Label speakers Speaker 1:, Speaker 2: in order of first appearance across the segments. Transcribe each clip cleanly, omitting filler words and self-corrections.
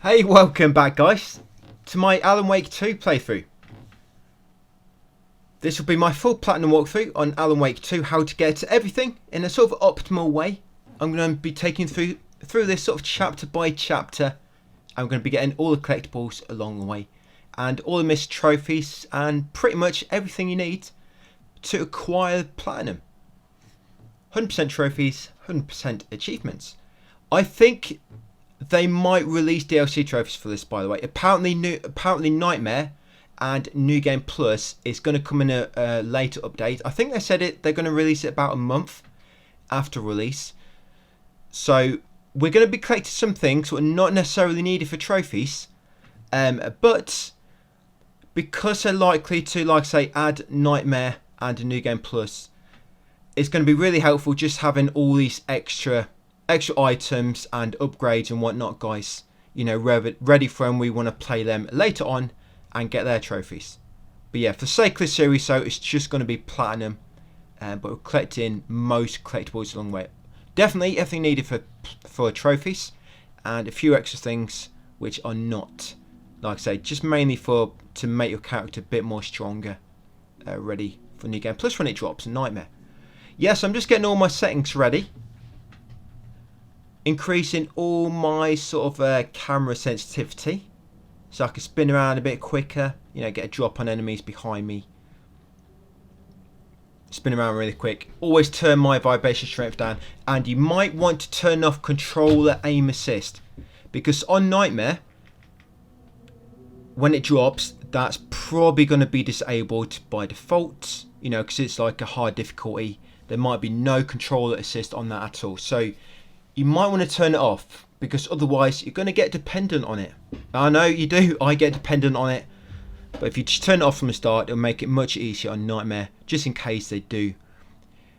Speaker 1: Hey, welcome back guys to my Alan Wake 2 playthrough. This will be my full platinum walkthrough on Alan Wake 2, how to get everything in a sort of optimal way. I'm going to be taking through this sort of chapter by chapter. I'm going to be getting all the collectibles along the way and all the missed trophies and pretty much everything you need to acquire platinum. 100% trophies, 100% achievements. I think they might release DLC trophies for this, by the way. Apparently Nightmare and New Game Plus is going to come in a later update. I think they said they're going to release it about a month after release. So we're going to be collecting some things that are not necessarily needed for trophies, but because they're likely to, like I say, add Nightmare and a New Game Plus, it's going to be really helpful just having all these extra items and upgrades and whatnot, guys, you know, ready for when we want to play them later on and get their trophies. But yeah, for the sake of this series, so it's just going to be platinum, but we're collecting most collectibles along the way. Definitely everything needed for trophies and a few extra things which are not, like I say, just mainly to make your character a bit more stronger, ready for New Game Plus when it drops. Nightmare. Yes, I'm just getting all my settings ready. Increasing all my sort of camera sensitivity so I can spin around a bit quicker, you know, get a drop on enemies behind me, spin around really quick. Always turn my vibration strength down, and you might want to turn off controller aim assist, because on Nightmare when it drops, that's probably going to be disabled by default, you know, because it's like a hard difficulty. There might be no controller assist on that at all, so you might want to turn it off, because otherwise you're going to get dependent on it. I know you do, I get dependent on it, but if you just turn it off from the start, it'll make it much easier on Nightmare, just in case they do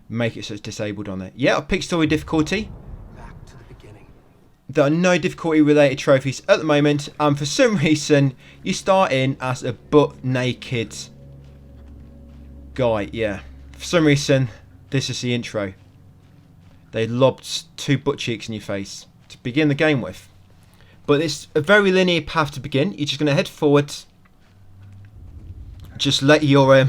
Speaker 1: make it so it's disabled on it. Yeah, I picked story difficulty.
Speaker 2: Back to the beginning.
Speaker 1: There are no difficulty related trophies at the moment, and for some reason you start in as a butt naked guy. Yeah, for some reason this is the intro. They lobbed 2 butt cheeks in your face to begin the game with. But it's a very linear path to begin. You're just going to head forward. Just let your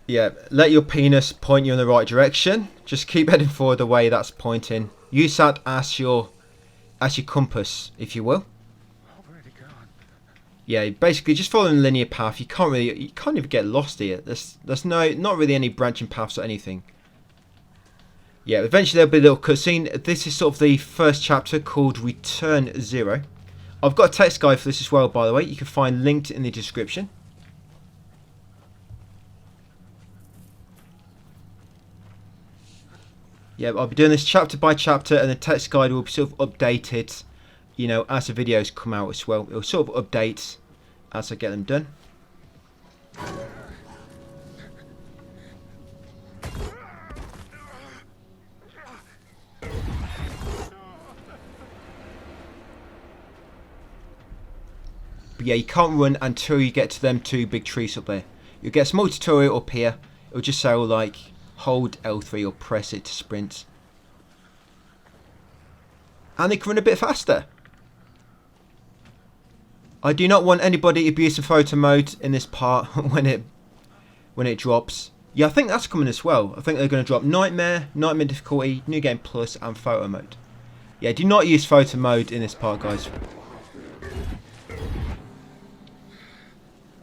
Speaker 1: let your penis point you in the right direction. Just keep heading forward the way that's pointing. Use that as your compass, if you will. Yeah, basically just following a linear path. You can't even get lost here. There's not really any branching paths or anything. Yeah, eventually there'll be a little cutscene. This is sort of the first chapter called Return Zero. I've got a text guide for this as well, by the way. You can find linked in the description. Yeah, I'll be doing this chapter by chapter, and the text guide will be sort of updated, you know, as the videos come out as well. It'll sort of update as I get them done. But yeah, you can't run until you get to them 2 big trees up there. You'll get a small tutorial up here. It'll just say like hold L3 or press it to sprint. And they can run a bit faster. I do not want anybody abusing photo mode in this part when it drops. Yeah, I think that's coming as well. I think they're going to drop Nightmare difficulty, New Game Plus, and photo mode. Yeah, do not use photo mode in this part, guys.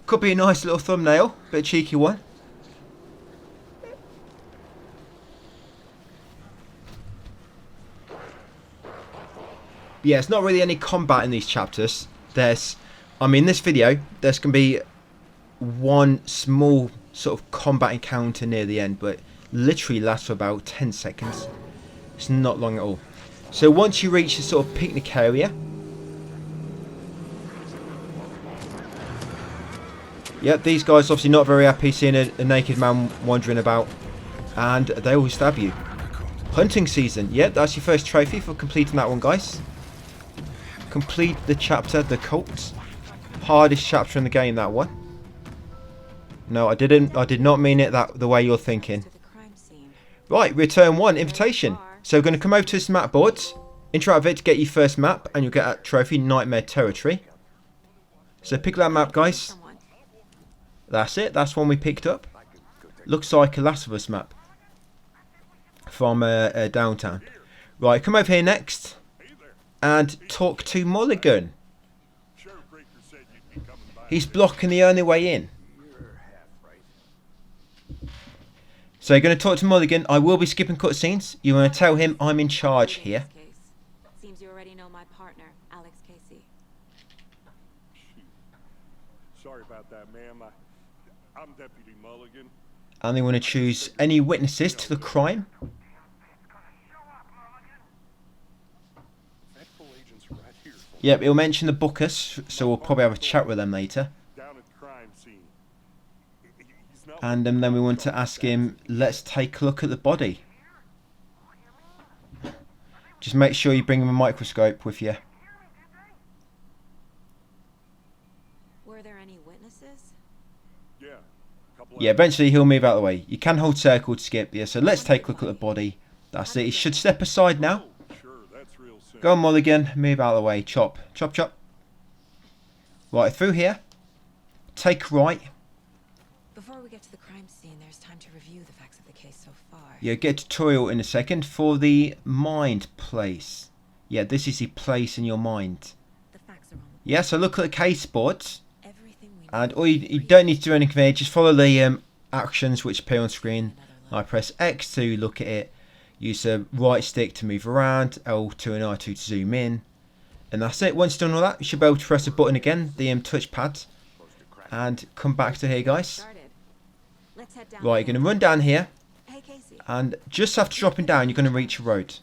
Speaker 1: Could be a nice little thumbnail, bit cheeky one. But yeah, it's not really any combat in these chapters. This video, there's going to be one small sort of combat encounter near the end, but literally lasts for about 10 seconds. It's not long at all. So once you reach the sort of picnic area, yep, these guys obviously not very happy seeing a naked man wandering about, and they will stab you. Hunting season, yep, that's your first trophy for completing that one, guys. Complete the chapter, the cult. Hardest chapter in the game, that one. No, I did not mean it the way you're thinking. Right, return 1, invitation. So we're going to come over to this map board. Interact with it to get your first map, and you'll get that trophy, Nightmare Territory. So pick that map, guys. That's it. That's one we picked up. Looks like a Last of Us map from downtown. Right, come over here next and talk to Mulligan. He's blocking the only way in. So you're going to talk to Mulligan. I will be skipping cutscenes. You want to tell him I'm in charge here.
Speaker 2: Seems you already know my partner, Alex Casey.
Speaker 3: Sorry about that, ma'am. I'm Deputy Mulligan.
Speaker 1: And they want to choose any witnesses to the crime. Yep, he'll mention the Bookers, so we'll probably have a chat with them later. And then we want to ask him, let's take a look at the body. Just make sure you bring him a microscope with you.
Speaker 2: Were there any witnesses?
Speaker 1: Yeah, eventually he'll move out of the way. You can hold circle to skip. Yeah, so let's take a look at the body. That's it. He should step aside now. Go on, Mulligan. Move out of the way. Chop. Chop, chop. Right, through here. Take right.
Speaker 2: Before we get to the crime scene, there's time to review the facts of the case so far.
Speaker 1: Yeah, get a tutorial in a second for the mind place. Yeah, this is the place in your mind.
Speaker 2: The facts are on the
Speaker 1: Yeah, so look at the case boards.
Speaker 2: everything we
Speaker 1: And all you don't need to do anything there. Just follow the actions which appear on screen. I press X to look at it. Use the right stick to move around. L2 and R2 to zoom in. And that's it. Once you've done all that, you should be able to press the button again, the touchpad. And come back to here, guys.
Speaker 2: Let's head down.
Speaker 1: Right, you're going to run down here.
Speaker 2: Hey, Casey.
Speaker 1: And just after dropping down, you're going to reach a road.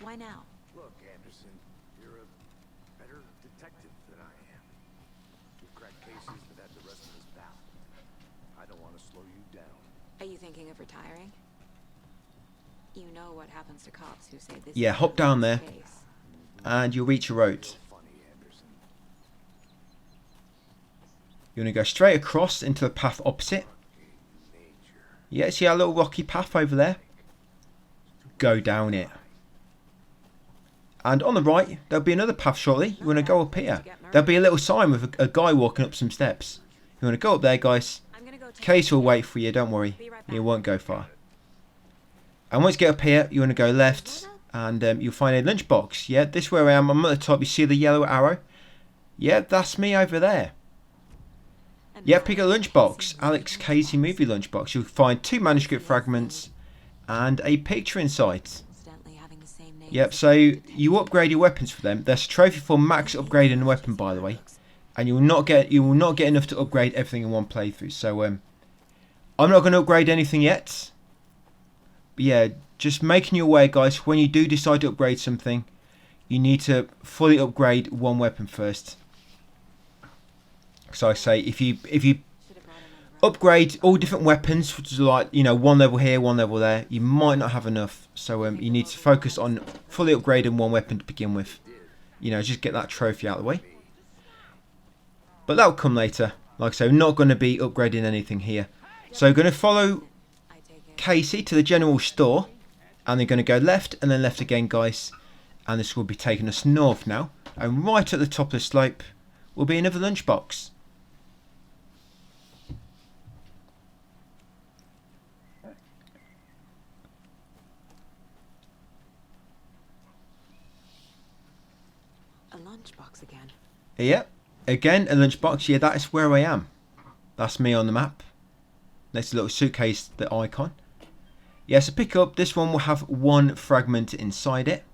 Speaker 2: Why now?
Speaker 4: Look, Anderson, you're a better detective than I am. You've cracked cases that had the rest of us bound. I don't want to slow you down.
Speaker 2: Are you thinking of retiring? You know what happens to cops who say this.
Speaker 1: Yeah, hop down there.
Speaker 2: Case.
Speaker 1: And you'll reach a road.
Speaker 4: Funny, Anderson.
Speaker 1: You're going to go straight across into the path opposite. Yeah, see our little rocky path over there? Go down it. And on the right, there'll be another path shortly. You want to go up here. There'll be a little sign with a guy walking up some steps. You want to go up there, guys.
Speaker 2: I'm gonna go take
Speaker 1: Case will wait for you, don't worry. You won't go far. And once you get up here, you want to go left. And you'll find a lunchbox. Yeah, this is where I am. I'm at the top. You see the yellow arrow? Yeah, that's me over there. Yeah, pick a lunchbox. Alex Casey movie lunchbox. You'll find 2 manuscript fragments and a picture inside.
Speaker 2: Incidentally having the same name.
Speaker 1: Yep, so you upgrade your weapons for them. There's a trophy for max upgrading a weapon, by the way. And you will not get enough to upgrade everything in one playthrough. So I'm not going to upgrade anything yet. But yeah, just making you aware, guys, when you do decide to upgrade something, you need to fully upgrade one weapon first. So I say, if you upgrade all different weapons, which is like, you know, one level here, one level there, you might not have enough. So you need to focus on fully upgrading one weapon to begin with. You know, just get that trophy out of the way. But that'll come later. Like I say, we're not going to be upgrading anything here. So we're going to follow Casey to the general store. And they're going to go left and then left again, guys. And this will be taking us north now. And right at the top of the slope will be another lunchbox.
Speaker 2: A lunchbox again.
Speaker 1: Yeah, again a lunchbox. Yeah, that is where I am. That's me on the map. Next little suitcase, the icon. Yeah, so pick up. This one will have 1 fragment inside it.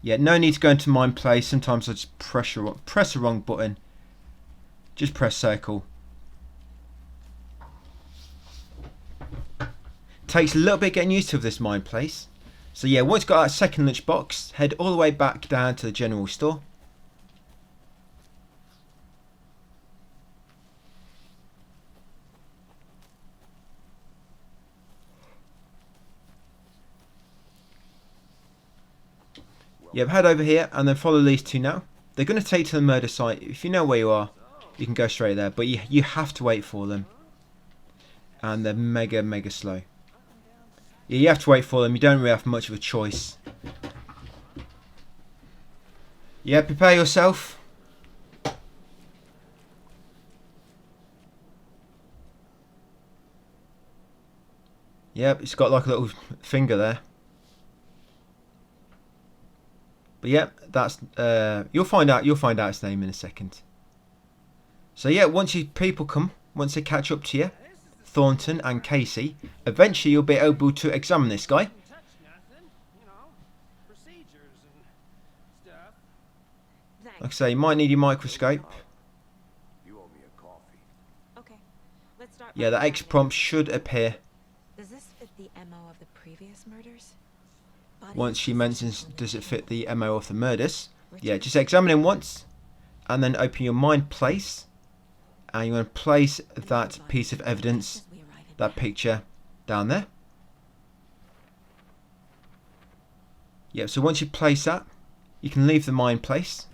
Speaker 1: Yeah, no need to go into mine place. Sometimes I just press the wrong button. Just press circle. Takes a little bit getting used to this mine place. So yeah, once you've got that second lunchbox, head all the way back down to the general store. Yep, head over here and then follow these 2 now. They're going to take you to the murder site. If you know where you are, you can go straight there. But you have to wait for them. And they're mega slow. Yeah, you have to wait for them. You don't really have much of a choice. Yeah, prepare yourself. Yep, it's got like a little finger there. But yeah, that's you'll find out its name in a second. So yeah, once they catch up to you, Thornton and Casey, eventually you'll be able to examine this guy. Like I say, you might need your microscope.
Speaker 4: You owe me a coffee.
Speaker 2: Okay, let's start.
Speaker 1: Yeah, the X prompt should appear
Speaker 2: Does this fit the MO of the previous murders?
Speaker 1: once she mentions, does it fit the MO of the murders? Yeah, just examine him once, and then open your mind place, and you're going to place that piece of evidence, that picture, down there. Yeah, so once you place that, you can leave the mind place.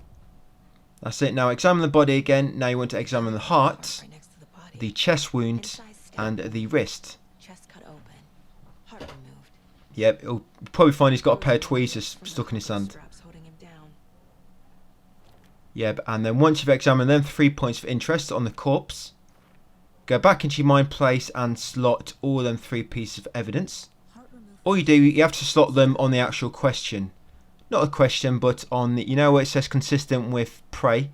Speaker 1: That's it. Now examine the body again. Now you want to examine the heart, the chest wound, and the wrist.
Speaker 2: Chest cut open, heart removed.
Speaker 1: Yep, you'll probably find he's got a pair of tweezers stuck in his hand.
Speaker 2: Straps holding him down.
Speaker 1: Yep, and then once you've examined them 3 points of interest on the corpse, go back into your mind place and slot all them 3 pieces of evidence. All you do, you have to slot them on the actual question. Not a question, but on the, you know where it says consistent with prey?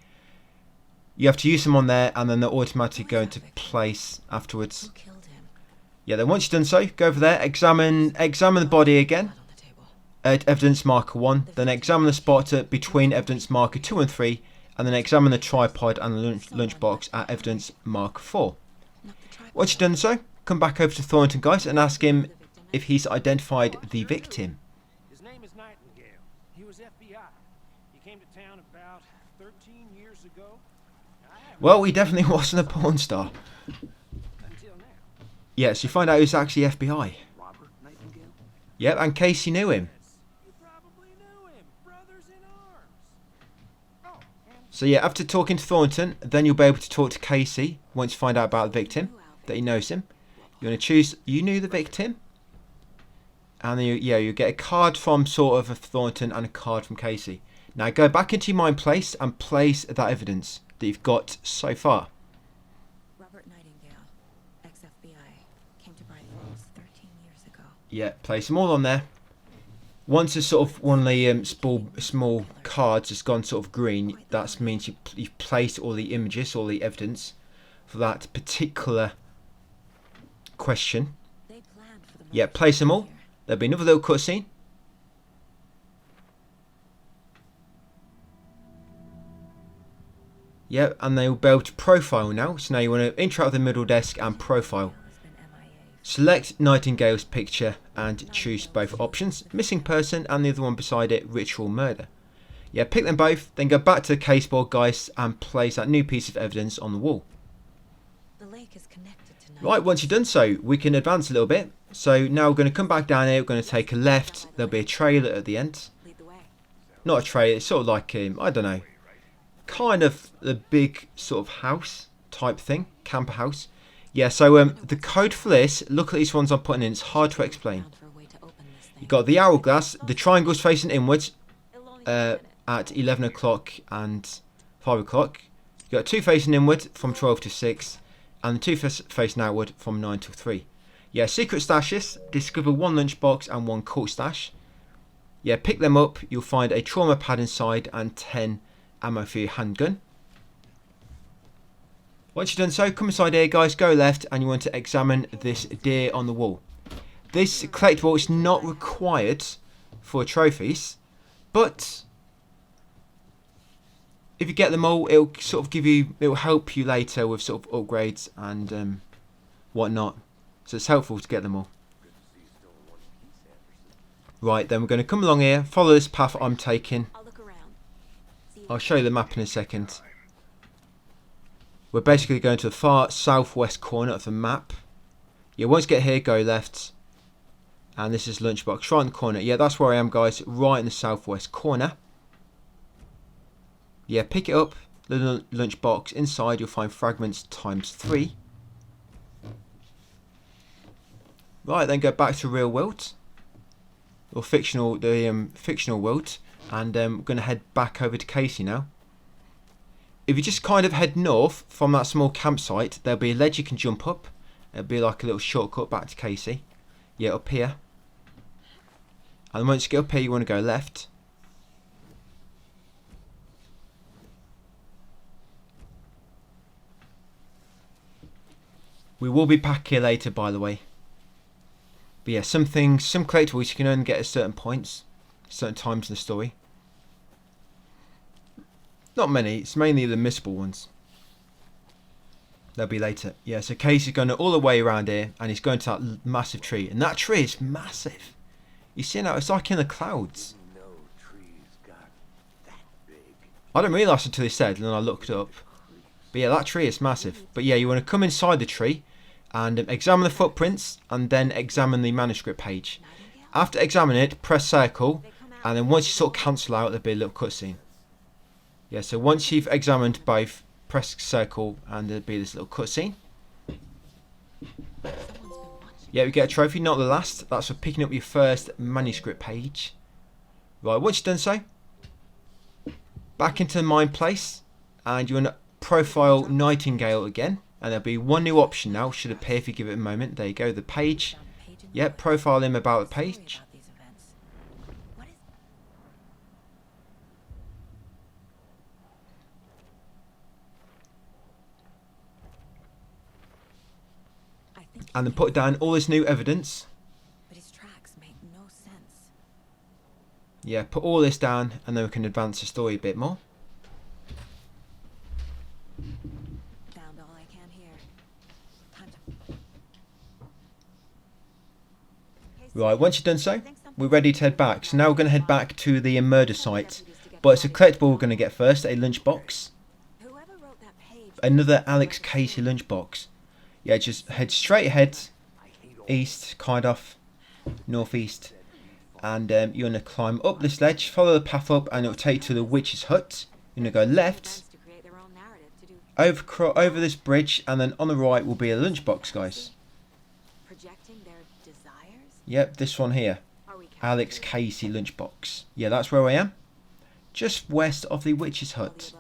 Speaker 1: You have to use them on there, and then they're automatically going to place afterwards.
Speaker 2: Who killed him?
Speaker 1: Yeah, then once you've done so, go over there, examine the body again.
Speaker 2: Blood on the table.
Speaker 1: At evidence marker 1, then examine the spot between evidence marker 2 and 3, and then examine the tripod and the lunchbox at evidence marker 4.
Speaker 2: Knock the tripod
Speaker 1: Once you've done so, come back over to Thornton, guys, and ask him if he's identified the victim.
Speaker 5: His name is Nightingale. He was FBI. He came to town about 13 years ago.
Speaker 1: Well, he definitely wasn't a porn star.
Speaker 5: Until now.
Speaker 1: Yeah, so you find out he was actually FBI.
Speaker 4: Robert Nightingale?
Speaker 1: Yep, and Casey knew him.
Speaker 5: You probably knew him. Brothers in arms. Oh, and
Speaker 1: So yeah, after talking to Thornton, then you'll be able to talk to Casey once you find out about the victim, that he knows him. You're going to choose, you knew the victim. And then you get a card from sort of Thornton and a card from Casey. Now go back into your mind place and place that evidence that you've got so far.
Speaker 2: Robert Nightingale, ex-FBI, came to Bright Falls 13 years ago.
Speaker 1: Yeah, place them all on there. Once a sort of one of the small cards has gone sort of green, that means you've placed all the images, all the evidence for that particular question.
Speaker 2: They planned for the
Speaker 1: Yeah,
Speaker 2: murders
Speaker 1: place them all.
Speaker 2: here.
Speaker 1: There'll be another little cutscene. Yep, and they'll be able to profile now. So now you want to interact with the middle desk and profile.
Speaker 2: Has been MIA.
Speaker 1: Select Nightingale's picture and choose both options, missing person and the other one beside it, ritual murder. Yeah, pick them both, then go back to the case board, guys, and place that new piece of evidence on the wall.
Speaker 2: The lake is connected to
Speaker 1: Right, once you've done so, we can advance a little bit. So now we're going to come back down here, we're going to take a left, there'll be a trailer at the end.
Speaker 2: Lead the way.
Speaker 1: Not a trailer, it's sort of like, I don't know, kind of a big sort of house type thing, camper house. Yeah, so the code for this, look at these ones I'm putting in, it's hard to explain.
Speaker 2: Found for a way to open this thing.
Speaker 1: You've got the hourglass, the triangle's facing inwards
Speaker 2: It'll only take a minute.
Speaker 1: at 11 o'clock and 5 o'clock. You've got two facing inward from 12 to 6, and the two facing outward from 9 to 3. Yeah, secret stashes, discover one lunchbox and one cult stash. Yeah, pick them up, you'll find a trauma pad inside and 10 ammo for your handgun. Once you've done so, come inside here, guys, go left, and you want to examine this deer on the wall. This collectible is not required for trophies, but if you get them all, it'll sort of it'll help you later with sort of upgrades and whatnot. So it's helpful to get them all. Right, then we're going to come along here, follow this path I'm taking.
Speaker 2: I'll look around. See
Speaker 1: I'll show you the map in a second. We're basically going to the far southwest corner of the map. Yeah, once you get here, go left. And this is lunchbox right in the corner. Yeah, that's where I am, guys, right in the southwest corner. Yeah, pick it up, the lunchbox. Inside, you'll find fragments ×3. Right, then go back to real world. Or fictional, the fictional world. And we're going to head back over to Casey now. If you just kind of head north from that small campsite, there'll be a ledge you can jump up. It'll be like a little shortcut back to Casey. Yeah, up here. And once you get up here, you want to go left. We will be back here later, by the way. But yeah, some collectibles you can only get at certain points, certain times in the story. Not many, it's mainly the missable ones. They'll be later. Yeah, so Casey's going all the way around here, and he's going to that massive tree. And that tree is massive. You see now, it's like in the clouds.
Speaker 4: No trees got that big.
Speaker 1: I didn't realise until he said, and then I looked up. But yeah, that tree is massive. But yeah, you want to come inside the tree and examine the footprints, and then examine the manuscript page. After examining it, press circle, and then once you sort of cancel out, there'll be a little cutscene. Yeah, so once you've examined both, press circle, and there'll be this little cutscene. Yeah, we get a trophy, not the last. That's for picking up your first manuscript page. Right, once you've done so, back into the mine place, and you want to profile Nightingale again. And there'll be one new option now, should appear if you give it a moment. There you go, the page. Yep, profile him about the page. And then put down all this new evidence.
Speaker 2: But his tracks make no sense.
Speaker 1: Yeah, put all this down, and then we can advance the story a bit more.
Speaker 2: Found all I can here. Time to...
Speaker 1: Right, once you've done so, we're ready to head back. So now we're going to head back to the murder site. But it's a collectible we're going to get first, a lunchbox.
Speaker 2: Whoever wrote that page...
Speaker 1: Another Alex Casey lunchbox. Yeah, just head straight ahead, east, kind of, northeast. And you're going to climb up this ledge, follow the path up, and it'll take you to the witch's hut. You're going to go left, over this bridge, and then on the right will be a lunchbox, guys.
Speaker 2: Projecting their desires?
Speaker 1: Yep, this one here. Alex Casey lunchbox. Yeah, that's where I am. Just west of the witch's hut.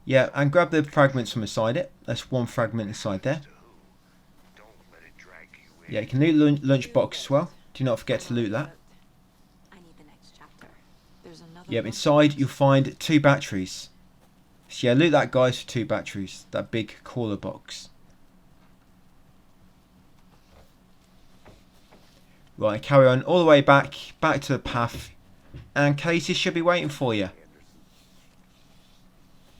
Speaker 1: Yeah, and grab the fragments from inside it. That's one fragment inside there. Yeah, you can loot lunchbox as well. Do not forget to loot that.
Speaker 2: I need the next chapter. There's another
Speaker 1: Yep, inside you'll find 2 batteries. So yeah, loot that, guys, for 2 batteries. That big cooler box. Right, carry on all the way back to the path. And Casey should be waiting for you.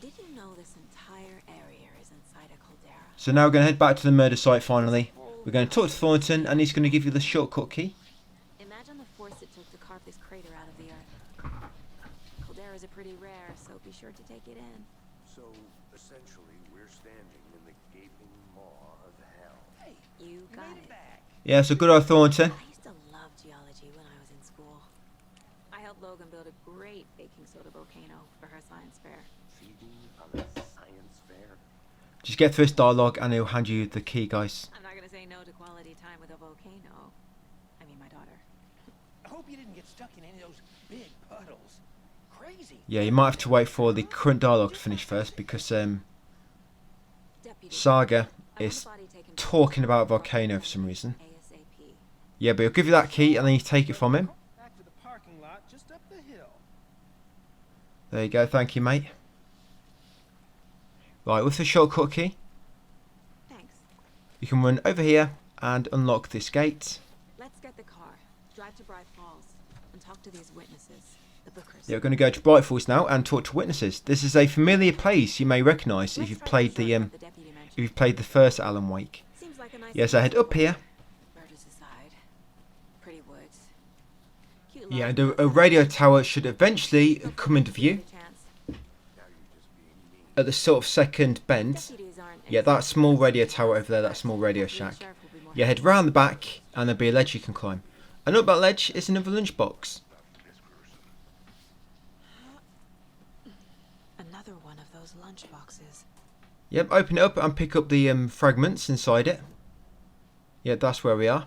Speaker 2: Did you know this entire area is inside a caldera?
Speaker 1: So now we're going to head back to the murder site finally. We're going to talk to Thornton, and he's going to give you the shortcut key.
Speaker 2: Imagine the force it took to carve this crater out of the earth. Calderas are pretty rare, so be sure to take it in.
Speaker 4: So, essentially, we're standing in the gaping maw of hell.
Speaker 5: Hey,
Speaker 2: You got it.
Speaker 1: Yeah, so good old Thornton.
Speaker 2: I used to love geology when I was in school. I helped Logan build a great baking soda volcano for her science fair.
Speaker 4: Feeding on a science fair.
Speaker 1: Just get through this dialogue, and he'll hand you the key, guys.
Speaker 2: I'm not gonna say no to quality time with a volcano. I mean, my daughter.
Speaker 5: I hope you didn't get stuck in any of those big puddles. Crazy.
Speaker 1: Yeah, you might have to wait for the current dialogue to finish first, because
Speaker 2: Deputy,
Speaker 1: Saga
Speaker 2: I want
Speaker 1: is
Speaker 2: the body taken
Speaker 1: talking
Speaker 2: back
Speaker 1: about
Speaker 2: to
Speaker 1: volcano for some reason.
Speaker 2: ASAP.
Speaker 1: Yeah, but he'll give you that key, and then you take it from him.
Speaker 5: Back to the parking lot just up the hill.
Speaker 1: There you go, thank you, mate. Right, with the shortcut key,
Speaker 2: Thanks.
Speaker 1: you can run over here and unlock this gate.
Speaker 2: Let's get the car, drive to Bright Falls, and talk to these witnesses, the Bookers.
Speaker 1: Yeah, we're going to go to Bright Falls now and talk to witnesses. This is a familiar place you may recognise if you've played the first Alan Wake.
Speaker 2: Seems like a nice
Speaker 1: Yeah, so head up here.
Speaker 2: Murders aside, pretty woods. Cute
Speaker 1: Yeah,
Speaker 2: lot
Speaker 1: and
Speaker 2: of
Speaker 1: a radio tower should eventually come into view
Speaker 2: chance.
Speaker 4: Now you're just being mean.
Speaker 1: at the sort of second bend.
Speaker 2: Deputies aren't
Speaker 1: Yeah, that small radio tower over there, that small radio shack.
Speaker 2: Sheriff will be more
Speaker 1: Yeah, head round the back, and there'll be a ledge you can climb. And up that ledge is another lunchbox.
Speaker 2: Another one of those lunch boxes.
Speaker 1: Yep, open it up and pick up the fragments inside it. Yeah, that's where we are.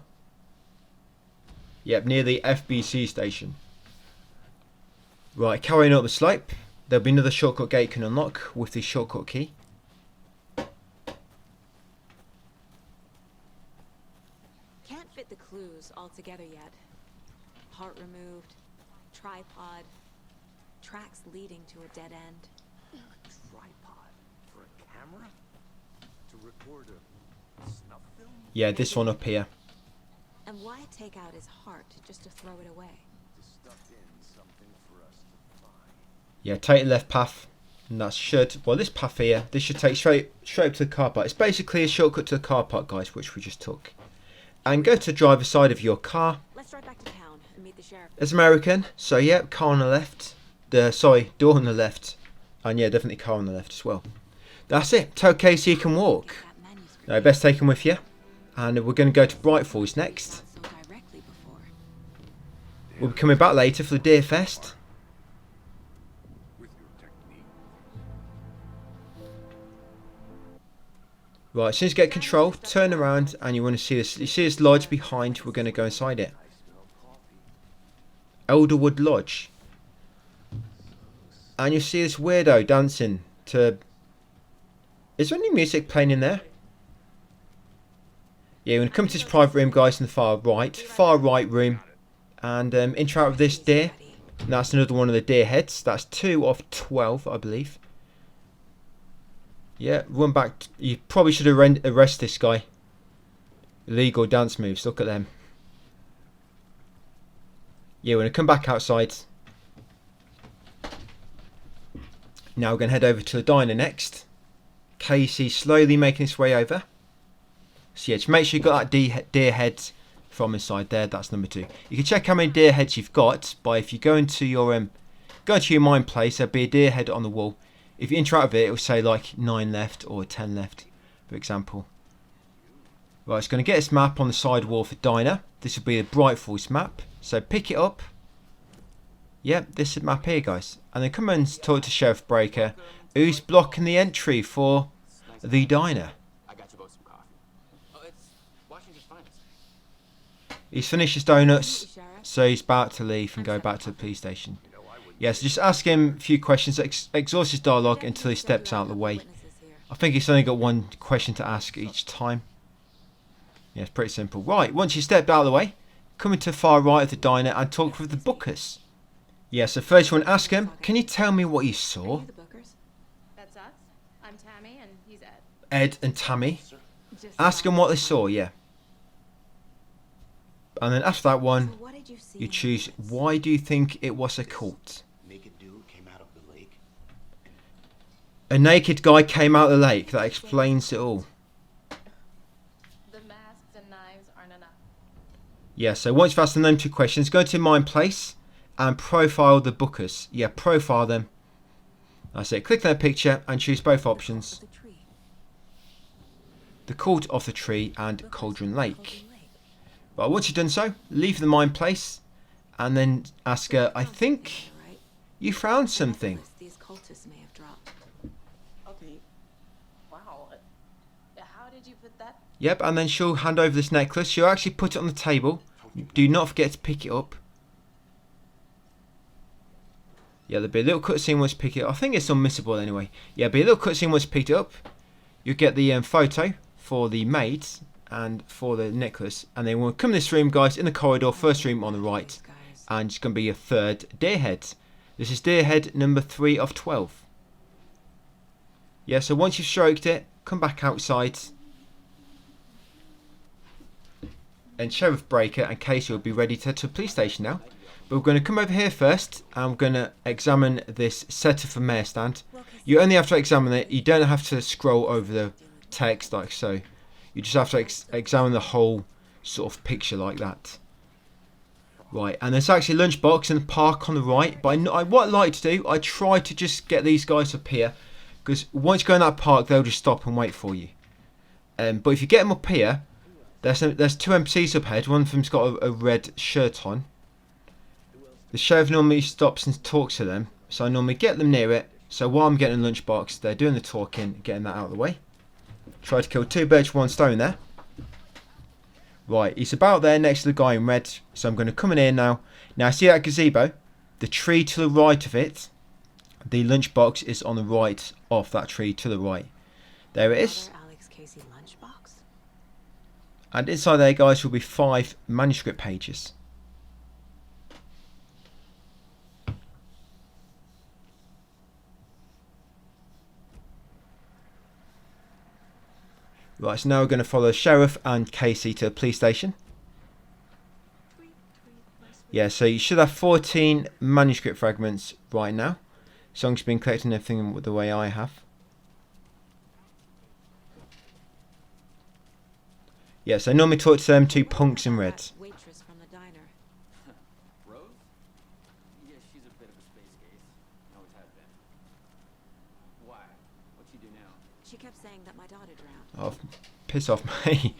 Speaker 1: Yep, near the FBC station. Right, carrying up the slope. There'll be another shortcut gate you can unlock with the shortcut key.
Speaker 2: Can't fit the clues all together yet. Part removed, tripod, tracks leading to a dead end.
Speaker 4: Tripod for a camera? To record a snuff film?
Speaker 1: Yeah, this one up here.
Speaker 2: And why take out his heart just to throw it away?
Speaker 4: To stuff in something for us to find.
Speaker 1: Yeah, take the left path. And that should, well, this path here, this should take straight up to the car park. It's basically a shortcut to the car park, guys, which we just took. And go to the driver's side of your car.
Speaker 2: Let's drive back to town and meet the sheriff.
Speaker 1: It's American, so yeah, car on the left. Door on the left. And yeah, definitely car on the left as well. That's it. It's okay so you can walk.
Speaker 2: That manuscript
Speaker 1: No, best take him with you. And we're going to go to Bright Falls next.
Speaker 2: so directly before.
Speaker 1: We'll be coming back later for the Deer Fest.
Speaker 4: With your technique.
Speaker 1: Right, as soon as you get control, turn around and you want to see this. You see this lodge behind, we're going to go inside it.
Speaker 4: I smell coffee.
Speaker 1: Elderwood Lodge. And you see this weirdo dancing to... Is there any music playing in there? Yeah, when you come to this private room, guys, in the far right room. And interact with this deer. And that's another one of the deer heads. That's 2 of 12, I believe. Yeah, run back. You probably should arrest this guy. Illegal dance moves, look at them. Yeah, we're going to come back outside. Now we're going to head over to the diner next. Casey slowly making his way over. So yeah, just make sure you've got that deer head from inside there. That's number 2. You can check how many deer heads you've got by if you go into your mine place, there'll be a deer head on the wall. If you interact with it, it will say like 9 left or 10 left, for example. Right, it's going to get this map on the side wall for diner. This will be the Bright Falls map. So pick it up. Yep, this is the map here, guys. And then come and talk to Sheriff Breaker, who's blocking the entry for the diner.
Speaker 6: I got you both some coffee. Oh, it's Washington's finest.
Speaker 1: He's finished his donuts, so he's about to leave and go back to the police station. Yes, just ask him a few questions, exhaust his dialogue until he steps out of the way. I think he's only got one question to ask each time. Yeah, it's pretty simple. Right, once you stepped out of the way, come into the far right of the diner and talk with the bookers. Yeah, so first you want to ask him, can you tell me what you saw?
Speaker 2: Are you the bookers?
Speaker 7: That's us. I'm Tammy, and he's Ed.
Speaker 1: Ed and Tammy.
Speaker 2: Just
Speaker 1: Ask them what they saw, yeah. And then after that
Speaker 2: So
Speaker 1: one,
Speaker 2: what did you see?
Speaker 1: you choose, why do you think it was a cult?
Speaker 6: Naked dude came out of the lake.
Speaker 1: A naked guy came out of the lake. That explains it all.
Speaker 7: The masks and knives aren't enough.
Speaker 1: Yeah, so once you've asked them 2 questions, go to Mind Place and profile the bookers. Yeah, profile them. That's it. Click their picture and choose both options.
Speaker 2: The tree.
Speaker 1: The Cult of the Tree and Cauldron Lake. Right, once you've done so, leave the Mind Place and then ask her, I think
Speaker 2: Right?
Speaker 1: you found something.
Speaker 2: These cultists may have dropped.
Speaker 7: Okay. Wow. How did you put that?
Speaker 1: Yep, and then she'll hand over this necklace. She'll actually put it on the table. Do not forget to pick it up. Yeah, there'll be a little cutscene once you pick it up. I think it's unmissable anyway. Yeah, there'll be a little cutscene once you pick it up. You'll get the photo for the maid and for the necklace. And then we'll come to this room, guys, in the corridor. First room on the right.
Speaker 2: These guys.
Speaker 1: And it's going to be your 3rd deer head. This is deer head number 3 of 12. Yeah, so once you've stroked it, come back outside. And Sheriff Breaker and Casey will be ready to head to the police station now. But we're going to come over here first and we're going to examine this setter for mayor stand. You only have to examine it. You don't have to scroll over the text like so. You just have to examine the whole sort of picture like that. Right, and there's actually a lunchbox in the park on the right. But what I like to do, I try to just get these guys up here. Because once you go in that park, they'll just stop and wait for you. But if you get them up here, there's 2 NPCs up ahead. One of them's got a red shirt on. The sheriff normally stops and talks to them. So I normally get them near it. So while I'm getting a lunchbox, they're doing the talking, getting that out of the way. Try to kill 2 birds with 1 stone there. Right, he's about there next to the guy in red. So I'm going to come in here now. Now, see that gazebo? the tree to the right of it, the lunchbox is on the right of that tree to the right. There it is.
Speaker 2: Another Alex Casey lunchbox?
Speaker 1: And inside there, guys, will be 5 manuscript pages. Right, so now we're going to follow Sheriff and Casey to the police station. Yeah, so you should have 14 manuscript fragments right now. So I'm just been collecting everything the way I have. Yeah, so I normally talk to them 2 punks in red.
Speaker 2: Waitress from the diner.
Speaker 6: Rose? Yeah, she's a bit of a space case. Always has been. Why? What'd she do now?
Speaker 2: She kept saying that my daughter drowned.
Speaker 1: Oh, piss off me.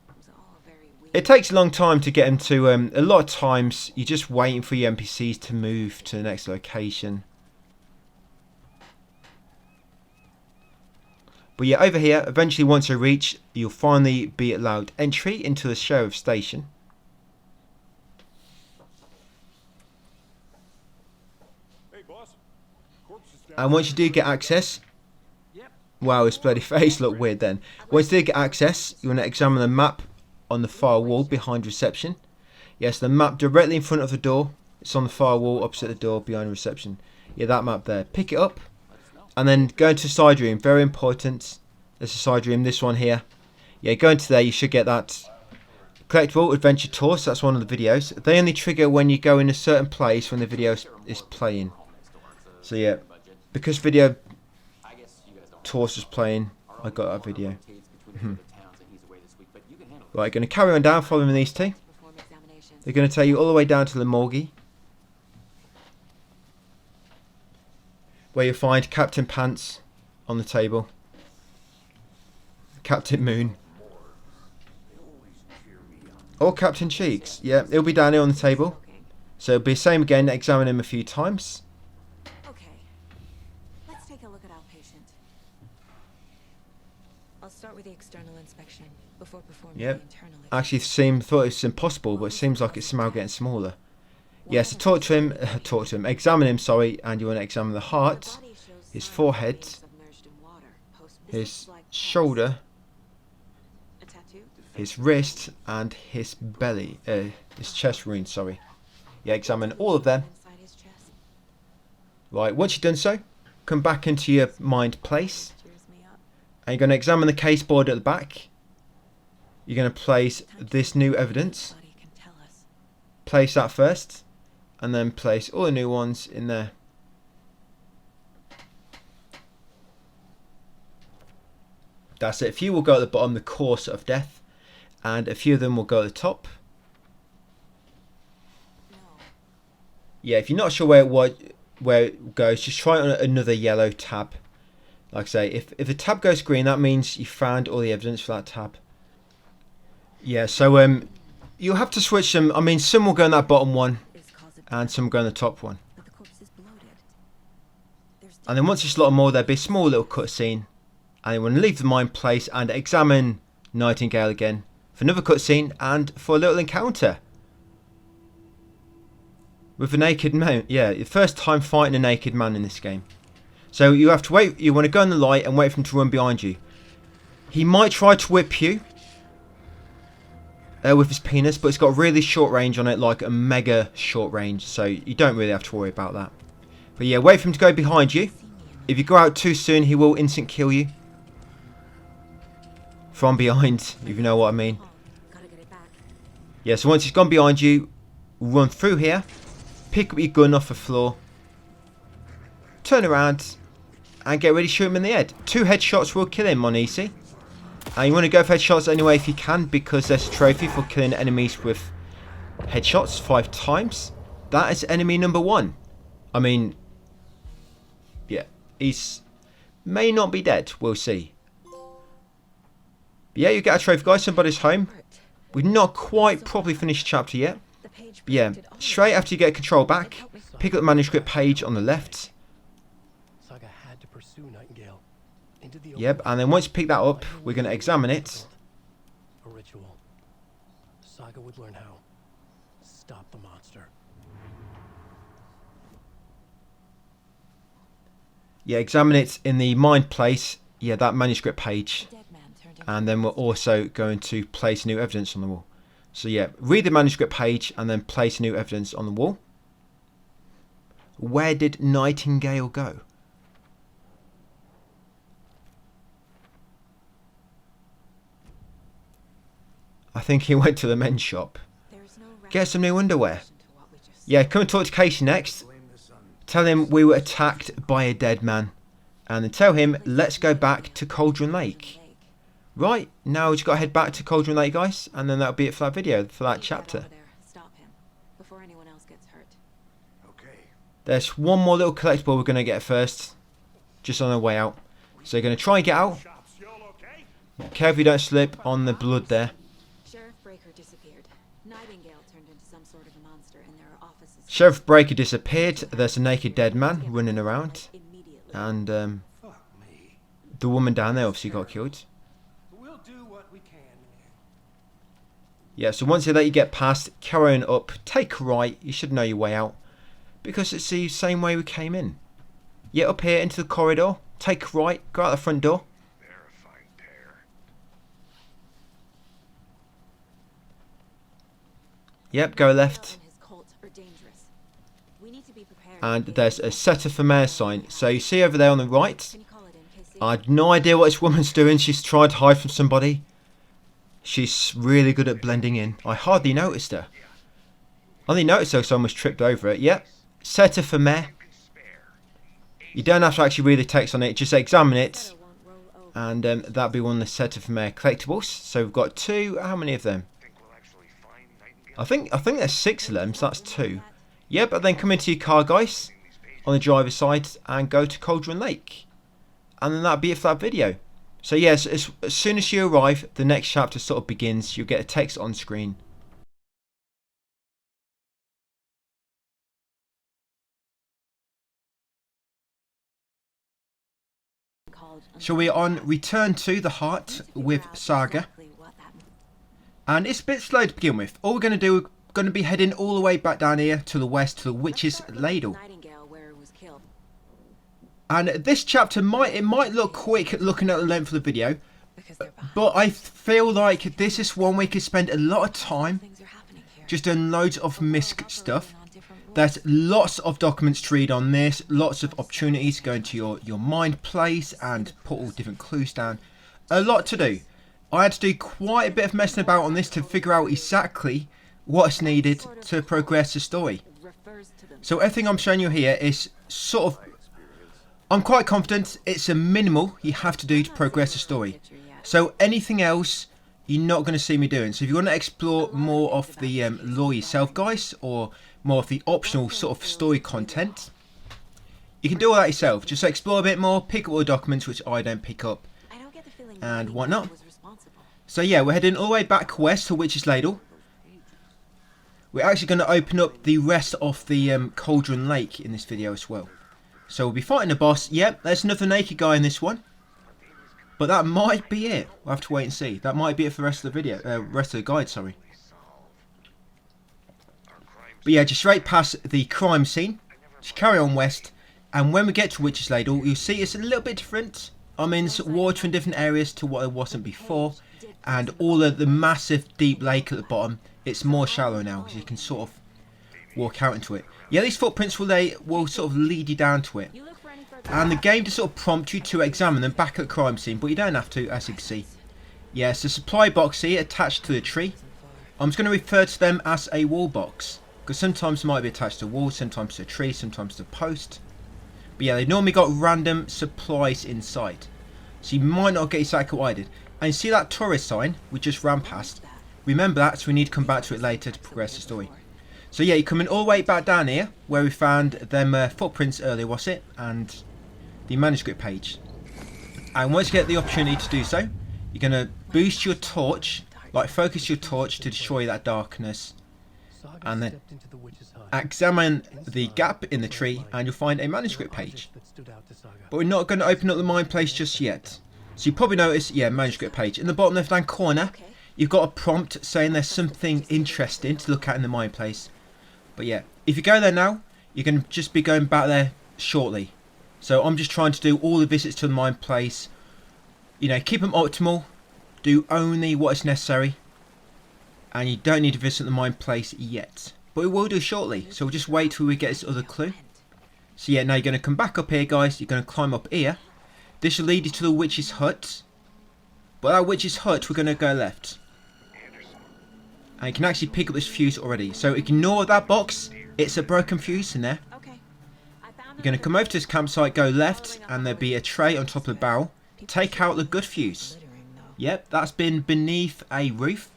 Speaker 2: It was all very weird.
Speaker 1: It takes a long time to get them to, a lot of times you're just waiting for your NPCs to move to the next location. But yeah, over here, eventually once you reach, you'll finally be allowed entry into the sheriff's station.
Speaker 3: Hey, boss. Corpse is down.
Speaker 1: And once you do get access,
Speaker 5: Yep.
Speaker 1: wow, his bloody face looked weird then. Once you do get access, you want to examine the map on the far wall behind reception. Yes, the map directly in front of the door. It's on the far wall opposite the door behind reception. Yeah, that map there. Pick it up. And then go into side room, very important. There's a side room, this one here. Yeah, go into there, you should get that collectible adventure tour. So that's one of the videos. They only trigger when you go in a certain place when the video is playing. So yeah, because video tours is playing, I got that video. Right, going to carry on down following these 2.
Speaker 2: Perform examinations.
Speaker 1: They're going to take you all the way down to the morgue, where you'll find Captain Pants on the table. Captain Moon. Or Captain Cheeks. Yeah, it'll be down here on the table. So it'll be the same again, examine him a few times.
Speaker 2: Okay. Let's take a look at our patient. I'll start with the external inspection before performing
Speaker 1: Yep.
Speaker 2: the internal.
Speaker 1: Actually thought it was impossible, but it seems like it's somehow getting smaller. Yes, so talk to him, examine him, sorry, and you want to examine the heart, his forehead, his shoulder,
Speaker 2: A tattoo?
Speaker 1: his wrist, and his belly, his chest wound, sorry. Yeah, examine all of them.
Speaker 2: Inside his chest.
Speaker 1: Right, once you've done so, come back into your mind place,
Speaker 2: Cheers me up.
Speaker 1: and you're going to examine the case board at the back. You're going to place this new evidence,
Speaker 2: Nobody can tell us.
Speaker 1: place that first, and then place all the new ones in there. That's it. A few will go at the bottom, the cause of death, and a few of them will go at the top.
Speaker 2: No.
Speaker 1: Yeah, if you're not sure where it goes, just try it on another yellow tab. Like I say, if the tab goes green, that means you found all the evidence for that tab. Yeah, so you'll have to switch them. I mean, some will go in that bottom one,
Speaker 2: Is cause of
Speaker 1: and some will go in the top one.
Speaker 2: but the corpse is bloated. There's
Speaker 1: And then once you slot them all, there'll be a small little cutscene. And you want to leave the mine place and examine Nightingale again for another cutscene and for a little encounter with a naked man. Yeah, your first time fighting a naked man in this game. So you have to wait. You want to go in the light and wait for him to run behind you. He might try to whip you with his penis, but it's got really short range on it, like a mega short range. So you don't really have to worry about that. But yeah, wait for him to go behind you. If you go out too soon, he will instant kill you. From behind, if you know what I mean.
Speaker 2: Gotta get it back.
Speaker 1: Yeah, so once he's gone behind you, run through here, pick up your gun off the floor, turn around, and get ready to shoot him in the head. 2 headshots will kill him on easy. And you want to go for headshots anyway if you can, because there's a trophy for killing enemies with headshots 5 times. That is enemy number 1. I mean, yeah, he's may not be dead, we'll see. Yeah, you get a trophy, guys. Somebody's home. We've not quite properly finished chapter yet.
Speaker 2: The page
Speaker 1: But yeah,
Speaker 2: predicted all
Speaker 1: straight
Speaker 2: this.
Speaker 1: after you get control back, pick up the manuscript page on the left.
Speaker 8: Saga had to pursue Nightingale into the
Speaker 1: Yep, and then once you pick that up, we're going to examine it.
Speaker 8: A ritual. Saga would learn how. Stop the monster.
Speaker 1: Yeah, examine it in the mind place. Yeah, that manuscript page.
Speaker 2: Dead man turned into
Speaker 1: And then we're also going to place new evidence on the wall. So yeah, read the manuscript page and then place new evidence on the wall. Where did Nightingale go? I think he went to the men's shop.
Speaker 2: There's no
Speaker 1: Get some new underwear.
Speaker 2: to what we just
Speaker 1: Yeah, come and talk to Casey next.
Speaker 4: Blame the sun.
Speaker 1: Tell him we were attacked by a dead man. And then tell him, let's go back to Cauldron Lake. Right, now we just got to head back to Cauldron Lake, guys. And then that'll be it for that video, for that chapter.
Speaker 2: Stop him before anyone else gets hurt.
Speaker 4: Okay.
Speaker 1: There's one more little collectible we're going to get first. Just on our way out. So you're going to try and get out.
Speaker 3: Shops, y'all okay?
Speaker 1: Careful you don't slip on the blood there.
Speaker 2: Sheriff Breaker disappeared. Nightingale turned into some sort of a monster, and there are offices.
Speaker 1: Sheriff Breaker disappeared. There's a naked dead man running around.
Speaker 2: Immediately.
Speaker 1: And
Speaker 5: Fuck me.
Speaker 1: the woman down there obviously got killed.
Speaker 5: We'll do what we can.
Speaker 1: Yeah, so once you let you get past, carry on up, take a right. You should know your way out. Because it's the same way we came in. Yeah, up here into the corridor. Take a right, go out the front door.
Speaker 3: Verifying pair.
Speaker 1: Yep, go left.
Speaker 2: And his cult are dangerous. We need to be prepared.
Speaker 1: And there's a Setter for Mayor sign. So you see over there on the right.
Speaker 2: Can you call it in, Casey?
Speaker 1: I had no idea what this woman's doing. She's tried to hide from somebody. She's really good at blending in. I hardly noticed her. I only noticed her because I almost tripped over it. Yep. Setter for Mayor. You don't have to actually read the text on it. Just examine it.
Speaker 2: Won't roll over.
Speaker 1: And that'll be one of the Setter for Mayor collectibles. So we've got two. How many of them?
Speaker 3: Think we'll actually find Nightingale?
Speaker 1: I think there's 6 of them. So that's 2. Yep. And then come into your car, guys, on the driver's side and go to Cauldron Lake. And then that'll be it for that video. So yes, as soon as you arrive, the next chapter sort of begins. You'll get a text on screen.
Speaker 2: Called
Speaker 1: So we're on Return to the Heart with Saga.
Speaker 2: exactly what that means.
Speaker 1: And it's a bit slow to begin with. All we're going to do, we're going to be heading all the way back down here to the west to the Witch's Ladle.
Speaker 2: Nightingale, where it was killed.
Speaker 1: And this chapter might look quick looking at the length of the video.
Speaker 2: Because they're behind.
Speaker 1: But I feel like this is one we could spend a lot of time
Speaker 2: Things are happening here.
Speaker 1: just doing loads of misc
Speaker 2: Operating
Speaker 1: stuff.
Speaker 2: on different rules.
Speaker 1: There's lots of documents to read on this, lots of opportunities to go into your mind place and put all different clues down. A lot to do. I had to do quite a bit of messing about on this to figure out exactly what's needed to progress the story.
Speaker 2: It refers to them.
Speaker 1: So everything I'm showing you here is sort of, I'm quite confident it's a minimal you have to do to progress the story. So anything else you're not going to see me doing. So if you want to explore more of the lore yourself, guys, or more of the optional sort of story content, you can do all that yourself. Just explore a bit more, pick up all the documents which I don't pick up,
Speaker 2: I don't get the feeling
Speaker 1: and
Speaker 2: Nightingale
Speaker 1: whatnot.
Speaker 2: was responsible.
Speaker 1: So yeah, we're heading all the way back west to Witch's Ladle. We're actually going to open up the rest of the Cauldron Lake in this video as well. So we'll be fighting the boss. Yep, there's another naked guy in this one. But that might be it. We'll have to wait and see. That might be it for the rest of the video. Rest of the guide, sorry. But yeah, just straight past the crime scene. Just carry on west. And when we get to Witch's Ladle, you'll see it's a little bit different. I mean, it's water in different areas to what it wasn't before. And all of the massive deep lake at the bottom, it's more shallow now. So you can sort of walk out into it. Yeah, these footprints will sort of lead you down to it.
Speaker 2: You look for any further
Speaker 1: And the game just sort of prompts you to examine them back at the crime scene, but you don't have to, as you can see. Yeah, it's a supply box here attached to the tree. I'm just going to refer to them as a wall box, because sometimes it might be attached to a wall, sometimes to a tree, sometimes to a post. But yeah, they normally got random supplies inside, so you might not get exactly what I did. And you see that tourist sign we just ran past? Remember that, so we need to come back to it later to progress the story. So yeah, you're coming all the way back down here, where we found them footprints earlier, was it? And the manuscript page. And once you get the opportunity to do so, you're going to boost your torch, like focus your torch to destroy that darkness.
Speaker 8: Saga
Speaker 1: And then
Speaker 8: stepped into the witch's hut.
Speaker 1: Examine the gap in the tree and you'll find a manuscript page.
Speaker 8: That stood out to Saga.
Speaker 1: But we're not going to open up the mind place just yet. So you probably notice, yeah, manuscript page. In the bottom left hand corner, you've got a prompt saying there's something interesting to look at in the mind place. But yeah, if you go there now, you can just be going back there shortly. So I'm just trying to do all the visits to the mine place. You know, keep them optimal. Do only what is necessary. And you don't need to visit the mine place yet. But we will do shortly. So we'll just wait till we get this other clue. So yeah, now you're going to come back up here, guys. You're going to climb up here. This will lead you to the witch's hut. But that witch's hut, we're going to go left. And you can actually pick up this fuse already. So ignore that box. It's a broken fuse in there. You're going to come over to this campsite, go left, and there'll be a tray on top of the barrel. Take out the good fuse. Yep, that's been beneath a roof.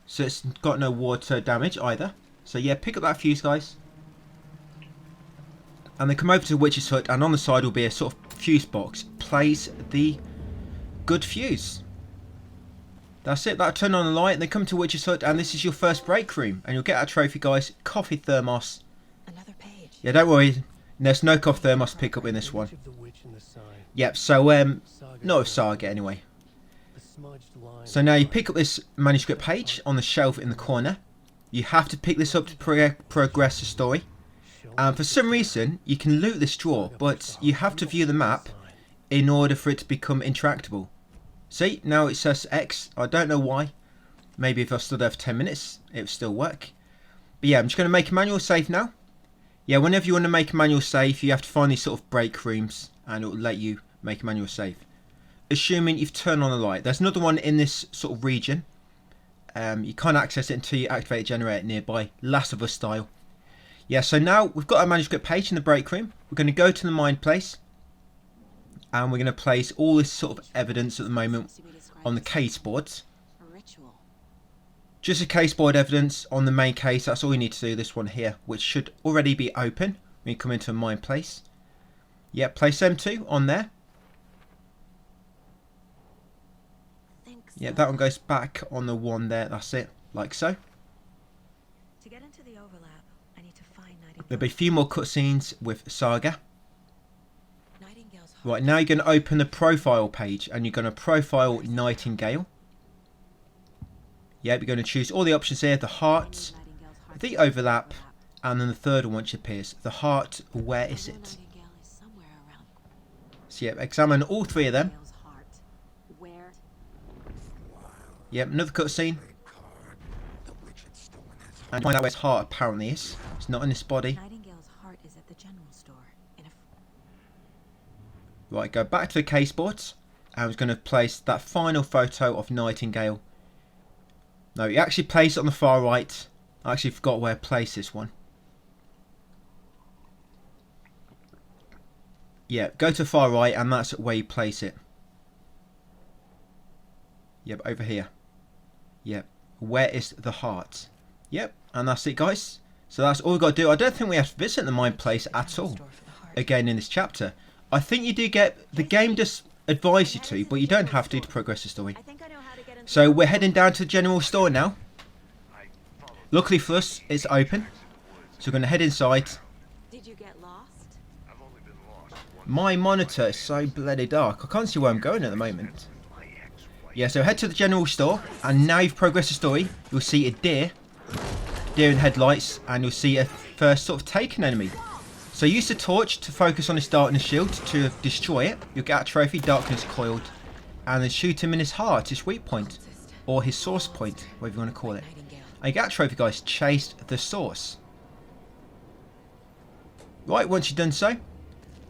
Speaker 1: So it's got no water damage either. So yeah, pick up that fuse, guys. And then come over to the witch's hut, and on the side will be a sort of fuse box. Place the good fuse. That's it, that'll turn on the light, and then come to witch's hut, and this is your first break room. And you'll get a trophy, guys. Coffee thermos.
Speaker 2: Another page.
Speaker 1: Yeah, don't worry. There's no coffee thermos pick up in this one. Yep, so, not with Saga anyway. So now you pick up this manuscript page on the shelf in the corner. You have to pick this up to progress the story. And for some reason, you can loot this drawer, but you have to view the map in order for it to become interactable. See, now it says X. I don't know why. Maybe if I stood there for 10 minutes, it would still work. But yeah, I'm just going to make a manual save now. Yeah, whenever you want to make a manual save, you have to find these sort of break rooms, and it will let you make a manual save. Assuming you've turned on the light. There's another one in this sort of region. You can't access it until you activate a generator nearby, Last of Us style. Yeah, so now we've got our manuscript page in the break room. We're going to go to the mine place, and we're going to place all this sort of evidence at the moment on the case boards. Just a case board evidence on the main case. That's all you need to do. This one here, which should already be open when you come into a mine place. Yeah, place them two on there. Yeah, that one goes back on the one there. That's it, like so.
Speaker 2: To get into the overlap, I need to find Nightingale.
Speaker 1: There'll be a few more cutscenes with Saga. Right, now you're going to open the profile page, and you're going to profile Nightingale. Yeah, we're going to choose all the options here. The heart, the overlap, and then the third one which appears. The heart, where is it? So yeah, examine all three of them. Yep, another cutscene. And find out where his heart apparently is. It's not in his body.
Speaker 2: Nightingale's heart is at the general store.
Speaker 1: Right, go back to the case boards. I was going to place that final photo of Nightingale. No, you actually place it on the far right. I actually forgot where to place this one. Yeah, go to the far right, and that's where you place it. Yep, over here. Yep, where is the heart? Yep, and that's it, guys. So that's all we've got to do. I don't think we have to visit the mine place at all again in this chapter. I think you do get, the game does advise you to, but you don't have to progress the story. So we're heading down to the general store now. Luckily for us, it's open. So we're going to head inside.
Speaker 2: Did you get lost?
Speaker 1: My monitor is so bloody dark. I can't see where I'm going at the moment. Yeah, so head to the general store. And now you've progressed the story. You'll see a deer in headlights. And you'll see a first sort of taken enemy. So use the torch to focus on his darkness shield to destroy it. You'll get a trophy, darkness coiled. And then shoot him in his heart, his weak point. Or his source point, whatever you want to call it. And you get a trophy, guys, chased the source. Right, once you've done so,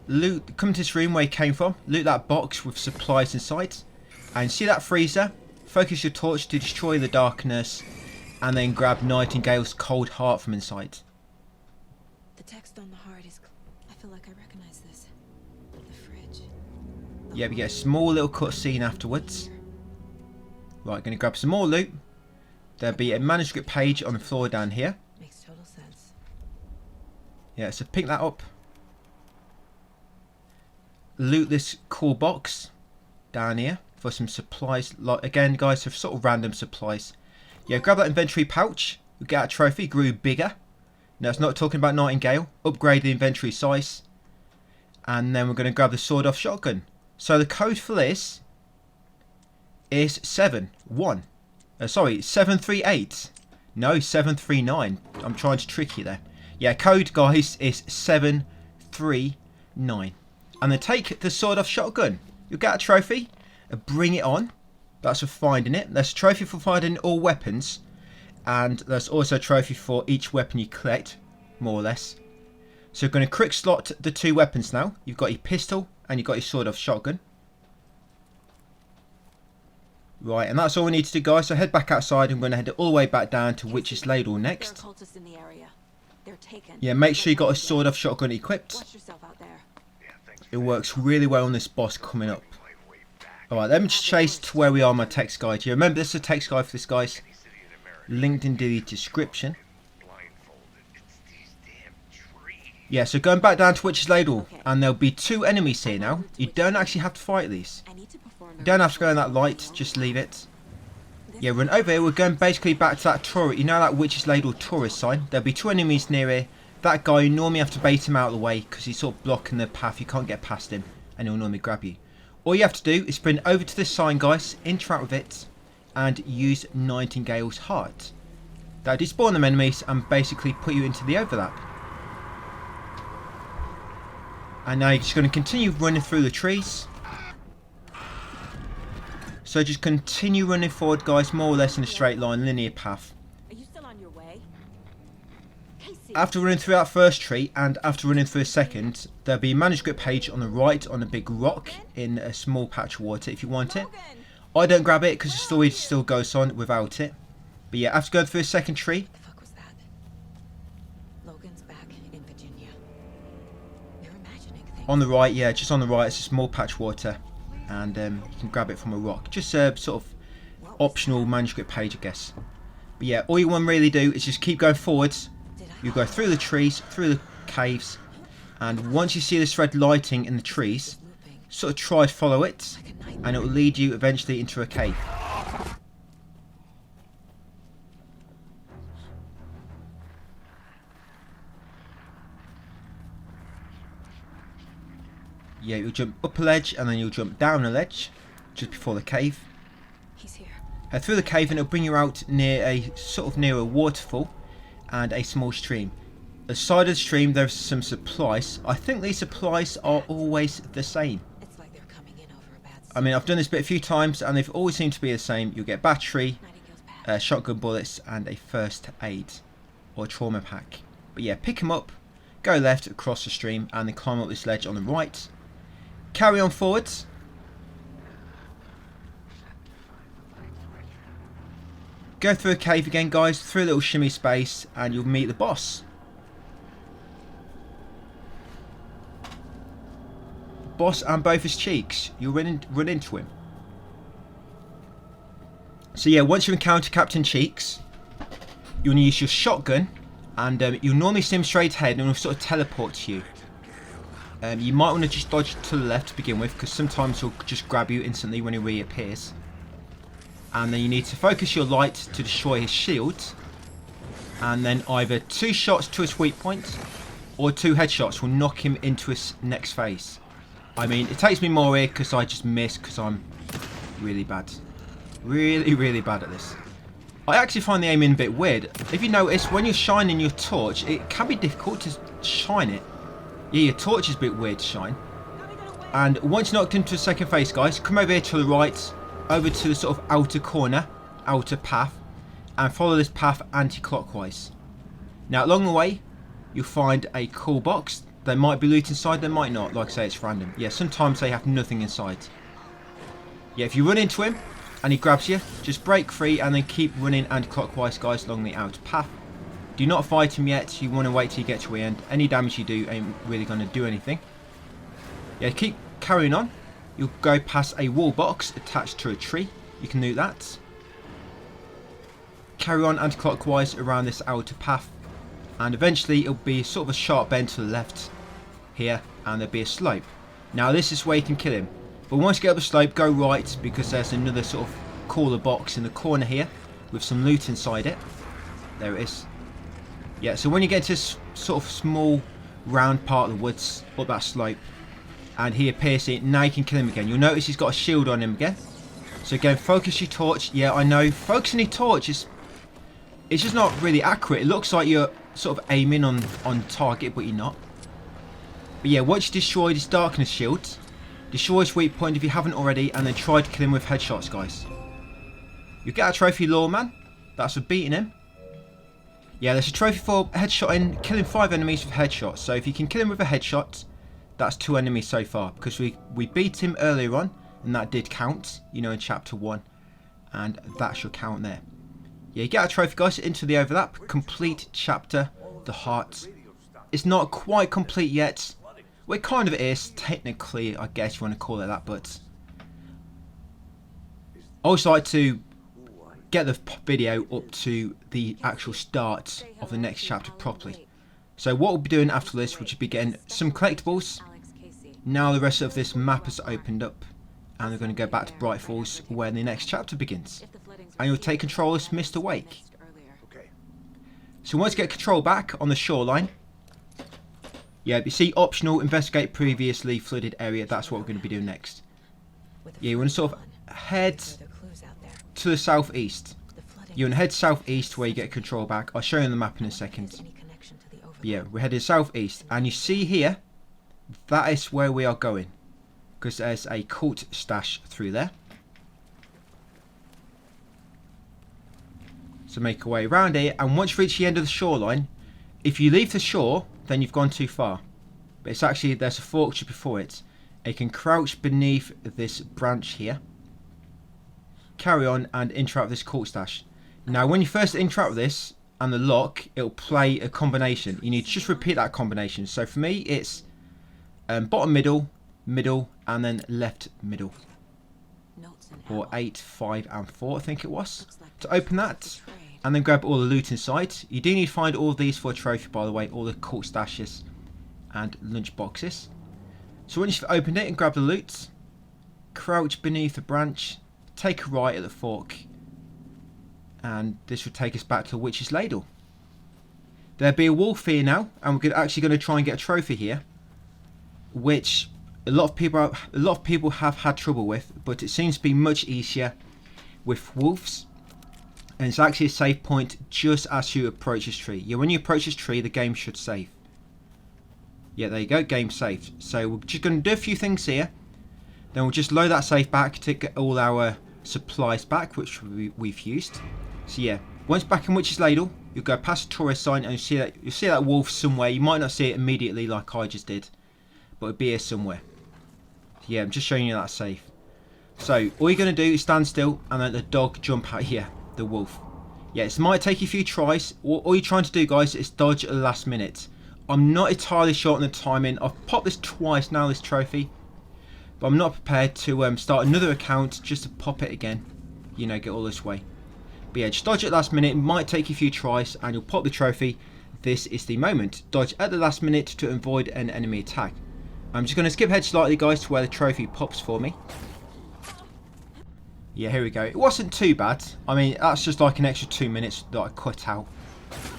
Speaker 1: loot, come to this room where you came from. Loot that box with supplies inside. And see that freezer? Focus your torch to destroy the darkness. And then grab Nightingale's cold heart from inside.
Speaker 2: The text on the heart is... I feel like I recognize this. The fridge.
Speaker 1: Yeah, we get a small little cutscene afterwards. Right, going to grab some more loot. There'll be a manuscript page on the floor down here.
Speaker 2: Makes total sense.
Speaker 1: Yeah, so pick that up. Loot this cool box down here for some supplies. Like, again, guys, for sort of random supplies. Yeah, grab that inventory pouch. You'll get a trophy, grew bigger. Now, it's not talking about Nightingale. Upgrade the inventory size. And then we're going to grab the sawed-off shotgun. So the code for this is 738. No, 739. I'm trying to trick you there. Yeah, code, guys, is 739. and then take the sawed-off shotgun. You'll get a trophy. Bring it on. That's for finding it. There's a trophy for finding all weapons, and there's also a trophy for each weapon you collect, more or less. So we're going to quick slot the 2 weapons now. You've got your pistol and you've got your sawed-off shotgun. Right, and that's all we need to do, guys. So head back outside. I'm going to head all the way back down to Witch's Ladle next.
Speaker 2: There are cultists in the area. They're taken.
Speaker 1: Yeah, make sure you got a sawed-off shotgun equipped.
Speaker 2: Watch yourself out there.
Speaker 1: It works really well on this boss coming up. Alright, let me just chase to where we are on my text guide here. Remember, this is a text guide for this, guys. Linked in the description. Yeah, so going back down to Witch's Ladle, and there'll be 2 enemies here now. You don't actually have to fight these. You don't have to go in that light, just leave it. Yeah, run over here. We're going basically back to that turret. You know that Witch's Ladle tourist sign? There'll be 2 enemies near here. That guy, you normally have to bait him out of the way because he's sort of blocking the path. You can't get past him, and he'll normally grab you. All you have to do is sprint over to this sign, guys, interact with it, and use Nightingale's Heart. That'll despawn them enemies and basically put you into the overlap. And now you're just going to continue running through the trees. So just continue running forward, guys, more or less in a straight line, linear path.
Speaker 2: Are you still on your way? Casey.
Speaker 1: After running through that first tree and after running through a second, there'll be a manuscript page on the right on a big rock in a small patch of water if you want it. I don't grab it because the story still goes on without it. But yeah, after going through a second tree.
Speaker 2: What the fuck was that? Logan's back in Virginia. You're imagining things.
Speaker 1: On the right, yeah, just on the right, it's a small patch of water. And you can grab it from a rock. Just a sort of optional manuscript page, I guess. But yeah, all you want to really do is just keep going forwards. You go through the trees, through the caves. And once you see this red lighting in the trees, sort of try to follow it. And it will lead you eventually into a cave. Yeah, you'll jump up a ledge and then you'll jump down a ledge just before the cave.
Speaker 2: He's here.
Speaker 1: Head through the cave and it'll bring you out near a waterfall and a small stream. At the side of the stream there's some supplies. I think these supplies are always the same.
Speaker 2: It's like they're coming in over a bad
Speaker 1: I mean, I've done this bit a few times and they've always seemed to be the same. You'll get battery,
Speaker 2: Nightingale's pad.
Speaker 1: shotgun bullets and a first aid or trauma pack. But yeah, pick them up, go left across the stream and then climb up this ledge on the right. Carry on forwards. Go through a cave again, guys, through a little shimmy space, and you'll meet the boss. Boss and both his cheeks. You'll run into him. So yeah, once you encounter Captain Cheeks, you'll want to use your shotgun, and you'll normally see him straight ahead, and he'll sort of teleport to you. You might want to just dodge to the left to begin with, because sometimes he'll just grab you instantly when he reappears. And then you need to focus your light to destroy his shield. And then either 2 shots to his weak point, or 2 headshots will knock him into his next phase. I mean, it takes me more here because I just miss, because I'm really bad. Really bad at this. I actually find the aiming a bit weird. If you notice, when you're shining your torch, it can be difficult to shine it. Yeah, your torch is a bit weird to shine. And once knocked into the second phase, guys, come over here to the right, over to the sort of outer corner, outer path, and follow this path anti-clockwise. Now, along the way, you'll find a cool box. There might be loot inside, there might not. Like I say, it's random. Yeah, sometimes they have nothing inside. Yeah, if you run into him and he grabs you, just break free and then keep running anti-clockwise, guys, along the outer path. Do not fight him yet. You want to wait till you get to the end. Any damage you do ain't really going to do anything. Yeah, keep carrying on. You'll go past a wall box attached to a tree. You can do that. Carry on anti-clockwise around this outer path. And eventually it'll be sort of a sharp bend to the left here. And there'll be a slope. Now this is where you can kill him. But once you get up the slope, go right, because there's another sort of cooler box in the corner here with some loot inside it. There it is. Yeah, so when you get to this sort of small round part of the woods up that slope and he appears here, now you can kill him again. You'll notice he's got a shield on him again. So again, focus your torch. Yeah, I know, focusing your torch is, it's just not really accurate. It looks like you're sort of aiming on target, but you're not. But yeah, once you destroy this darkness shield, destroy his weak point if you haven't already, and then try to kill him with headshots, guys. You get a trophy, Lawman. That's for beating him. Yeah, there's a trophy for headshotting, killing 5 enemies with headshots. So if you can kill him with a headshot, that's 2 enemies so far. Because we beat him earlier on, and that did count, you know, in chapter 1. And that should count there. Yeah, you get a trophy, guys, into the overlap. Complete chapter, the heart. It's not quite complete yet. Well, it kind of is, technically, I guess you want to call it that, but I always like to get the video up to the actual start of the next chapter properly. So what we'll be doing after this, we'll just be getting some collectibles. Now the rest of this map has opened up, and we're going to go back to Bright Falls where the next chapter begins. And you'll take control as Mr. Wake. So once you get control back on the shoreline, yeah, you see optional investigate previously flooded area. That's what we're going to be doing next. Yeah, you want to sort of head to the southeast. You want to head southeast where you get control back. I'll show you on the map in a second. But yeah, we're heading southeast, and you see here, that is where we are going, because there's a cult stash through there. So make your way around here, and once you reach the end of the shoreline, if you leave the shore, then you've gone too far. But it's actually, there's a fork just before it. You can crouch beneath this branch here, carry on and interact with this cult stash. Now when you first interact with this and the lock, it'll play a combination. You need to just repeat that combination. So for me it's bottom middle, middle, and then left middle. Or 8, 5 and 4 I think it was. To open that and then grab all the loot inside. You do need to find all of these for a trophy, by the way, all the cult stashes and lunch boxes. So once you've opened it and grabbed the loot, crouch beneath the branch, take a right at the fork, and this will take us back to the Witch's Ladle. There'll be a wolf here now, and we're actually going to try and get a trophy here, which a lot of people have had trouble with, but it seems to be much easier with wolves. And it's actually a save point just as you approach this tree. Yeah, when you approach this tree, the game should save. Yeah, there you go, game saved. So we're just going to do a few things here. Then we'll just load that save back to get all our supplies back, which we've used. So yeah, once back in Witch's Ladle, you'll go past the tourist sign and you'll see that wolf somewhere. You might not see it immediately like I just did, but it'll be here somewhere. So yeah, I'm just showing you that save. So all you're going to do is stand still and let the dog jump out here. The wolf. Yes, it might take you a few tries. All you're trying to do, guys, is dodge at the last minute. I'm not entirely sure on the timing. I've popped this twice now, this trophy, but I'm not prepared to start another account just to pop it again. You know, get all this way. But yeah, just dodge at the last minute. It might take you a few tries, and you'll pop the trophy. This is the moment. Dodge at the last minute to avoid an enemy attack. I'm just going to skip ahead slightly, guys, to where the trophy pops for me. Yeah, here we go. It wasn't too bad. I mean, that's just like an extra 2 minutes that I cut out.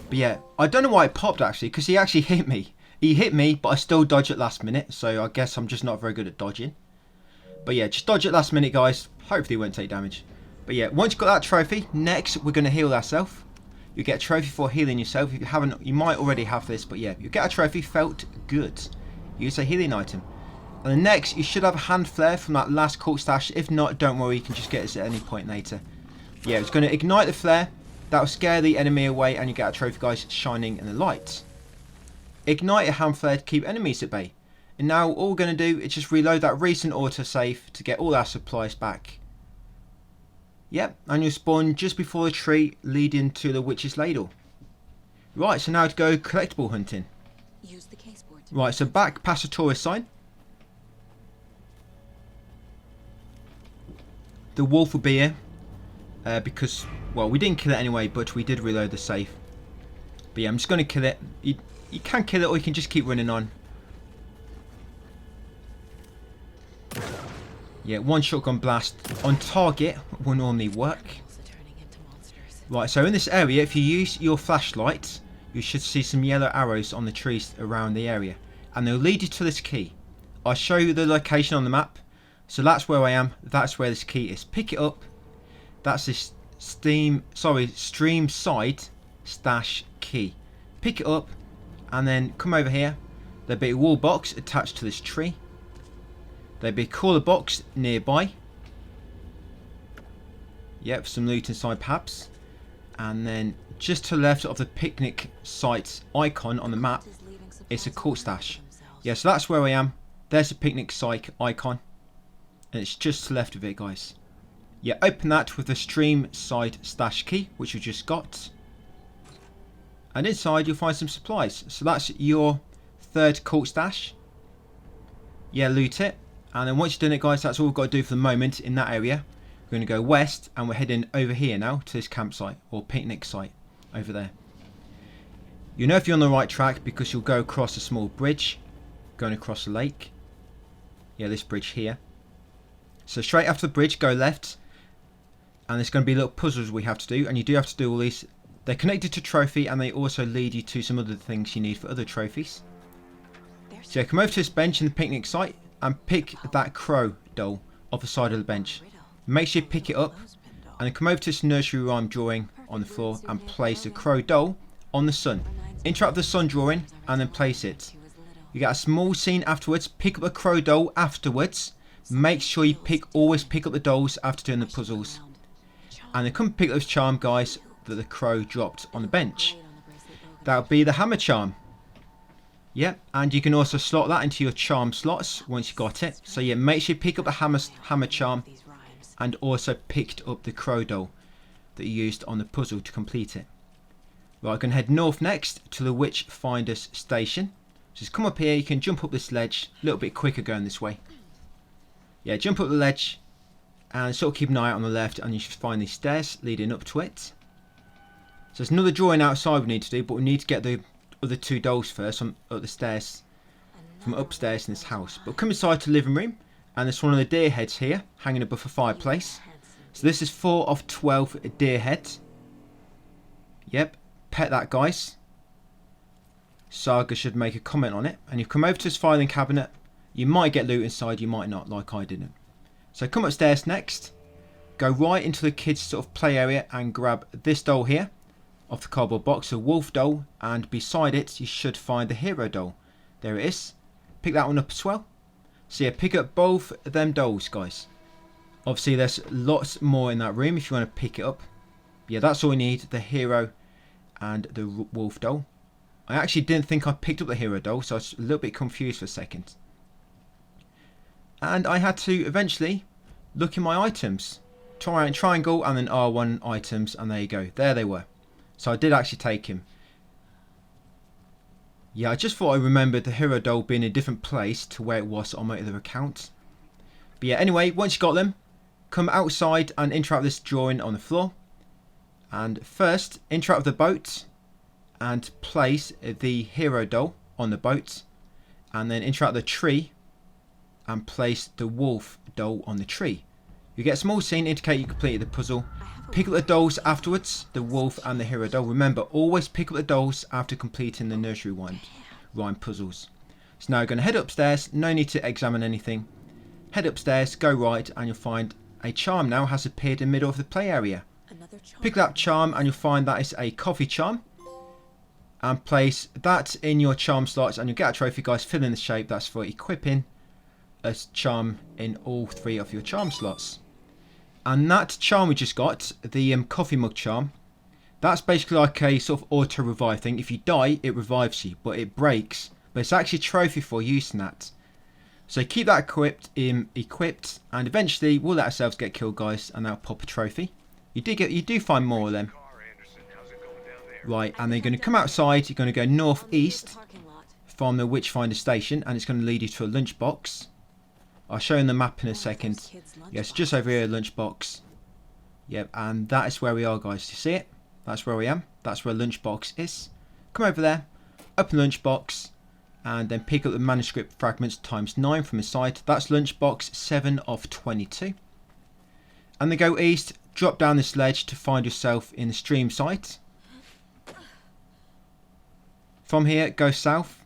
Speaker 1: But yeah, I don't know why it popped actually, because he actually hit me. He hit me, but I still dodge at last minute. So I guess I'm just not very good at dodging. But yeah, just dodge at last minute, guys. Hopefully you won't take damage. But yeah, once you've got that trophy, next we're going to heal ourselves. You get a trophy for healing yourself. If you haven't, you might already have this, but yeah, you get a trophy. Felt good. Use a healing item. And then next, you should have a hand flare from that last cult stash. If not, don't worry, you can just get this at any point later. Yeah, it's going to ignite the flare. That will scare the enemy away, and you get a trophy, guys, shining in the light. Ignite a hand flare to keep enemies at bay. And now all we're going to do is just reload that recent autosave to get all our supplies back. Yep, and you'll spawn just before the tree leading to the Witch's Ladle. Right, so now to go collectible hunting.
Speaker 2: Use the caseboard.
Speaker 1: Right, so back past the tourist sign. The wolf will be here because, well, we didn't kill it anyway, but we did reload the safe. But yeah, I'm just going to kill it. You can kill it, or you can just keep running on. Yeah, one shotgun blast on target will normally work. Right, so in this area, if you use your flashlight, you should see some yellow arrows on the trees around the area, and they'll lead you to this key. I'll show you the location on the map. So that's where I am. That's where this key is. Pick it up. That's this stream side stash key. Pick it up and then come over here. There'll be a wall box attached to this tree. There'll be a cooler box nearby. Yep, some loot inside perhaps. And then just to the left of the picnic site icon on the map, it's a court stash. Yeah, so that's where I am. There's the picnic site icon. And it's just to the left of it, guys. Yeah, open that with the stream side stash key, which you just got. And inside you'll find some supplies. So that's your third cult stash. Yeah, loot it. And then once you've done it, guys, that's all we've got to do for the moment in that area. We're going to go west and we're heading over here now to this campsite or picnic site over there. You know if you're on the right track because you'll go across a small bridge going across a lake. Yeah, this bridge here. So straight after the bridge, go left. And there's going to be little puzzles we have to do. And you do have to do all these. They're connected to trophy and they also lead you to some other things you need for other trophies. So come over to this bench in the picnic site and pick that crow doll off the side of the bench. Make sure you pick it up and then come over to this nursery rhyme drawing on the floor and place the crow doll on the sun. Interact with the sun drawing and then place it. You get a small scene afterwards. Pick up the crow doll afterwards. Make sure you always pick up the dolls after doing the puzzles. And then come pick up this charm, guys, that the crow dropped on the bench. That would be the hammer charm. Yep, and you can also slot that into your charm slots once you got it. So yeah, make sure you pick up the hammer charm and also picked up the crow doll that you used on the puzzle to complete it. Right, I'm going to head north next to the Witchfinder's Station. Just come up here, you can jump up this ledge, a little bit quicker going this way. Yeah, jump up the ledge and sort of keep an eye out on the left and you should find these stairs leading up to it. So there's another drawing outside we need to do, but we need to get the other two dolls first up the stairs from upstairs in this house. But come inside to the living room and there's one of the deer heads here hanging above the fireplace. So this is 4 of 12 deer heads. Yep, pet that, guys. Saga should make a comment on it. And you come over to this filing cabinet. You might get loot inside, you might not, like I didn't. So come upstairs next. Go right into the kids' sort of play area and grab this doll here off the cardboard box, a wolf doll, and beside it you should find the hero doll. There it is. Pick that one up as well. So yeah, pick up both of them dolls, guys. Obviously there's lots more in that room if you want to pick it up. Yeah, that's all we need, the hero and the wolf doll. I actually didn't think I picked up the hero doll, so I was a little bit confused for a second. And I had to eventually look in my items. Triangle and then R1 items, and there you go. There they were. So I did actually take him. Yeah, I just thought I remembered the hero doll being in a different place to where it was on my other account. But yeah, anyway, once you got them, come outside and interact with this drawing on the floor. And first, interact with the boat and place the hero doll on the boat. And then interact with the tree and place the wolf doll on the tree. You get a small scene indicate you completed the puzzle. Pick up the dolls afterwards, the wolf and the hero doll. Remember, always pick up the dolls after completing the nursery rhyme puzzles. So now you're going to head upstairs. No need to examine anything. Head upstairs, go right, and you'll find a charm now has appeared in the middle of the play area. Pick that charm and you'll find that is a coffee charm. And place that in your charm slots and you'll get a trophy, guys. Fill in the shape. That's for equipping a charm in all 3 of your charm slots. And that charm we just got, the coffee mug charm, that's basically like a sort of auto revive thing. If you die, it revives you, but it breaks. But it's actually a trophy for using that. So keep that equipped, and eventually we'll let ourselves get killed, guys, and that'll pop a trophy. You do find more of them. Right, and then you're going to come outside. You're going to go northeast from the Witchfinder Station, and it's going to lead you to a lunchbox. I'll show you the map in a second. Yes, just over here, lunchbox. Yep, and that is where we are, guys. Do you see it? That's where we am. That's where lunchbox is. Come over there, open lunchbox, and then pick up the manuscript fragments ×9 from the side. That's lunchbox 7 of 22. And then go east, drop down this ledge to find yourself in the stream site. From here, go south.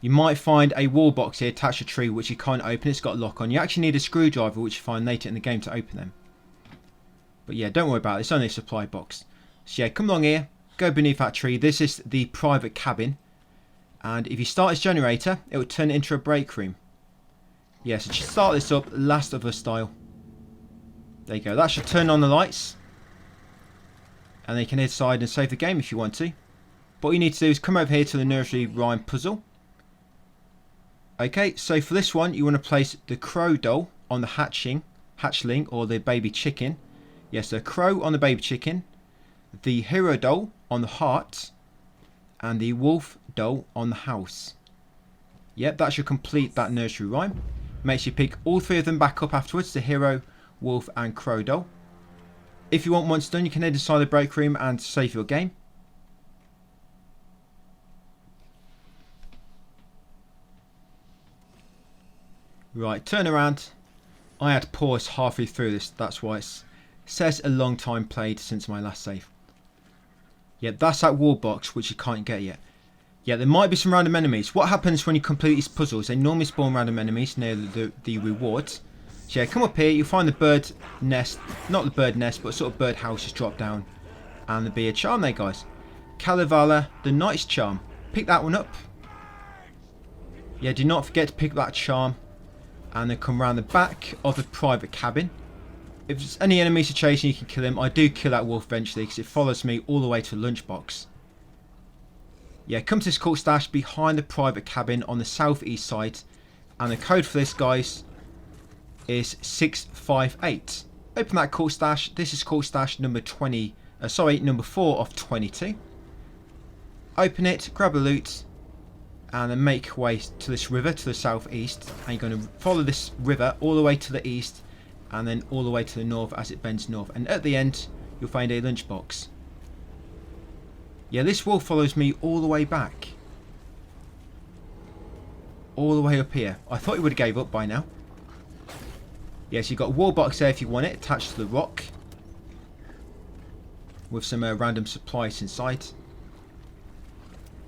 Speaker 1: You might find a wall box here attached to a tree which you can't open. It's got a lock on. You actually need a screwdriver which you find later in the game to open them. But yeah, don't worry about it. It's only a supply box. So yeah, come along here. Go beneath that tree. This is the private cabin. And if you start this generator, it will turn it into a break room. Yeah, so just start this up Last of Us style. There you go. That should turn on the lights. And then you can head inside and save the game if you want to. But what you need to do is come over here to the nursery rhyme puzzle. Okay, so for this one, you want to place the crow doll on the hatchling or the baby chicken. Yes, the crow on the baby chicken, the hero doll on the heart, and the wolf doll on the house. Yep, that should complete that nursery rhyme. Make sure you pick all three of them back up afterwards, the hero, wolf and crow doll. If you want once done, you can head inside the break room and save your game. Right, turn around. I had to pause halfway through this, that's why it says a long time played since my last save. Yep, that's that wall box which you can't get yet. Yeah, there might be some random enemies. What happens when you complete these puzzles? They normally spawn random enemies near the rewards. So yeah, come up here, you'll find the bird nest, not the bird nest, but sort of bird house just drop down. And there'll be a charm there, guys. Kalevala, the Knight's Charm. Pick that one up. Yeah, do not forget to pick up that charm. And then come around the back of the private cabin. If there's any enemies you're chasing, you can kill him. I do kill that wolf eventually because it follows me all the way to the lunchbox. Yeah, come to this court stash behind the private cabin on the southeast side. And the code for this, guys, is 658. Open that court stash. This is court stash number 4 of 22. Open it, grab the loot, and then make your way to this river to the southeast. And you're going to follow this river all the way to the east, and then all the way to the north as it bends north. And at the end, you'll find a lunchbox. Yeah, this wall follows me all the way back. All the way up here. I thought he would have gave up by now. Yes, you've got a wall box there if you want it, attached to the rock. With some random supplies inside.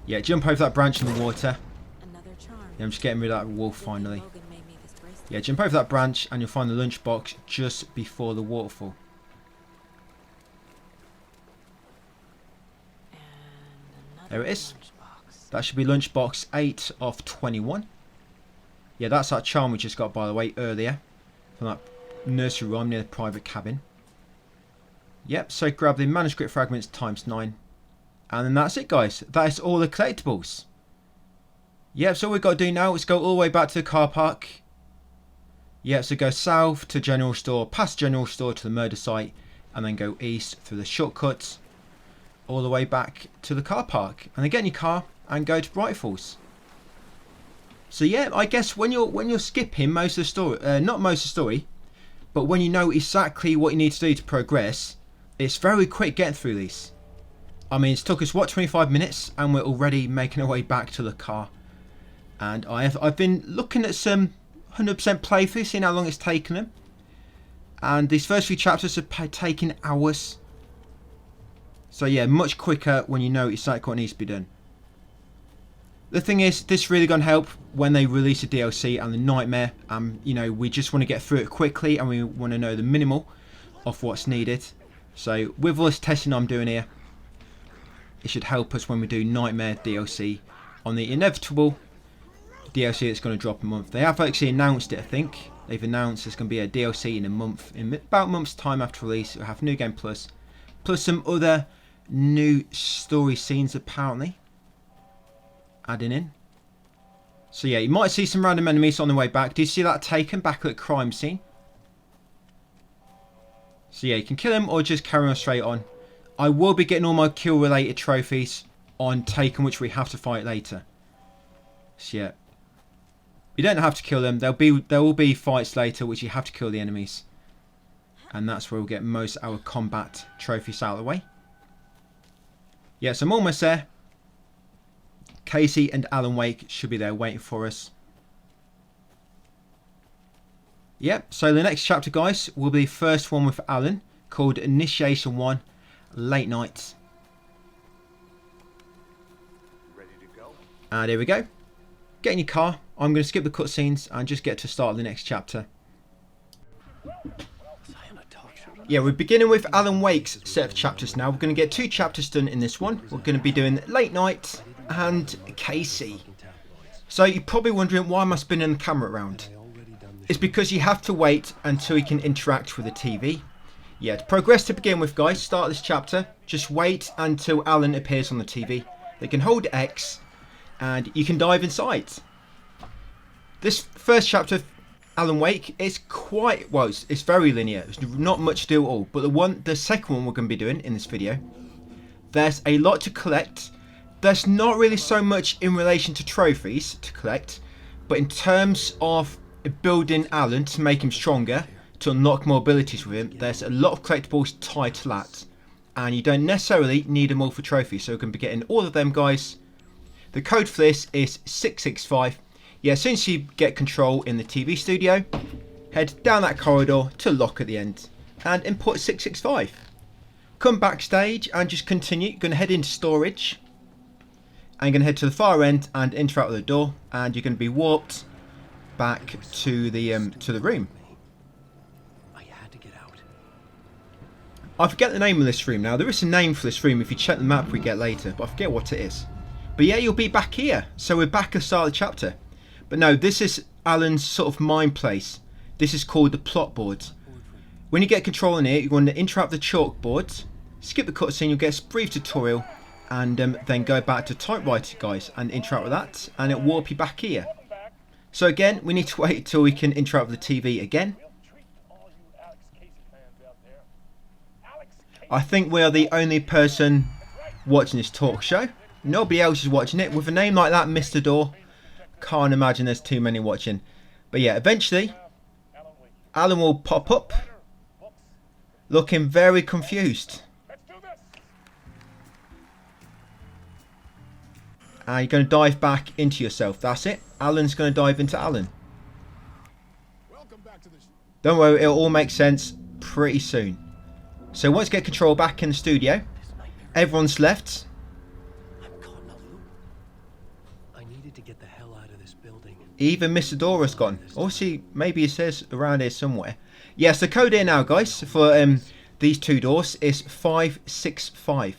Speaker 1: Yeah, jump over that branch in the water.
Speaker 2: Another charm.
Speaker 1: Yeah, I'm just getting rid of that wolf finally.
Speaker 2: Logan made me this bracelet.
Speaker 1: Yeah, jump over that branch and you'll find the lunchbox just before the waterfall.
Speaker 2: And another
Speaker 1: There it is.
Speaker 2: lunchbox.
Speaker 1: That should be lunchbox 8 of 21. Yeah, that's that charm we just got, by the way, earlier. From that nursery rhyme near the private cabin. Yep, so grab the manuscript fragments ×9. And then that's it, guys. That is all the collectibles. Yep, so all we've got to do now is go all the way back to the car park. Yep, so go south to general store, past general store to the murder site, and then go east through the shortcuts all the way back to the car park. And then get in your car and go to Bright Falls. So yeah, I guess when you're skipping most of the story, not most of the story, but when you know exactly what you need to do to progress, it's very quick getting through these. I mean, it's took us, what, 25 minutes, and we're already making our way back to the car. And I've been looking at some 100% playthroughs, seeing how long it's taken them. And these first few chapters have taken hours. So yeah, much quicker when you know exactly what needs to be done. The thing is, this really going to help when they release a DLC and the Nightmare. You know, we just want to get through it quickly, and we want to know the minimal of what's needed. So with all this testing I'm doing here, it should help us when we do Nightmare DLC on the inevitable DLC that's going to drop a month. They have actually announced it, I think. They've announced there's going to be a DLC in a month, in about a month's time after release. We'll have New Game Plus some other new story scenes apparently adding in. So yeah, you might see some random enemies on the way back. Do you see that taken back at the crime scene? So yeah, you can kill him or just carry on straight on. I will be getting all my kill related trophies on Taken, which we have to fight later. So yeah, you don't have to kill them. There will be fights later which you have to kill the enemies, and that's where we'll get most of our combat trophies out of the way. Yes, I'm almost there. Casey and Alan Wake should be there waiting for us. Yep, so the next chapter, guys, will be the first one with Alan, called Initiation 1, Late Night.
Speaker 4: Ready to go?
Speaker 1: And here we go. Get in your car. I'm going to skip the cutscenes and just get to start of the next chapter. Yeah, we're beginning with Alan Wake's set of chapters now. We're going to get 2 chapters done in this one. We're going to be doing Late Night and Casey. So you're probably wondering, why am I spinning the camera around? It's because you have to wait until you can interact with the TV. Yeah, to progress to begin with, guys, start this chapter, just wait until Alan appears on the TV. They can hold X and you can dive inside. This first chapter of Alan Wake is quite, well, it's very linear. There's not much to do at all. But the second one we're going to be doing in this video, there's a lot to collect. There's not really so much in relation to trophies to collect, but in terms of building Alan to make him stronger, to unlock more abilities with him, there's a lot of collectibles tied to that. And you don't necessarily need them all for trophies, so we're going to be getting all of them, guys. The code for this is 665. Yeah, as soon as you get control in the TV studio, head down that corridor to lock at the end and input 665. Come backstage and just continue. You're going to head into storage. And you're going to head to the far end and interact with the door, and you're going to be warped back to the room.
Speaker 8: I had to get out.
Speaker 1: I forget the name of this room now. There is a name for this room if you check the map we get later, but I forget what it is. But yeah, you'll be back here. So we're back at the start of the chapter. But no, this is Alan's sort of mind place. This is called the plot board. When you get control in here, you're going to interact with the chalkboard, skip the cutscene, you'll get a brief tutorial, and then go back to typewriter, guys, and interact with that, and it'll warp you back here. So again, we need to wait till we can interact with the TV again. I think we are the only person watching this talk show. Nobody else is watching it. With a name like that, Mr. Door, can't imagine there's too many watching. But yeah, eventually Alan will pop up looking very confused. And you're going to dive back into yourself. That's it. Alan's going to dive into Alan. Don't worry, it'll all make sense pretty soon. So once you get control back in the studio, everyone's left.
Speaker 8: To get the hell out of this building.
Speaker 1: Even Mr. Dora's gone. Or see, maybe it says around here somewhere. Yes, the code here now, guys, for these two doors is 565.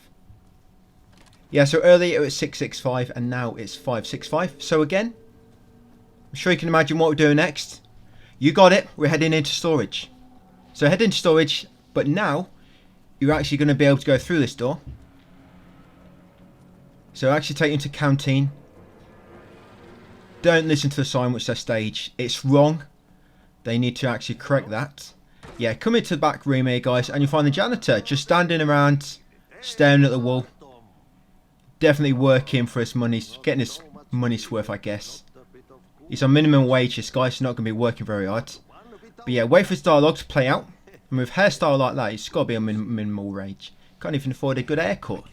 Speaker 1: Yeah, so earlier it was 665 and now it's 565. So again, I'm sure you can imagine what we're doing next. You got it. We're heading into storage. So head into storage, but now you're actually going to be able to go through this door. So actually take you into canteen. Don't listen to the sign which says stage. It's wrong. They need to actually correct that. Yeah, come into the back room here, guys, and you'll find the janitor just standing around, staring at the wall. Definitely working for his money, getting his money's worth, I guess. He's on minimum wage, this guy, so not going to be working very hard. But yeah, wait for his dialogue to play out. And with hairstyle like that, he's got to be on minimal wage. Can't even afford a good haircut.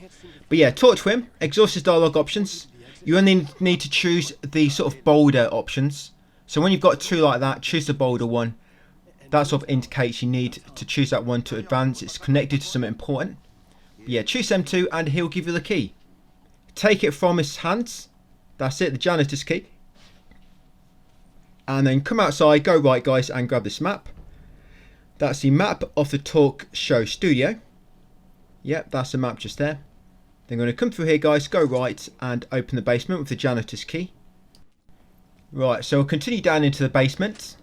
Speaker 1: But yeah, talk to him, exhaust his dialogue options. You only need to choose the sort of bolder options. So when you've got two like that, choose the bolder one. That sort of indicates you need to choose that one to advance. It's connected to something important. But yeah, choose them two and he'll give you the key. Take it from his hands. That's it, the janitor's key. And then come outside, go right, guys, and grab this map. That's the map of the talk show studio. Yep, that's the map just there. Then we're going to come through here, guys, go right and open the basement with the janitor's key. Right, so we'll continue down into the basement.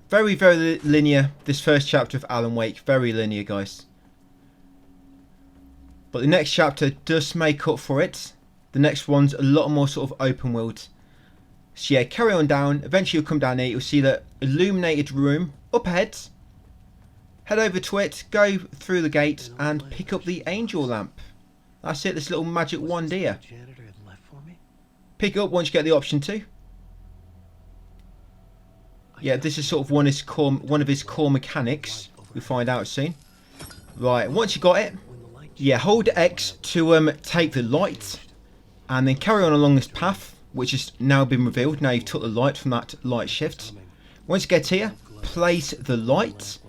Speaker 1: Very, very linear, this first chapter of Alan Wake. Very linear, guys. But the next chapter does make up for it. The next one's a lot more sort of open world. So yeah, carry on down. Eventually you'll come down here. You'll see the illuminated room up ahead. Head over to it, go through the gate and pick up the angel lamp. That's it, this little magic wand here. Pick it up once you get the option to. Yeah, this is sort of one of his core mechanics. We'll find out soon. Right, once you got it, yeah, hold X to take the light. And then carry on along this path, which has now been revealed. Now you've took the light from that light shift. Once you get here, place the light.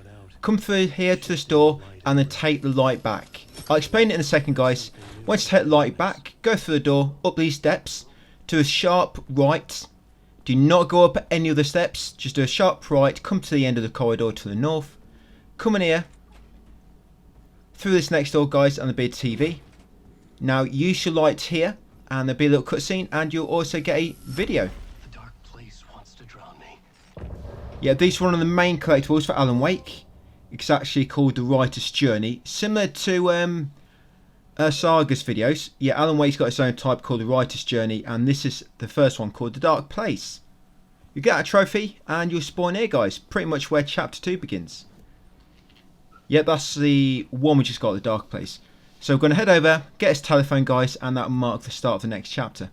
Speaker 1: Come through here to this door and then take the light back. I'll explain it in a second, guys. Once you take the light back, go through the door, up these steps, to a sharp right. Do not go up any of the steps, just do a sharp right, come to the end of the corridor to the north. Come in here, through this next door, guys, and the big TV. Now use your light here and there'll be a little cutscene, and you'll also get a video.
Speaker 8: The dark place wants to drown me.
Speaker 1: Yeah, this is one of the main collectibles for Alan Wake. It's actually called The Writer's Journey, similar to Saga's videos. Yeah, Alan Wake's got its own type called The Writer's Journey, and this is the first one called The Dark Place. You get a trophy, and you'll spawn here, guys, pretty much where Chapter 2 begins. Yeah, that's the one we just got, The Dark Place. So we're going to head over, get his telephone, guys, and that'll mark the start of the next chapter.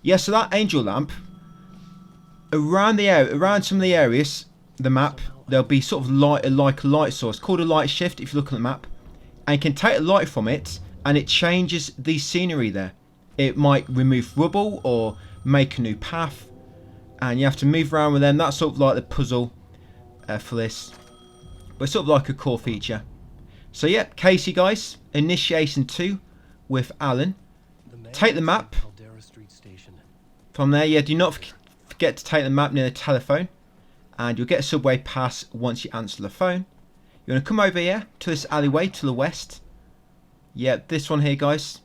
Speaker 1: Yeah, so that angel lamp, around the area, around some of the areas, the map, there'll be sort of light, like a light source called a light shift if you look at the map, and you can take the light from it, and it changes the scenery there. It might remove rubble or make a new path, and you have to move around with them. That's sort of like the puzzle for this, but it's sort of like a core feature. So yeah, Casey, guys, Initiation 2 with Alan. Take the map. From there, yeah, do not forget to take the map near the telephone, and you'll get a subway pass once you answer the phone. You're going to come over here to this alleyway to the west. Yeah, this one here, guys.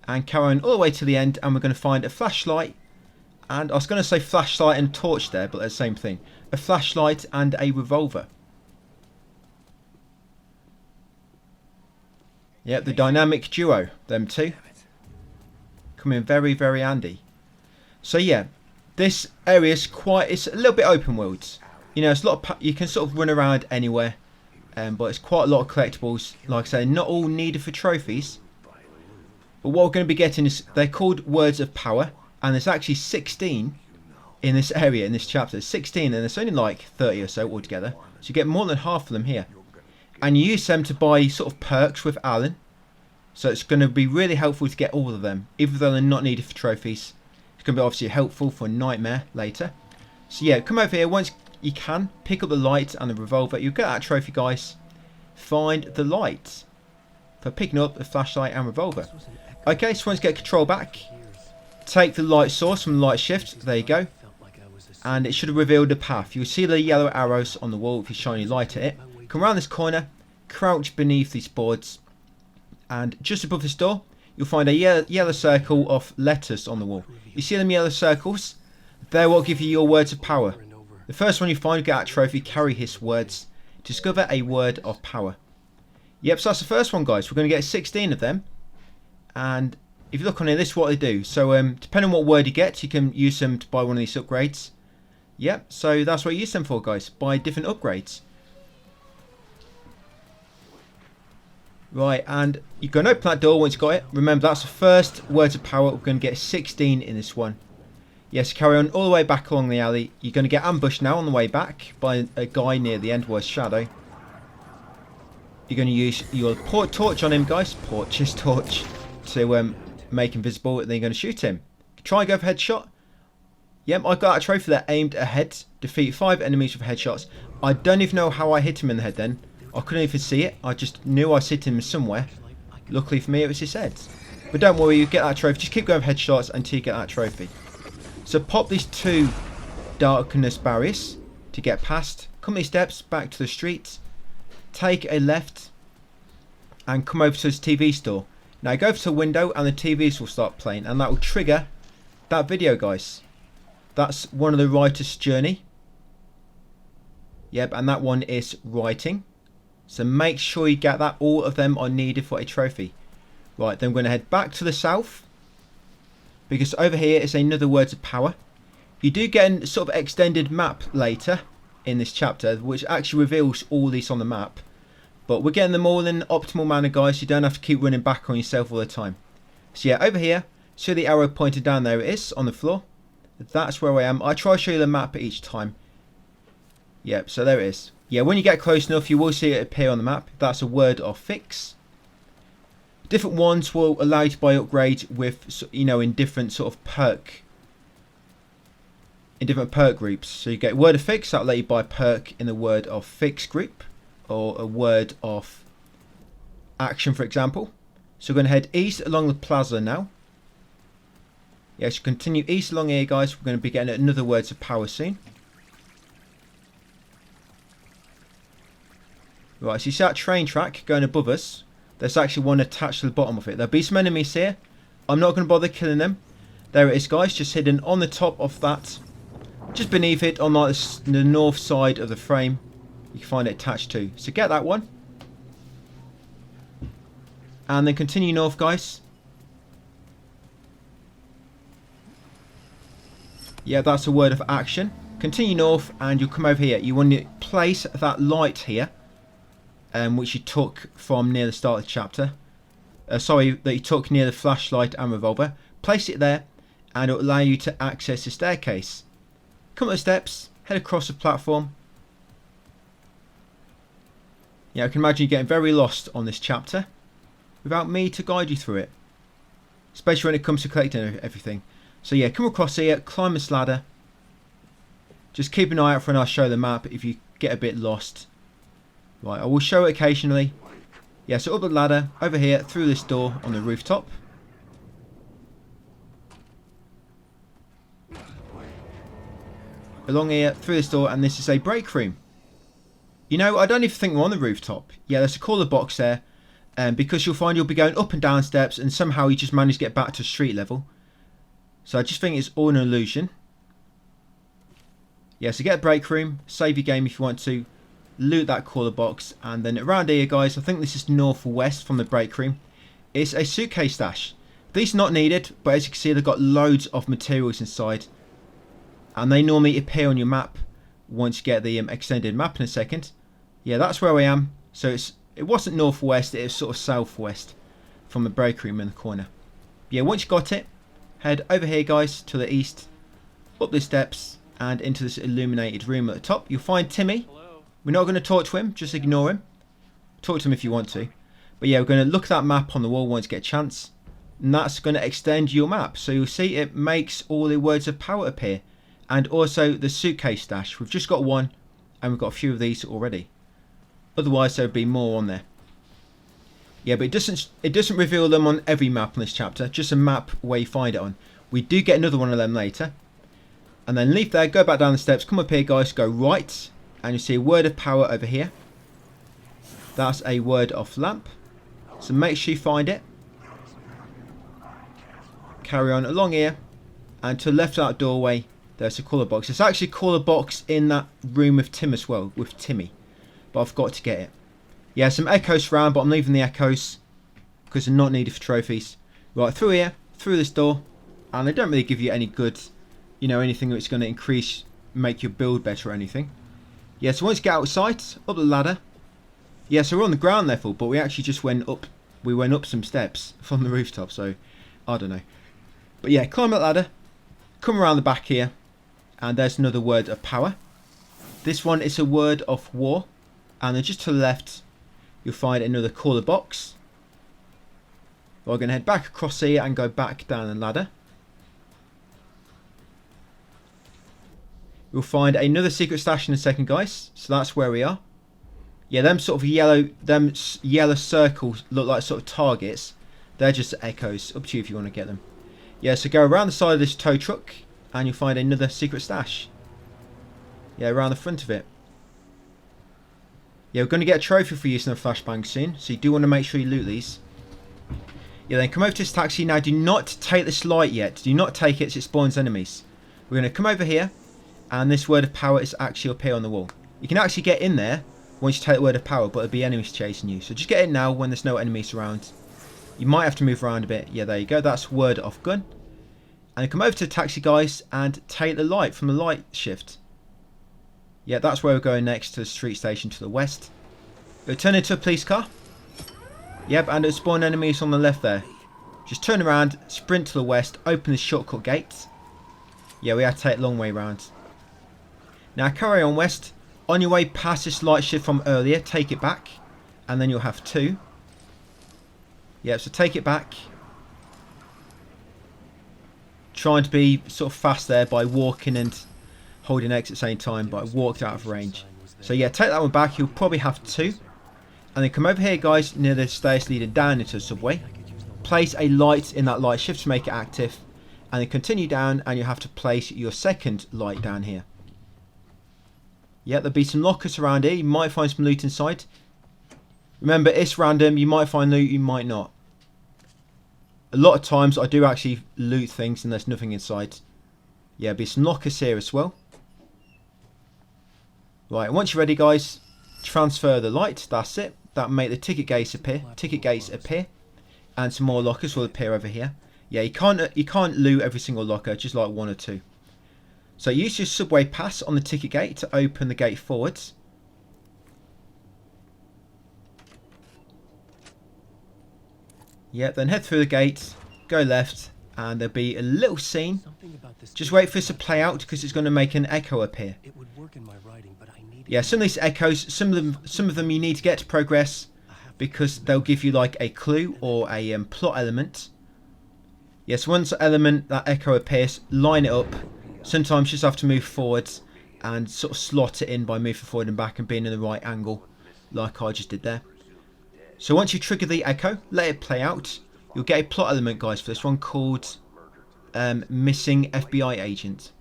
Speaker 1: And carry on all the way to the end, and we're going to find a flashlight. And I was going to say flashlight and torch there, but they're the same thing. A flashlight and a revolver. Yep, the dynamic duo, them two. Come in very, very handy. So yeah, this area is it's a little bit open world. You know, it's a lot of, you can sort of run around anywhere. But it's quite a lot of collectibles. Like I say, not all needed for trophies. But what we're going to be getting is, they're called Words of Power. And there's actually 16 in this area, in this chapter. There's 16, and there's only like 30 or so altogether. So you get more than half of them here. And you use them to buy sort of perks with Alan. So it's going to be really helpful to get all of them, even though they're not needed for trophies. It's going to be obviously helpful for Nightmare later. So yeah, come over here once you can. Pick up the light and the revolver. You'll get that trophy, guys. Find the light for picking up the flashlight and revolver. Okay, so once you get control back, take the light source from the light shift. There you go. And it should have revealed the path. You'll see the yellow arrows on the wall if you shine your light at it. Come around this corner, crouch beneath these boards, and just above this door, you'll find a yellow circle of letters on the wall. You see them yellow circles? They're what give you your words of power. The first one you find, get that trophy, carry his words. Discover a word of power. Yep, so that's the first one, guys. We're going to get 16 of them. And if you look on here, this is what they do. So depending on what word you get, you can use them to buy one of these upgrades. Yep, so that's what you use them for, guys. Buy different upgrades. Right, and you're going to open that door once you've got it. Remember, that's the first words of power. We're going to get 16 in this one. Yes, carry on all the way back along the alley. You're going to get ambushed now on the way back by a guy near the end, was Shadow. You're going to use your torch on him, guys. His torch to make him visible, and then you're going to shoot him. Try and go for headshot. Yep, I got a trophy that aimed ahead. Defeat 5 enemies with headshots. I don't even know how I hit him in the head then. I couldn't even see it. I just knew I hit him somewhere. Luckily for me, it was his head. But don't worry, you get that trophy. Just keep going with headshots until you get that trophy. So pop these 2 darkness barriers to get past. Come these steps back to the street. Take a left and come over to this TV store. Now go over to the window and the TVs will start playing, and that will trigger that video, guys. That's one of the writer's journey. Yep, and that one is writing. So make sure you get that. All of them are needed for a trophy. Right, then we're going to head back to the south, because over here is another words of power. You do get a sort of extended map later in this chapter, which actually reveals all these on the map. But we're getting them all in an optimal manner, guys. You don't have to keep running back on yourself all the time. So yeah, over here, see the arrow pointed down there? It is on the floor. That's where I am. I try to show you the map each time. Yep, so there it is. Yeah, when you get close enough, you will see it appear on the map. That's a word of fix. Different ones will allow you to buy upgrades with, you know, in different sort of perk. In different perk groups. So you get word of fix, that'll let you buy perk in the word of fix group. Or a word of action, for example. So we're going to head east along the plaza now. Yes, continue east along here, guys. We're going to be getting another words of power soon. Right, so you see that train track going above us. there's actually one attached to the bottom of it. There'll be some enemies here. I'm not going to bother killing them. There it is, guys, just hidden on the top of that. Just beneath it on like the north side of the frame. You can find it attached to. So get that one. And then continue north, guys. Yeah, that's a word of action. Continue north and you'll come over here. You want to place that light here. Which you took from near the start of the chapter. Sorry, that you took near the flashlight and revolver. Place it there and it will allow you to access the staircase. Come up the steps, head across the platform. Yeah, I can imagine you getting very lost on this chapter without me to guide you through it. Especially when it comes to collecting everything. So yeah, come across here, climb this ladder. Just keep an eye out for when I show the map if you get a bit lost. Right, I will show it occasionally. Yeah, so up the ladder, over here, through this door on the rooftop. Along here, through this door, and this is a break room. You know, I don't even think we're on the rooftop. Yeah, there's a caller box there. Because you'll find you'll be going up and down steps, and somehow you just manage to get back to street level. So I just think it's all an illusion. Yeah, so get a break room, save your game if you want to. Loot that caller box, and then around here, guys, I think this is north or west from the break room. It's a suitcase stash. These are not needed, but as you can see, they've got loads of materials inside, and they normally appear on your map once you get the extended map in a second. Yeah, that's where I am. So it wasn't northwest, it was sort of southwest from the break room in the corner. Yeah, once you got it, head over here, guys, to the east, up the steps, and into this illuminated room at the top. You'll find Timmy. We're not going to talk to him, just ignore him. Talk to him if you want to. But yeah, we're going to look at that map on the wall once you get a chance. And that's going to extend your map. So you'll see it makes all the words of power appear. And also the suitcase stash. We've just got one, and we've got a few of these already. Otherwise there would be more on there. Yeah, but it doesn't reveal them on every map on this chapter. Just a map where you find it on. We do get another one of them later. And then leave there, go back down the steps, come up here, guys, go right. And you see a word of power over here. That's a word of lamp. So make sure you find it. Carry on along here. And to the left of that doorway, there's a caller box. There's actually a caller box in that room with Tim as well, with Timmy. But I've got to get it. Yeah, some echoes around, but I'm leaving the echoes because they're not needed for trophies. Right, through here, through this door. And they don't really give you any good, you know, anything that's going to increase, make your build better or anything. Yeah, so once you get outside, up the ladder. Yeah, so we're on the ground therefore, but we actually just went up. We went up some steps from the rooftop, so I don't know. But yeah, climb that ladder. Come around the back here. And there's another word of power. This one is a word of war. And then just to the left, you'll find another caller box. We're going to head back across here and go back down the ladder. You'll find another secret stash in a second, guys. So that's where we are. Yeah, them sort of yellow circles look like sort of targets. They're just echoes. Up to you if you want to get them. Yeah, so go around the side of this tow truck and you'll find another secret stash. Yeah, around the front of it. Yeah, we're going to get a trophy for using the flashbang soon. So you do want to make sure you loot these. Yeah, then come over to this taxi. Now, do not take this light yet. Do not take it as it spawns enemies. We're going to come over here. And this word of power is actually up here on the wall. You can actually get in there once you take the word of power, but there'll be enemies chasing you. So just get in now when there's no enemies around. You might have to move around a bit. Yeah, there you go. That's word of gun. And come over to the taxi, guys, and take the light from the light shift. Yeah, that's where we're going next, to the street station to the west. It'll turn into a police car. Yep, and it'll spawn enemies on the left there. Just turn around, sprint to the west, open the shortcut gate. Yeah, we have to take a long way around. Now carry on west. On your way past this light shift from earlier, take it back. And then you'll have two. Yeah, so take it back. Trying to be sort of fast there by walking and holding X at the same time, but I walked out of range. So yeah, take that one back. You'll probably have two. And then come over here, guys, near the stairs leading down into the subway. Place a light in that light shift to make it active. And then continue down and you have to place your second light down here. Yeah, there'll be some lockers around here. You might find some loot inside. Remember, it's random. You might find loot, you might not. A lot of times I do actually loot things and there's nothing inside. Yeah, there'll be some lockers here as well. Right, once you're ready, guys, transfer the light. That's it. That'll make the ticket gates appear. And some more lockers will appear over here. Yeah, you can't loot every single locker, just like 1 or 2. So use your subway pass on the ticket gate to open the gate forwards. Yeah, then head through the gate, go left, and there'll be a little scene. Just wait for this to play out because it's going to make an echo appear.
Speaker 8: It would work in my writing, but I need
Speaker 1: Yeah, some of these echoes, some of them you need to get to progress because they'll give you like a clue or a plot element. Yes, once that echo appears, line it up. Sometimes you just have to move forwards and sort of slot it in by moving forward and back and being in the right angle, like I just did there. So once you trigger the echo, let it play out. You'll get a plot element, guys, for this one called Missing FBI Agent.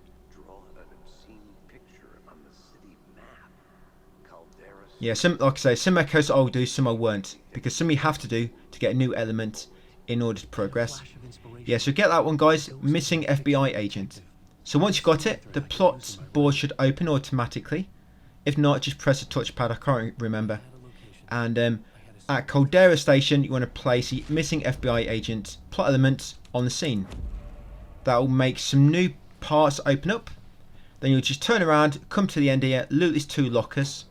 Speaker 1: Yeah, like I say, some echoes I'll do, some I won't, because some you have to do to get a new element in order to progress. Yeah, so get that one, guys, Missing FBI Agent. So once you've got it, the plot board should open automatically. If not, just press the touchpad, I can't remember. And at Caldera Station, you want to place the Missing FBI Agent plot element on the scene. That will make some new parts open up. Then you'll just turn around, come to the end here, loot these 2 lockers.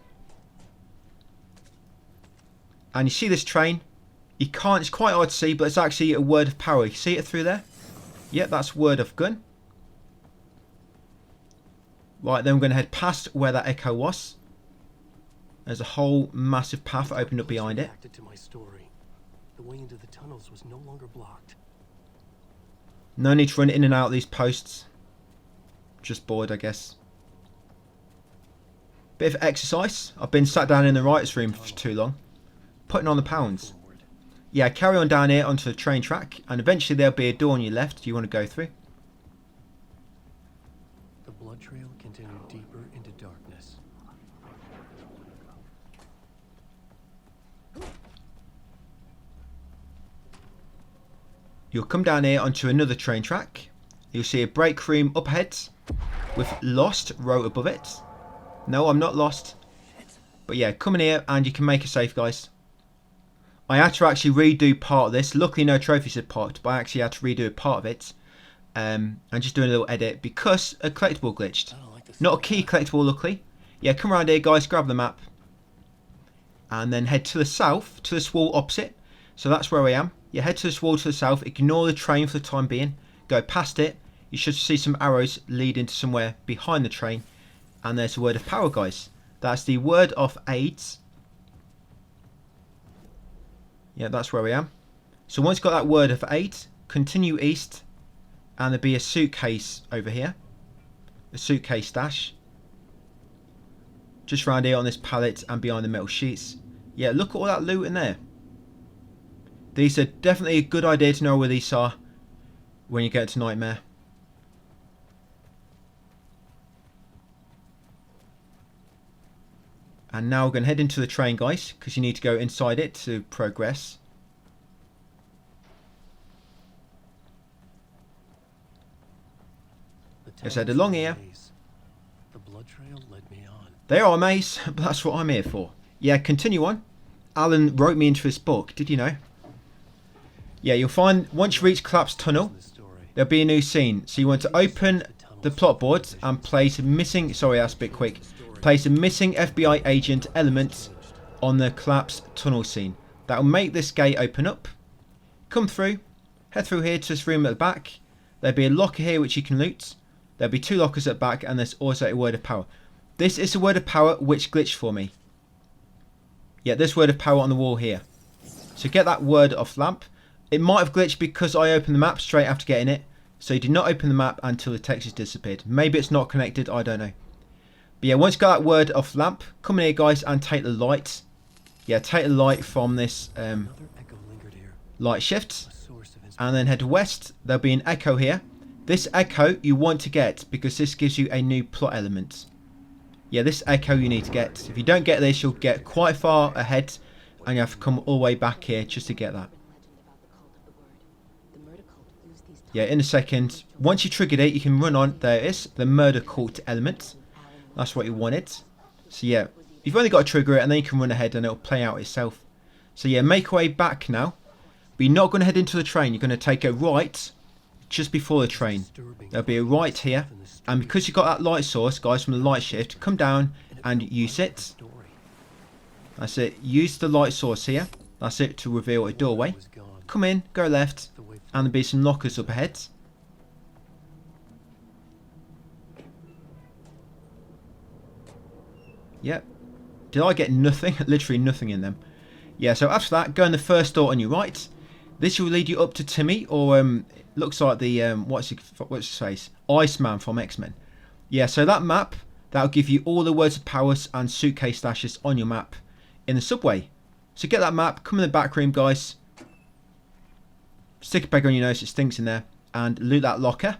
Speaker 1: And you see this train. You can't, it's quite hard to see, but it's actually a word of power. You see it through there? Yep, that's word of gun. Right, then we're going to head past where that echo was. There's a whole massive path opened up behind it.
Speaker 8: To my story. The way into the tunnels was no longer blocked.
Speaker 1: No need to run in and out of these posts. Just bored, I guess. Bit of exercise. I've been sat down in the writer's room for too long. Putting on the pounds. Yeah, carry on down here onto the train track, and eventually there'll be a door on your left you want to go through.
Speaker 8: The blood trail continued deeper into darkness.
Speaker 1: You'll come down here onto another train track. You'll see a break room up ahead with Lost wrote above it. No, I'm not lost. But yeah, come in here and you can make a save, guys. I had to actually redo part of this. Luckily no trophies had popped, but I actually had to redo a part of it. And just doing a little edit because a collectible glitched. Not a key collectible, luckily. Yeah, come around here, guys, grab the map. And then head to the south, to this wall opposite. So that's where I am. Yeah, head to this wall to the south. Ignore the train for the time being. Go past it. You should see some arrows leading to somewhere behind the train. And there's a word of power, guys. That's the word of AIDS. Yeah, that's where I am. So once you've got that word of aid, continue east. And there'll be a suitcase over here. A suitcase stash. Just round here on this pallet and behind the metal sheets. Yeah, look at all that loot in there. These are definitely a good idea to know where these are when you get to Nightmare. And now we're going to head into the train, guys, because you need to go inside it to progress. Let's head along here.
Speaker 8: The blood trail led me on.
Speaker 1: They are a maze, but that's what I'm here for. Yeah, continue on. Alan wrote me into his book, did you know? Yeah, you'll find once you reach Collapse Tunnel, there'll be a new scene. So you want to open the plot board and place a missing, sorry that's a bit quick, place a missing FBI agent element on the Collapse Tunnel scene. That will make this gate open up. Come through, head through here to this room at the back. There'll be a locker here which you can loot. There'll be 2 lockers at the back and there's also a word of power. This is a word of power which glitched for me. Yeah, this word of power on the wall here. So get that word of lamp. It might have glitched because I opened the map straight after getting it. So you do not open the map until the text has disappeared. Maybe it's not connected, I don't know. But yeah, once you got that word of lamp, come in here, guys, and take the light. Yeah, take the light from this light shift. And then head west. There'll be an echo here. This echo you want to get because this gives you a new plot element. Yeah, this echo you need to get. If you don't get this, you'll get quite far ahead and you have to come all the way back here just to get that. Yeah, in a second. Once you triggered it, you can run on. There it is, the murder cult element. That's what you wanted. So yeah, you've only got to trigger it, and then you can run ahead, and it'll play out itself. So yeah, make your way back now. But you're not going to head into the train. You're going to take a right just before the train. There'll be a right here, and because you've got that light source, guys, from the light shift, come down and use it. That's it. Use the light source here. That's it, to reveal a doorway. Come in, go left, and there'll be some lockers up ahead. Yep. Did I get nothing? Literally nothing in them. Yeah, so after that, go in the first door on your right. This will lead you up to Timmy, or looks like the what's his face? Iceman from X-Men. Yeah, so that map, that'll give you all the words of powers and suitcase stashes on your map in the subway. So get that map, come in the back room, guys. Stick a peg on your nose, it stinks in there, and loot that locker.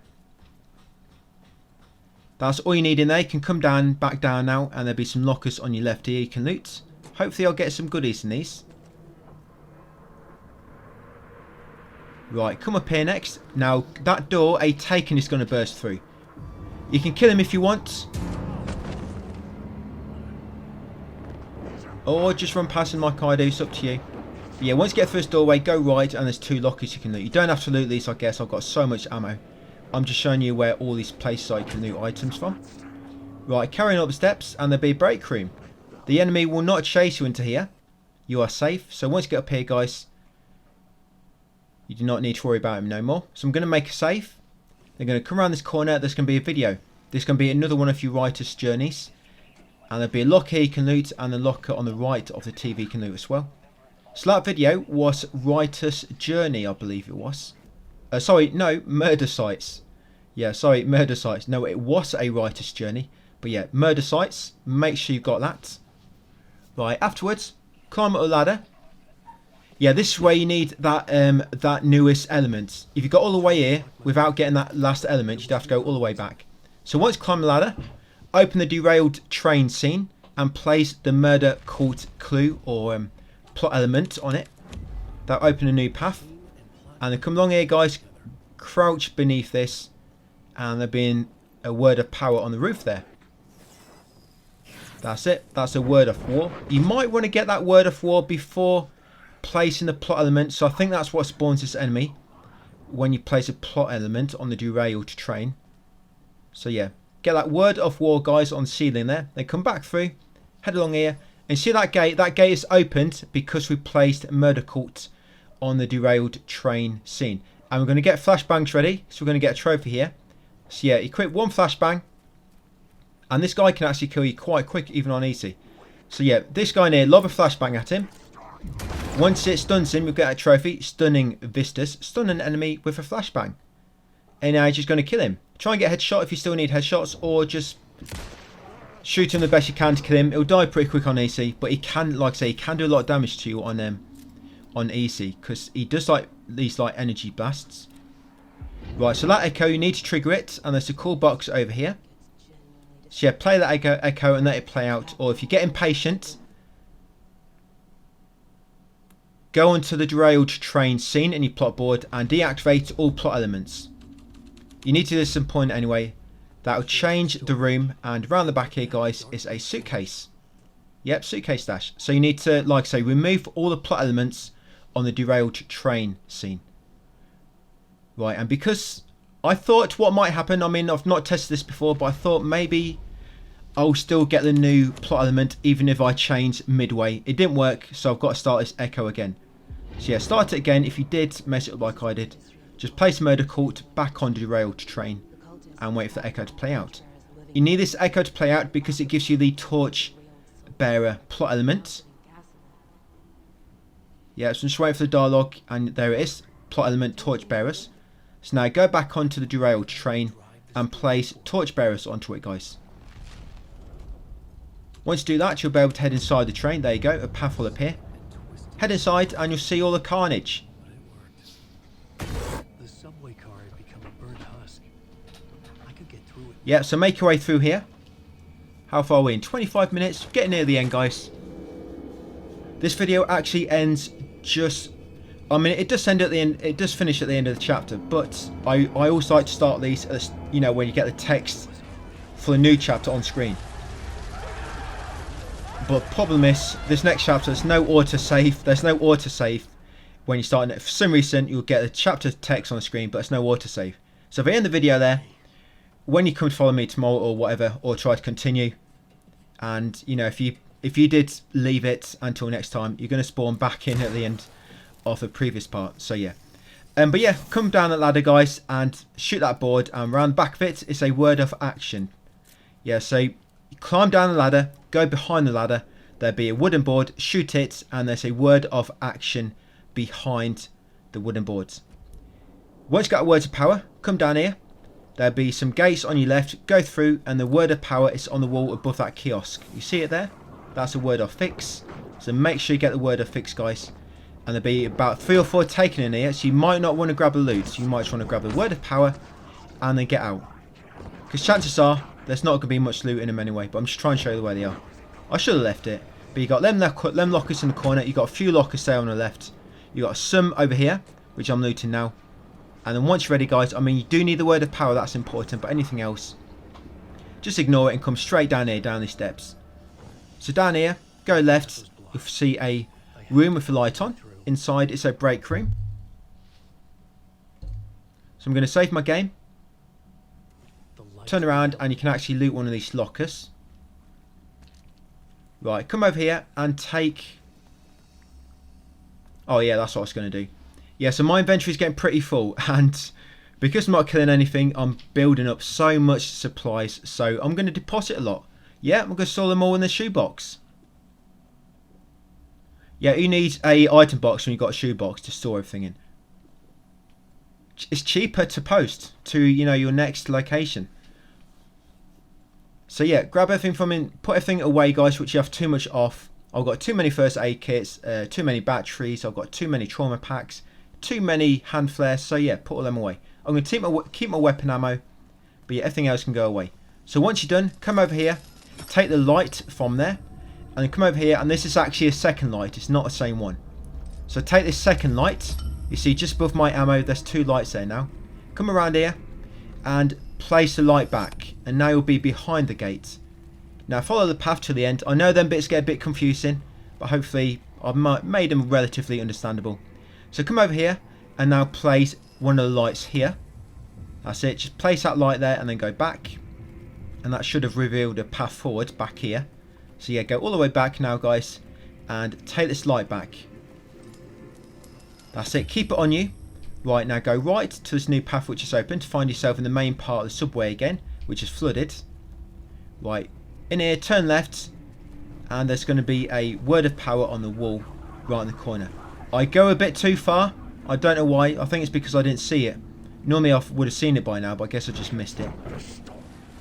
Speaker 1: That's all you need in there. You can come down, back down now, and there'll be some lockers on your left here you can loot. Hopefully I'll get some goodies in these. Right, come up here next. Now, that door, a Taken is going to burst through. You can kill him if you want. Or just run past him like I do, it's up to you. But yeah, once you get through this doorway, go right, and there's 2 lockers you can loot. You don't have to loot these, I guess. I've got so much ammo. I'm just showing you where all these places I can loot items from. Right, carrying up the steps, and there'll be a break room. The enemy will not chase you into here. You are safe. So once you get up here, guys, you do not need to worry about him no more. So I'm going to make a save. They're going to come around this corner. There's going to be a video. There's going to be another one of your writer's journeys. And there'll be a locker here you can loot, and a locker on the right of the TV you can loot as well. So that video was Writer's Journey, I believe it was. Sorry, no, Murder Sites. Yeah, sorry, Murder Sites. No, it was a Writer's Journey. But yeah, Murder Sites. Make sure you've got that. Right, afterwards, climb up a ladder. Yeah, this is where you need that that newest element. If you got all the way here without getting that last element, you'd have to go all the way back. So once you climb the ladder, open the derailed train scene and place the murder cult clue or plot element on it. That'll open a new path. And then come along here, guys, crouch beneath this, and there'll be a word of power on the roof there. That's it. That's a word of war. You might want to get that word of war before placing the plot element. So I think that's what spawns this enemy when you place a plot element on the derailed train. So yeah, get that word of war, guys, on the ceiling there. Then come back through, head along here, and see that gate. That gate is opened because we placed murder cult on the derailed train scene. And we're going to get flashbangs ready. So we're going to get a trophy here. So yeah, equip 1 flashbang. And this guy can actually kill you quite quick, even on easy. So yeah, this guy in here, lob a flashbang at him. Once it stuns him, you'll get a trophy. Stunning vistas. Stun an enemy with a flashbang. And now you're just going to kill him. Try and get a headshot if you still need headshots. Or just shoot him the best you can to kill him. He'll die pretty quick on easy. But he can, like I say, he can do a lot of damage to you on easy. Because he does like these like energy blasts. Right, so that echo, you need to trigger it. And there's a cool box over here. So yeah, play that echo and let it play out. Or if you get impatient, go onto the derailed train scene in your plot board and deactivate all plot elements. You need to do this at some point anyway. That'll change the room, and around the back here, guys, is a suitcase. Yep, suitcase stash. So you need to, like I say, remove all the plot elements on the derailed train scene. Right, and because I thought what might happen, I mean, I've not tested this before, but I thought maybe I'll still get the new plot element even if I change midway. It didn't work, so I've got to start this echo again. So yeah, start it again. If you did mess it up like I did, just place murder cult back on the derailed train and wait for the echo to play out. You need this echo to play out because it gives you the torch bearer plot element. Yeah, so just wait for the dialogue, and there it is, plot element torch bearers. So now go back onto the derailed train and place torch bearers onto it, guys. Once you do that, you'll be able to head inside the train. There you go, a path will appear. Head inside and you'll see all the carnage.
Speaker 8: The subway car had become a burnt husk. I could get through it.
Speaker 1: Yeah, so make your way through here. How far are we in? 25 minutes. Getting near the end, guys. This video actually ends just... I mean, it does end at the end. It does finish at the end of the chapter, but I also like to start these as, you know, when you get the text for the new chapter on screen. But problem is, this next chapter, there's no autosave. There's no autosave when you start it. For some reason, you'll get the chapter text on the screen, but there's no autosave. So if I end the video there, when you come to follow me tomorrow or whatever, or try to continue, and you know, if you did leave it until next time, you're going to spawn back in at the end of the previous part. So yeah, but yeah, come down that ladder, guys, and shoot that board, and round the back of it is a word of action. Yeah, so you climb down the ladder, go behind the ladder, there'll be a wooden board, shoot it, and there's a word of action behind the wooden boards. Once you got words of power, come down here, there'll be some gates on your left, go through, and the word of power is on the wall above that kiosk. You see it there? That's a word of fix, so make sure you get the word of fix, guys. And there'll be about 3 or 4 taken in here, so you might not want to grab the loot, so you might just want to grab the word of power and then get out, because chances are there's not going to be much loot in them anyway. But I'm just trying to show you where they are. I should have left it, but you got them lockers in the corner, you got a few lockers there on the left, you got some over here which I'm looting now. And then once you're ready, guys, I mean, you do need the word of power, that's important, but anything else, just ignore it and come straight down here, down these steps. So down here, go left, you'll see a room with a light on. Inside it's a break room. So I'm going to save my game, turn around, and you can actually loot one of these lockers. Right, come over here and take... Oh yeah, that's what I was going to do. Yeah, so my inventory is getting pretty full, and because I'm not killing anything, I'm building up so much supplies, so I'm going to deposit a lot. Yeah, I'm going to store them all in the shoebox. Yeah, you need a item box when you've got a shoebox to store everything in. It's cheaper to post to, you know, your next location. So yeah, grab everything from in, put everything away, guys, which you have too much off. I've got too many first aid kits, too many batteries, I've got too many trauma packs, too many hand flares, so yeah, put all them away. I'm going to keep my weapon ammo, but yeah, everything else can go away. So once you're done, come over here, take the light from there, and then come over here, and this is actually a second light, it's not the same one. So take this second light, you see just above my ammo, there's 2 lights there now. Come around here, and place the light back, and now you'll be behind the gate. Now follow the path to the end. I know them bits get a bit confusing, but hopefully I've made them relatively understandable. So come over here, and now place one of the lights here. That's it, just place that light there, and then go back. And that should have revealed a path forward back here. So yeah, go all the way back now, guys, and take this light back. That's it, keep it on you. Right, now go right to this new path which is open to find yourself in the main part of the subway again, which is flooded. Right, in here, turn left, and there's going to be a word of power on the wall right in the corner. I go a bit too far, I don't know why, I think it's because I didn't see it. Normally I would have seen it by now, but I guess I just missed it.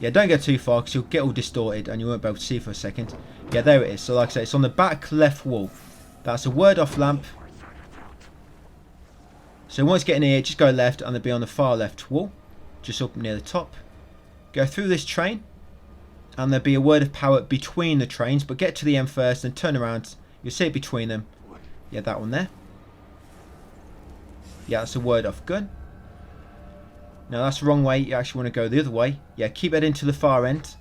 Speaker 1: Yeah, don't go too far because you'll get all distorted and you won't be able to see for a second. Yeah, there it is. So like I say, it's on the back left wall. That's a word off lamp. So once you get in here, just go left and they'll be on the far left wall, just up near the top. Go through this train, and there'll be a word of power between the trains, but get to the end first and turn around. You'll see it between them. Yeah, that one there. Yeah, that's a word off gun. Now that's the wrong way, you actually want to go the other way. Yeah, keep heading to the far end.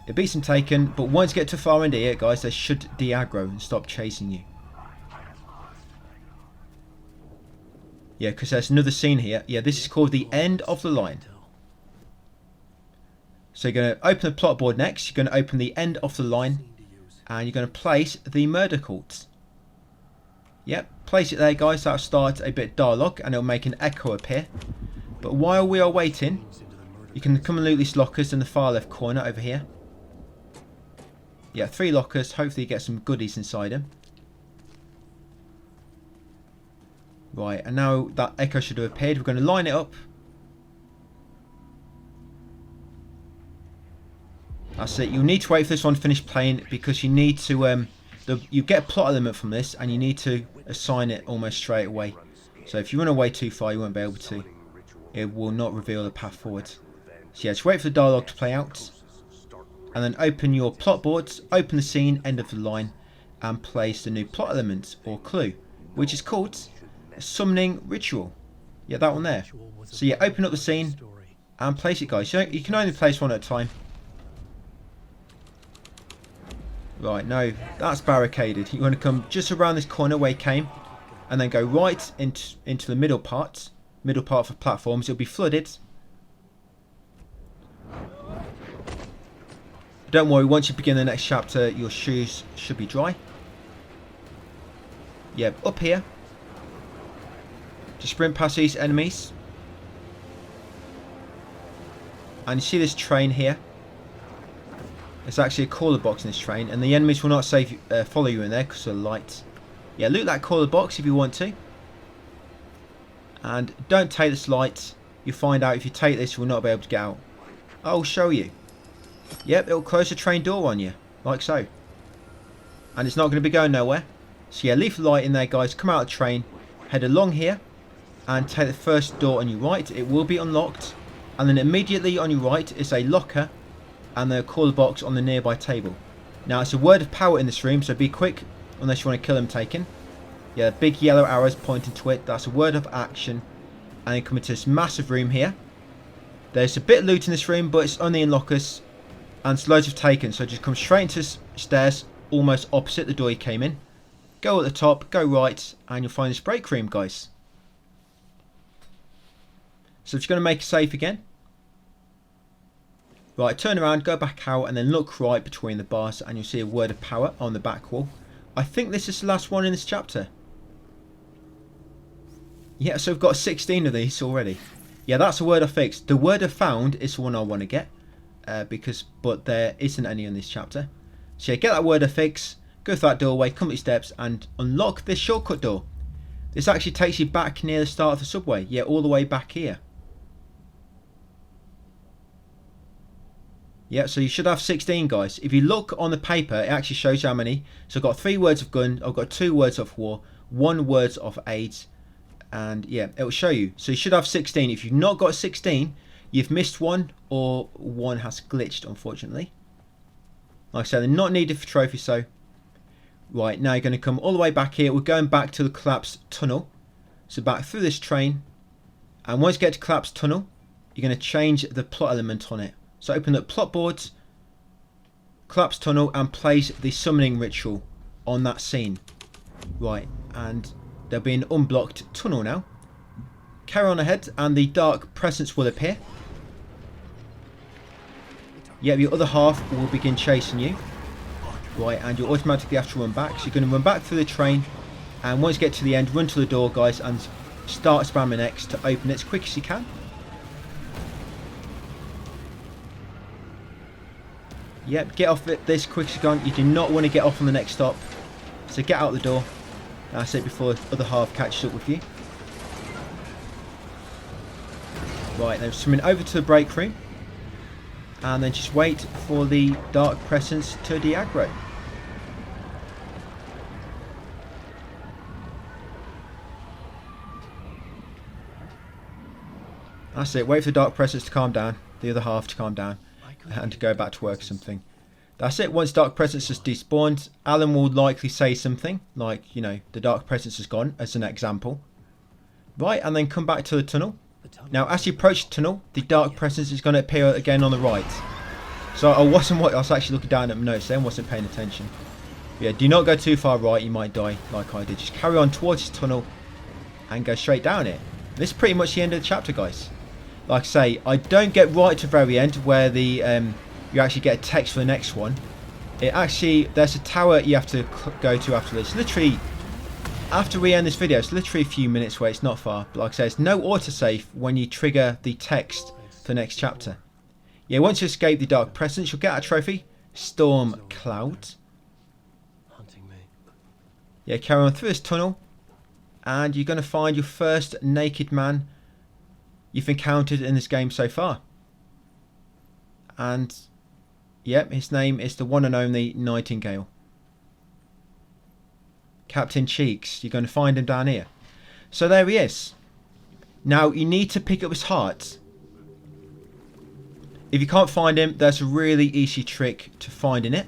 Speaker 1: It beats them taken, but once you get to the far end here, guys, they should de-aggro and stop chasing you. Yeah, because there's another scene here. Yeah, this is called the end of the line. So you're going to open the plot board next. You're going to open the end of the line. And you're going to place the murder court. Yep, place it there, guys. That'll start a bit of dialogue and it'll make an echo appear. But while we are waiting, you can come and loot these lockers in the far left corner over here. Yeah, 3 lockers. Hopefully you get some goodies inside them. Right, and now that echo should have appeared. We're going to line it up. That's it. You'll need to wait for this one to finish playing because you need to you get a plot element from this and you need to assign it almost straight away. So if you run away too far, you won't be able to. It will not reveal the path forward. So yeah, just wait for the dialogue to play out. And then open your plot boards, open the scene, end of the line. and place the new plot element or clue, which is called a summoning ritual. Yeah, that one there. So yeah, open up the scene and place it, guys. You can only place one at a time. Right, no, that's barricaded. You want to come just around this corner where you came, and then go right into the middle part for platforms. It'll be flooded. Don't worry, once you begin the next chapter, your shoes should be dry. Yeah, up here. Just sprint past these enemies. And you see this train here. There's actually a caller box in this train, and the enemies will not follow you in there because of the lights. Yeah, loot that caller box if you want to. And don't take this light. You'll find out if you take this, you will not be able to get out. I'll show you. Yep, it'll close the train door on you, like so. And it's not going to be going nowhere. So yeah, leave the light in there, guys. Come out of the train, head along here, and take the first door on your right. It will be unlocked. And then immediately on your right is a locker and the caller box on the nearby table. Now, it's a word of power in this room, so be quick unless you want to kill him taken. Yeah, big yellow arrows pointing to it. That's a word of action. And you come into this massive room here. There's a bit of loot in this room, but it's only in lockers. And it's loads of taken, so just come straight into stairs, almost opposite the door you came in. Go at the top, go right, and you'll find this break room, guys. So I'm just going to make a save again. Right, turn around, go back out, and then look right between the bars, and you'll see a word of power on the back wall. I think this is the last one in this chapter. Yeah, so we've got 16 of these already. Yeah, that's a word I fixed. The word I found is the one I want to get. But there isn't any in this chapter. So yeah, get that word affix, go through that doorway, come up these steps, and unlock this shortcut door. This actually takes you back near the start of the subway. Yeah, all the way back here. Yeah, so you should have 16, guys. If you look on the paper, it actually shows you how many. So I've got 3 words of gun, I've got 2 words of war, 1 words of AIDS, and yeah, it will show you. So you should have 16. If you've not got 16, you've missed one, or one has glitched, unfortunately. Like I said, they're not needed for trophies, so. Right, now you're going to come all the way back here. We're going back to the collapsed tunnel. So back through this train. And once you get to collapsed tunnel, you're going to change the plot element on it. So open up plot boards, collapsed tunnel, and place the summoning ritual on that scene. Right, and there'll be an unblocked tunnel now. Carry on ahead, and the dark presence will appear. Yep, your other half will begin chasing you. Right, and you'll automatically have to run back. So you're going to run back through the train, and once you get to the end, run to the door, guys, and start spamming X to open it as quick as you can. Yep, get off it this quick as you can. You do not want to get off on the next stop. So get out the door. That's it, before the other half catches up with you. Right, then swimming over to the break room. And then just wait for the dark presence to de-aggro. That's it, wait for the dark presence to calm down. The other half to calm down. And to go back to work or something. That's it. Once dark presence has despawned, Alan will likely say something like, you know, the dark presence has gone, as an example. Right, and then come back to the tunnel. Now, as you approach the tunnel, the dark presence is going to appear again on the right. So I was actually looking down at my notes then, wasn't paying attention. But yeah, do not go too far right, you might die like I did. Just carry on towards the tunnel and go straight down it. This is pretty much the end of the chapter, guys. Like I say, I don't get right to the very end where the you actually get a text for the next one. It actually, there's a tower you have to go to after this. Literally, after we end this video, it's literally a few minutes away. It's not far. But like I say, it's no autosave when you trigger the text for the next chapter. Yeah, once you escape the dark presence, you'll get a trophy, Storm Cloud.
Speaker 8: Hunting me.
Speaker 1: Yeah, carry on through this tunnel, and you're going to find your first naked man you've encountered in this game so far. And yep, his name is the one and only Nightingale. Captain Cheeks. You're going to find him down here. So there he is. Now you need to pick up his heart. If you can't find him, there's a really easy trick to finding it.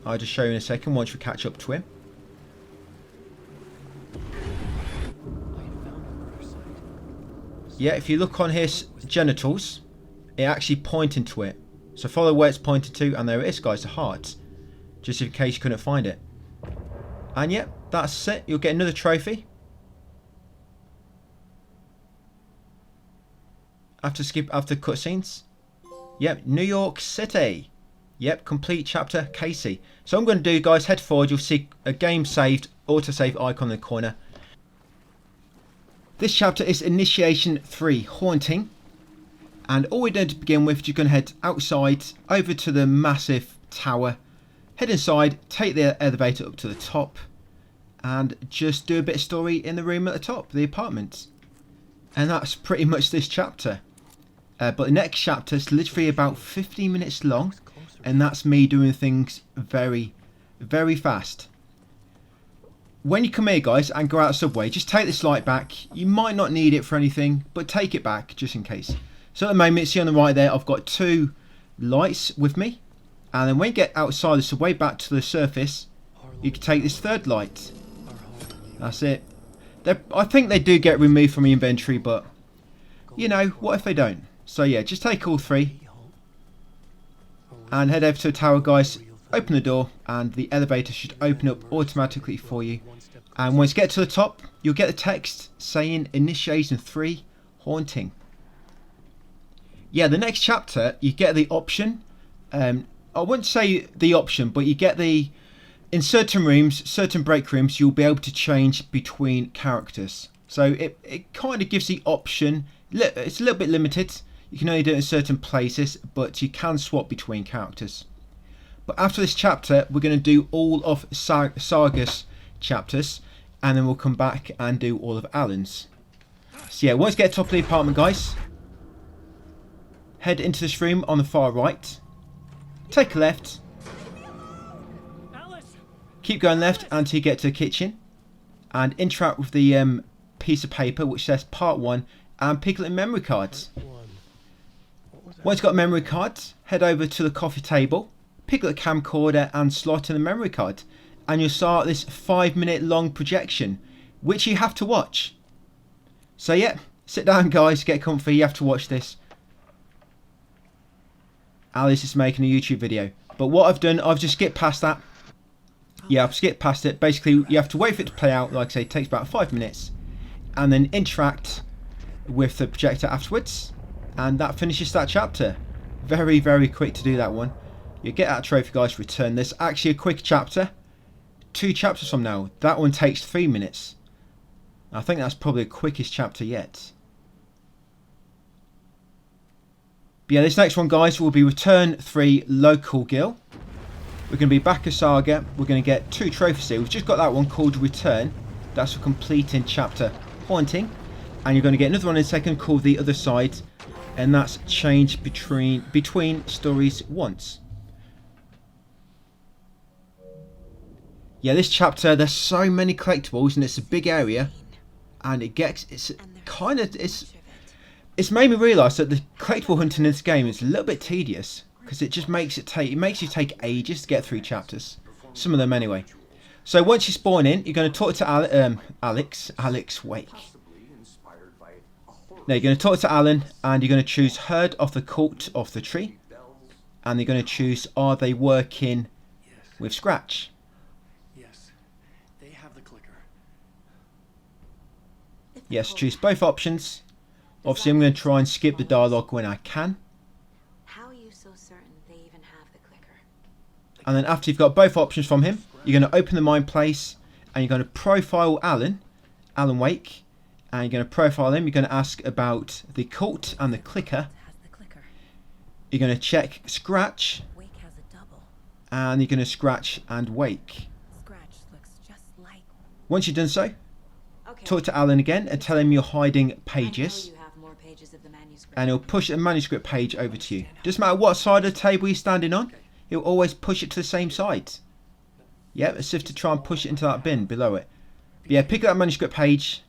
Speaker 1: I'll just show you in a second once we catch up to him. Yeah, if you look on his genitals, it actually pointing to it. So follow where it's pointed to, and there it is, guys, the heart. Just in case you couldn't find it. And yeah, that's it. You'll get another trophy. After cutscenes. Yep, New York City. Yep, complete chapter, Casey. So I'm going to do, guys, head forward. You'll see a game saved, autosave icon in the corner. This chapter is Initiation 3, Haunting. And all we're doing to begin with, you're going to head outside, over to the massive tower. Head inside, take the elevator up to the top. And just do a bit of story in the room at the top, the apartment. And that's pretty much this chapter. But the next chapter is literally about 15 minutes long. And that's me doing things very, very fast. When you come here, guys, and go out of Subway, just take this light back. You might not need it for anything, but take it back just in case. So at the moment, see on the right there, I've got 2 lights with me. And then when you get outside the subway back to the surface, you can take this 3rd light. That's it. I think they do get removed from the inventory, but you know, what if they don't? So yeah, just take all 3 and head over to the tower, guys. Open the door and the elevator should open up automatically for you. And once you get to the top, you'll get the text saying Initiation 3, Haunting. Yeah, the next chapter, you get the option. I wouldn't say the option, but you get the... In certain rooms, certain break rooms, you'll be able to change between characters. So it kind of gives the option. It's a little bit limited. You can only do it in certain places, but you can swap between characters. But after this chapter, we're going to do all of Saga's chapters. And then we'll come back and do all of Alan's. So yeah, once you get to the top of the apartment, guys, head into this room on the far right. Take a left. Keep going left until you get to the kitchen. And interact with the piece of paper which says Part 1 and pick up the memory cards. Once you've got a memory card, head over to the coffee table. Pick up the camcorder and slot in the memory card. And you'll start this 5-minute long projection, which you have to watch. So yeah, sit down, guys, get comfy, you have to watch this. Alice is making a YouTube video. But what I've done, I've just skipped past that. Yeah, I've skipped past it. Basically, you have to wait for it to play out. Like I say, it takes about 5 minutes. And then interact with the projector afterwards. And that finishes that chapter. Very, very quick to do that one. You get that trophy, guys, return this. Actually, a quick chapter. 2 chapters from now. That one takes 3 minutes. I think that's probably the quickest chapter yet. But yeah, this next one, guys, will be Return 3 Local Girl. We're going to be back at Saga. We're going to get 2 trophies here. We've just got that one called Return. That's for completing chapter Haunting. And you're going to get another one in a second called The Other Side. And that's change between stories once. Yeah, this chapter, there's so many collectibles and it's a big area. And it's made me realise that the collectible hunting in this game is a little bit tedious. Because it just makes you take ages to get through chapters. Some of them anyway. So once you spawn in, you're going to talk to Alex Wake. Now you're going to talk to Alan and you're going to choose Herd of the Cult of the Tree. And you're going to choose Are They Working with Scratch?
Speaker 8: Yes, they have the clicker.
Speaker 1: Yes, choose both options. Obviously I'm going to try and skip the dialogue when I can. And then after you've got both options from him, you're going to open the mind place and you're going to profile Alan Wake, and you're going to profile him. You're going to ask about the cult and the clicker. You're going to check Scratch, and you're going to scratch and Wake. Once you've done so, talk to Alan again and tell him you're hiding pages. And he'll push a manuscript page over to you. Doesn't matter what side of the table you're standing on. He'll always push it to the same side. Yeah, as if to try and push it into that bin below it. But yeah, pick up that manuscript page.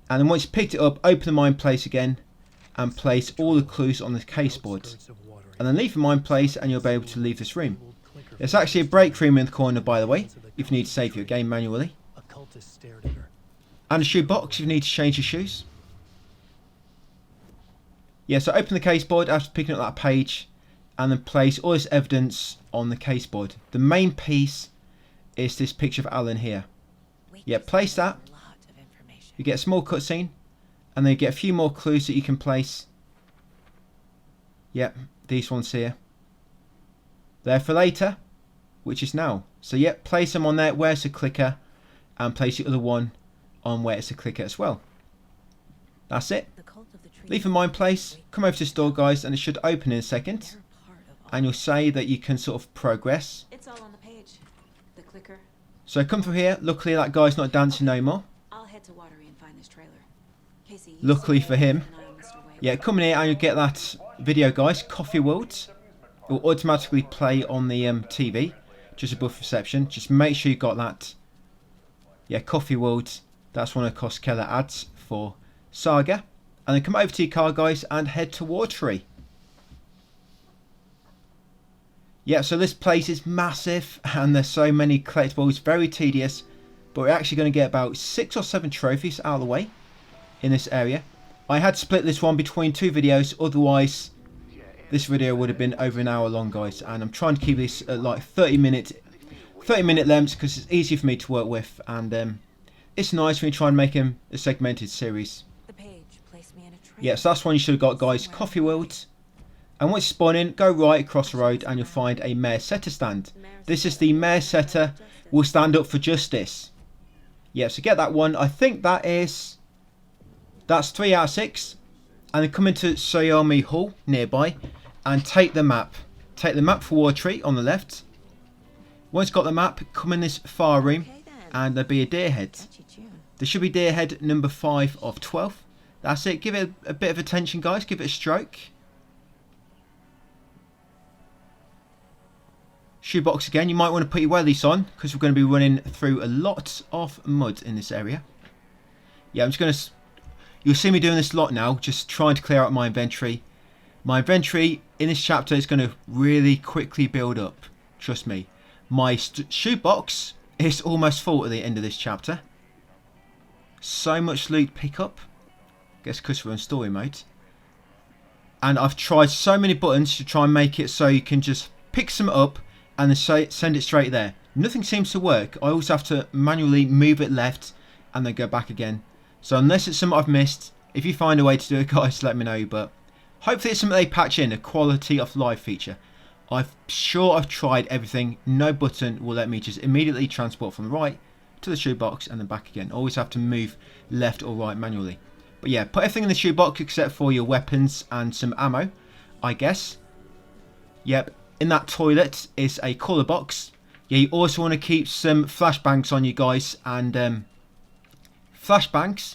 Speaker 1: And then once you've picked it up, open the mind place again. And place all the clues on the case board. And then leave the mind place and you'll be able to leave this room. There's actually a break room in the corner, by the way, if you need to save your game manually.
Speaker 8: A cultist stared at her.
Speaker 1: And a shoe box if you need to change your shoes. Yeah, so open the caseboard after picking up that page and then place all this evidence on the caseboard. The main piece is this picture of Alan here. Yeah, place that. You get a small cutscene and then you get a few more clues that you can place. Yep, these ones here. They're for later, which is now. So yep, place them on there where it's a clicker and place the other one on where it's a clicker as well. That's it. Leave a mine place, come over to the store guys and it should open in a second. And you'll say that you can sort of progress.
Speaker 2: It's all on the page. The clicker.
Speaker 1: So come through here, luckily that guy's not dancing no more.
Speaker 2: I'll head to Watery and find this trailer. Casey,
Speaker 1: Luckily for him. Yeah, come in here and you'll get that video guys, Coffee Worlds. It will automatically play on the TV, just above reception. Just make sure you got that. Yeah, Coffee Worlds. That's one of Keller ads for Saga. And then come over to your car guys and head to Watery. Yeah, so this place is massive and there's so many collectibles, very tedious. But we're actually going to get about 6 or 7 trophies out of the way in this area. I had to split this one between 2 videos, otherwise this video would have been over an hour long guys. And I'm trying to keep this at like 30 minute lengths because it's easy for me to work with. And it's nice when you try and make them a segmented series.
Speaker 2: The page placed me in a trailer.
Speaker 1: Yeah, so that's one you should have got guys, Coffee World. And once you spawn in, go right across the road and you'll find a Mayor Setter stand. This is the Mayor Setter will stand up for justice. Yeah, so get that one. I think that's 3 out of 6. And then come into Soyomi Hall nearby and take the map. Take the map for Watery on the left. Once you've got the map, come in this far room and there'll be a deer head. There should be deer head number 5 of 12. That's it. Give it a bit of attention guys. Give it a stroke. Shoebox again. You might want to put your wellies on because we're going to be running through a lot of mud in this area. Yeah, I'm just going to... You'll see me doing this a lot now, just trying to clear out my inventory. My inventory in this chapter is going to really quickly build up. Trust me. My shoebox is almost full at the end of this chapter. So much loot pick up. Guess because we're in story mode. And I've tried so many buttons to try and make it so you can just pick some up and then send it straight there. Nothing seems to work. I always have to manually move it left and then go back again. So unless it's something I've missed, if you find a way to do it guys, let me know. But hopefully it's something they patch in, a quality of life feature. I'm sure I've tried everything. No button will let me just immediately transport from the right to the shoebox and then back again. Always have to move left or right manually. But yeah, put everything in the shoebox except for your weapons and some ammo, I guess. Yep, in that toilet is a colour box. Yeah, you also want to keep some flashbangs on you guys. And flashbangs.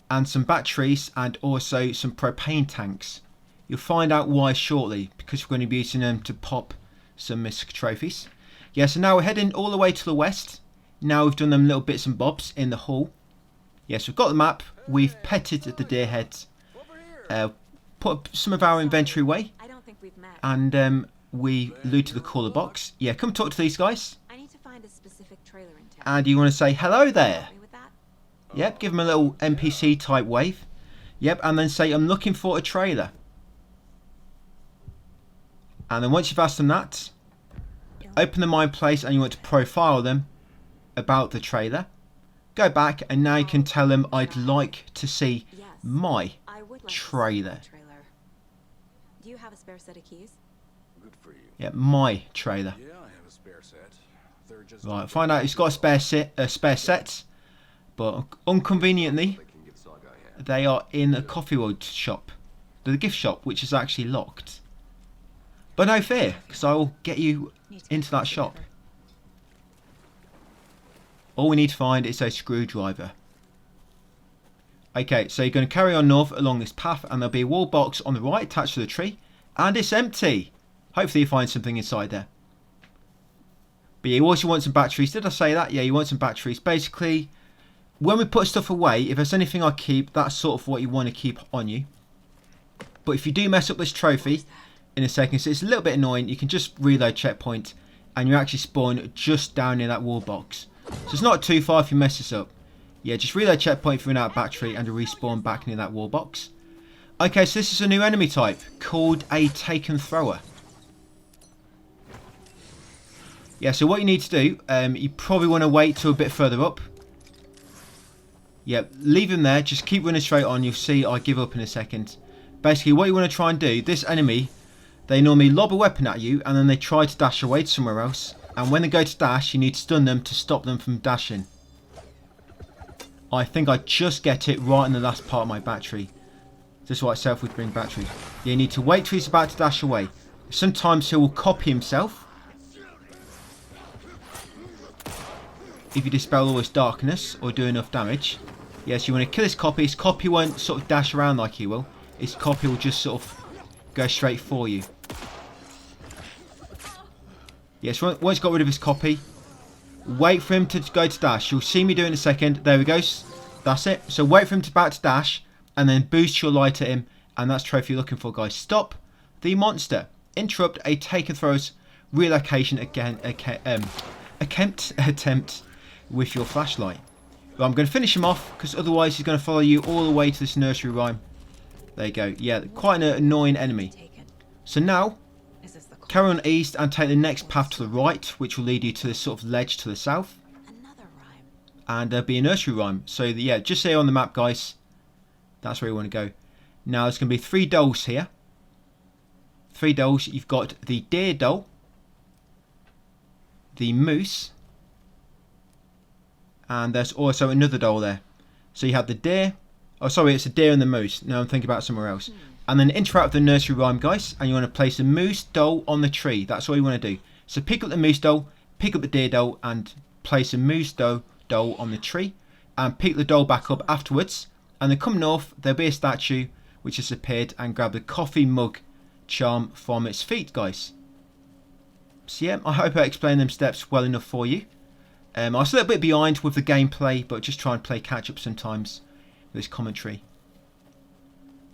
Speaker 1: And some batteries and also some propane tanks. You'll find out why shortly because we're going to be using them to pop some misc trophies. Yeah, so now we're heading all the way to the west. Now we've done them little bits and bobs in the hall. Yes, we've got the map. We've petted the deer heads. Put some of our inventory away.
Speaker 2: I don't think we've met.
Speaker 1: And we looted the cooler box. Yeah, come talk to these guys.
Speaker 2: I need to find a specific trailer in town.
Speaker 1: And you want to say hello there.
Speaker 2: Help me with that?
Speaker 1: Yep, give them a little NPC type wave. Yep, and then say I'm looking for a trailer. And then once you've asked them that, open the mine place and you want to profile them about the trailer. Go back and now you can tell them I'd like to see my
Speaker 2: I would like
Speaker 1: trailer.
Speaker 2: To see the trailer. Do you have a spare set of keys?
Speaker 4: Good for you.
Speaker 1: Yeah, my trailer.
Speaker 4: Yeah, I have a spare set. They're just
Speaker 1: Right, find out he's got a spare set, but inconveniently they are in a Coffee World shop, the gift shop, which is actually locked. But no fear, because I will get you into that shop. All we need to find is a screwdriver. Okay, so you're going to carry on north along this path and there'll be a wall box on the right attached to the tree. And it's empty. Hopefully you find something inside there. But yeah, you also want some batteries. Did I say that? Yeah, you want some batteries. Basically, when we put stuff away, if there's anything I keep, that's sort of what you want to keep on you. But if you do mess up this trophy, in a second, so it's a little bit annoying. You can just reload checkpoint and you actually spawn just down near that wall box. So it's not too far if you mess this up. Yeah, just reload checkpoint if you run out of battery and you respawn back near that wall box. Okay, so this is a new enemy type called a taken thrower. Yeah, so what you need to do, you probably want to wait till a bit further up. Yep, leave him there, just keep running straight on. You'll see I give up in a second. Basically, what you want to try and do, this enemy, they normally lob a weapon at you and then they try to dash away to somewhere else. And when they go to dash, you need to stun them to stop them from dashing. I think I just get it right in the last part of my battery. This is what I said with bring battery. You need to wait till he's about to dash away. Sometimes he will copy himself. If you dispel all his darkness or do enough damage. Yes, you want to kill his copy. His copy won't sort of dash around like he will. His copy will just sort of go straight for you. Yes, once he's got rid of his copy, wait for him to go to dash. You'll see me do it in a second. There he goes. That's it. So wait for him to about to dash and then boost your light at him. And that's the trophy you're looking for, guys. Stop the monster. Interrupt a taken throw's relocation again. Attempt with your flashlight. Well, I'm going to finish him off because otherwise he's going to follow you all the way to this nursery rhyme. There you go. Yeah, quite an annoying enemy. So now, carry on east and take the next path to the right, which will lead you to this sort of ledge to the south. And there'll be a nursery rhyme. So yeah, just here on the map, guys. That's where you want to go. Now there's going to be 3 dolls here. 3 dolls. You've got the deer doll, the moose, and there's also another doll there. So you have the deer. Oh, sorry, it's a deer and the moose. Now I'm thinking about somewhere else. And then interact with the nursery rhyme, guys. And you want to place a moose doll on the tree. That's all you want to do. So pick up the moose doll, pick up the deer doll, and place a moose doll on the tree. And pick the doll back up afterwards. And then come north, there'll be a statue which has appeared, and grab the coffee mug charm from its feet, guys. So yeah, I hope I explained them steps well enough for you. I was a little bit behind with the gameplay, but just try and play catch up sometimes with this commentary.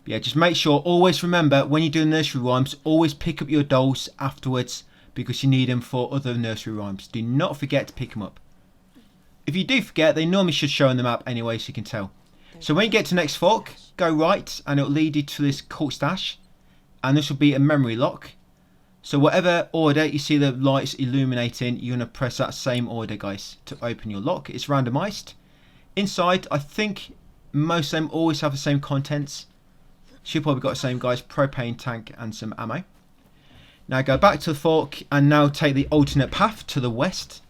Speaker 1: But yeah, just make sure, always remember, when you do nursery rhymes, always pick up your dolls afterwards because you need them for other nursery rhymes. Do not forget to pick them up. If you do forget, they normally should show on the map anyway, so you can tell. So when you get to the next fork, go right and it'll lead you to this cult stash. And this will be a memory lock. So whatever order you see the lights illuminating, you're going to press that same order, guys, to open your lock. It's randomized. Inside, I think most of them always have the same contents. Should probably got the same, guys. Propane tank and some ammo. Now go back to the fork and now take the alternate path to the west.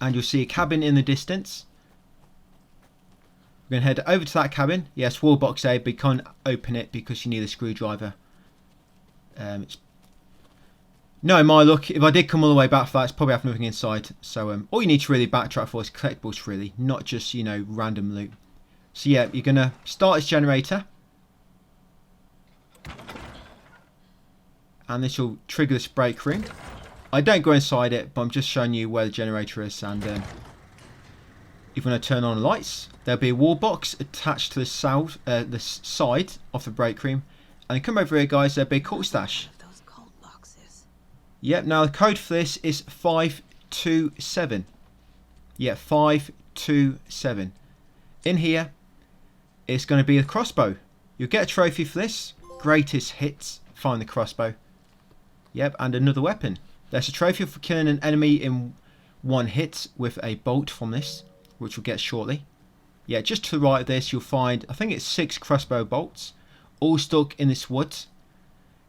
Speaker 1: And you'll see a cabin in the distance. We're going to head over to that cabin. Yes, wall box A, but you can't open it because you need a screwdriver. No, my luck, if I did come all the way back for that, it's probably have nothing inside. So all you need to really backtrack for is collectibles, really, not just, you know, random loot. So yeah, you're going to start this generator. And this will trigger this break room. I don't go inside it, but I'm just showing you where the generator is. And if you want to turn on the lights, there'll be a wall box attached to the side of the break room. And then come over here, guys, there'll be a cult stash. Yep, now the code for this is 527. Yeah, 527. In here, it's going to be a crossbow. You'll get a trophy for this. Greatest hits. Find the crossbow. Yep, and another weapon. There's a trophy for killing an enemy in 1 hit with a bolt from this, which we'll get shortly. Yeah, just to the right of this, you'll find, I think it's 6 crossbow bolts, all stuck in this wood.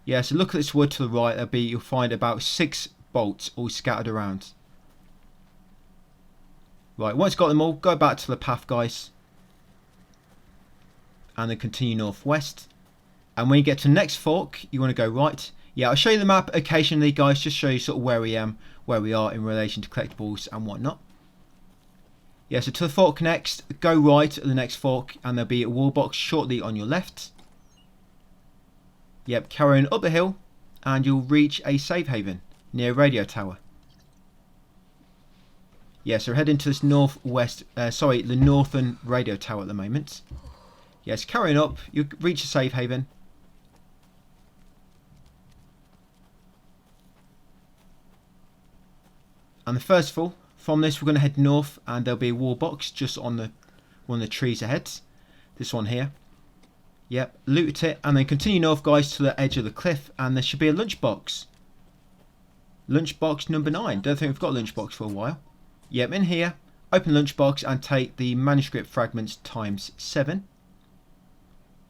Speaker 1: Yeah, so look at this wood to the right. You'll find about 6 bolts all scattered around. Right, once you've got them all, go back to the path, guys. And then continue northwest. And when you get to the next fork, you want to go right. Yeah, I'll show you the map occasionally, guys, just show you sort of where we are in relation to collectibles and whatnot. Yeah, so to the fork next, go right at the next fork, and there'll be a wall box shortly on your left. Yep, carrying up the hill, and you'll reach a safe haven near a radio tower. Yeah, so we're heading to this the northern radio tower at the moment. Yes, carrying up, you'll reach a safe haven. And first of all, from this we're going to head north, and there'll be a wall box just on the one of the trees ahead. This one here. Yep, loot it, and then continue north, guys, to the edge of the cliff, and there should be a lunchbox. Lunchbox number 9. Don't think we've got a lunchbox for a while. Yep, in here, open lunchbox and take the manuscript fragments times 7.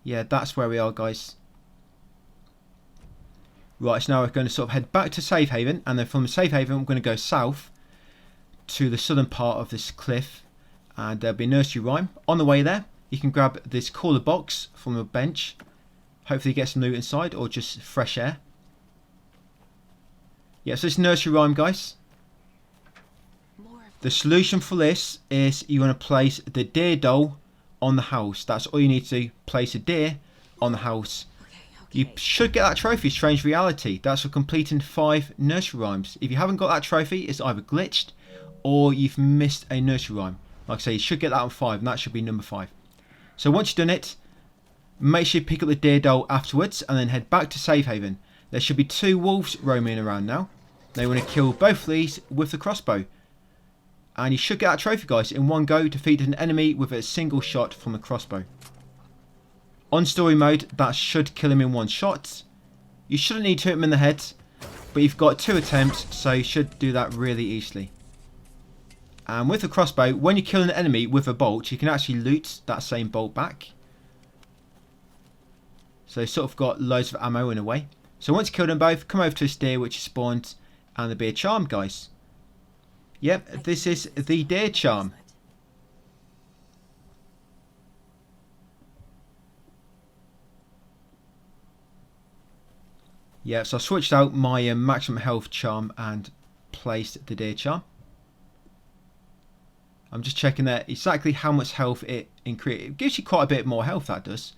Speaker 1: Yeah, that's where we are, guys. Right, so now we're going to sort of head back to Safe Haven, and then from the Safe Haven we're going to go south to the southern part of this cliff, and there'll be a nursery rhyme. On the way there, you can grab this cooler box from a bench. Hopefully get some loot inside, or just fresh air. Yeah, so this nursery rhyme, guys. The solution for this is you want to place the deer doll on the house. That's all you need to do. Place a deer on the house. You should get that trophy, Strange Reality. That's for completing 5 nursery rhymes. If you haven't got that trophy, it's either glitched or you've missed a nursery rhyme. Like I say, you should get that on 5, and that should be number 5. So once you've done it, make sure you pick up the deer doll afterwards, and then head back to Safe Haven. There should be 2 wolves roaming around now. They want to kill both of these with the crossbow. And you should get that trophy, guys. In one go, defeat an enemy with a single shot from the crossbow. On story mode, that should kill him in 1 shot. You shouldn't need to hit him in the head, but you've got 2 attempts, so you should do that really easily. And with the crossbow, when you kill an enemy with a bolt, you can actually loot that same bolt back. So you sort of got loads of ammo in a way. So once you kill them both, come over to this deer which is spawned, and there'll be a charm, guys. Yep, this is the deer charm. Yeah, so I switched out my maximum health charm and placed the deer charm. I'm just checking there exactly how much health it increases. It gives you quite a bit more health, that does.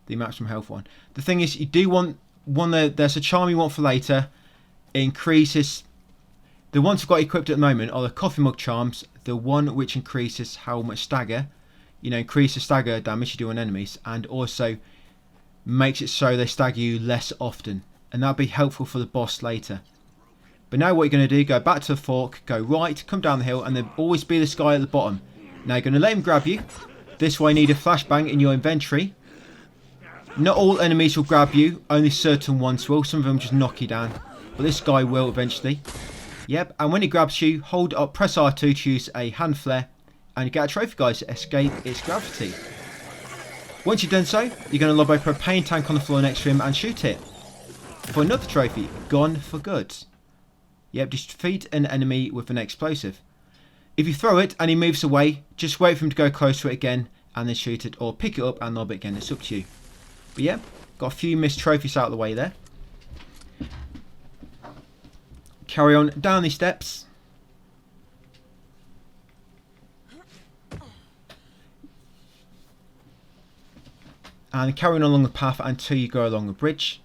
Speaker 1: The maximum health one. The thing is, you do want one there's a charm you want for later. It increases. The ones I've got equipped at the moment are the coffee mug charms. The one which increases how much stagger, increases stagger damage you do on enemies, and also makes it so they stagger you less often. And that'll be helpful for the boss later. But now what you're going to do, go back to the fork, go right, come down the hill, and there'll always be this guy at the bottom. Now you're going to let him grab you. This way you need a flashbang in your inventory. Not all enemies will grab you, only certain ones will. Some of them just knock you down. But this guy will eventually. Yep, and when he grabs you, hold up, press R2 to use a hand flare, and you get a trophy, guys, to escape its gravity. Once you've done so, you're going to lob over a paint tank on the floor next to him and shoot it. For another trophy, gone for good. Yep, just defeat an enemy with an explosive. If you throw it and he moves away, just wait for him to go close to it again and then shoot it, or pick it up and lob it again. It's up to you. But yeah, got a few missed trophies out of the way there. Carry on down these steps. And carry on along the path until you go along the bridge.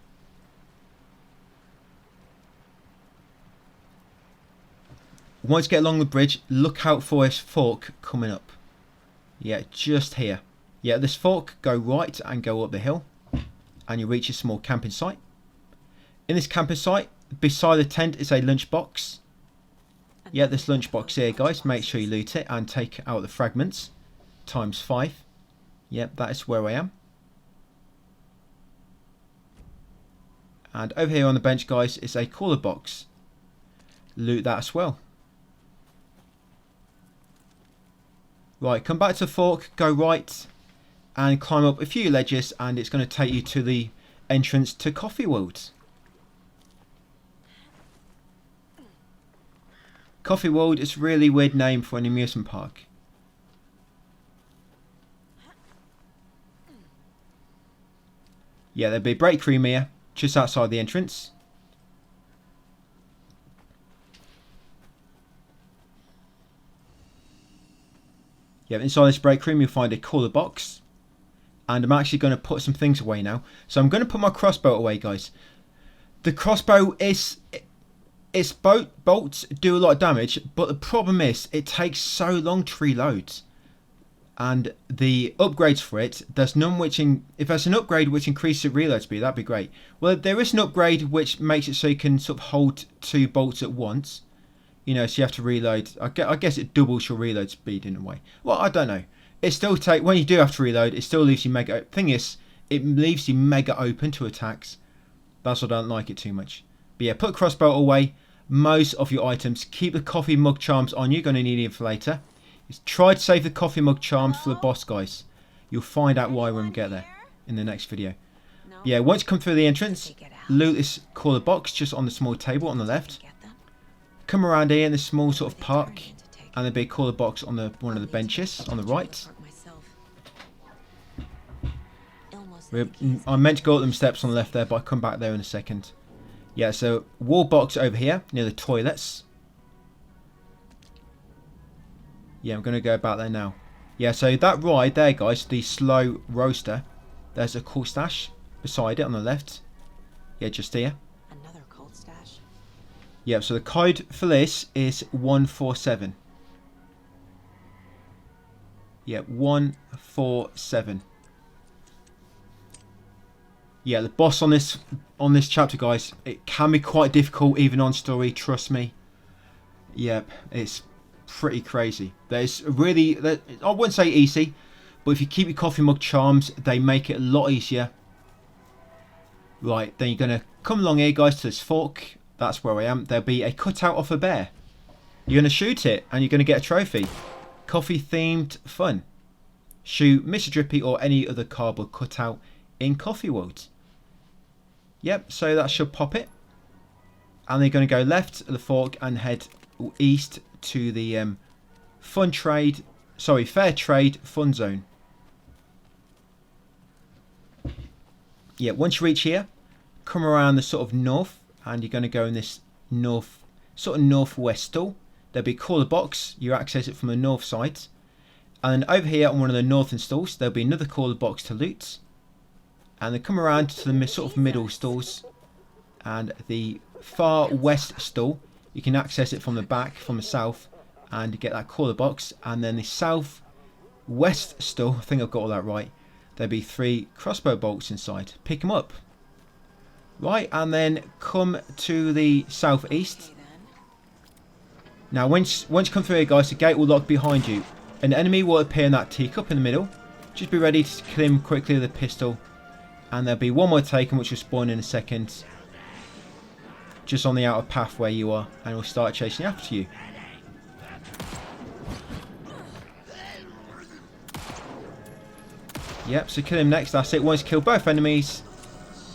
Speaker 1: Once you get along the bridge, look out for this fork coming up. Yeah, just here. Yeah, this fork, go right and go up the hill. And you reach a small camping site. In this camping site, beside the tent is a lunchbox. Yeah, this lunchbox here, guys. Make sure you loot it and take out the fragments. Times 5. Yep, that is where I am. And over here on the bench, guys, is a cooler box. Loot that as well. Right, come back to the fork, go right, and climb up a few ledges, and it's going to take you to the entrance to Coffee World. Coffee World is a really weird name for an amusement park. Yeah, there'll be a break room here, just outside the entrance. Yeah, inside this break room you'll find a cooler box. And I'm actually going to put some things away now. So I'm going to put my crossbow away, guys. The crossbow is... its bolts do a lot of damage, but the problem is it takes so long to reload. And the upgrades for it, there's none which... if there's an upgrade which increases the reload speed, that'd be great. Well, there is an upgrade which makes it so you can sort of hold 2 bolts at once. You know, so you have to reload. I guess it doubles your reload speed in a way. Well, I don't know. It still when you do have to reload, it still leaves you mega. Thing is, it leaves you mega open to attacks. That's why I don't like it too much. But yeah, put crossbow away. Most of your items. Keep the coffee mug charms on you. Going to need it for later. Try to save the coffee mug charms for the boss guys. You'll find out why when we get there in the next video.
Speaker 2: No?
Speaker 1: Yeah, once you come through the entrance,
Speaker 2: Take it out.
Speaker 1: loot this cooler box just on the small table on the left.
Speaker 2: Get them?
Speaker 1: Come around here in this small sort of
Speaker 2: They
Speaker 1: park,
Speaker 2: turned into take
Speaker 1: and there'll be a cooler box on one of the benches on the right. I meant to go up them steps on the left there, but I'll come back there in a second. Yeah, so wall box over here near the toilets. Yeah, I'm going to go about there now. Yeah, so that ride there, guys, the slow roaster, there's a cool stash beside it on the left. Yeah, just here.
Speaker 2: Another cold stash.
Speaker 1: Yeah, so the code for this is 147. Yeah, 147. Yeah, the boss on this chapter, guys, it can be quite difficult even on story, trust me. Yep, it's pretty crazy. There's really, I wouldn't say easy, but if you keep your coffee mug charms, they make it a lot easier. Right, then you're going to come along here, guys, to this fork. That's where I am. There'll be a cutout of a bear. You're going to shoot it, and you're going to get a trophy. Coffee-themed fun. Shoot Mr. Drippy or any other cardboard cutout in Coffee World. Yep, so that should pop it. And they're going to go left at the fork and head east to the fair trade fun zone. Yeah, once you reach here, come around the sort of north, and you're going to go in this northwest stall. There'll be a cooler box. You access it from the north side. And then over here on one of the northern stalls, there'll be another cooler box to loot. And then come around to the sort of middle stalls. And the far west stall, you can access it from the back, from the south, and get that cooler box. And then the south west stall, I think I've got all that right, there'll be 3 crossbow bolts inside. Pick them up. Right, and then come to the southeast.
Speaker 2: Okay, then.
Speaker 1: Now, once you come through here, guys, the gate will lock behind you. An enemy will appear in that teacup in the middle. Just be ready to kill him quickly with a pistol. And there'll be one more taken, which will spawn in a second. Just on the outer path where you are. And will start chasing after you. Yep, so kill him next. That's it. Once you kill both enemies,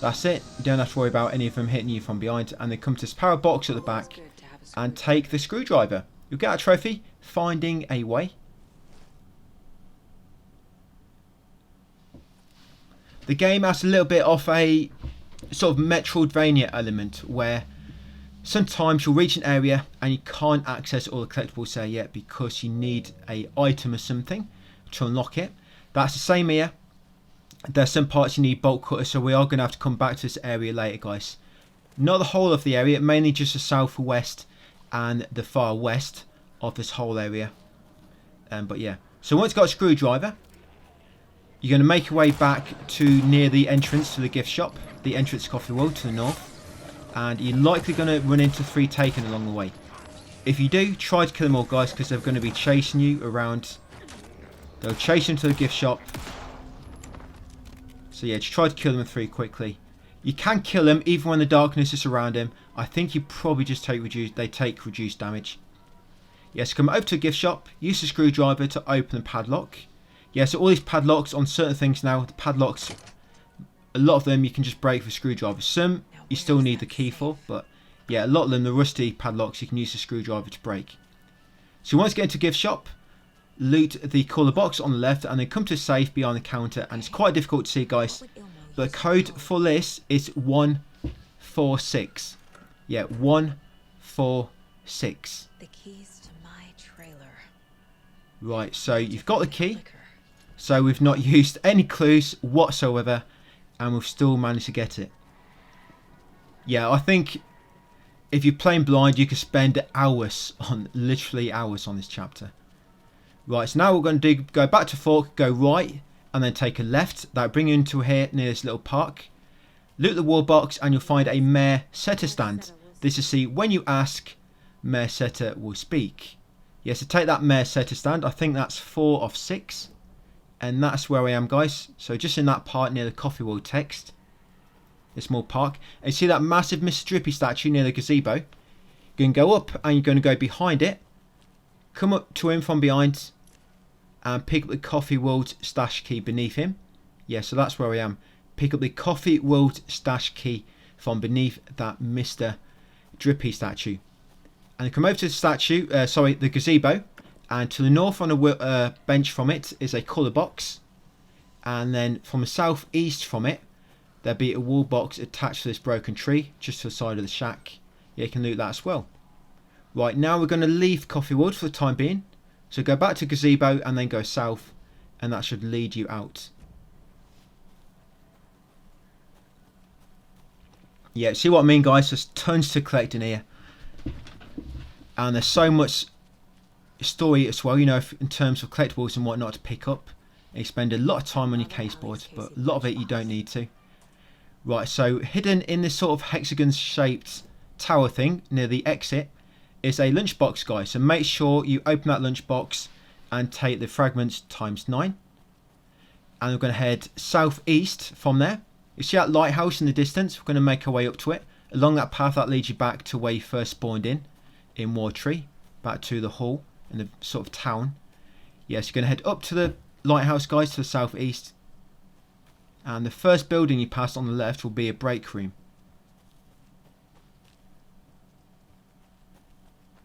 Speaker 1: that's it. You don't have to worry about any of them hitting you from behind. And they come to this power box at the back.
Speaker 2: Good to have a
Speaker 1: And take the screwdriver. You'll get a trophy, Finding a Way. The game has a little bit of a sort of Metroidvania element where sometimes you'll reach an area and you can't access all the collectibles there yet because you need a item or something to unlock it. That's the same here. There's some parts you need bolt cutters, so we are going to have to come back to this area later, guys. Not the whole of the area, mainly just the southwest and the far west of this whole area. But yeah, so once you've got a screwdriver, you're going to make your way back to near the entrance to the gift shop, the entrance to Coffee World to the north, and you're likely going to run into 3 taken along the way. If you do, try to kill them all, guys, because they're going to be chasing you around. They'll chase you to the gift shop. So yeah, just try to kill them 3 quickly. You can kill them even when the darkness is around them. I think you probably just take reduced damage. Yes, come over to a gift shop, use the screwdriver to open the padlock. Yeah, so all these padlocks on certain things now, the padlocks, a lot of them you can just break with a screwdriver. Some you still need the key for, but yeah, a lot of them, the rusty padlocks, you can use the screwdriver to break. So once you get into a gift shop, loot the cooler box on the left and then come to a safe behind the counter, and it's quite difficult to see, guys. The code for this is 146. Yeah, 146.
Speaker 2: The keys to my trailer.
Speaker 1: Right, so you've got the key. So we've not used any clues whatsoever, and we've still managed to get it. Yeah, I think if you're playing blind, you could spend hours literally hours on this chapter. Right, so now what we're going to do, go back to fork, go right, and then take a left. That'll bring you into here near this little park. Loot the wall box, and you'll find a mare setter stand. This is see when you ask Mare Setter will speak. Yeah, so take that Mare Setter stand. I think that's 4 of 6. And that's where I am, guys. So just in that part near the coffee wall text. The small park. And you see that massive Mr. Drippy statue near the gazebo? You're going to go up and you're going to go behind it. Come up to him from behind. And pick up the Coffee World stash key beneath him. Yeah, so that's where I am. Pick up the Coffee World stash key from beneath that Mr. Drippy statue. And come over to the statue, the gazebo. And to the north on a bench from it is a colour box. And then from the southeast from it, there'll be a wall box attached to this broken tree, just to the side of the shack. Yeah, you can loot that as well. Right, now we're going to leave Coffee Wood for the time being. So go back to gazebo and then go south. And that should lead you out. Yeah, see what I mean, guys? There's tons to collect in here. And there's so much story as well, you know, in terms of collectibles and whatnot to pick up. And you spend a lot of time on your case boards, but a lot of it you don't need to. Right, so hidden in this sort of hexagon shaped tower thing near the exit is a lunchbox, guys. So make sure you open that lunchbox and take the fragments ×9. And we're going to head southeast from there. You see that lighthouse in the distance? We're going to make our way up to it. Along that path that leads you back to where you first spawned in Wartree. Back to the hall in the sort of town. Yes, you're going to head up to the lighthouse, guys, to the southeast. And the first building you pass on the left will be a break room.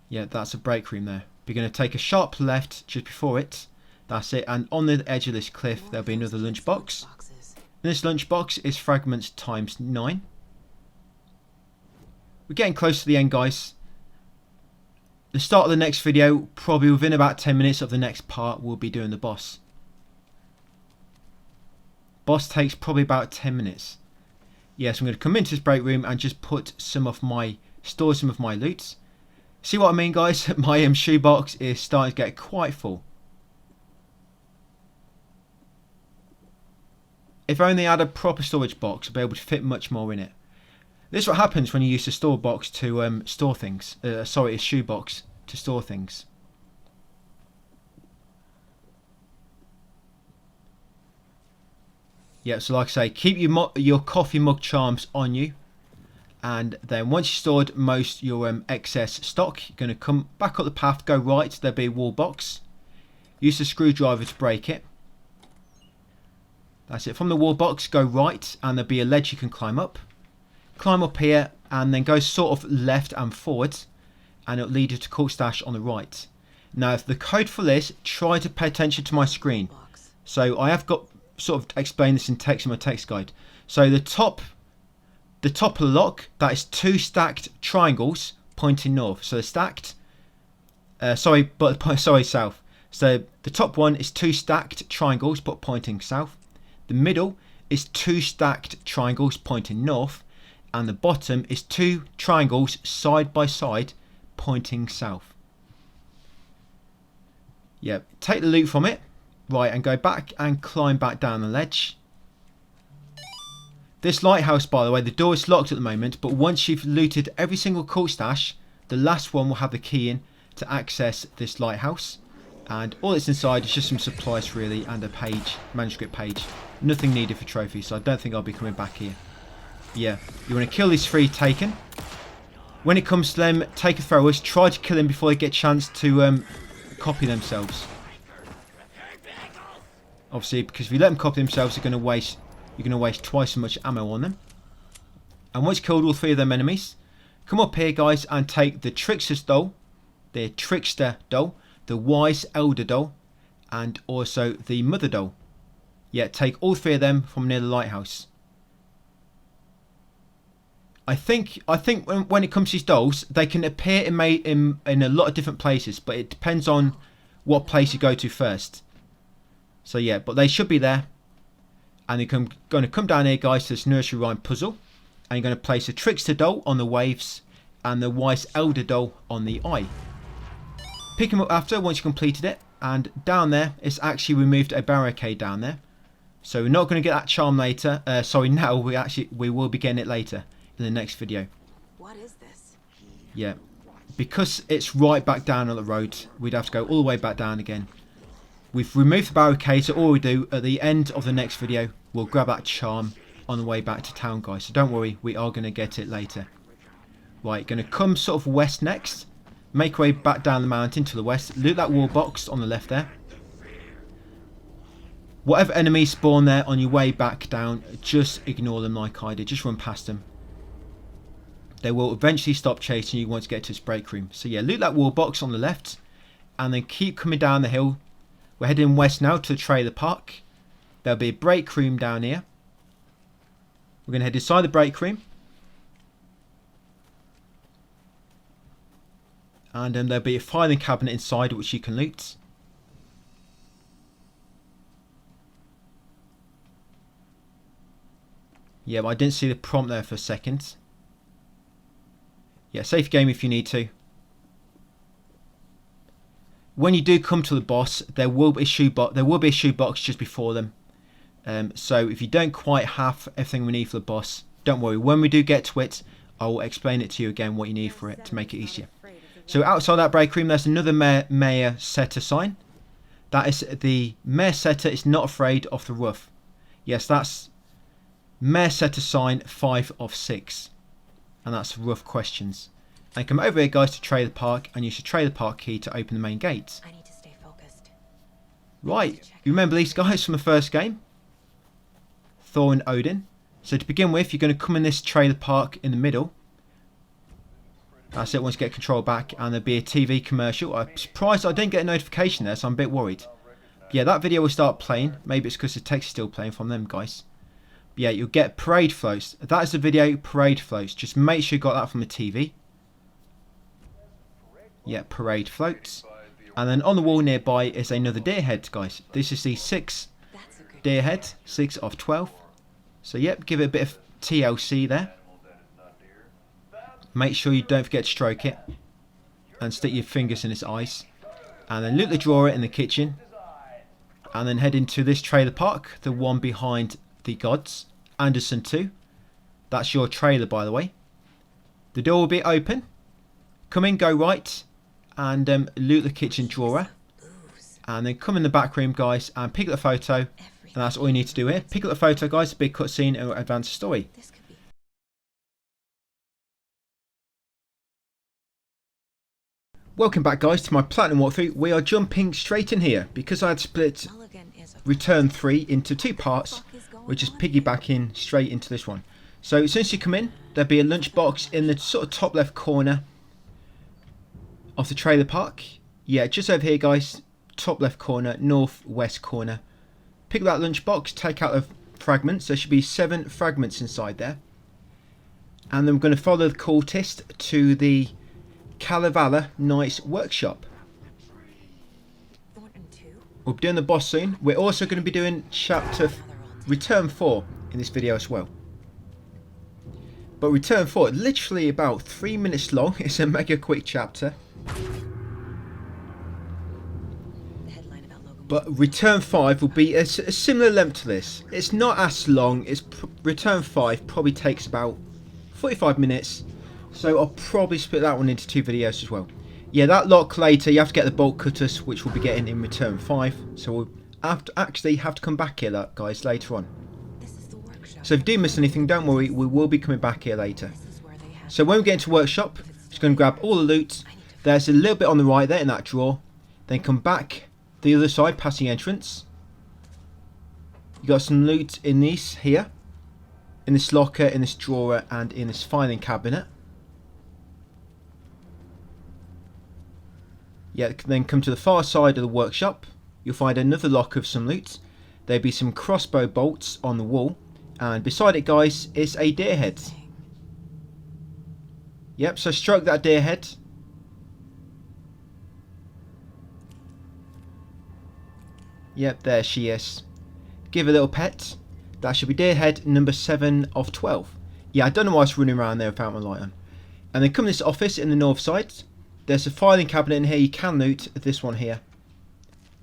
Speaker 1: Yeah, that's a break room there. You're going to take a sharp left just before it. That's it. And on the edge of this cliff, there'll be another lunchbox. This lunchbox is fragments ×9. We're getting close to the end, guys. The start of the next video, probably within about 10 minutes of the next part, we'll be doing the boss. Boss takes probably about 10 minutes. Yes, I'm going to come into this break room and just put store some of my loot. See what I mean, guys? My shoebox is starting to get quite full. If only I had a proper storage box, I'd be able to fit much more in it. This is what happens when you use a store box to store things. A shoebox to store things. Yeah, so like I say, keep your coffee mug charms on you. And then once you've stored most your excess stock, you're going to come back up the path, go right, there'll be a wall box. Use the screwdriver to break it. That's it. From the wall box, go right, and there'll be a ledge you can climb up. Climb up here, and then go sort of left and forward, and it'll lead you to Court Stash on the right. Now, the code for this, try to pay attention to my screen. So I have got sort of explained this in text in my text guide. So the top of the lock, that is 2 stacked triangles pointing north. So they're stacked. South. So the top one is 2 stacked triangles but pointing south. The middle is 2 stacked triangles pointing north, and the bottom is 2 triangles side by side pointing south. Yeah, take the loot from it, right, and go back and climb back down the ledge. This lighthouse, by the way, the door is locked at the moment, but once you've looted every single Court Stash, the last one will have the key in to access this lighthouse. And all that's inside is just some supplies really, and a page, manuscript page. Nothing needed for trophies, so I don't think I'll be coming back here. Yeah, you want to kill these 3 taken. When it comes to them, take a throwers, try to kill them before they get a chance to copy themselves. Obviously, because if you let them copy themselves, you're going to waste twice as much ammo on them. And once you've killed all 3 of them enemies, come up here, guys, and take the Trickster's doll, the Trickster doll, the Wise Elder doll, and also the Mother doll. Yeah, take all 3 of them from near the lighthouse. I think when it comes to these dolls, they can appear in a lot of different places, but it depends on what place you go to first. So yeah, but they should be there. And you're going to come down here, guys, to this nursery rhyme puzzle. And you're going to place a Trickster doll on the waves and the Wise Elder doll on the eye. Pick them up after, once you completed it. And down there, it's actually removed a barricade down there. So we're not going to get that charm later. Now. We will be getting it later in the next video.
Speaker 2: What is this?
Speaker 1: Yeah. because it's right back down on the road, we'd have to go all the way back down again. We've removed the barricade, so all we do at the end of the next video, we'll grab that charm on the way back to town, guys. So don't worry, we are going to get it later. Right, going to come sort of west next. Make our way back down the mountain to the west. Loot that wall box on the left there. Whatever enemies spawn there on your way back down, just ignore them like I did. Just run past them. They will eventually stop chasing you once you get to this break room. So yeah, loot that wall box on the left. And then keep coming down the hill. We're heading west now to the trailer park. There'll be a break room down here. We're going to head inside the break room. And there'll be a filing cabinet inside which you can loot. Yeah, but I didn't see the prompt there for a second. Yeah, save game if you need to. When you do come to the boss, there will be a shoebox just before them. So if you don't quite have everything we need for the boss, don't worry. When we do get to it, I will explain it to you again what you need for it to make it easier. So outside that break room, there's another Mayor Setter sign. That is the Mayor Setter is not afraid of the rough. Yes, that's Mayor Setter sign 5 of 6. And that's rough questions. And come over here, guys, to trailer park, and use the trailer park key to open the main gate.
Speaker 2: I need to stay focused.
Speaker 1: Right, you remember these guys from the first game? Thor and Odin. So to begin with, you're going to come in this trailer park in the middle. That's it, once you get control back, and there'll be a TV commercial. I'm surprised I didn't get a notification there, so I'm a bit worried. But yeah, that video will start playing. Maybe it's because the text is still playing from them, guys. But yeah, you'll get parade floats. That is the video, parade floats. Just make sure you got that from the TV. Yeah, parade floats. And then on the wall nearby is another deer head, guys. This is the 6 deer head, 6 of 12. So yep, give it a bit of TLC there. Make sure you don't forget to stroke it. And stick your fingers in its eyes. And then loot the drawer in the kitchen. And then head into this trailer park, the one behind the gods. Anderson 2. That's your trailer, by the way. The door will be open. Come in, go right. And loot the kitchen drawer. And then come in the back room, guys, and pick up the photo. And that's all you need to do here. Pick up the photo, guys. A big cutscene and advance the story. Welcome back, guys, to my platinum walkthrough. We are jumping straight in here because I had split Return 3 into 2 parts. We're just piggybacking straight into this one. So since you come in, there'll be a lunchbox in the sort of top left corner of the trailer park. Yeah, just over here, guys. Top left corner, northwest corner. Pick up that lunchbox, take out the fragments. There should be 7 fragments inside there. And then we're going to follow the cultist to the Kalevala Knight's workshop. We'll be doing the boss soon. We're also going to be doing chapter Return 4 in this video as well. But Return 4, literally about 3 minutes long. It's a mega quick chapter. But Return 5 will be a similar length to this. It's not as long. Return 5 probably takes about 45 minutes. So I'll probably split that one into 2 videos as well. Yeah, that lock later, you have to get the bolt cutters, which we'll be getting in Return 5. So we'll actually have to come back here, guys, later on. So if you do miss anything, don't worry, we will be coming back here later. So when we get into workshop, just going to grab all the loot. There's a little bit on the right there in that drawer. Then come back the other side, past the entrance. You got some loot in this here. In this locker, in this drawer, and in this filing cabinet. Yeah, then come to the far side of the workshop. You'll find another lock of some loot. There'll be some crossbow bolts on the wall. And beside it, guys, is a deer head. Yep, so stroke that deer head. Yep, there she is. Give a little pet. That should be deer head number 7 of 12. Yeah, I don't know why it's running around there without my light on. And then come to this office in the north side. There's a filing cabinet in here. You can loot this one here.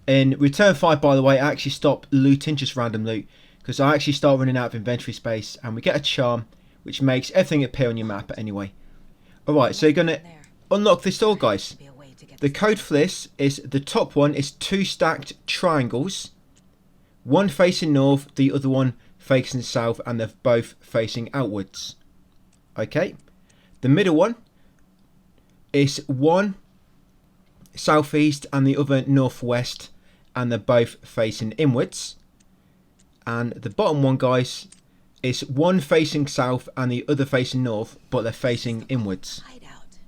Speaker 1: In Return 5, by the way, I actually stop looting just random loot. Because I actually start running out of inventory space. And we get a charm, which makes everything appear on your map anyway. Alright, so you're going to unlock this door, guys.
Speaker 2: Be a way to get
Speaker 1: The code for this is the top one is 2 stacked triangles, one facing north, the other one facing south, and they're both facing outwards. Okay, the middle one is one southeast and the other northwest, and they're both facing inwards. And the bottom one, guys, is one facing south and the other facing north, but they're facing inwards.
Speaker 2: hideout.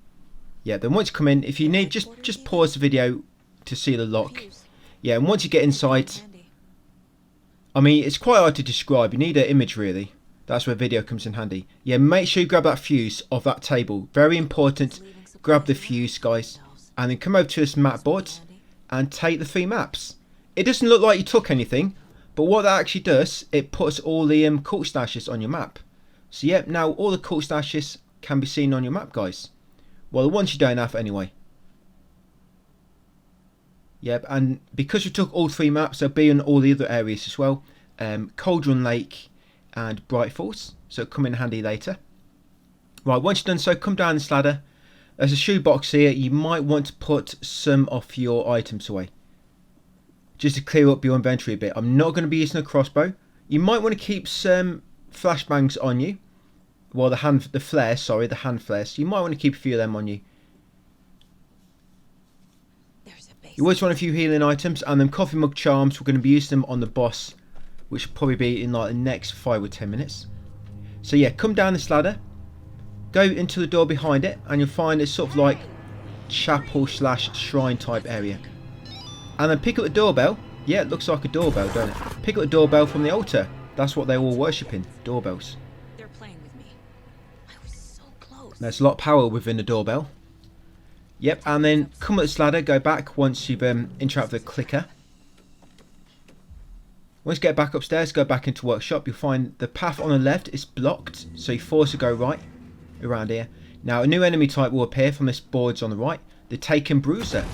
Speaker 1: Yeah, then once you come in, if you need, just pause the video to see the lock.
Speaker 2: Fuse.
Speaker 1: Yeah, and once you get inside,
Speaker 2: Handy.
Speaker 1: I mean, it's quite hard to describe. You need an image, really. That's where video comes in handy. Yeah, make sure you grab that fuse off that table. Very important. Grab the fuse, guys. And then come over to this map board and take the 3 maps. It doesn't look like you took anything, but what that actually does, it puts all the cult stashes on your map. So yeah, now all the cult stashes can be seen on your map, guys. Well, the ones you don't have anyway. Yep, and because we took all 3 maps, they'll be in all the other areas as well. Cauldron Lake and Bright Falls, so it'll come in handy later. Right, once you've done so, come down this ladder. There's a shoebox here. You might want to put some of your items away, just to clear up your inventory a bit. I'm not going to be using a crossbow. You might want to keep some flashbangs on you. Well, the hand flares. You might want to keep a few of them on you.
Speaker 2: There's a base.
Speaker 1: You always want a few healing items, and them coffee mug charms, we're going to be using them on the boss, which will probably be in like the next 5 or 10 minutes. So yeah, come down this ladder, go into the door behind it, and you'll find it's sort of like chapel / shrine type area. And then pick up the doorbell. Yeah, it looks like a doorbell, don't it? Pick up the doorbell from the altar. That's what they're all worshipping, doorbells.
Speaker 2: They're playing with me. I was so close.
Speaker 1: There's a lot of power within the doorbell. Yep, and then come up this ladder, go back once you've interacted with the clicker. Once you get back upstairs, go back into workshop. You'll find the path on the left is blocked, so you're forced to go right around here. Now a new enemy type will appear from this boards on the right, the Taken Bruiser.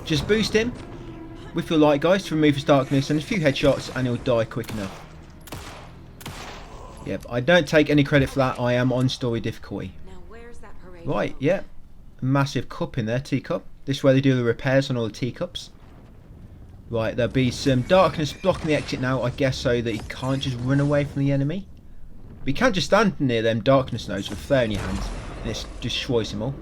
Speaker 1: Just boost him with your light, guys, to remove his darkness, and a few headshots and he'll die quick enough. Yep, I don't take any credit for that. I am on story difficulty.
Speaker 2: Now where's that parade?
Speaker 1: Right, yeah. A massive cup in there, teacup. This is where they do the repairs on all the teacups. Right, there'll be some darkness blocking the exit now, I guess, so that you can't just run away from the enemy. But you can't just stand near them darkness nodes with a flare in your hand, and it destroys them all.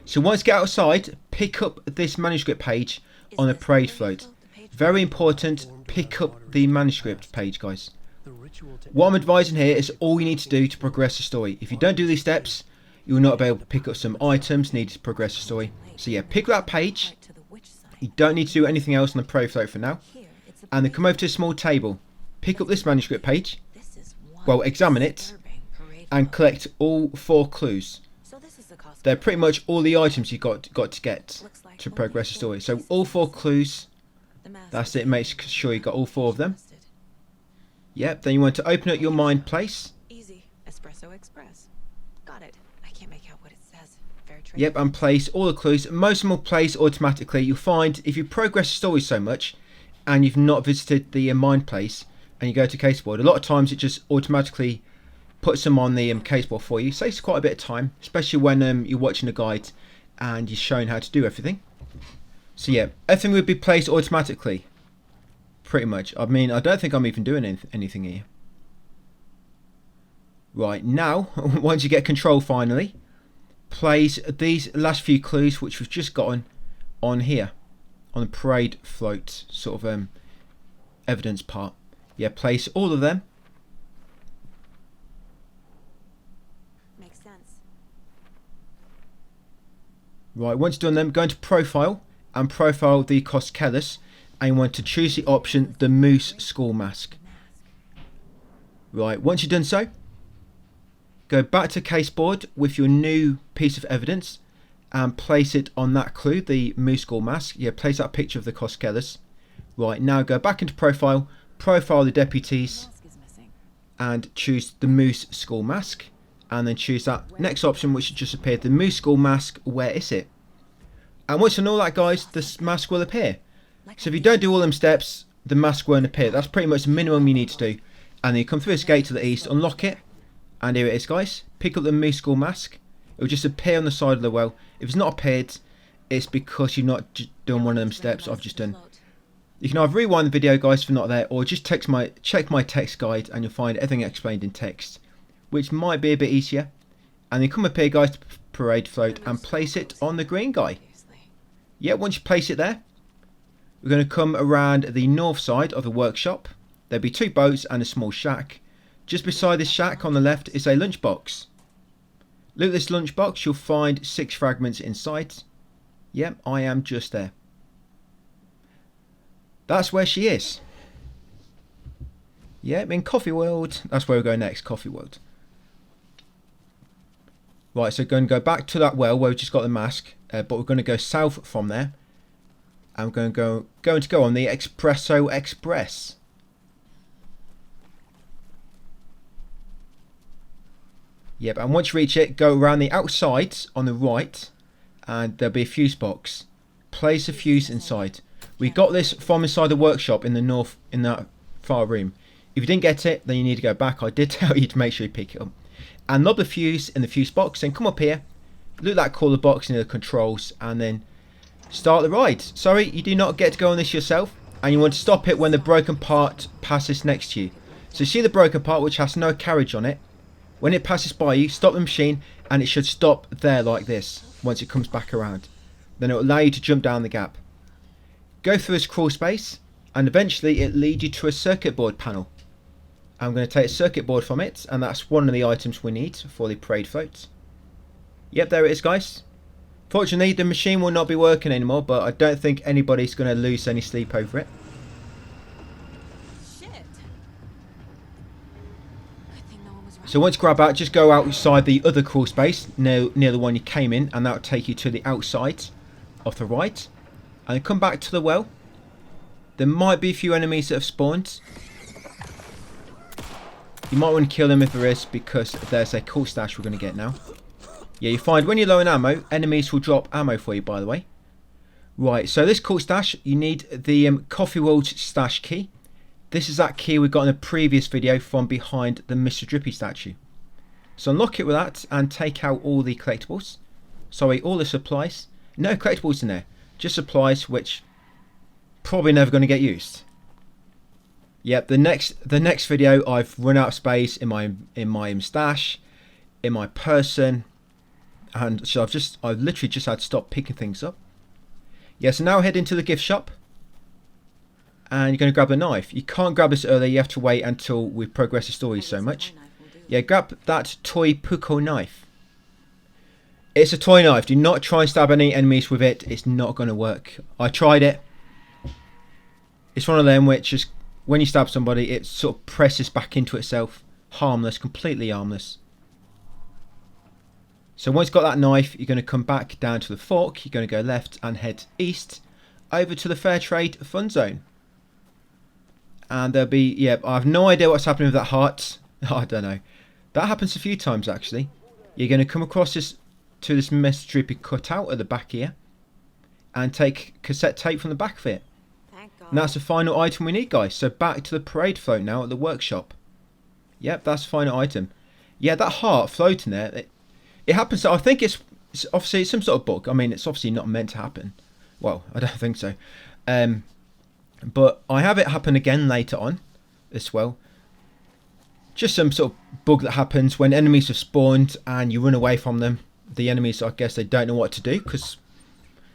Speaker 1: So once you get outside, pick up this manuscript page on the parade float. Very important, pick up the manuscript page, guys. What I'm advising here is all you need to do to progress the story. If you don't do these steps, you will not be able to pick up some items needed to progress the story. So yeah, pick that page.
Speaker 2: To the witch side.
Speaker 1: You don't need to do anything else on the parade float for now.
Speaker 2: Here, it's a
Speaker 1: And then
Speaker 2: parade.
Speaker 1: come over to a small table. Pick up this manuscript page.
Speaker 2: This is one
Speaker 1: Well, examine it
Speaker 2: disturbing parade
Speaker 1: and
Speaker 2: float.
Speaker 1: collect all 4 clues.
Speaker 2: So this is the cost.
Speaker 1: They're pretty much all the items you've got to get
Speaker 2: Looks like
Speaker 1: to
Speaker 2: only
Speaker 1: progress the
Speaker 2: 4
Speaker 1: story. So
Speaker 2: pieces
Speaker 1: all 4 clues,
Speaker 2: The mask
Speaker 1: that's
Speaker 2: is
Speaker 1: it. Make sure you got all 4 of them.
Speaker 2: busted.
Speaker 1: Yep, then you want to open up your mind place.
Speaker 2: Easy. Espresso Express. Got it. I can't make out what it says. Fair trade.
Speaker 1: Yep, and place all the clues. Most of them will place automatically. You'll find if you progress the story so much and you've not visited the mind place and you go to caseboard, a lot of times it just automatically puts them on the caseboard for you. Saves quite a bit of time, especially when you're watching a guide and you're shown how to do everything. So yeah, everything would be placed automatically. Pretty much. I mean, I don't think I'm even doing anything here. Right, now, once you get control finally, place these last few clues which we've just gotten on here. On the parade float sort of evidence part. Yeah, place all of them.
Speaker 2: Makes sense.
Speaker 1: Right, once you've done them, go into profile and profile the Collectibles, and you want to choose the option, the Moose Skull Mask. Right, once you've done so, go back to caseboard with your new piece of evidence and place it on that clue, the Moose Skull Mask. Yeah, place that picture of the Collectibles. Right, now go back into profile, profile the deputies,
Speaker 2: Mask is missing.
Speaker 1: and choose the Moose Skull Mask. And then choose that next option which just appeared, the Moose Skull Mask, where is it? And once you know all that, guys, this mask will appear. So if you don't do all them steps, the mask won't appear. That's pretty much the minimum you need to do. And then you come through this gate to the east, unlock it, and here it is, guys. Pick up the Moose Skull Mask. It will just appear on the side of the well. If it's not appeared, it's because you've not done one of them steps I've just done. You can either rewind the video, guys, if not there, or just check my text guide and you'll find everything explained in text, which might be a bit easier. And then come up here, guys, to parade float and place it on the green guy. Yeah, once you place it there, we're going to come around the north side of the workshop. There'll be 2 boats and a small shack. Just beside this shack on the left is a lunchbox. Loot this lunchbox, you'll find 6 fragments inside. Yep, I am just there. That's where she is. Yep, in Coffee World. That's where we're going next, Coffee World. Right, so we're going to go back to that well where we just got the mask. But we're going to go south from there. And we're going to go on the Espresso Express. Yep, and once you reach it, go around the outside on the right. And there'll be a fuse box. Place a fuse inside. We got this from inside the workshop in the north, in that far room. If you didn't get it, then you need to go back. I did tell you to make sure you pick it up. And lob the fuse in the fuse box. Then come up here. Loot that cooler box near the controls. And then start the ride. Sorry, you do not get to go on this yourself. And you want to stop it when the broken part passes next to you. So see the broken part which has no carriage on it. When it passes by you, stop the machine. And it should stop there like this. Once it comes back around. Then it will allow you to jump down the gap. Go through this crawl space, and eventually it leads you to a circuit board panel. I'm going to take a circuit board from it, and that's one of the items we need for the parade float. Yep, there it is, guys. Fortunately, the machine will not be working anymore, but I don't think anybody's going to lose any sleep over it.
Speaker 2: Shit. Good thing no one was around.
Speaker 1: So once you grab out, just go outside the other crawl space, near the one you came in, and that will take you to the outside of the right. And come back to the well. There might be a few enemies that have spawned. You might want to kill them if there is, because there's a cool stash we're going to get now. Yeah, you find when you're low on ammo, enemies will drop ammo for you, by the way. Right, so this cool stash, you need the Coffee World stash key. This is that key we got in a previous video from behind the Mr. Drippy statue. So unlock it with that and take out all the collectibles. Sorry, all the supplies. No collectibles in there. Just supplies which probably never going to get used. Yep, the next video I've run out of space in my stash, in my person, and so I've literally just had to stop picking things up. Yeah, so now head into the gift shop, and you're going to grab the knife. You can't grab this early. You have to wait until we progress the story so much. Yeah, grab that toy Puko knife. It's a toy knife. Do not try and stab any enemies with it. It's not going to work. I tried it. It's one of them which is when you stab somebody, it sort of presses back into itself. Harmless, completely harmless. So once you've got that knife, you're going to come back down to the fork. You're going to go left and head east over to the Fair Trade Fun Zone. And there'll be, yeah, I have no idea what's happening with that heart. I don't know. That happens a few times actually. You're going to come across this Mr. Drippy cutout at the back here and take cassette tape from the back of it.
Speaker 2: Thank God.
Speaker 1: And that's the final item we need, guys. So back to the parade float now at the workshop. Yep, that's the final item. Yeah, that heart floating there, it happens. I think it's obviously some sort of bug. I mean, it's obviously not meant to happen. Well, I don't think so. But I have it happen again later on as well. Just some sort of bug that happens when enemies have spawned and you run away from them. The enemies, I guess, they don't know what to do because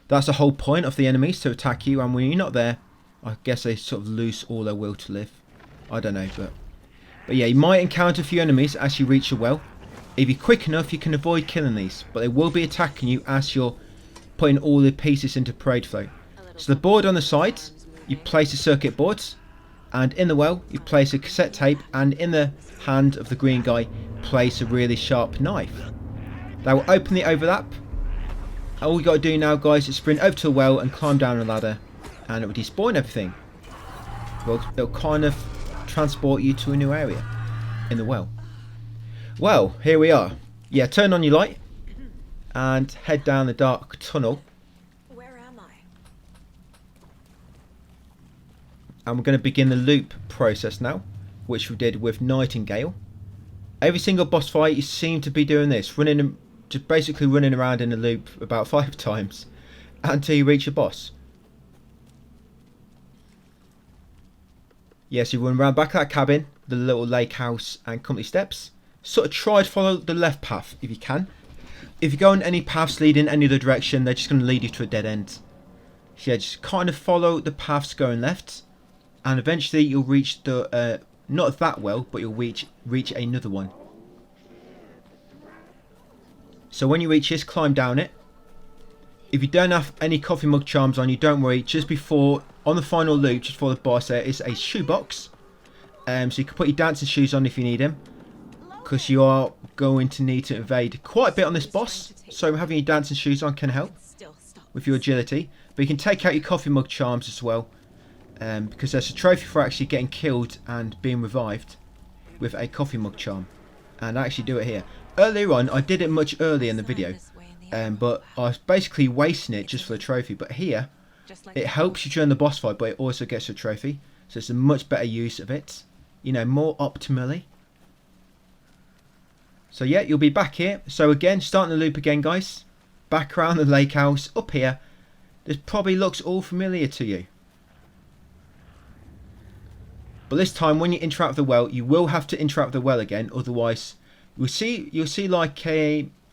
Speaker 1: that's the whole point of the enemies, to attack you. And when you're not there, I guess they sort of lose all their will to live. I don't know, but yeah, you might encounter a few enemies as you reach a well. If you're quick enough, you can avoid killing these, but they will be attacking you as you're putting all the pieces into parade float. So the board on the side, you place the circuit boards, and in the well, you place a cassette tape, and in the hand of the green guy, place a really sharp knife. That will open the overlap. All we got to do now, guys, is sprint over to the well and climb down a ladder, and it will despawn everything. Well, it'll kind of transport you to a new area in the well. Well, here we are. Yeah, turn on your light and head down the dark tunnel.
Speaker 2: Where am I?
Speaker 1: And we're going to begin the loop process now, which we did with Nightingale. Every single boss fight, you seem to be doing this, running and just basically running around in a loop about 5 times until you reach a boss. Yes, you run around back of that cabin, the little lake house and company steps. Sort of try to follow the left path if you can. If you go on any paths leading any other direction, they're just going to lead you to a dead end. So yeah, just kind of follow the paths going left, and eventually you'll reach the not that well, but you'll reach another one. So when you reach this, climb down it. If you don't have any coffee mug charms on you, don't worry. Just before, on the final loop, just before the boss, there is a shoebox. So you can put your dancing shoes on if you need them, because you are going to need to evade quite a bit on this boss. So having your dancing shoes on can help with your agility. But you can take out your coffee mug charms as well, because there's a trophy for actually getting killed and being revived with a coffee mug charm. And I actually do it here. Earlier on, I did it much earlier in the video, but I was basically wasting it just for the trophy. But here, it helps you during the boss fight, but it also gets a trophy. So it's a much better use of it, you know, more optimally. So yeah, you'll be back here. So again, starting the loop again, guys. Back around the lake house, up here. This probably looks all familiar to you. But this time, when you interact with the well, you will have to interact with the well again. Otherwise, you'll see like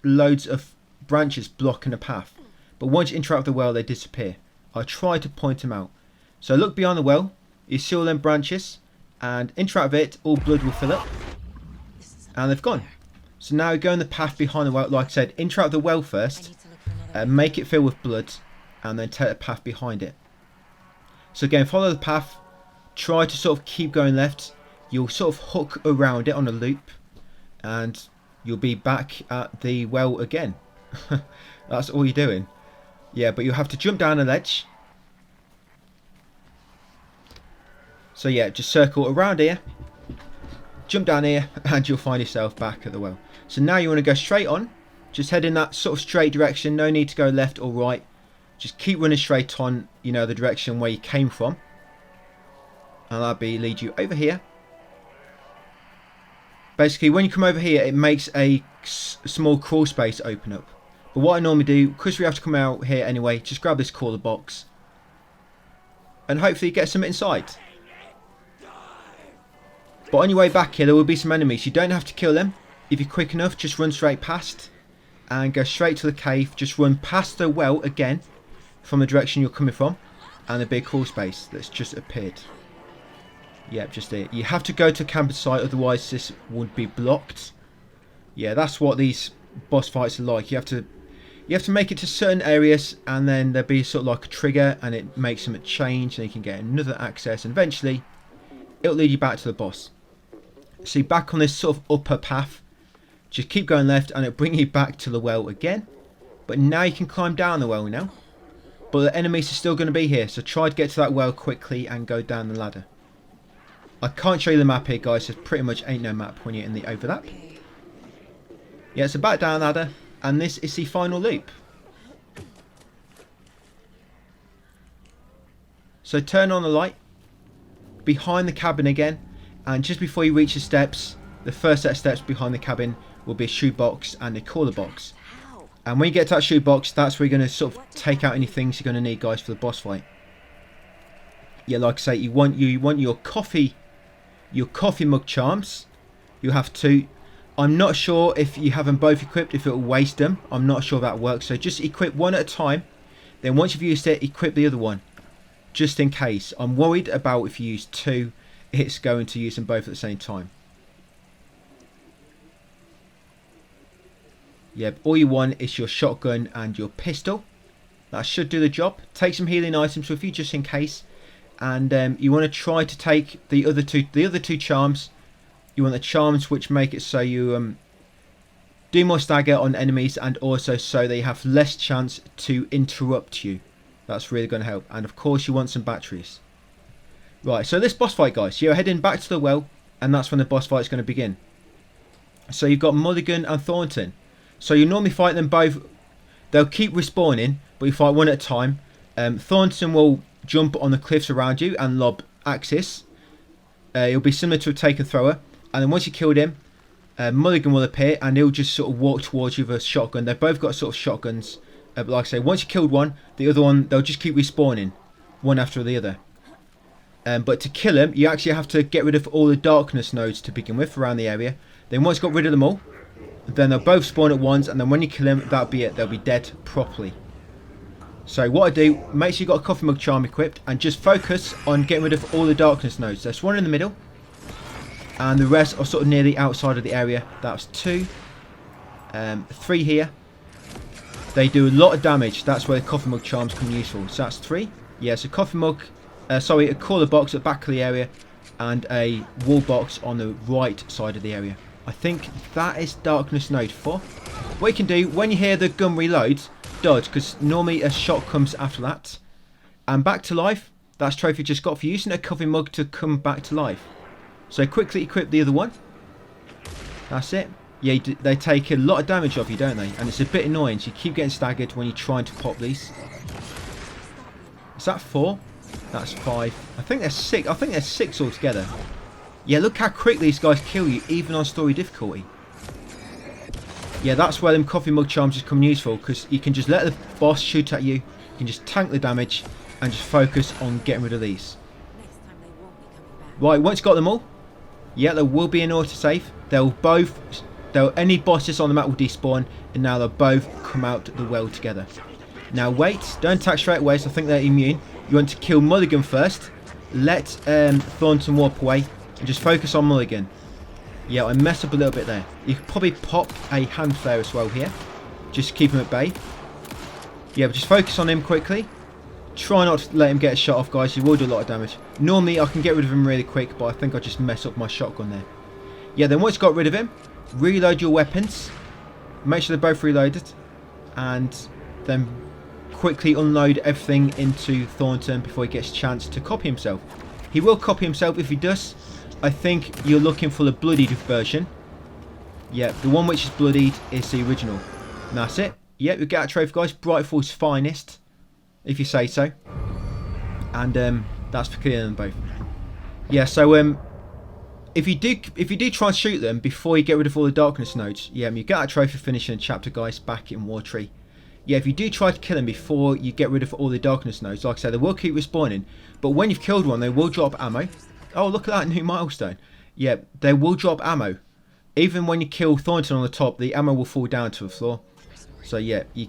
Speaker 1: loads of branches blocking the path. But once you interact with the well, they disappear. I try to point them out. So look behind the well. You see all them branches, and interact with it. All blood will fill up, and they've gone. So now go in the path behind the well. Like I said, interact with the well first, make it fill with blood, and then take the path behind it. So again, follow the path. Try to sort of keep going left. You'll sort of hook around it on a loop, and you'll be back at the well again. That's all you're doing. Yeah, but you'll have to jump down a ledge. So yeah, just circle around here, jump down here, and you'll find yourself back at the well. So now you want to go straight on. Just head in that sort of straight direction. No need to go left or right. Just keep running straight on, you know, the direction where you came from. And that'll lead you over here. Basically, when you come over here, it makes a small crawl space open up. But what I normally do, because we have to come out here anyway, just grab this crawler box. And hopefully get something inside. But on your way back here, there will be some enemies. You don't have to kill them. If you're quick enough, just run straight past. And go straight to the cave. Just run past the well again, from the direction you're coming from. And there'll be a crawl space that's just appeared. Yep, just there. You have to go to a camping site, otherwise this would be blocked. Yeah, that's what these boss fights are like. You have to make it to certain areas, and then there'll be sort of like a trigger, and it makes them change, and you can get another access, and eventually it'll lead you back to the boss. So you're back on this sort of upper path. Just keep going left, and it'll bring you back to the well again. But now you can climb down the well now. But the enemies are still going to be here, so try to get to that well quickly and go down the ladder. I can't show you the map here, guys. There pretty much ain't no map when you're in the overlap. Yeah, so back down the ladder, and this is the final loop. So turn on the light behind the cabin again, and just before you reach the steps, the first set of steps behind the cabin will be a shoebox and a crawler box. And when you get to that shoebox, that's where you're going to sort of take out any things you're going to need, guys, for the boss fight. Yeah, like I say, you want your coffee mug charms. You have to. I'm not sure if you have them both equipped, if it will waste them. I'm not sure that works. So just equip one at a time. Then once you've used it, equip the other one, just in case. I'm worried about if you use two, it's going to use them both at the same time. Yep, all you want is your shotgun and your pistol. That should do the job. Take some healing items with you just in case. And you want to try to take the other two charms. You want the charms which make it so you do more stagger on enemies, and also so they have less chance to interrupt you. That's really going to help. And of course you want some batteries. Right, so this boss fight, guys. You're heading back to the well, and that's when the boss fight is going to begin. So you've got Mulligan and Thornton. So you normally fight them both. They'll keep respawning, but you fight one at a time. Thornton will jump on the cliffs around you and lob axes. It'll be similar to a take and thrower. And then once you killed him, Mulligan will appear and he'll just sort of walk towards you with a shotgun. They've both got sort of shotguns. But like I say, once you killed one, the other one, they'll just keep respawning, one after the other. But to kill them, you actually have to get rid of all the darkness nodes to begin with around the area. Then once you've got rid of them all, then they'll both spawn at once, and then when you kill them, that'll be it. They'll be dead properly. So what I do, make sure you've got a coffee mug charm equipped, and just focus on getting rid of all the darkness nodes. There's one in the middle, and the rest are sort of near the outside of the area. That's 2, 3 here. They do a lot of damage. That's where the coffee mug charms come useful. So that's 3. Yeah, so coffee mug, a cooler box at the back of the area, and a wall box on the right side of the area. I think that is darkness node 4. What you can do, when you hear the gun reload, dodge, because normally a shot comes after that. And back to life, that's trophy just got for using a coffee mug to come back to life. So quickly equip the other one. That's it. Yeah, they take a lot of damage off you, don't they? And it's a bit annoying, so you keep getting staggered when you're trying to pop these. Is that 4? That's 5. I think there's 6. I think there's 6 altogether. Yeah, look how quick these guys kill you, even on story difficulty. Yeah, that's where them coffee mug charms just come useful, because you can just let the boss shoot at you, you can just tank the damage, and just focus on getting rid of these.
Speaker 2: Next time they won't be coming back.
Speaker 1: Right, once you've got them all, yeah, there will be an autosave. Any bosses on the map will despawn, and now they'll both come out the well together. Now wait, don't attack straight away, so I think they're immune. You want to kill Mulligan first, let Thornton warp away, and just focus on Mulligan. Yeah, I messed up a little bit there. You could probably pop a hand flare as well here, just to keep him at bay. Yeah, but just focus on him quickly. Try not to let him get a shot off, guys. You will do a lot of damage. Normally I can get rid of him really quick, but I think I just messed up my shotgun there. Yeah, then once you got rid of him, reload your weapons. Make sure they're both reloaded, and then quickly unload everything into Thornton before he gets a chance to copy himself. He will copy himself. If he does, I think you're looking for the bloodied version. Yeah, the one which is bloodied is the original. And that's it. Yep, you get a trophy, guys. Brightfall's finest, if you say so. And that's for killing them both. Yeah, so if you do try and shoot them before you get rid of all the darkness nodes, yeah, you get a trophy for finishing a chapter, guys, back in War Tree. Yeah, if you do try to kill them before you get rid of all the darkness nodes, like I said, they will keep respawning. But when you've killed one, they will drop ammo. Oh, look at that new milestone. Yeah, they will drop ammo. Even when you kill Thornton on the top, the ammo will fall down to the floor. So yeah, you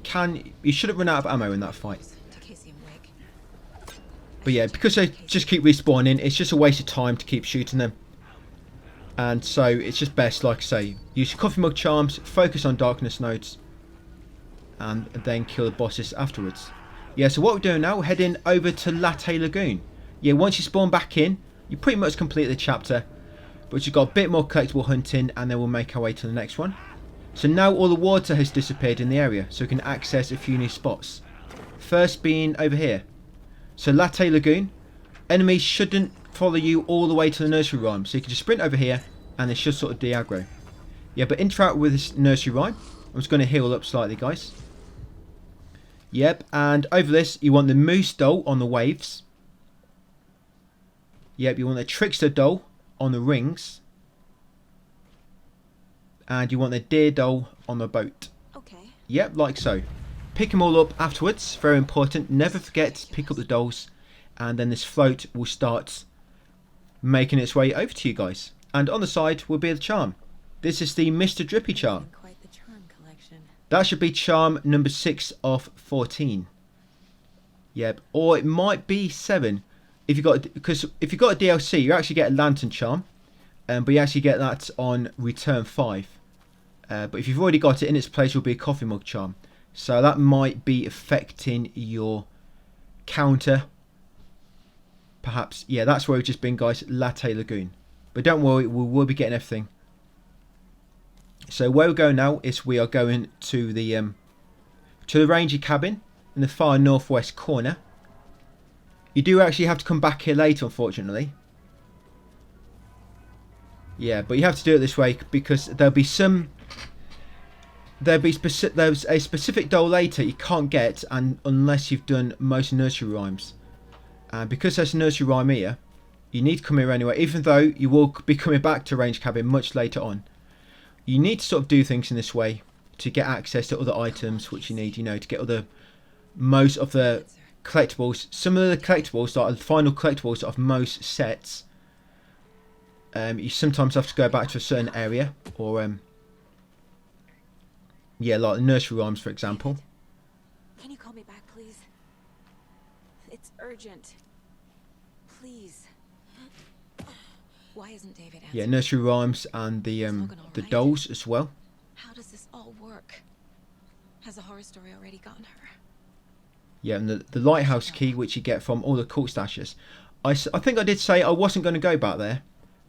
Speaker 1: shouldn't run out of ammo in that fight. But yeah, because they just keep respawning, it's just a waste of time to keep shooting them. And so it's just best, like I say, use your coffee mug charms, focus on darkness nodes, and then kill the bosses afterwards. Yeah, so what we're doing now, we're heading over to Latte Lagoon. Yeah, once you spawn back in, you pretty much complete the chapter, but you've got a bit more collectible hunting, and then we'll make our way to the next one. So now all the water has disappeared in the area, so we can access a few new spots. First being over here. So Latte Lagoon, enemies shouldn't follow you all the way to the nursery rhyme, so you can just sprint over here and they should sort of de-aggro. Yeah, but interact with this nursery rhyme. I'm just going to heal up slightly, guys. Yep, and over this you want the moose doll on the waves. Yep, you want the trickster doll on the rings, and you want the deer doll on the boat.
Speaker 2: Okay.
Speaker 1: Yep, like so. Pick them all up afterwards, very important. Never forget to pick up the dolls, and then this float will start making its way over to you guys. And on the side will be the charm. This is the Mr. Drippy charm.
Speaker 2: Quite the charm collection.
Speaker 1: That should be charm number 6 of 14. Yep, or it might be 7. If you got, because if you got a DLC, you actually get a lantern charm, but you actually get that on return 5. But if you've already got it, in its place will be a coffee mug charm. So that might be affecting your counter. Perhaps, yeah, that's where we've just been, guys, Latte Lagoon. But don't worry, we will be getting everything. So where we're going now is we are going to the ranger cabin in the far northwest corner. You do actually have to come back here later, unfortunately. Yeah, but you have to do it this way because there's a specific doll later you can't get, and unless you've done most nursery rhymes. And because there's a nursery rhyme here, you need to come here anyway, even though you will be coming back to range cabin much later on. you need to sort of do things in this way to get access to other items which you need, you know, to get other most of the collectibles. Some of the collectibles, like the final collectibles of most sets, you sometimes have to go back to a certain area, or yeah, like the nursery rhymes, for example.
Speaker 2: Can you call me back, please? It's urgent. Please. Why isn't David answering?
Speaker 1: Yeah, nursery rhymes and the dolls as well.
Speaker 2: How does this all work? Has the horror story already gotten her?
Speaker 1: Yeah, and the lighthouse key, which you get from all the cult stashes. I think I did say I wasn't going to go back there,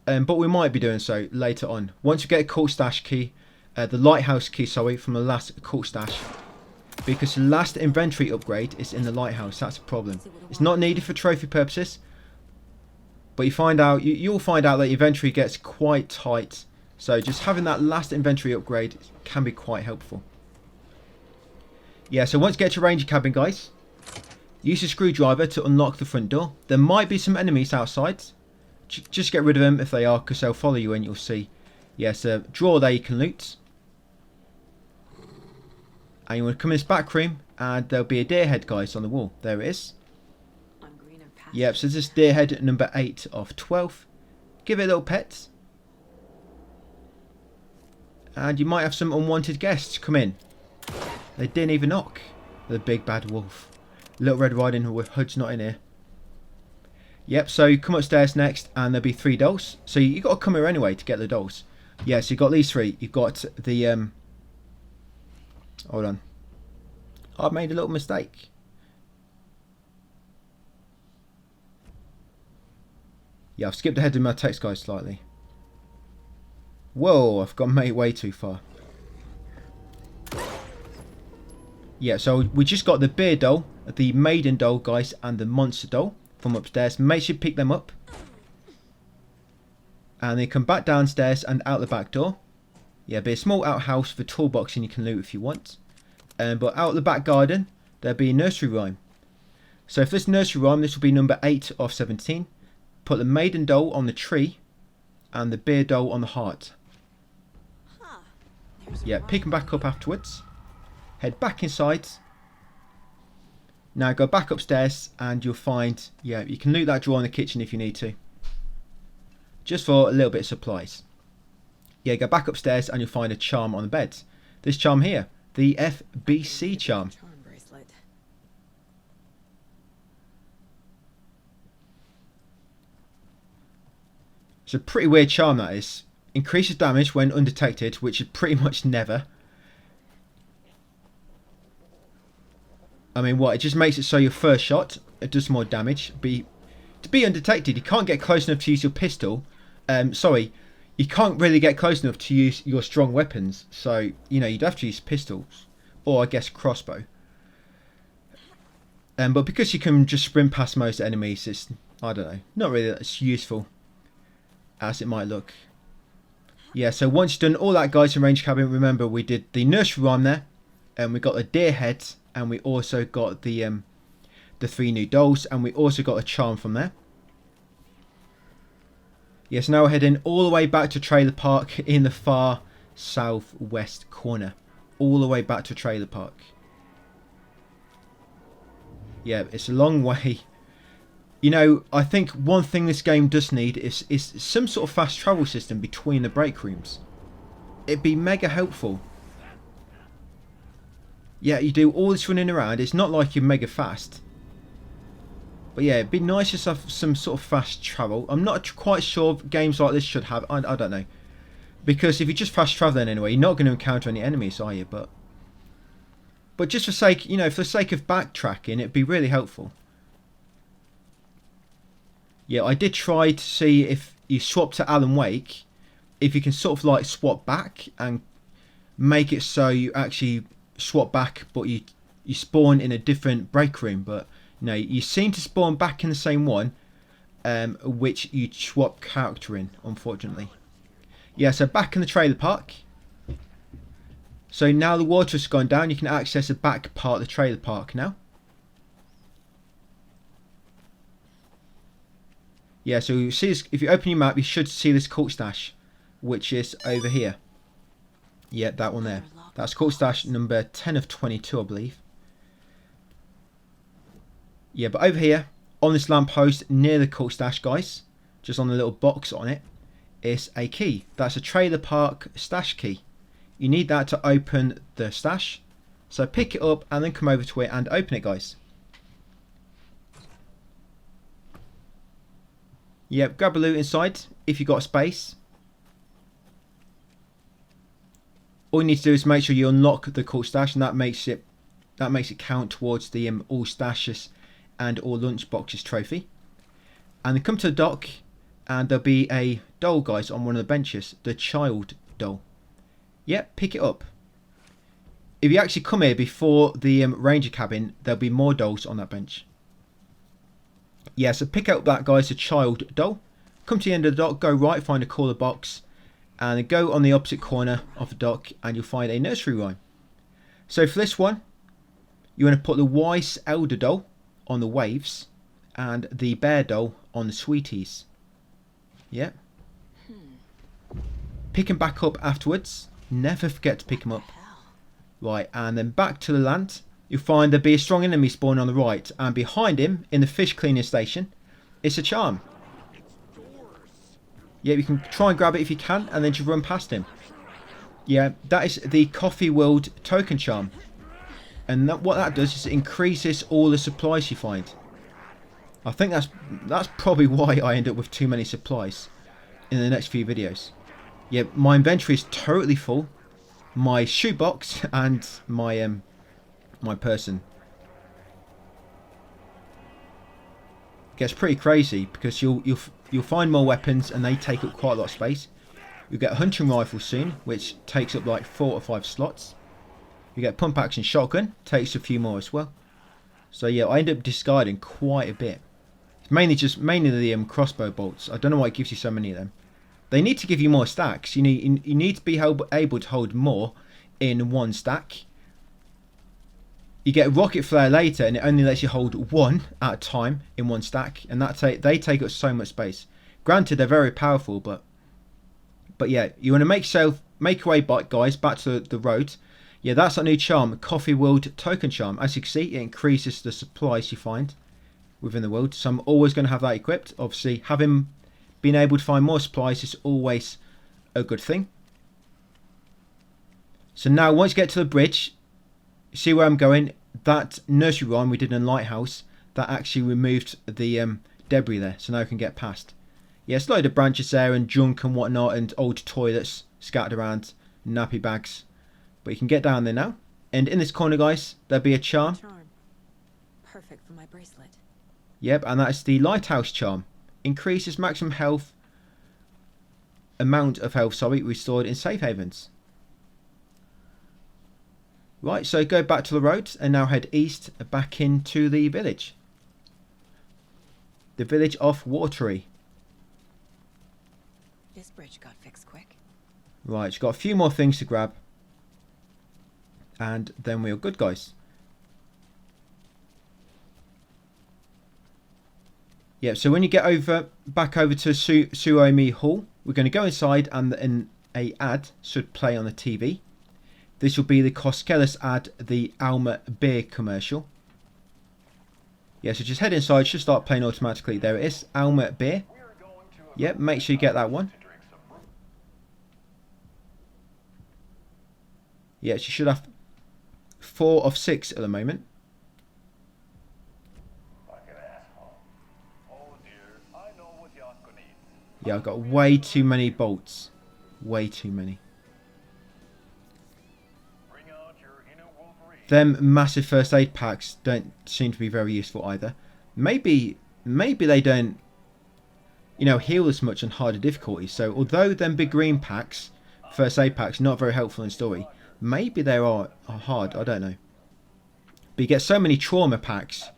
Speaker 1: but we might be doing so later on. Once you get a cult stash key, the lighthouse key, sorry, from the last cult stash, because the last inventory upgrade is in the lighthouse. That's a problem. It's not needed for trophy purposes, but you find out you'll find out that your inventory gets quite tight. So just having that last inventory upgrade can be quite helpful. Yeah, so once you get to ranger cabin, guys, use a screwdriver to unlock the front door. There might be some enemies outside. Just get rid of them if they are, because they'll follow you and you'll see. Yeah, so drawer there you can loot. And you want to come in this back room and there'll be a deer head, guys, on the wall. There it is. Yep, so this is deer head number 8 of 12. Give it a little pet. And you might have some unwanted guests come in. They didn't even knock. The big bad wolf. Little Red Riding Hood's not in here. Yep, so you come upstairs next and there'll be 3 dolls. So you got to come here anyway to get the dolls. Yeah, so you've got these 3. You've got the... Hold on. I've made a little mistake. Yeah, I've skipped ahead in my text, guys, slightly. Whoa, I've gone way too far. Yeah, so we just got the bear doll, the maiden doll, guys, and the monster doll from upstairs. Make sure you pick them up. And then come back downstairs and out the back door. Yeah, be a small outhouse for toolbox and you can loot if you want. But out the back garden, there'll be a nursery rhyme. So if this nursery rhyme, this will be number 8 of 17. Put the maiden doll on the tree and the bear doll on the heart. Yeah, pick them back up afterwards. Head back inside. Now go back upstairs and you'll find, yeah, you can loot that drawer in the kitchen if you need to. Just for a little bit of supplies. Yeah, go back upstairs and you'll find a charm on the bed. This charm here, the FBC charm. It's a pretty weird charm, that is. Increases damage when undetected, which is pretty much never. I mean, what? It just makes it so your first shot, it does more damage. To be undetected, you can't get close enough to use your pistol. Sorry, you can't really get close enough to use your strong weapons. So, you know, you'd have to use pistols. Or, I guess, crossbow. But because you can just sprint past most enemies, it's, I don't know, not really as useful as it might look. Yeah, so once you've done all that, guys, in range cabin, remember we did the nursery rhyme there, and we got the deer head, and we also got the 3 new dolls, and we also got a charm from there. Yes, now we're heading all the way back to trailer park in the far southwest corner, all the way back to trailer park. Yeah, it's a long way. You know, I think one thing this game does need is some sort of fast travel system between the break rooms. It'd be mega helpful. Yeah, you do all this running around. It's not like you're mega fast. But yeah, it'd be nice to have some sort of fast travel. I'm not quite sure if games like this should have. I don't know. Because if you're just fast traveling anyway, you're not going to encounter any enemies, are you? But just for sake, you know, for the sake of backtracking, it'd be really helpful. Yeah, I did try to see if you swap to Alan Wake, if you can sort of like swap back and make it so you actually swap back, but you spawn in a different break room. But no, you seem to spawn back in the same one, which you swap character in, unfortunately. Yeah, so back in the trailer park. So now the water's gone down, you can access the back part of the trailer park now. Yeah, so you see this, if you open your map, you should see this cult stash, which is over here. Yeah, that one there. That's cult stash number 10 of 22, I believe. Yeah, but over here, on this lamppost near the cult stash, guys, just on the little box on it, is a key. That's a trailer park stash key. You need that to open the stash. So pick it up and then come over to it and open it, guys. Yep, grab a loot inside if you've got space. All you need to do is make sure you unlock the cult stash, and that makes it count towards the all stashes and all lunchboxes trophy. And then come to the dock, and there'll be a doll, guys, on one of the benches, the child doll. Yep, pick it up. If you actually come here before the ranger cabin, there'll be more dolls on that bench. Yeah, so pick up that, guys, the child doll. Come to the end of the dock, go right, find a caller box, and then go on the opposite corner of the dock, and you'll find a nursery rhyme. So for this one, you want to put the wise elder doll on the waves, and the bear doll on the sweeties. Yeah. Pick them back up afterwards. Never forget to pick them up. Right, and then back to the land. You'll find there'll be a strong enemy spawn on the right, and behind him, in the fish cleaning station, it's a charm. Yeah, you can try and grab it if you can, and then just run past him. Yeah, that is the Coffee World token charm. And what that does is it increases all the supplies you find. I think that's probably why I end up with too many supplies in the next few videos. Yeah, my inventory is totally full. My shoebox and my my person. Gets pretty crazy because you'll find more weapons and they take up quite a lot of space. You get a hunting rifle soon, which takes up like 4 or 5 slots. You get pump action shotgun, takes a few more as well. So yeah, I end up discarding quite a bit. It's mainly the crossbow bolts. I don't know why it gives you so many of them. They need to give you more stacks. You need to be able to hold more in one stack. You get a rocket flare later, and it only lets you hold one at a time in one stack, and they take up so much space. Granted, they're very powerful, but yeah, you want to make your way back, guys, back to the road. Yeah, that's our new charm, Coffee World token charm. As you can see, it increases the supplies you find within the world. So I'm always going to have that equipped. Obviously, having been able to find more supplies is always a good thing. So now, once you get to the bridge, see where I'm going? That nursery rhyme we did in the lighthouse, that actually removed the debris there, so now we can get past. Yeah, it's a load of branches there and junk and whatnot, and old toilets scattered around, nappy bags. But you can get down there now. And in this corner, guys, there'll be a charm.
Speaker 2: Perfect for my bracelet.
Speaker 1: Yep, and that is the lighthouse charm. Increases maximum amount of health, restored in safe havens. Right, so go back to the road and now head east back into the village. The village of Watery.
Speaker 2: This bridge got fixed quick.
Speaker 1: Right, you've got a few more things to grab. And then we're good, guys. Yeah, so when you get back over to Suomi Hall, we're going to go inside, and an ad should play on the TV. This will be the Koskelis ad, the Alma beer commercial. Yeah, so just head inside, should start playing automatically. There it is, Alma beer. Yep, make sure you get that one. Yeah, she should have 4 of 6 at the moment. Yeah, I've got way too many bolts. Way too many. Them massive first aid packs don't seem to be very useful either. Maybe they don't, heal as much on harder difficulties. So although them big green packs, first aid packs, not very helpful in story, maybe they are hard. I don't know. But you get so many trauma packs,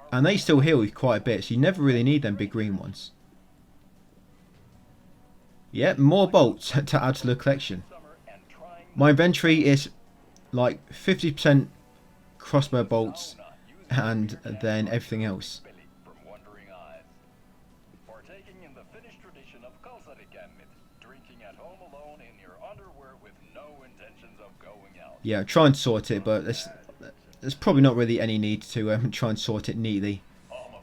Speaker 1: and they still heal you quite a bit. So you never really need them big green ones. Yeah, more bolts to add to the collection. My inventory is like 50% crossbow bolts and then everything else.
Speaker 4: Partaking in the Finnish tradition of drinking at home alone in your underwear with no intention
Speaker 1: Yeah, try and sort it, but there's probably not really any need to try and sort it neatly.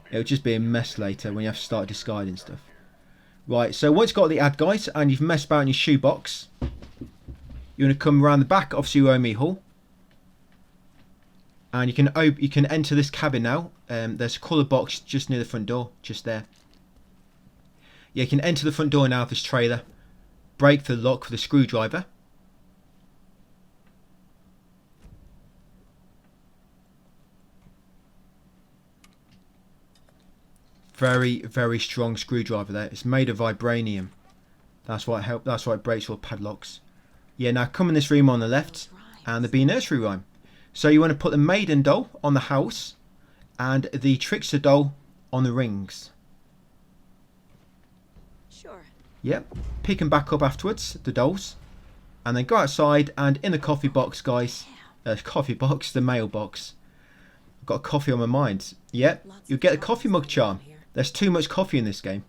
Speaker 1: It'll just be a mess later when you have to start discarding stuff. Right, so once you've got the ad guys and you've messed about in your shoebox, you're going to come around the back of Suomi Hall. And you can enter this cabin now. There's a colour box just near the front door, just there. Yeah, you can enter the front door now of this trailer. Break the lock with a screwdriver. Very, very strong screwdriver there. It's made of vibranium. That's why it breaks all padlocks. Yeah, now come in this room on the left, and there'll be a nursery rhyme. So you want to put the maiden doll on the house and the trickster doll on the rings.
Speaker 2: Sure.
Speaker 1: Yep. Pick them back up afterwards, the dolls. And then go outside and in the coffee box, guys. The mailbox. I've got coffee on my mind. Yep. You'll get a coffee mug charm. There's too much coffee in this game.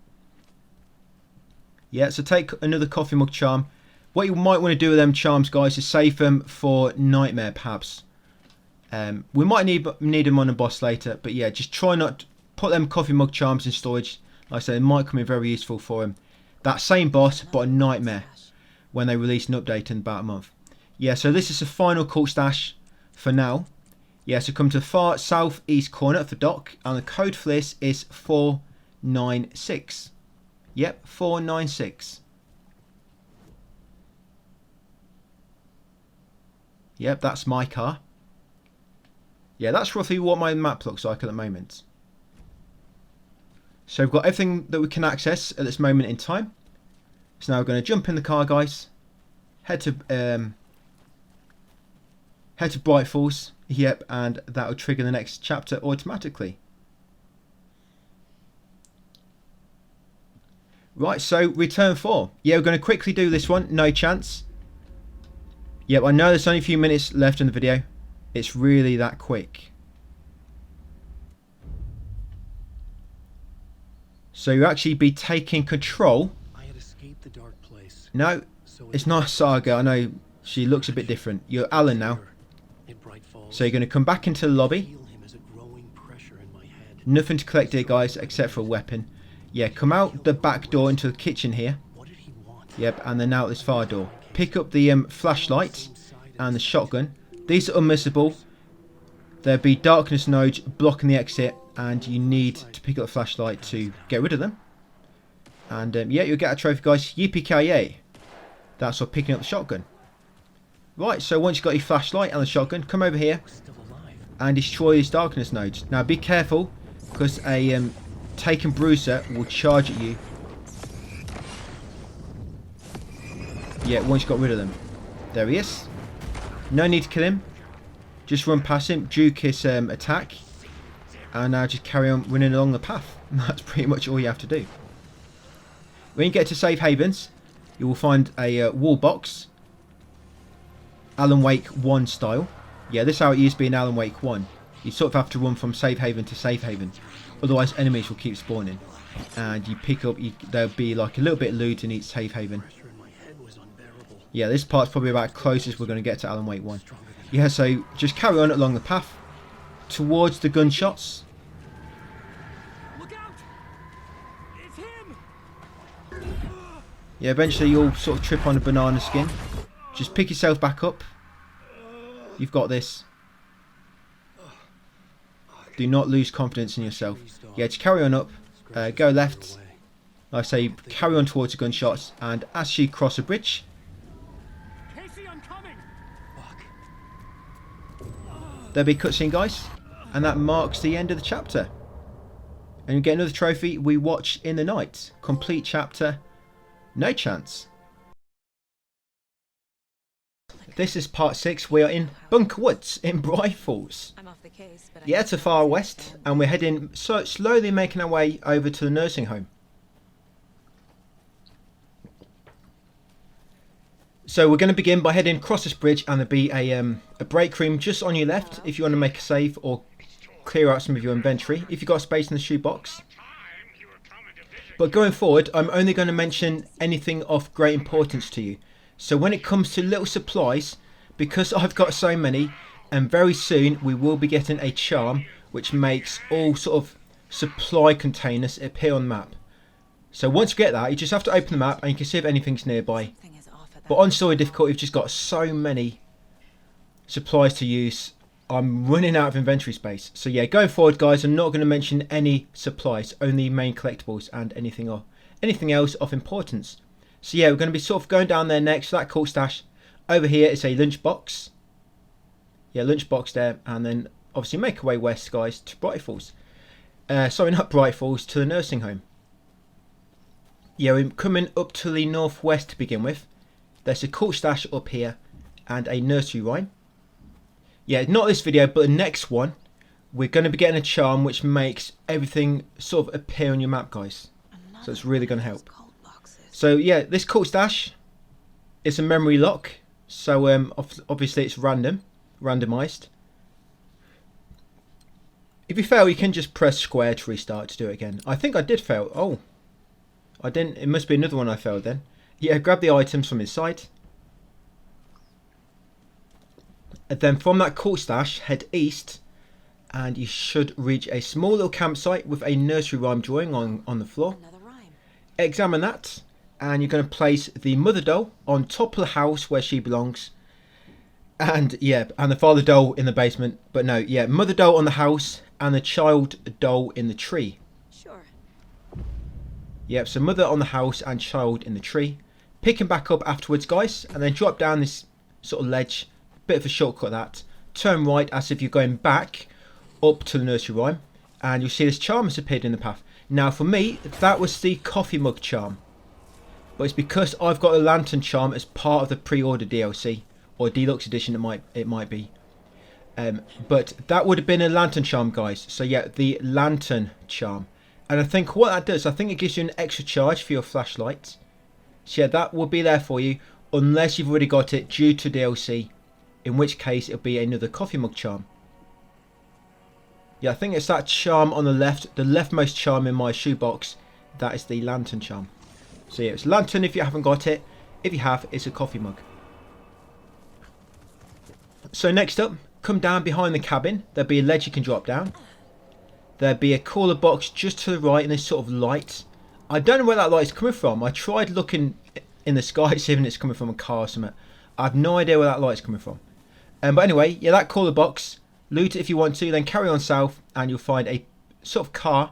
Speaker 1: Yeah, so take another coffee mug charm. What you might want to do with them charms, guys, is save them for Nightmare, perhaps. We might need them on a boss later, but yeah, just try not to put them coffee mug charms in storage. Like I said, it might come in very useful for him. That same boss, but a Nightmare, when they release an update in about a month. Yeah, so this is the final cult stash for now. Yeah, so come to the far southeast corner of the dock, and the code for this is 496. Yep, 496. Yep, that's my car. Yeah, that's roughly what my map looks like at the moment. So we've got everything that we can access at this moment in time. So now we're going to jump in the car, guys. Head to Bright Falls. Yep, and that will trigger the next chapter automatically. Right, so return 4. Yeah, we're going to quickly do this one. No chance. Yep, I know there's only a few minutes left in the video. It's really that quick. So you'll actually be taking control.
Speaker 8: I had escaped the dark place.
Speaker 1: No, it's not Saga. I know she looks a bit different. You're Alan now. So you're going to come back into the lobby. Nothing to collect here, guys, except for a weapon. Yeah, come out the back door into the kitchen here. Yep, and then out this far door. Pick up the flashlight and the shotgun. These are unmissable. There'll be darkness nodes blocking the exit, and you need to pick up the flashlight to get rid of them. And yeah, you'll get a trophy, guys. Yippee-ki-yay. That's for picking up the shotgun. Right, so once you've got your flashlight and the shotgun, come over here and destroy these darkness nodes. Now be careful, because a taken bruiser will charge at you. Yeah, once you've got rid of them. There he is. No need to kill him. Just run past him, juke his attack, and now just carry on running along the path. That's pretty much all you have to do. When you get to safe havens, you will find a wall box, Alan Wake 1 style. Yeah, this is how it used to be in Alan Wake 1. You sort of have to run from safe haven to safe haven, otherwise enemies will keep spawning. And you pick up, there'll be like a little bit of loot in each safe haven. Yeah, this part's probably about closest we're going to get to Alan Wake 1. Yeah, so just carry on along the path towards the gunshots.
Speaker 5: Look out! It's him!
Speaker 1: Yeah, eventually you'll sort of trip on a banana skin. Just pick yourself back up. You've got this. Do not lose confidence in yourself. Yeah, just carry on up. Go left. Like I say, carry on towards the gunshots. And as you cross a bridge, there'll be a cutscene, guys, and that marks the end of the chapter. And you get another trophy, We Watch in the Night. Complete chapter, no chance. This is part 6. We are in Bunker Woods in Bright Falls.
Speaker 2: I'm off the case, but
Speaker 1: Yeah, to far west, and we're heading slowly making our way over to the nursing home. So we're going to begin by heading across this bridge, and there'll be a break room just on your left if you want to make a save or clear out some of your inventory if you've got space in the shoebox. But going forward, I'm only going to mention anything of great importance to you. So when it comes to little supplies, because I've got so many, and very soon we will be getting a charm which makes all sort of supply containers appear on the map. So once you get that, you just have to open the map and you can see if anything's nearby.
Speaker 2: Something is off at
Speaker 1: But
Speaker 2: that
Speaker 1: on story difficulty, we've just got so many supplies to use. I'm running out of inventory space. So yeah, going forward, guys, I'm not going to mention any supplies, only main collectibles and anything else of importance. So yeah, we're going to be sort of going down there next. So that cool stash. Over here is a lunchbox. Yeah, lunchbox there. And then obviously make our way west, guys, to Bright Falls. Sorry, not Bright Falls, to the nursing home. Yeah, we're coming up to the northwest to begin with. There's a cool stash up here and a nursery rhyme. Yeah, not this video, but the next one, we're going to be getting a charm which makes everything sort of appear on your map, guys. So it's really going to help. So yeah, this cool stash is a memory lock. So obviously it's randomized. If you fail, you can just press square to restart to do it again. I think I did fail. Oh, I didn't. It must be another one I failed then. Yeah, grab the items from his side. And then from that cool stash, head east. And you should reach a small little campsite with a nursery rhyme drawing on the floor.
Speaker 2: Another rhyme.
Speaker 1: Examine that. And you're going to place the mother doll on top of the house where she belongs. And yeah, and the father doll in the basement. But no, yeah, mother doll on the house and the child doll in the tree.
Speaker 2: Sure.
Speaker 1: Yep, so mother on the house and child in the tree. Pick him back up afterwards, guys, and then drop down this sort of ledge. Bit of a shortcut that. Turn right as if you're going back up to the nursery rhyme. And you'll see this charm has appeared in the path. Now for me, that was the coffee mug charm. But it's because I've got a lantern charm as part of the pre-order DLC. Or deluxe edition it might be. But that would have been a lantern charm, guys. So yeah, the lantern charm. And I think what that does, I think it gives you an extra charge for your flashlight. So yeah, that will be there for you. Unless you've already got it due to DLC. In which case it'll be another coffee mug charm. Yeah, I think it's that charm on the left. The leftmost charm in my shoebox. That is the lantern charm. So yeah, it's lantern if you haven't got it. If you have, it's a coffee mug. So next up, come down behind the cabin. There'll be a ledge you can drop down. There'll be a cooler box just to the right in this sort of light. I don't know where that light's coming from. I tried looking in the sky, seeing it's coming from a car or something. I have no idea where that light's coming from. But anyway, yeah, that cooler box. Loot it if you want to, then carry on south and you'll find a sort of car.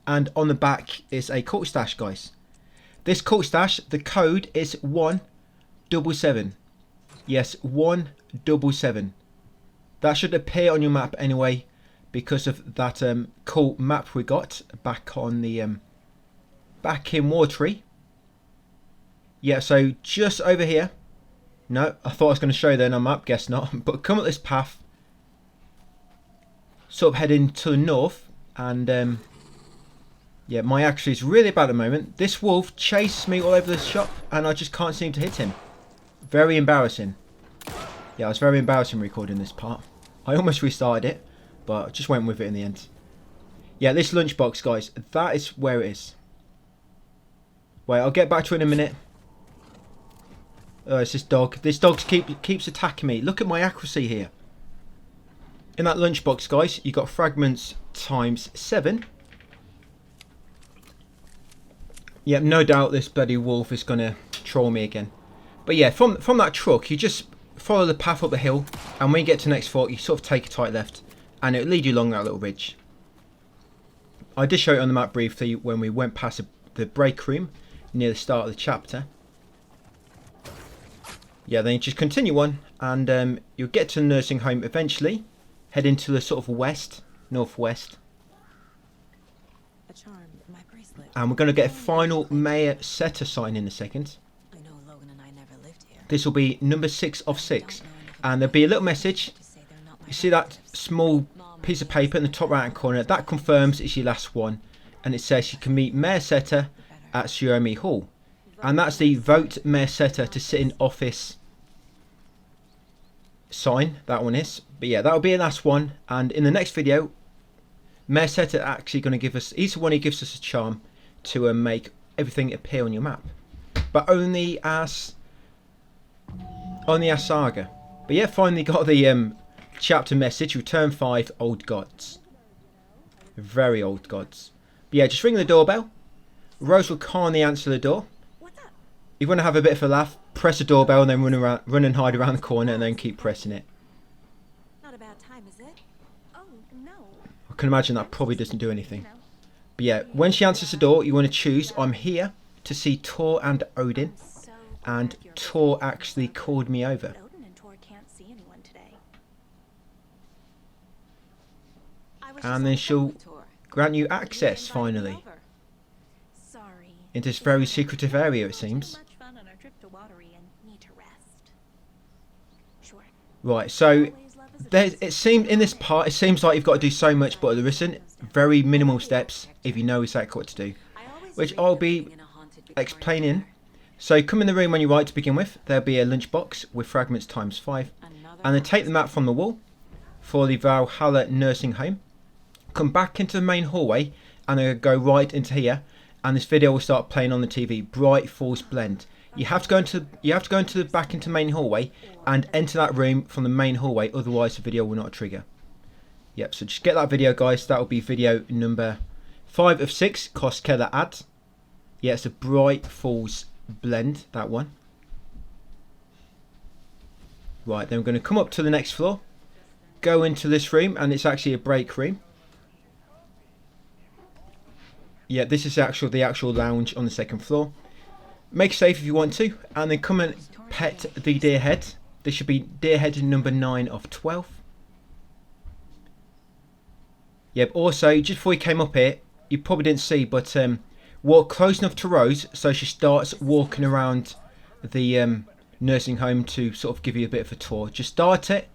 Speaker 1: And on the back is a cult stash, guys. This cult stash, the code is 177. Yes, 177. That should appear on your map anyway because of that cool map we got back on the back in Watery. Yeah, so just over here. No, I thought I was going to show you then on map, guess not. But come up this path, sort of heading to the north, and yeah, my accuracy is really bad at the moment. This wolf chases me all over the shop, and I just can't seem to hit him. Very embarrassing. Yeah, it was very embarrassing recording this part. I almost restarted it, but I just went with it in the end. Yeah, this lunchbox, guys, that is where it is. Wait, I'll get back to it in a minute. Oh, it's this dog. This dog keeps attacking me. Look at my accuracy here. In that lunchbox, guys, you got fragments times 7. Yep, no doubt this bloody wolf is going to troll me again. But yeah, from that truck, you just follow the path up the hill, and when you get to the next fort, you sort of take a tight left, and it'll lead you along that little ridge. I did show it on the map briefly when we went past the break room near the start of the chapter. Yeah, then you just continue on, and you'll get to the nursing home eventually. Head into the sort of west, northwest.
Speaker 2: A charm, my bracelet.
Speaker 1: And we're going to get a final Mayor Setter sign in a second.
Speaker 2: I know Logan and I never lived here.
Speaker 1: This will be number 6 of 6. And there'll be a little message. You see that small piece of paper in the top right hand corner? That confirms it's your last one. And it says you can meet Mayor Setter at Suomi Hall. And that's the vote Mayor Setter to sit in office sign. That one is. But yeah, that'll be the last one. And in the next video, Mayor Setter actually going to give us, he's the one who gives us a charm to make everything appear on your map. But only as Saga. But yeah, finally got the chapter message. Return 5 old gods. Very old gods. But yeah, just ring the doorbell. Rose will calmly answer the door.
Speaker 2: What's up?
Speaker 1: You want to have a bit of a laugh, press the doorbell and then run and hide around the corner and then keep pressing it.
Speaker 2: Not a bad time, is it?
Speaker 7: Oh, no.
Speaker 1: I can imagine that probably doesn't do anything. But yeah, when she answers the door, you want to choose, I'm here to see Tor and Odin.
Speaker 7: So
Speaker 1: And
Speaker 7: glad you're
Speaker 1: Tor
Speaker 7: here.
Speaker 1: actually called me over.
Speaker 7: But Odin and Tor can't see anyone today.
Speaker 2: I was just
Speaker 1: And
Speaker 2: on
Speaker 1: then
Speaker 2: the phone
Speaker 1: she'll
Speaker 2: with Tor.
Speaker 1: grant you
Speaker 2: He
Speaker 1: access,
Speaker 2: invited me
Speaker 1: finally,
Speaker 2: over.
Speaker 7: Sorry.
Speaker 1: into this
Speaker 7: It's
Speaker 1: very
Speaker 7: been
Speaker 1: secretive area, it seems.
Speaker 7: Too much fun on our trip to Watery and need to rest. Sure.
Speaker 1: Right, so
Speaker 7: Always love is a
Speaker 1: there,
Speaker 7: feast.
Speaker 1: it seems in this part, it seems like you've got to do so much, but there isn't. Very minimal steps if you know exactly what to do.
Speaker 2: I always
Speaker 1: Which
Speaker 2: dreamed
Speaker 1: I'll
Speaker 2: of
Speaker 1: be
Speaker 2: living in a haunted Victorian
Speaker 1: explaining.
Speaker 2: manor.
Speaker 1: So come in the room when you write to begin with. There'll be a lunchbox with fragments times 5.
Speaker 2: Another
Speaker 1: And then take the map from the wall for the Valhalla nursing home. Come back into the main hallway and then go right into here. And this video will start playing on the TV. Bright Falls Blend. You have to go into the back into the main hallway and enter that room from the main hallway. Otherwise the video will not trigger. Yep, so just get that video, guys. That will be video number 5 of 6. Cost Keller ad. Yeah, it's a Bright Falls Blend, that one. Right, then we're going to come up to the next floor. Go into this room, and it's actually a break room. Yeah, this is the actual lounge on the second floor. Make safe if you want to, and then come and pet the deer head. This should be deer head number 9 of 12. Yep, also, just before you came up here, you probably didn't see, but walk close enough to Rose so she starts walking around the nursing home to sort of give you a bit of a tour. Just start it.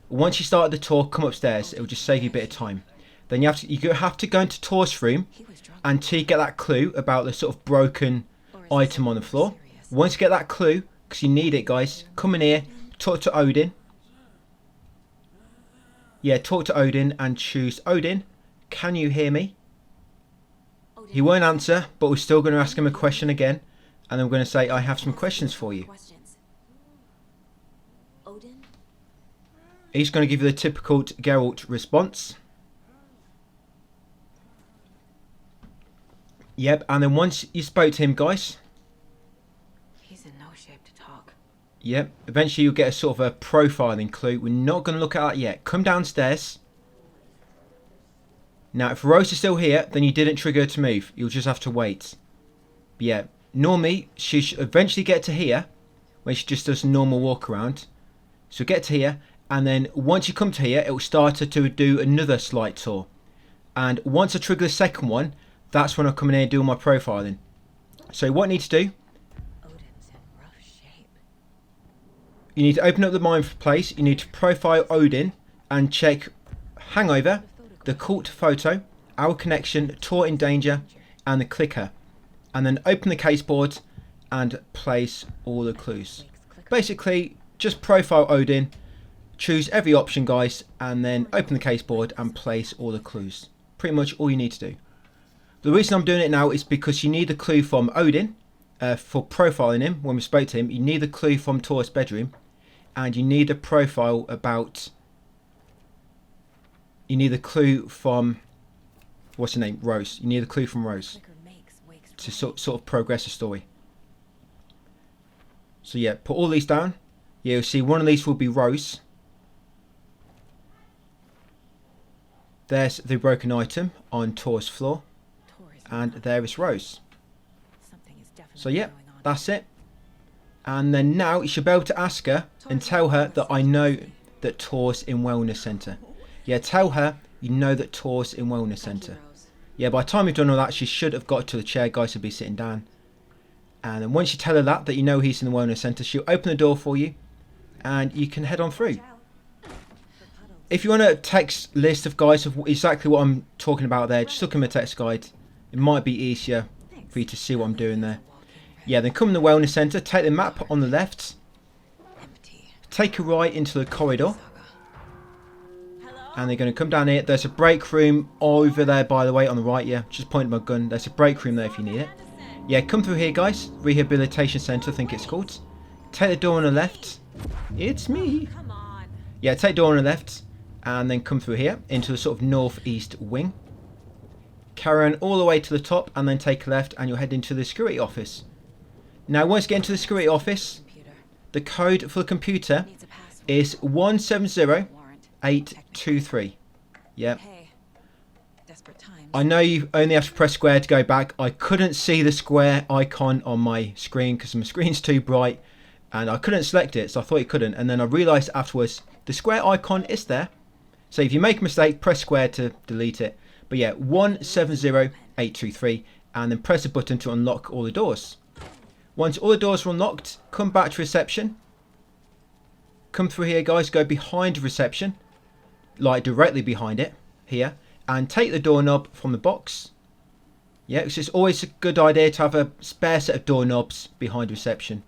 Speaker 1: Once you start the tour, come upstairs. It will just save you a bit of time. Then you have to go into Tor's room
Speaker 2: He was drunk.
Speaker 1: until you get that clue about the sort of broken item on the floor. Once you get that clue, because you need it, guys, come in here, talk to Odin. Yeah, talk to Odin and choose Odin. Can you hear me? He won't answer, but we're still going to ask him a question again. And then we're going to say, I have some questions for you.
Speaker 2: Questions. Odin?
Speaker 1: He's going to give you the typical Geralt response. Yep, and then once you spoke to him, guys.
Speaker 2: He's in no shape to talk.
Speaker 1: Yep, eventually you'll get a sort of a profiling clue. We're not going to look at that yet. Come downstairs. Now, if Rose is still here, then you didn't trigger her to move. You'll just have to wait. But yeah, normally she should eventually get to here, when she just does a normal walk around. So get to here, and then once you come to here, it will start her to do another slight tour. And once I trigger the second one, that's when I come in here and do my profiling. So what you need to do,
Speaker 2: Odin's in rough shape.
Speaker 1: you need to open up the mind place. You need to profile Odin and check Hangover, the cult photo, our connection, Tor in danger, and the clicker. And then open the caseboard and place all the clues. Basically, just profile Odin, choose every option, guys, and then open the caseboard and place all the clues. Pretty much all you need to do. The reason I'm doing it now is because you need the clue from Odin for profiling him. When we spoke to him, you need the clue from Tor's bedroom, and you need a profile about. You need the clue from, what's her name, Rose. You need the clue from Rose to sort of progress the story. So yeah, put all these down. Yeah, you'll see one of these will be Rose. There's the broken item on Tor's floor. And there is Rose. So yeah, that's it. And then now you should be able to ask her and tell her that I know that Tor's in Wellness Centre. Yeah, tell her you know that Tor's in Wellness Centre. Yeah, by the time you've done all that, she should have got to the chair, guys, to be sitting down. And then once you tell her that you know he's in the Wellness Centre, she'll open the door for you and you can head on through. If you want a text list of guys of exactly what I'm talking about there, just look in my text guide. It might be easier for you to see what I'm doing there. Yeah, then come in the Wellness Centre, take the map on the left, take a right into the corridor, and they're going to come down here. There's a break room over there, by the way, on the right. Yeah, just pointing my gun. There's a break room there if you need it. Yeah, come through here, guys. Rehabilitation Centre, I think it's called. Take the door on the left. It's me.
Speaker 2: Come on.
Speaker 1: Yeah, take the door on the left, and then come through here into the sort of northeast wing. Carry on all the way to the top, and then take a left, and you'll head into the security office. Now, once you get into the security office, the code for the computer is 170823. Yep. I know you only have to press square to go back. I couldn't see the square icon on my screen because my screen's too bright, and I couldn't select it, so I thought you couldn't, and then I realised afterwards the square icon is there. So if you make a mistake, press square to delete it. But yeah, 170823, and then press the button to unlock all the doors. Once all the doors are unlocked, come back to reception. Come through here, guys, go behind reception, like directly behind it, here, and take the doorknob from the box. Yeah, it's just always a good idea to have a spare set of doorknobs behind reception.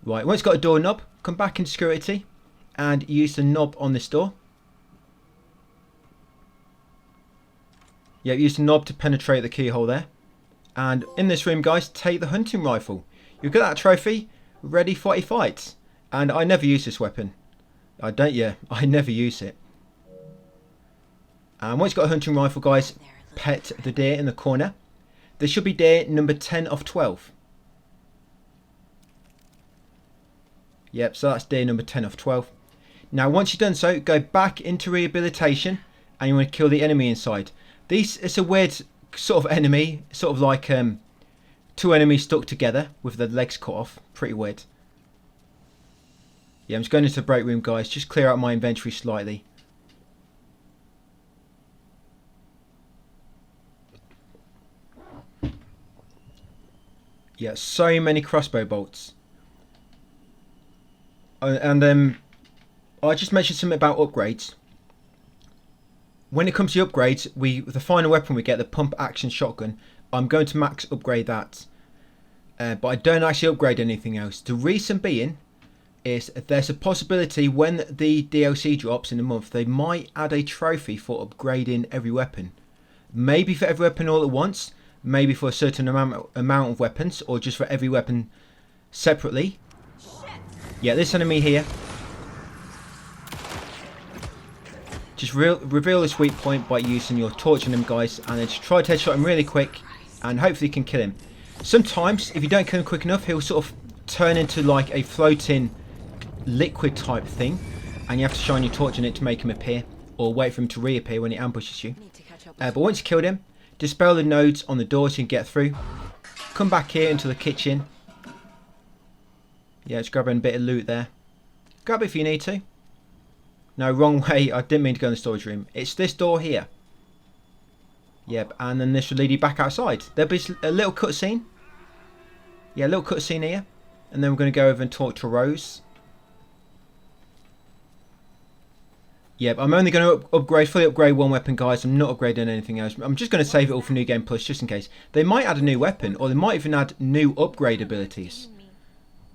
Speaker 1: Right, once you've got a doorknob, come back in security and use the knob on this door. Yeah, use the knob to penetrate the keyhole there. And in this room, guys, take the hunting rifle. You've got that trophy ready for a fight. And I never use this weapon. I never use it. And once you've got a hunting rifle, guys, pet the deer in the corner. There should be deer number 10 of 12. Yep, so that's deer number 10 of 12. Now, once you've done so, go back into rehabilitation, and you want to kill the enemy inside. It's a weird sort of enemy, sort of like two enemies stuck together with their legs cut off. Pretty weird. Yeah, I'm just going into the break room, guys. Just clear out my inventory slightly. Yeah, so many crossbow bolts. And I just mentioned something about upgrades. When it comes to upgrades, the final weapon we get, the pump action shotgun, I'm going to max upgrade that. But I don't actually upgrade anything else. The reason being is there's a possibility when the DLC drops in a month, they might add a trophy for upgrading every weapon. Maybe for every weapon all at once, maybe for a certain amount of weapons, or just for every weapon separately. Yeah, this enemy here. Just reveal this weak point by using your torch on him, guys, and then just try to headshot him really quick, and hopefully you can kill him. Sometimes, if you don't kill him quick enough, he'll sort of turn into like a floating liquid type thing, and you have to shine your torch on it to make him appear, or wait for him to reappear when he ambushes you. But once you killed him, dispel the nodes on the door so you can get through. Come back here into the kitchen. Yeah, just grabbing a bit of loot there. Grab it if you need to. No, wrong way. I didn't mean to go in the storage room. It's this door here. Yep, and then this will lead you back outside. There'll be a little cutscene. Yeah, a little cutscene here. And then we're going to go over and talk to Rose. Yep, I'm only going to fully upgrade one weapon, guys. I'm not upgrading anything else. I'm just going to save it all for New Game Plus, just in case. They might add a new weapon, or they might even add new upgrade abilities.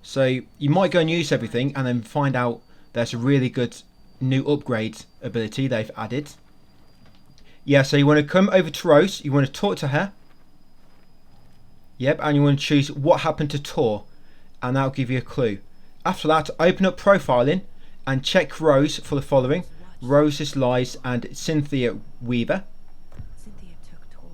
Speaker 1: So you might go and use everything, and then find out there's a really good new upgrade ability they've added. Yeah, so you want to come over to Rose. You want to talk to her. Yep, and you want to choose what happened to Tor, and that'll give you a clue. After that, open up profiling and check Rose for the following: Rose's Lies and Cynthia Weaver.
Speaker 2: Cynthia took Tor.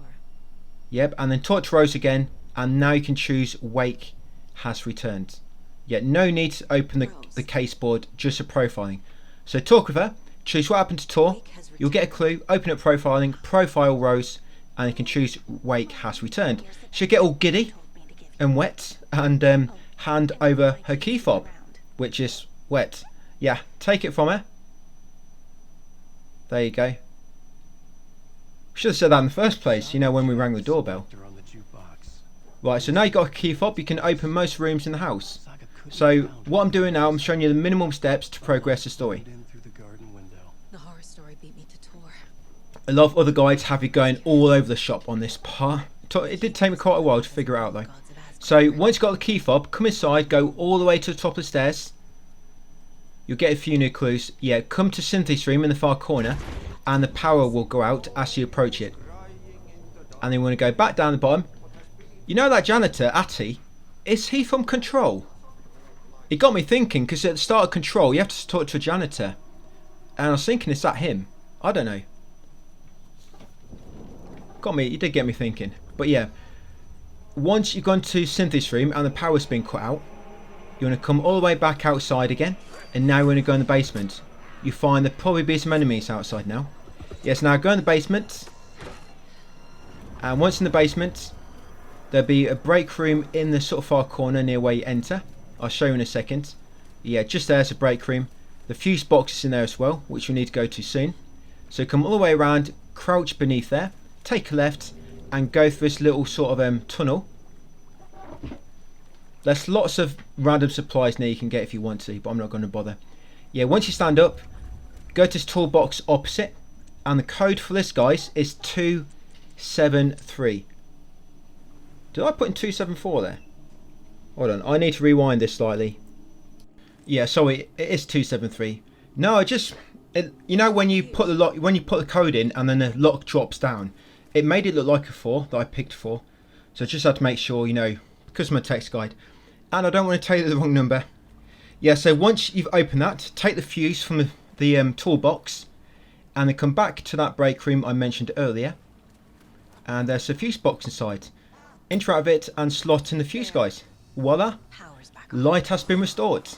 Speaker 1: Yep, and then talk to Rose again, and now you can choose Wake has returned. Yeah, no need to open the case board, just a profiling. So talk with her, choose what happened to Tor, you'll get a clue, open up profiling, profile Rose, and you can choose Wake has returned. She'll get all giddy and wet, and hand over her key fob, which is wet. Yeah, take it from her. There you go. Should have said that in the first place, you know, when we rang the doorbell. Right, so now you've got a key fob, you can open most rooms in the house. So what I'm doing now, I'm showing you the minimum steps to progress the story.
Speaker 2: The horror story beat me to Tor.
Speaker 1: A lot of other guides have you going all over the shop on this part. It did take me quite a while to figure it out though. So once you've got the key fob, come inside, go all the way to the top of the stairs. You'll get a few new clues. Yeah, come to Cynthia's room in the far corner, and the power will go out as you approach it. And then you want to go back down the bottom. You know that janitor, Atty? Is he from Control? It got me thinking, because at the start of Control, you have to talk to a janitor. And I was thinking, is that him? I don't know. It did get me thinking. But yeah, once you've gone to Cynthia's room and the power's been cut out, you want to come all the way back outside again. And now we're going to go in the basement. You find there'll probably be some enemies outside now. Yes, now go in the basement. And once in the basement, there'll be a break room in the sort of far corner near where you enter. I'll show you in a second. Yeah, just there's a break room. The fuse box is in there as well, which we need to go to soon. So come all the way around, crouch beneath there, take a left, and go through this little sort of tunnel. There's lots of random supplies now you can get if you want to, but I'm not going to bother. Yeah, once you stand up, go to this toolbox opposite, and the code for this, guys, is 273. Did I put in 274 there? Hold on, I need to rewind this slightly. Yeah, sorry, it is 273. No, you know when you put the code in and then the lock drops down, it made it look like a 4 that I picked 4. So I just had to make sure, you know, because of my text guide. And I don't want to tell you the wrong number. Yeah, so once you've opened that, take the fuse from the toolbox, and then come back to that break room I mentioned earlier. And there's a fuse box inside. Enter out of it and slot in the fuse, guys. Voila! Light has been restored.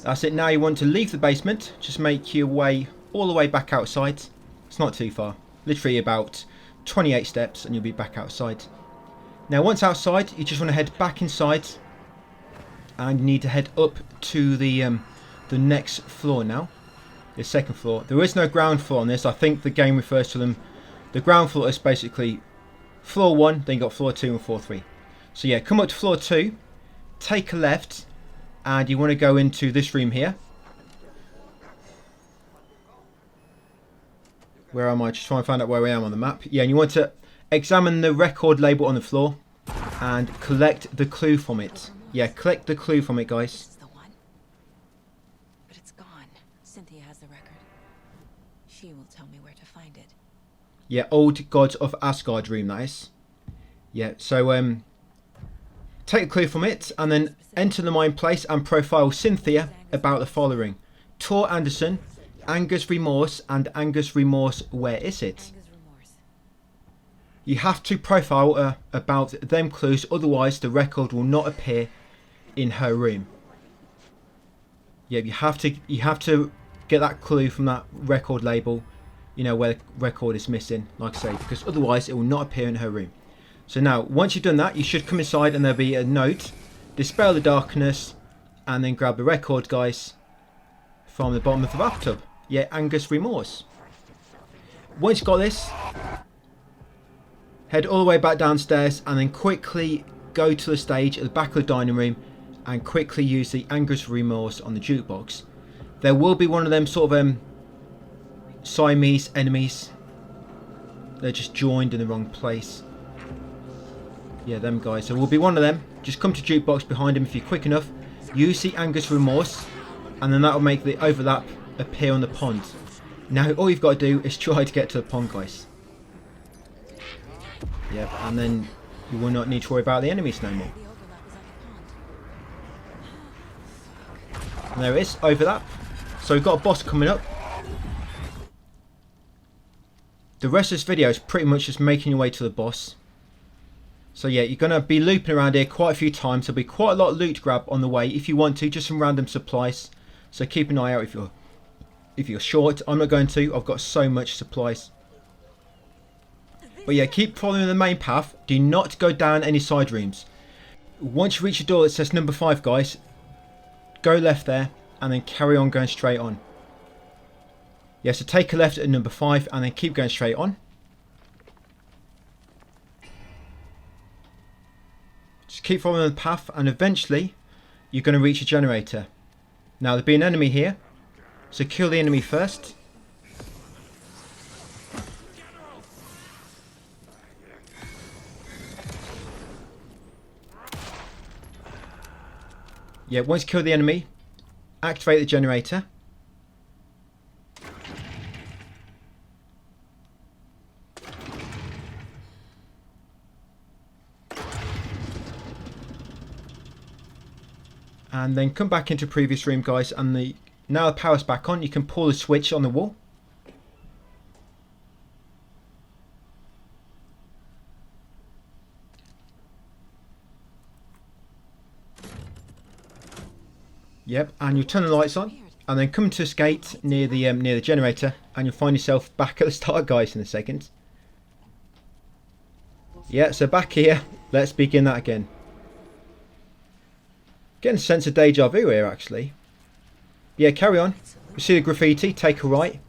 Speaker 1: That's it. Now you want to leave the basement. Just make your way all the way back outside. It's not too far. Literally about 28 steps and you'll be back outside. Now once outside, you just want to head back inside. And you need to head up to the next floor now. The second floor. There is no ground floor on this. I think the game refers to them. The ground floor is basically floor 1, then you got floor 2 and floor 3. So yeah, come up to floor 2, take a left, and you want to go into this room here. Where am I? Just trying to find out where I am on the map. Yeah, and you want to examine the record label on the floor and collect the clue from it. Yeah, collect the clue from it, guys.
Speaker 2: This is the one. But it's gone. Cynthia has the record. She will tell me where to find it.
Speaker 1: Yeah, Old Gods of Asgard room, that is. Yeah, so take a clue from it and then enter the mind place and profile Cynthia about the following: Tor Anderson, Anger's Remorse, and Anger's Remorse, where is it?
Speaker 2: Anger's Remorse.
Speaker 1: You have to profile her about them clues, otherwise the record will not appear in her room. Yeah, you have to get that clue from that record label, you know, where the record is missing, like I say, because otherwise it will not appear in her room. So now, once you've done that, you should come inside and there'll be a note: dispel the darkness, and then grab the record, guys, from the bottom of the bathtub. Yeah, Anger's Remorse. Once you've got this, head all the way back downstairs and then quickly go to the stage at the back of the dining room and quickly use the Anger's Remorse on the jukebox. There will be one of them sort of Siamese enemies. They're just joined in the wrong place. Yeah, them guys. So will be one of them. Just come to jukebox behind him if you're quick enough. Use the Anger's Remorse, and then that will make the overlap appear on the pond. Now all you've got to do is try to get to the pond, guys. Yep, and then you will not need to worry about the enemies no more.
Speaker 2: The overlap is at the pond.
Speaker 1: And there it is, overlap. So we've got a boss coming up. The rest of this video is pretty much just making your way to the boss. So yeah, you're going to be looping around here quite a few times. There'll be quite a lot of loot grab on the way if you want to, just some random supplies. So keep an eye out if you're short. I'm not going to, I've got so much supplies. But yeah, keep following the main path. Do not go down any side rooms. Once you reach a door that says number 5, guys, go left there and then carry on going straight on. Yeah, so take a left at number 5 and then keep going straight on. Just keep following the path and eventually you're going to reach a generator. Now there'll be an enemy here, so kill the enemy first. Yeah, once you kill the enemy, activate the generator. And then come back into previous room, guys, and now the power's back on. You can pull the switch on the wall. Yep, and you turn the lights on, and then come to this gate near the generator, and you'll find yourself back at the start, guys, in a second. Yeah, so back here, let's begin that again. Getting a sense of deja vu here, actually. Yeah, carry on. You see the graffiti, take a right.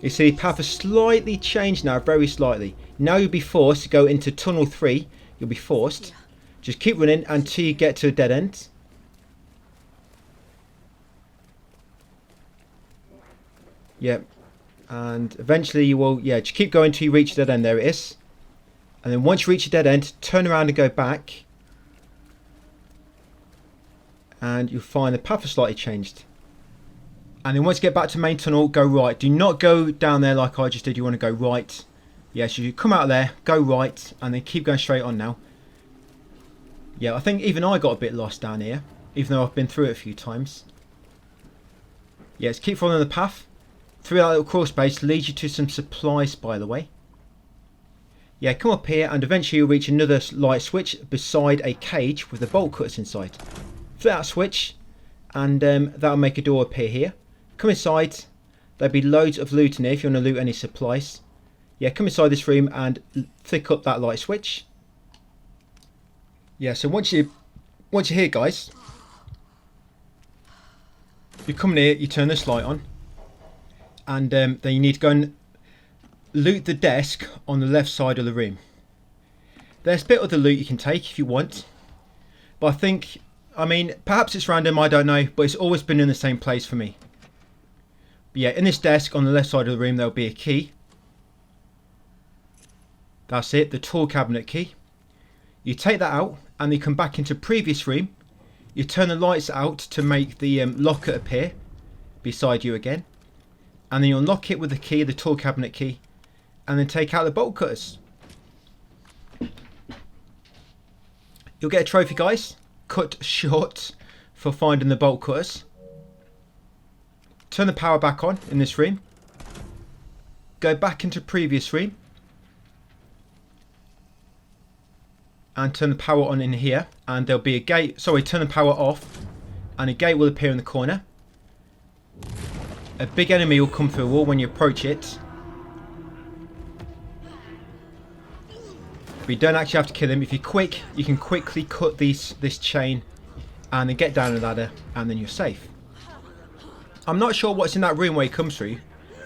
Speaker 1: You see the path has slightly changed now, very slightly. Now you'll be forced to go into tunnel 3. You'll be forced. Just keep running until you get to a dead end. Yep. And eventually you will, yeah, just keep going until you reach the dead end. There it is. And then once you reach a dead end, turn around and go back. And you'll find the path has slightly changed. And then once you get back to main tunnel, go right. Do not go down there like I just did. You want to go right. Yeah, so you come out there, go right, and then keep going straight on now. Yeah, I think even I got a bit lost down here, even though I've been through it a few times. Yeah, just keep following the path. Through that little crawl space leads you to some supplies, by the way. Yeah, come up here and eventually you'll reach another light switch beside a cage with the bolt cutters inside. Flip that switch and that'll make a door appear here. Come inside. There'll be loads of loot in here if you want to loot any supplies. Yeah, come inside this room and flick up that light switch. Yeah, so once you're here, guys, you come in here, you turn this light on, and then you need to go and loot the desk on the left side of the room. There's a bit of the loot you can take if you want, but I think, I mean, perhaps it's random, I don't know, but it's always been in the same place for me. But yeah, in this desk on the left side of the room there'll be a key. That's it, the tool cabinet key. You take that out and you come back into previous room. You turn the lights out to make the locker appear beside you again. And then you unlock it with the key, the tool cabinet key. And then take out the bolt cutters. You'll get a trophy, guys. Cut short for finding the bolt cutters. Turn the power back on in this room. Go back into previous room. And turn the power on in here. And there'll be a gate. Sorry, turn the power off. And a gate will appear in the corner. A big enemy will come through a wall when you approach it. But you don't actually have to kill him. If you're quick, you can quickly cut this chain and then get down the ladder and then you're safe. I'm not sure what's in that room where he comes through.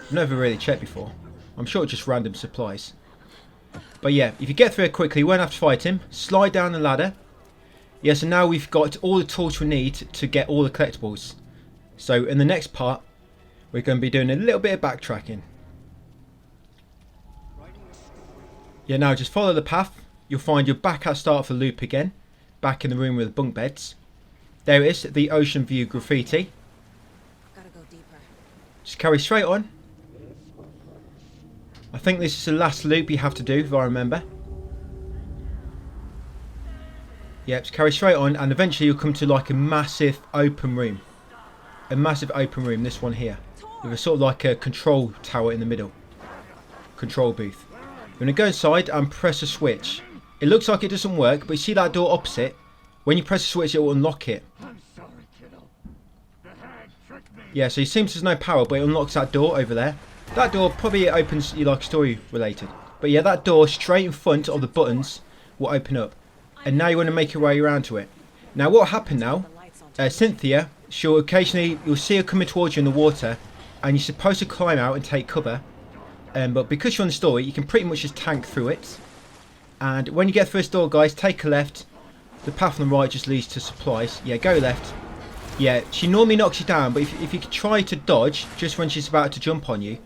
Speaker 1: I've never really checked before. I'm sure it's just random supplies. But yeah, if you get through it quickly, you won't have to fight him. Slide down the ladder. Yeah, so now we've got all the tools we need to get all the collectibles. So in the next part, we're going to be doing a little bit of backtracking. Yeah, now just follow the path. You'll find you're back at start of the loop again. Back in the room with the bunk beds. There it is, the ocean view graffiti.
Speaker 2: Gotta go deeper.
Speaker 1: Just carry straight on. I think this is the last loop you have to do, if I remember. Yep, just carry straight on and eventually you'll come to like a massive open room. A massive open room, this one here. With a sort of like a control tower in the middle. Control booth. You're going to go inside and press a switch. It looks like it doesn't work, but you see that door opposite? When you press the switch, it will unlock it. Yeah, so it seems there's no power, but it unlocks that door over there. That door probably opens, you like, story related. But yeah, that door straight in front of the buttons will open up. And now you want to make your way around to it. Now what happened now, Cynthia, you'll see her coming towards you in the water. And you're supposed to climb out and take cover. But because you're on the story, you can pretty much just tank through it. And when you get through this door, guys, take a left. The path on the right just leads to supplies. Yeah, go left. Yeah, she normally knocks you down, but if you try to dodge just when she's about to jump on you,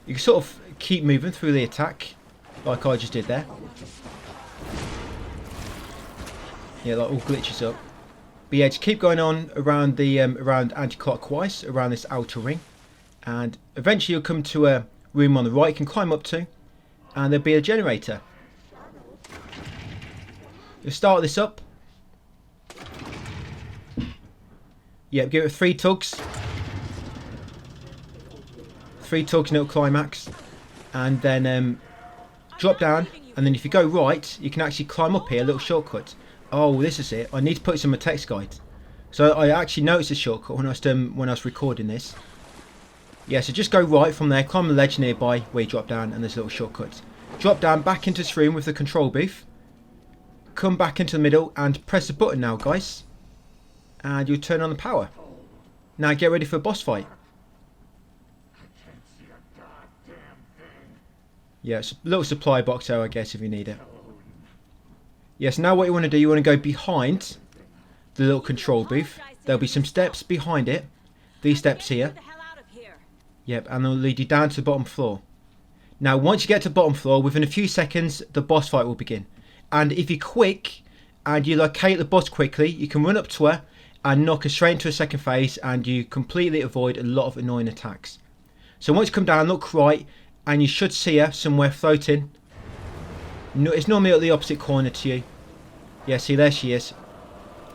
Speaker 1: you can sort of keep moving through the attack, like I just did there. Yeah, like all glitches up. But yeah, just keep going on around the around anti-clockwise around this outer ring, and eventually you'll come to a room on the right you can climb up to, and there'll be a generator. You'll start this up. Yep, give it 3 tugs. 3 tugs and it'll climax. And then drop down. And then if you go right, you can actually climb up here, a little shortcut. Oh, this is it. I need to put this in my text guide. So I actually noticed a shortcut when I was recording this. Yeah, so just go right from there, climb the ledge nearby where you drop down, and there's a little shortcut. Drop down back into this room with the control booth. Come back into the middle and press the button now, guys. And you'll turn on the power. Now get ready for a boss fight. Yeah, it's a little supply box there, I guess, if you need it. Yes, now what you want to do, you want to go behind the little control booth. There'll be some steps behind it. These steps here. Yep, and they'll lead you down to the bottom floor. Now, once you get to the bottom floor, within a few seconds, the boss fight will begin. And if you're quick, and you locate the boss quickly, you can run up to her and knock her straight into a second phase, and you completely avoid a lot of annoying attacks. So once you come down, look right, and you should see her somewhere floating. No, it's normally at the opposite corner to you. Yeah, see, there she is.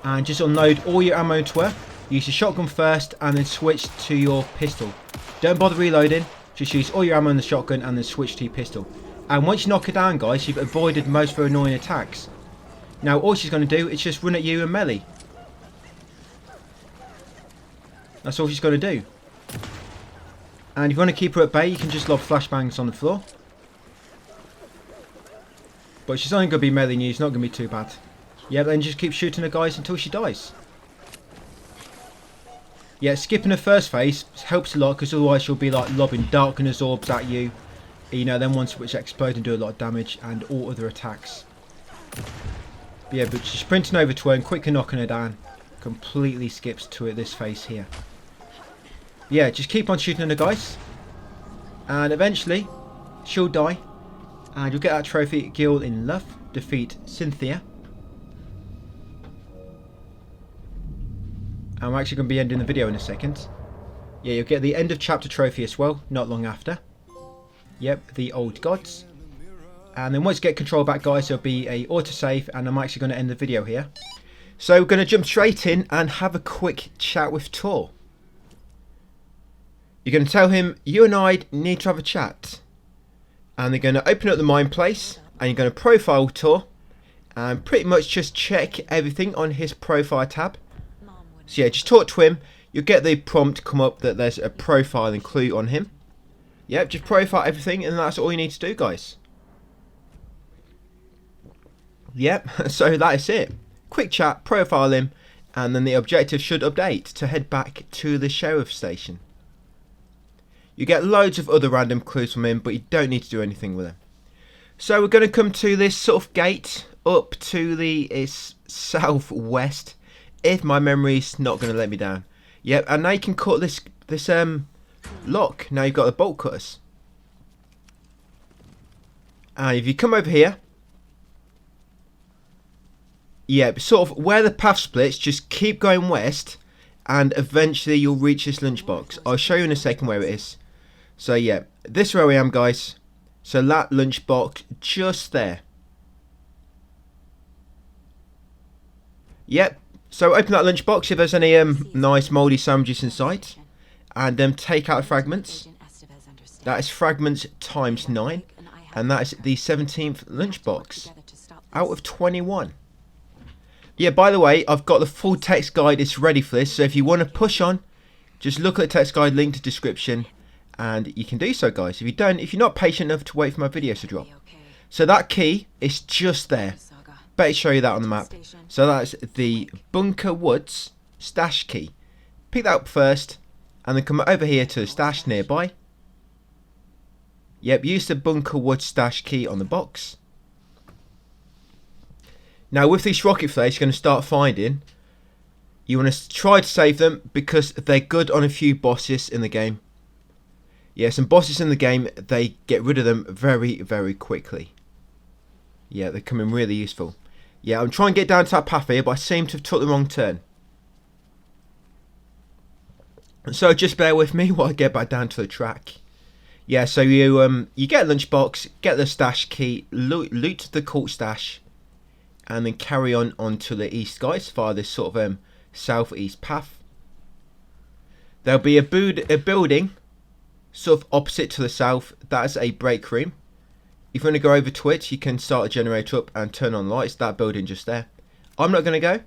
Speaker 1: And just unload all your ammo into her. Use your shotgun first, and then switch to your pistol. Don't bother reloading, just use all your ammo in the shotgun and then switch to your pistol. And once you knock her down, guys, you've avoided most of her annoying attacks. Now all she's going to do is just run at you and melee. That's all she's going to do. And if you want to keep her at bay, you can just lob flashbangs on the floor. But she's only going to be meleeing you, it's not going to be too bad. Yeah, then just keep shooting her, guys, until she dies. Yeah, skipping the first phase helps a lot, because otherwise she'll be like lobbing darkness orbs at you. You know, them ones which explode and do a lot of damage, and all other attacks. But yeah, but just sprinting over to her and quickly knocking her down completely skips to it this phase here. Yeah, just keep on shooting her, guys. And eventually, she'll die. And you'll get that trophy, Guild in Love. Defeat Cynthia. And we're actually going to be ending the video in a second. Yeah, you'll get the end of chapter trophy as well, not long after. Yep, the old gods. And then once you get control back, guys, there'll be a autosave, and I'm actually going to end the video here. So we're going to jump straight in and have a quick chat with Tor. You're going to tell him you and I need to have a chat. And they're going to open up the mine place, and you're going to profile Tor, and pretty much just check everything on his profile tab. So yeah, just talk to him. You'll get the prompt come up that there's a profiling clue on him. Yep, just profile everything, and that's all you need to do, guys. Yep, so that is it. Quick chat, profile him, and then the objective should update to head back to the sheriff station. You get loads of other random clues from him, but you don't need to do anything with them. So we're going to come to this sort of gate up to the southwest, if my memory's not going to let me down. Yep, and now you can cut this lock. Now you've got the bolt cutters. And if you come over here, yeah, sort of where the path splits, just keep going west, and eventually you'll reach this lunchbox. I'll show you in a second where it is. So yeah, this is where I am, guys. So that lunchbox just there. Yep. So open that lunchbox if there's any nice mouldy sandwiches inside, and take out the fragments. That is fragments times 9, and that is the 17th lunchbox out of 21. Yeah, by the way, I've got the full text guide. It's ready for this, so if you want to push on, just look at the text guide, link to description, and you can do so, guys. If you're not patient enough to wait for my videos to drop. So that key is just there. Better show you that on the map. So that's the Bunker Woods stash key. Pick that up first, and then come over here to the stash nearby. Yep, use the Bunker Woods stash key on the box. Now with these rocket flares you're going to start finding, you want to try to save them because they're good on a few bosses in the game. Yeah, some bosses in the game, they get rid of them very, very quickly. Yeah, they come in really useful. Yeah, I'm trying to get down to that path here, but I seem to have took the wrong turn. So just bear with me while I get back down to the track. Yeah, so you get a lunchbox, get the stash key, loot the cult stash, and then carry on to the east, guys, via this sort of southeast path. There'll be a building sort of opposite to the south. That's a break room. If you want to go over to it, you can start a generator up and turn on lights. That building just there. I'm not going to go.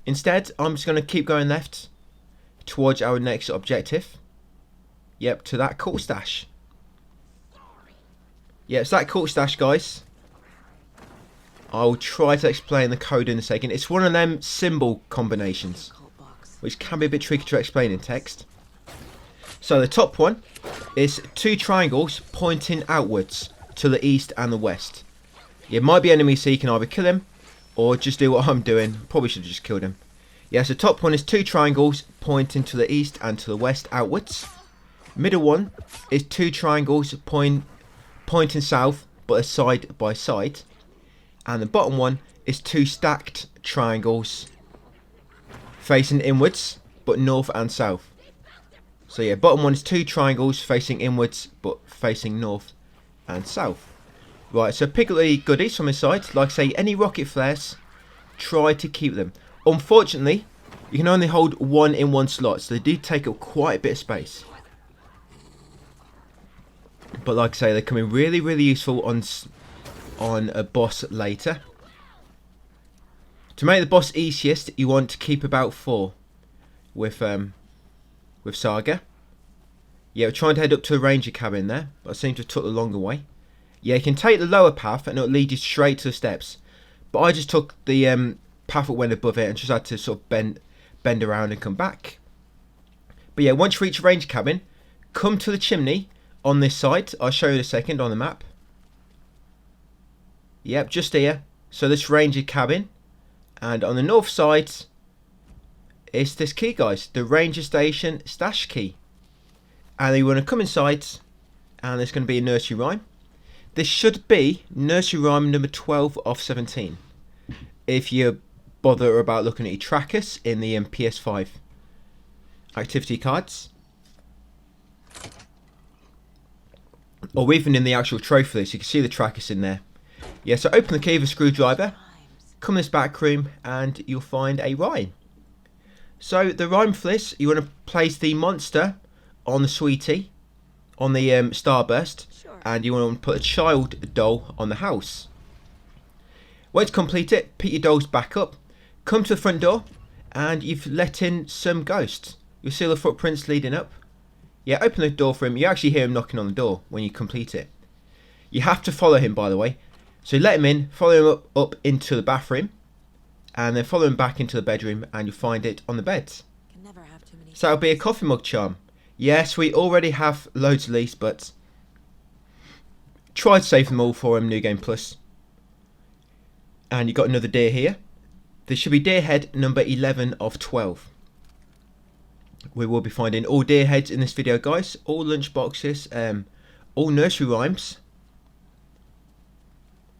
Speaker 1: Instead, I'm just going to keep going left towards our next objective. Yep, to that coal stash. Yeah, it's that coal stash, guys. I'll try to explain the code in a second. It's one of them symbol combinations, which can be a bit tricky to explain in text. So the top one is 2 triangles pointing outwards to the east and the west. It might be enemies, so you can either kill him or just do what I'm doing. Probably should have just killed him. Yeah, so top one is 2 triangles pointing to the east and to the west outwards. Middle one is 2 triangles pointing south, but a side by side. And the bottom one is 2 stacked triangles facing inwards, but north and south. So yeah, bottom one is 2 triangles facing inwards, but facing north and south. Right, so pick up the goodies from this side. Like I say, any rocket flares, try to keep them. Unfortunately, you can only hold 1 in 1 slot, so they do take up quite a bit of space. But like I say, they come in really, really useful on a boss later. To make the boss easiest, you want to keep about 4 with Saga. Yeah, we're trying to head up to the ranger cabin there, but I seem to have took the longer way. Yeah, you can take the lower path and it'll lead you straight to the steps. But I just took the path that went above it and just had to sort of bend around and come back. But yeah, once you reach the ranger cabin, come to the chimney on this side. I'll show you in a second on the map. Yep, just here. So this ranger cabin. And on the north side, it's this key, guys. The ranger station stash key. And you want to come inside, and there's going to be a nursery rhyme. This should be nursery rhyme number 12 of 17. If you bother about looking at your trackers in the PS5 activity cards. Or even in the actual trophy list, you can see the trackers in there. Yeah, so open the key with a screwdriver, come in this back room, and you'll find a rhyme. So the rhyme for this, you want to place the monster on the sweetie, on the starburst, and you want to put a child doll on the house. Once complete it, pick your dolls back up, come to the front door, and you've let in some ghosts. You'll see the footprints leading up. Yeah, open the door for him. You actually hear him knocking on the door when you complete it. You have to follow him, by the way. So let him in, follow him up into the bathroom, and then follow him back into the bedroom, and you'll find it on the bed. So that'll be a coffee mug charm. Yes, we already have loads of these, but try to save them all for New Game Plus. And you've got another deer here. This should be deer head number 11 of 12. We will be finding all deer heads in this video, guys. All lunch boxes, all nursery rhymes.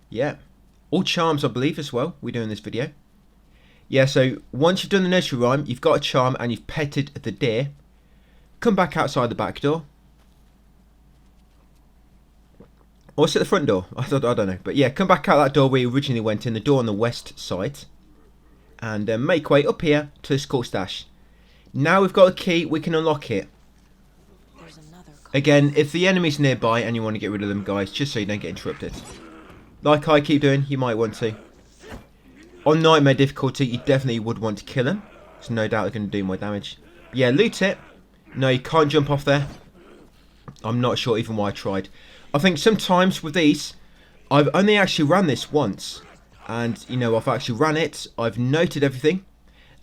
Speaker 1: Yeah, all charms, I believe, as well. We do in this video. Yeah, so once you've done the nursery rhyme, you've got a charm and you've petted the deer. Come back outside the back door. Or it's at the front door. I don't know. But yeah, come back out that door where you originally went in, the door on the west side. And make way up here to the skull stash. Now we've got a key, we can unlock it. Again, if the enemy's nearby and you want to get rid of them, guys, just so you don't get interrupted. Like I keep doing, you might want to. On nightmare difficulty, you definitely would want to kill them. There's no doubt they're going to do more damage. But yeah, loot it. No, you can't jump off there. I'm not sure even why I tried. I think sometimes with these, I've only actually ran this once. And, you know, I've actually ran it. I've noted everything.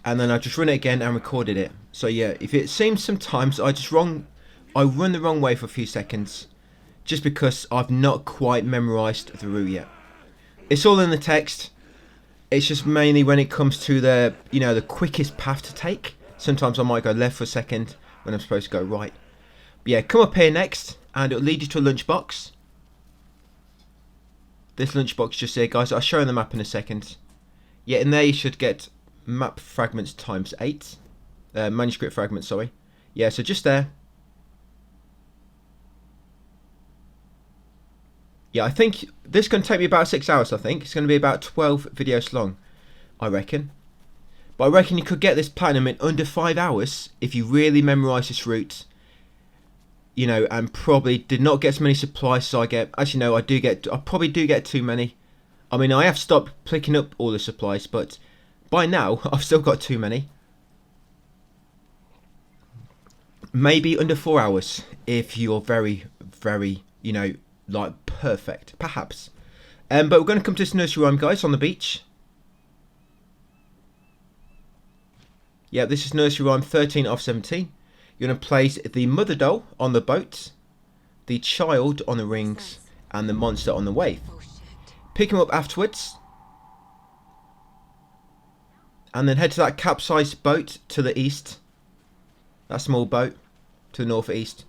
Speaker 1: And then I just run it again and recorded it. So yeah, if it seems sometimes I run the wrong way for a few seconds. Just because I've not quite memorised the route yet. It's all in the text. It's just mainly when it comes to the, you know, the quickest path to take. Sometimes I might go left for a second when I'm supposed to go right. But yeah, come up here next and it'll lead you to a lunchbox. This lunchbox just here, guys. I'll show you the map in a second. Yeah, in there you should get map fragments times 8. Manuscript fragments, sorry. Yeah, so just there. Yeah, I think this is going to take me about 6 hours, I think. It's going to be about 12 videos long, I reckon. But I reckon you could get this platinum in under 5 hours if you really memorise this route. You know, and probably did not get as many supplies as I get. Actually, no, I probably do get too many. I mean, I have stopped picking up all the supplies, but by now, I've still got too many. Maybe under 4 hours, if you're very, very, you know, like, perfect. Perhaps. But we're going to come to this nursery rhyme, guys, on the beach. Yeah, this is nursery rhyme 13 of 17. You're going to place the mother doll on the boat, the child on the rings, and the monster on the wave. Pick him up afterwards. And then head to that capsized boat to the east. That small boat to the northeast.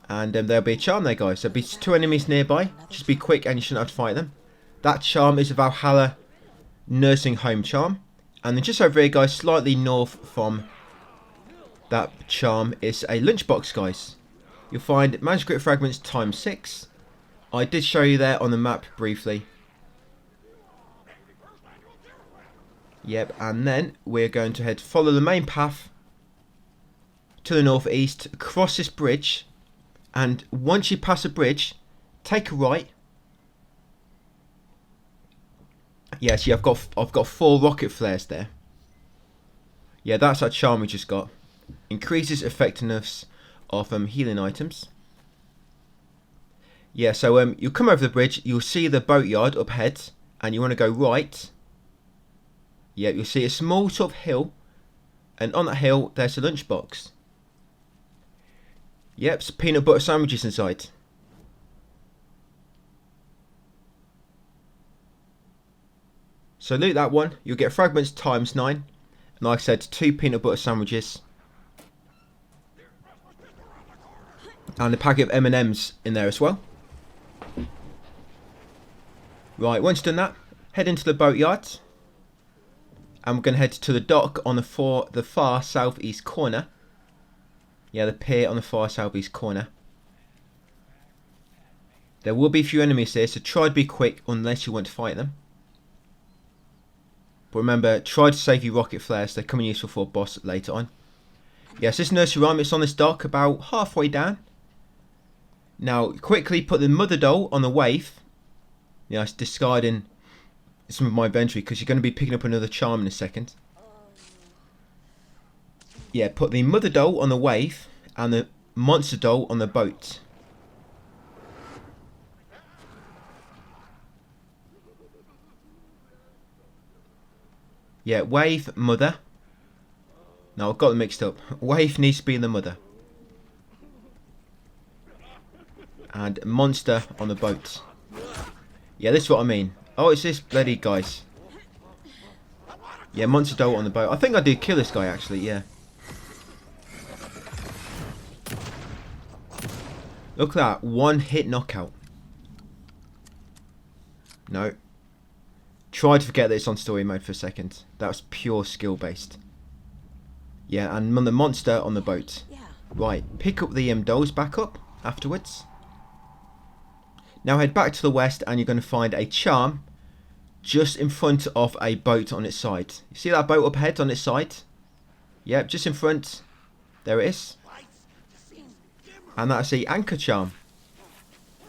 Speaker 1: And there'll be a charm there, guys. There'll be 2 enemies nearby. Just be quick and you shouldn't have to fight them. That charm is a Valhalla nursing home charm. And then just over here, guys, slightly north from that charm is a lunchbox, guys. You'll find manuscript fragments ×6. I did show you there on the map briefly. Yep, and then we're going to follow the main path to the northeast, cross this bridge, and once you pass the bridge, take a right. Yes, yeah, I've got 4 rocket flares there. Yeah, that's our charm we just got. Increases effectiveness of healing items. Yeah, so you'll come over the bridge, you'll see the boatyard up ahead, and you want to go right. Yeah, you'll see a small sort of hill, and on that hill there's a lunchbox. Yep, some peanut butter sandwiches inside. So loot that one, you'll get fragments ×9, and like I said, 2 peanut butter sandwiches. And a packet of M&Ms in there as well. Right, once you've done that, head into the boatyard. And we're going to head to the dock on the far southeast corner. Yeah, the pier on the far southeast corner. There will be a few enemies here, so try to be quick unless you want to fight them. But remember, try to save your rocket flares. They're coming useful for a boss later on. Yes, this nursery rhyme, it's on this dock about halfway down. Now, quickly put the mother doll on the wave. Yeah, it's discarding some of my inventory because you're going to be picking up another charm in a second. Yeah, put the mother doll on the wave and the monster doll on the boat. Yeah, wave, mother. No, I've got them mixed up. Wave needs to be in the mother. And monster on the boat. Yeah, this is what I mean. Oh, it's this bloody guys. Yeah, monster doll on the boat. I think I did kill this guy actually, yeah. Look at that, 1-hit knockout. No. Try to forget that it's on story mode for a second. That was pure skill based. Yeah, and the monster on the boat. Right, pick up the dolls back up afterwards. Now head back to the west and you're going to find a charm just in front of a boat on its side. You see that boat up ahead on its side? Yep, just in front. There it is. And that's the anchor charm.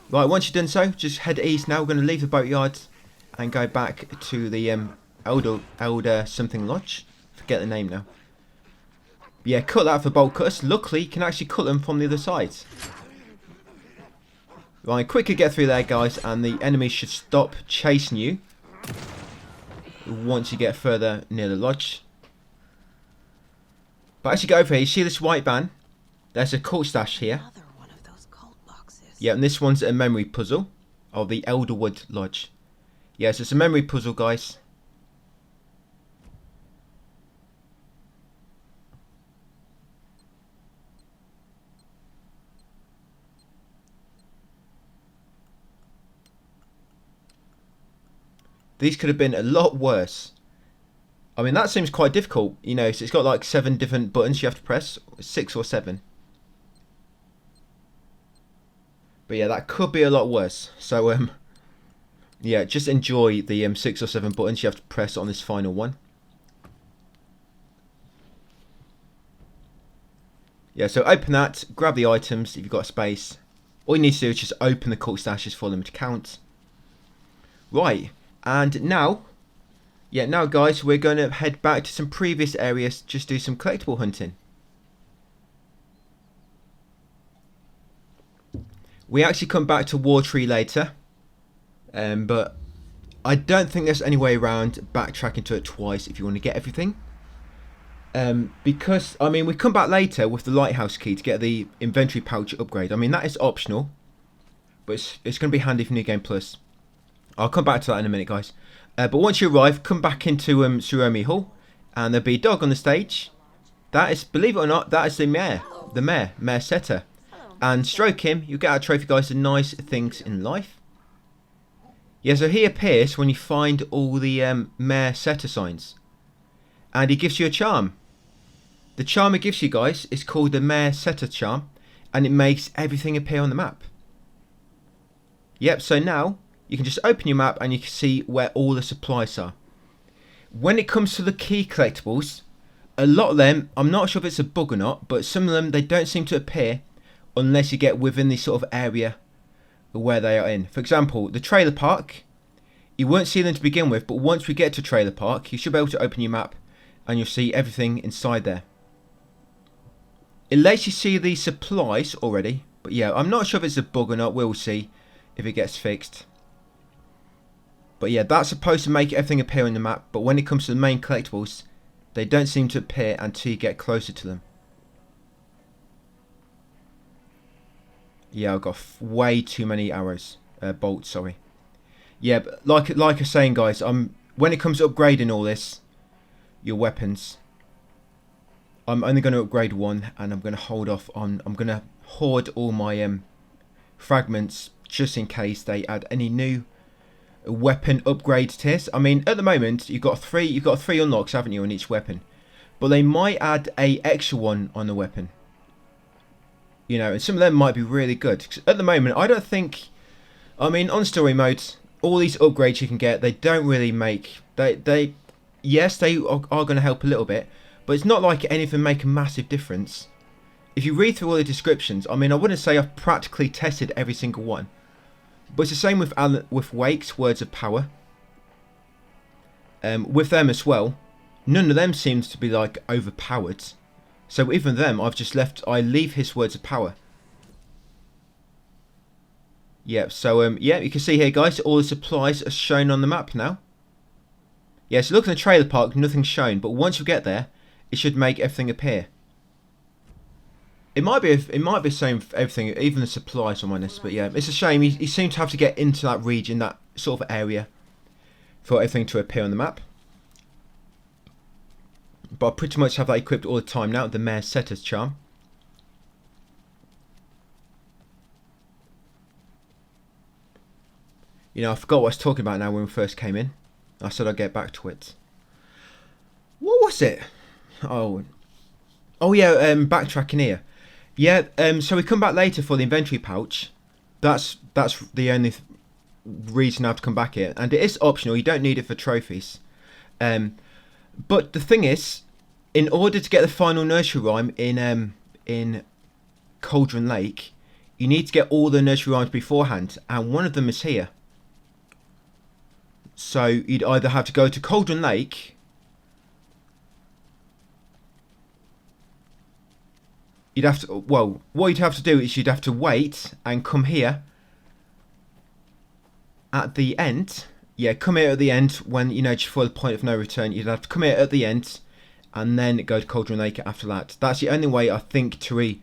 Speaker 1: Right, once you've done so, just head east now. We're going to leave the boatyard and go back to the Elder something lodge. Forget the name now. Yeah, cut that for bolt cutters. Luckily, you can actually cut them from the other side. Right, quickly get through there, guys, and the enemies should stop chasing you once you get further near the lodge. But as you go over here, you see this white van? There's a cult stash here.
Speaker 2: Another one of those cult boxes.
Speaker 1: Yeah, and this one's a memory puzzle of the Elderwood Lodge. Yes, it's a memory puzzle, guys. These could have been a lot worse. I mean, that seems quite difficult. You know, so it's got like 7 different buttons you have to press. 6 or 7. But yeah, that could be a lot worse. So, yeah, just enjoy the 6 or 7 buttons you have to press on this final one. Yeah, so open that, grab the items if you've got space. All you need to do is just open the cult stashes for them to count. Right, and now, now guys, we're going to head back to some previous areas, just do some collectible hunting. We actually come back to War Tree later, but I don't think there's any way around backtracking to it twice if you want to get everything. Because, I mean, we come back later with the lighthouse key to get the inventory pouch upgrade. I mean, that is optional, but it's going to be handy for New Game Plus. I'll come back to that in a minute, guys. But once you arrive, come back into Suomi Hall, and there'll be a dog on the stage. That is, believe it or not, that is the mayor, Mayor Setter. And stroke him, you get a trophy, guys, the nice things in life. Yeah, so he appears when you find all the Mayor Setter signs. And he gives you a charm. The charm it gives you, guys, is called the Mayor Setter charm, and it makes everything appear on the map. Yep, so now you can just open your map and you can see where all the supplies are. When it comes to the key collectibles, a lot of them, I'm not sure if it's a bug or not, but some of them, they don't seem to appear unless you get within the sort of area where they are in. For example, the trailer park, you won't see them to begin with, but once we get to trailer park, you should be able to open your map and you'll see everything inside there. It lets you see the supplies already, but yeah, I'm not sure if it's a bug or not. We'll see if it gets fixed. But yeah, that's supposed to make everything appear on the map, but when it comes to the main collectibles, they don't seem to appear until you get closer to them. Yeah, I've got way too many arrows, bolts, sorry. Yeah, but like I was saying, guys, when it comes to upgrading all this, your weapons, I'm only going to upgrade one, and I'm going to hold off on. I'm going to hoard all my fragments just in case they add any new weapon upgrade tiers. I mean, at the moment you've got three unlocks, haven't you, on each weapon? But they might add a extra one on the weapon. You know, and some of them might be really good. At the moment, I don't think. I mean, on story mode, all these upgrades you can get, they don't really make. Yes, they are going to help a little bit, but it's not like any of them make a massive difference. If you read through all the descriptions, I mean, I wouldn't say I've practically tested every single one, but it's the same with Wake's Words of Power. With them as well, none of them seems to be like overpowered. So even them, I leave his Words of Power. Yeah, so yeah, you can see here, guys, all the supplies are shown on the map now. Yeah, so look in the trailer park, nothing's shown, but once you get there, it should make everything appear. It might be the same for everything, even the supplies on my list, but yeah, it's a shame. You seem to have to get into that region, that sort of area, for everything to appear on the map. But I pretty much have that equipped all the time now, the Mayor Setter's charm. You know, I forgot what I was talking about now when we first came in. I said I'd get back to it. What was it? Oh yeah, backtracking here. Yeah, so we come back later for the inventory pouch. That's the only reason I have to come back here. And it is optional, you don't need it for trophies. But the thing is, in order to get the final nursery rhyme in Cauldron Lake, you need to get all the nursery rhymes beforehand, and one of them is here. So you'd either have to go to Cauldron Lake, what you'd have to do is you'd have to wait and come here at the end. Yeah, come here at the end when, you know, for the point of no return. You'd have to come here at the end and then go to Cauldron Lake after that. That's the only way, I think, to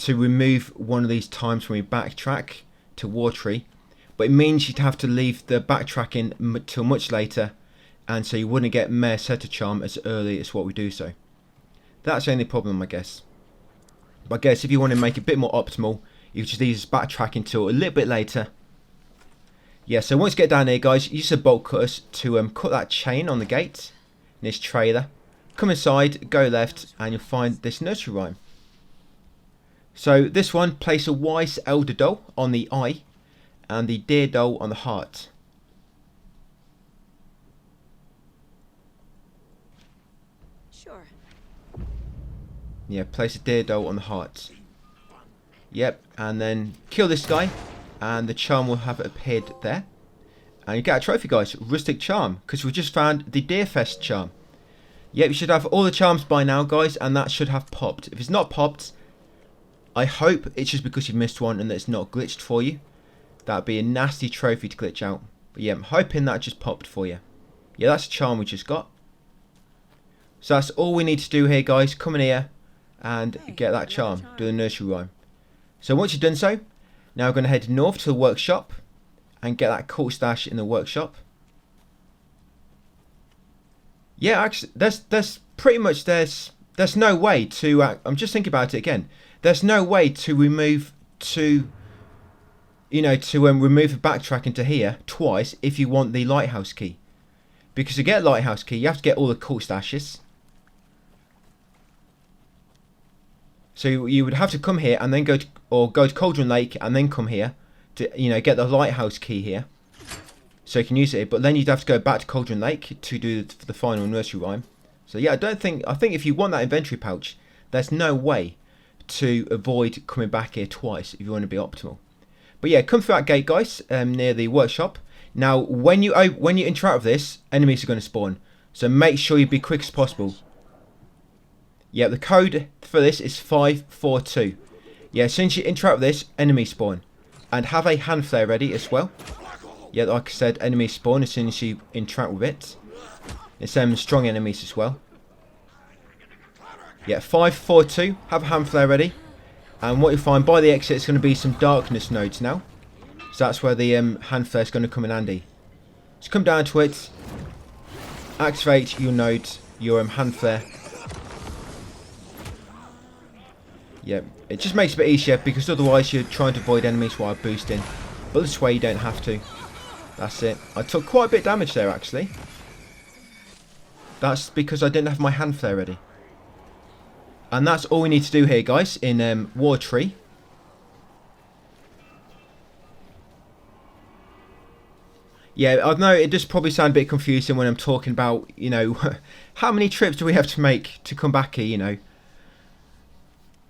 Speaker 1: remove one of these times when we backtrack to War Tree. But it means you'd have to leave the backtracking till much later, and so you wouldn't get Mayor Setter Charm as early as what we do so. That's the only problem, I guess. But I guess if you want to make it a bit more optimal, you just use backtrack until a little bit later. Yeah, so once you get down here, guys, use the bolt cutters to cut that chain on the gate in this trailer. Come inside, go left, and you'll find this nursery rhyme. So this one, place a wise elder doll on the eye and the deer doll on the heart.
Speaker 2: Sure.
Speaker 1: Yeah, place a deer doll on the heart. Yep, and then kill this guy, and the charm will have appeared there. And you get a trophy, guys. Rustic charm, because we just found the Deerfest charm. Yep, you should have all the charms by now, guys, and that should have popped. If it's not popped, I hope it's just because you've missed one and that it's not glitched for you. That'd be a nasty trophy to glitch out. But yeah, I'm hoping that just popped for you. Yeah, that's a charm we just got. So that's all we need to do here, guys. Come in here and get that charm. Do the nursery rhyme. So once you've done so, now we're going to head north to the workshop and get that cool stash in the workshop. Yeah, actually, there's pretty much there's no way to. I'm just thinking about it again. There's no way to remove remove the backtrack into here twice if you want the lighthouse key, because to get lighthouse key you have to get all the cool stashes. So you would have to come here and then go to Cauldron Lake and then come here to get the lighthouse key here, so you can use it. But then you'd have to go back to Cauldron Lake to do the final nursery rhyme. So yeah, I think if you want that inventory pouch, there's no way to avoid coming back here twice if you want to be optimal. But yeah, come through that gate, guys, near the workshop. Now, when you interact with this, enemies are going to spawn. So make sure you be quick as possible. Yeah, the code for this is 542. Yeah, as soon as you interact with this, enemies spawn. And have a hand flare ready as well. Yeah, like I said, enemies spawn as soon as you interact with it. It's strong enemies as well. Yeah, 542. Have a hand flare ready. And what you'll find by the exit is going to be some darkness nodes now. So that's where the hand flare is going to come in handy. Just come down to it. Activate your node, your hand flare. Yeah, it just makes it a bit easier because otherwise you're trying to avoid enemies while boosting. But this way you don't have to. That's it. I took quite a bit of damage there actually. That's because I didn't have my hand flare ready. And that's all we need to do here, guys, in War Tree. Yeah, I know it does probably sound a bit confusing when I'm talking about, how many trips do we have to make to come back here,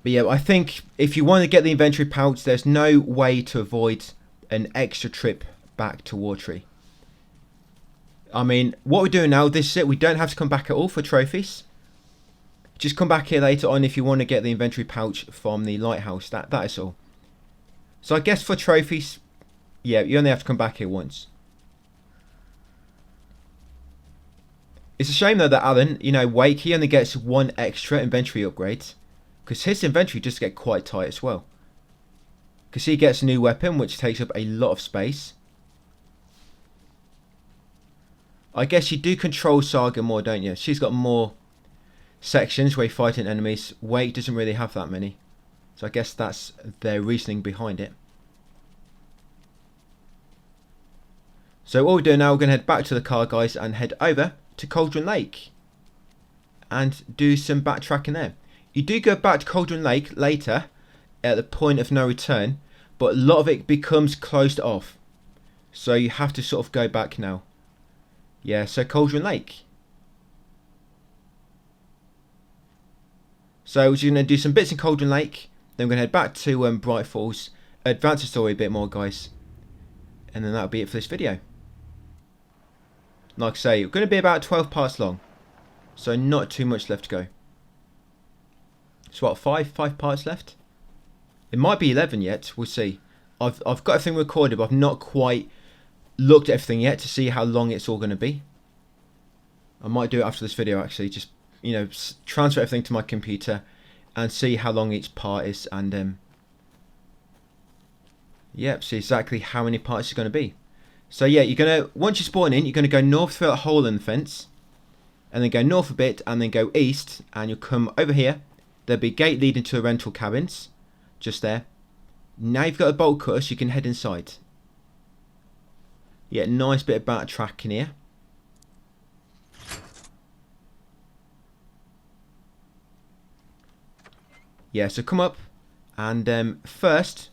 Speaker 1: But yeah, I think if you want to get the inventory pouch, there's no way to avoid an extra trip back to War Tree. I mean, what we're doing now, this is it. We don't have to come back at all for trophies. Just come back here later on if you want to get the inventory pouch from the lighthouse. That is all. So I guess for trophies, yeah, you only have to come back here once. It's a shame though that Alan, Wake, he only gets one extra inventory upgrade. Because his inventory does get quite tight as well. Because he gets a new weapon which takes up a lot of space. I guess you do control Saga more, don't you? She's got more sections where you're fighting enemies. Wake doesn't really have that many. So I guess that's their reasoning behind it. So what we're doing now, we're going to head back to the car, guys, and head over to Cauldron Lake. And do some backtracking there. You do go back to Cauldron Lake later at the point of no return. But a lot of it becomes closed off. So you have to sort of go back now. Yeah, so Cauldron Lake. So we're going to do some bits in Cauldron Lake. Then we're going to head back to Bright Falls. Advance the story a bit more, guys. And then that'll be it for this video. Like I say, we're going to be about 12 parts long. So not too much left to go. So what, 5 parts left? It might be 11 yet, we'll see. I've got everything recorded, but I've not quite looked at everything yet to see how long it's all going to be. I might do it after this video actually, just transfer everything to my computer and see how long each part is, and see exactly how many parts it's going to be. So yeah, once you spawn in, you're going to go north through a hole in the fence, and then go north a bit, and then go east, and you'll come over here. There'll be a gate leading to the rental cabins, just there. Now you've got a bolt cutter, so you can head inside. Yeah, nice bit of backtracking here. Yeah, so come up, and first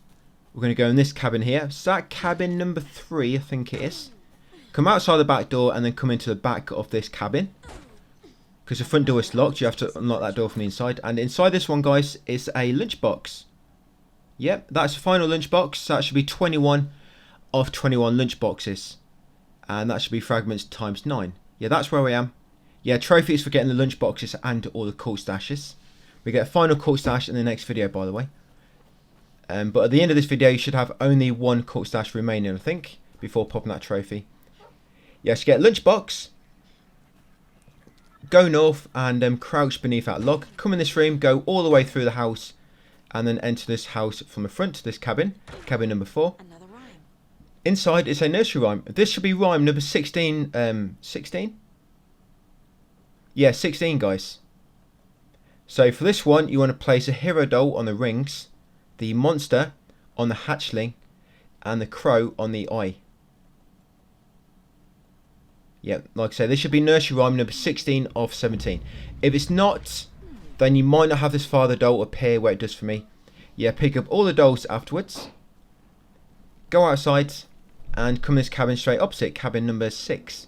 Speaker 1: we're going to go in this cabin here. Is that cabin number 3? I think it is. Come outside the back door and then come into the back of this cabin. because the front door is locked. You have to unlock that door from the inside. And inside this one, guys, is a lunchbox. Yep, that's the final lunchbox. So that should be 21 of 21 lunchboxes. And that should be fragments times 9. Yeah, that's where I am. Yeah, trophies for getting the lunchboxes and all the cool stashes. We get a final cool stash in the next video, by the way. But at the end of this video, you should have only one cool stash remaining, I think, before popping that trophy. Yes, you get a lunchbox. Go north and crouch beneath that log. Come in this room, go all the way through the house, and then enter this house from the front, this cabin. Cabin number 4.
Speaker 2: Another rhyme.
Speaker 1: Inside is a nursery rhyme. This should be rhyme number 16. 16? Yeah, 16, guys. So for this one, you want to place a hero doll on the rings, the monster on the hatchling, and the crow on the eye. Yeah, like I say, this should be nursery rhyme number 16 of 17. If it's not, then you might not have this father doll appear where it does for me. Yeah, pick up all the dolls afterwards. Go outside and come in this cabin straight opposite, cabin number 6.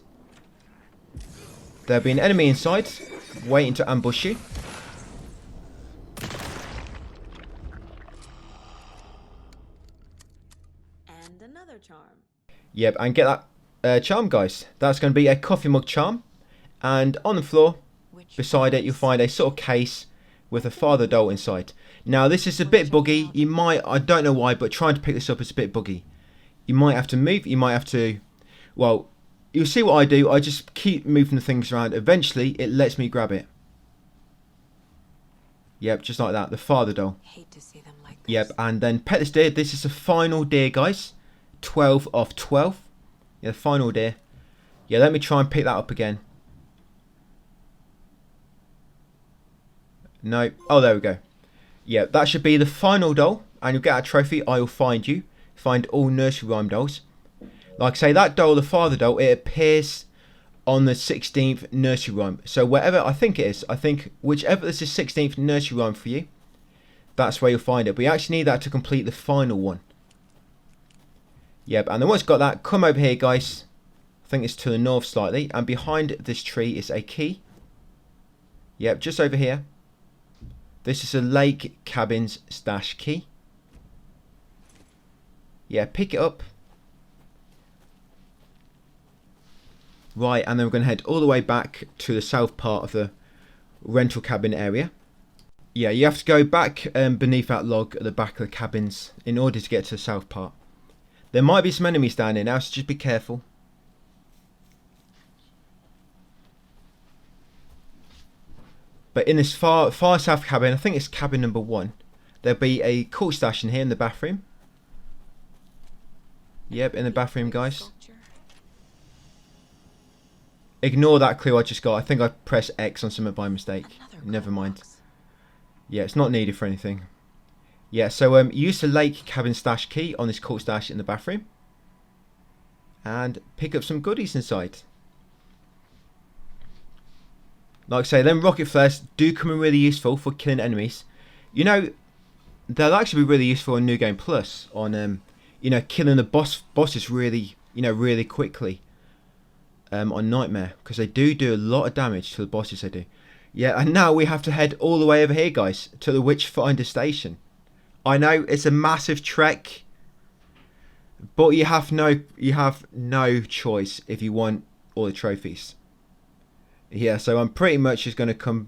Speaker 1: There'll be an enemy inside, waiting to ambush you.
Speaker 2: And another charm.
Speaker 1: Yep, and get that charm, guys. That's going to be a coffee mug charm. And on the floor, beside it, you'll find a sort of case with a father doll inside. Now, this is a bit buggy. You might, I don't know why, but trying to pick this up is a bit buggy. You might have to move. You might have to, well, you'll see what I do. I just keep moving the things around. Eventually, it lets me grab it. Yep, just like that. The father doll.
Speaker 2: Hate to see them like this.
Speaker 1: Yep, and then pet this deer. This is the final deer, guys. 12 of 12. Yeah, the final deer. Yeah, let me try and pick that up again. No. Oh, there we go. Yeah, that should be the final doll. And you'll get a trophy. I will find you. Find all nursery rhyme dolls. Like I say, that doll, the father doll, it appears on the 16th nursery rhyme. So wherever, I think it is. I think whichever is the 16th nursery rhyme for you, that's where you'll find it. But you actually need that to complete the final one. Yep, and then once you've got that, come over here, guys. I think it's to the north slightly. And behind this tree is a key. Yep, just over here. This is a lake cabins stash key. Yeah, pick it up. Right, and then we're going to head all the way back to the south part of the rental cabin area. Yeah, you have to go back beneath that log at the back of the cabins in order to get to the south part. There might be some enemies down here now, so just be careful. But in this far south cabin, I think it's cabin number 1, there'll be a cool stash in here in the bathroom. Yep, in the bathroom, guys. Ignore that clue I just got. I think I pressed X on something by mistake. Never mind. Yeah, it's not needed for anything. Yeah, so use the lake cabin stash key on this cool stash in the bathroom. And pick up some goodies inside. Like I say, them rocket flares do come in really useful for killing enemies. You know, they'll actually be really useful on New Game Plus. On, you know, killing the bosses really, you know, really quickly. On Nightmare. Because they do a lot of damage to the bosses, they do. Yeah, and now we have to head all the way over here, guys. To the Witchfinder Station. I know it's a massive trek, but you have no choice if you want all the trophies. Yeah, so I'm pretty much just going to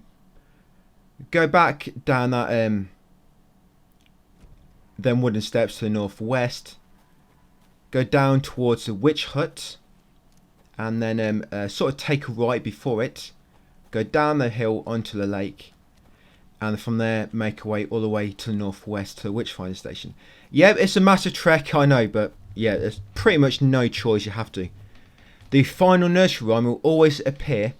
Speaker 1: go back down that them wooden steps to the northwest, go down towards the witch hut, and then sort of take a right before it, go down the hill onto the lake. And from there, make our way all the way to the northwest to the Witchfinder Station. Yeah, it's a massive trek, I know, but yeah, there's pretty much no choice, you have to. The final nursery rhyme will always appear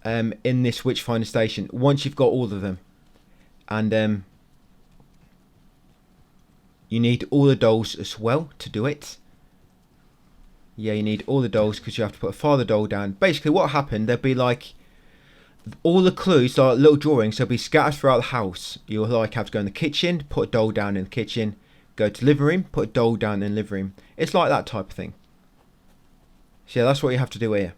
Speaker 1: in this Witchfinder Station once you've got all of them. And you need all the dolls as well to do it. Yeah, you need all the dolls because you have to put a father doll down. Basically, what happened, there'd be like all the clues, like little drawings, they'll be scattered throughout the house. You'll like have to go in the kitchen, put a doll down in the kitchen, go to the living room, put a doll down in the living room. It's like that type of thing. So yeah, that's what you have to do here.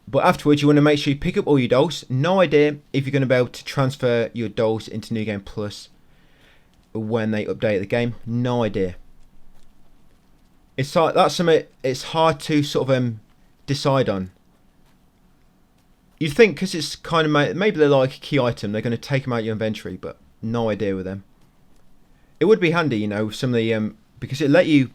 Speaker 1: But afterwards, you want to make sure you pick up all your dolls. No idea if you're going to be able to transfer your dolls into New Game Plus when they update the game. No idea. It's like that's something it's hard to sort of decide on. You think because it's kind of maybe they're like a key item, they're going to take them out of your inventory, but no idea with them. It would be handy, you know, with some of the because it let you.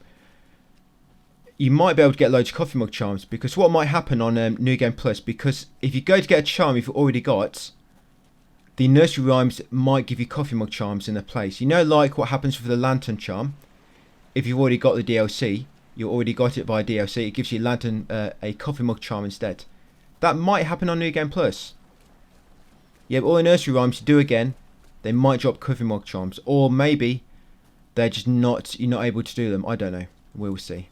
Speaker 1: You might be able to get loads of coffee mug charms, because what might happen on New Game Plus, because if you go to get a charm you've already got, the nursery rhymes might give you coffee mug charms in their place. You know, like what happens with the lantern charm. If you've already got the DLC, you already got it via DLC, it gives you lantern a coffee mug charm instead. That might happen on New Game Plus. Yeah, but all the nursery rhymes you do again, they might drop coffee mug charms, or maybe they're just not. You're not able to do them. I don't know. We'll see.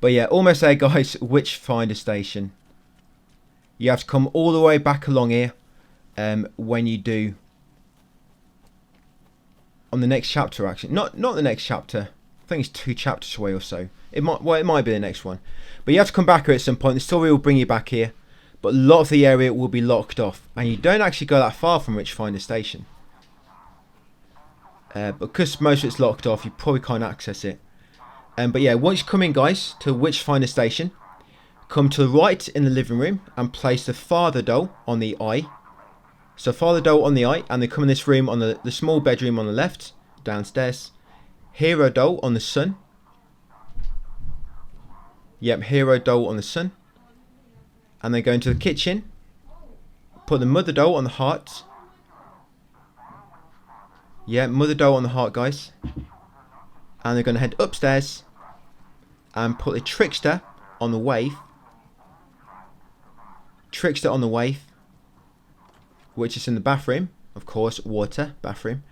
Speaker 1: But yeah, almost there, guys. Witchfinder Station. You have to come all the way back along here when you do on the next chapter. Actually, not the next chapter. I think it's 2 chapters away or so. It might be the next one. But you have to come back here at some point. The story will bring you back here, but a lot of the area will be locked off, and you don't actually go that far from Witchfinder Station. Because most of it's locked off, you probably can't access it. But yeah, once you come in, guys, to Witchfinder Station, come to the right in the living room and place the father doll on the eye. So father doll on the eye, and they come in this room on the small bedroom on the left, downstairs. Hero doll on the sun. Yep, hero doll on the sun. And they go into the kitchen. Put the mother doll on the heart. Yeah, mother doll on the heart, guys. And they're going to head upstairs and put the trickster on the waif. Trickster on the waif, which is in the bathroom, of course, water, bathroom.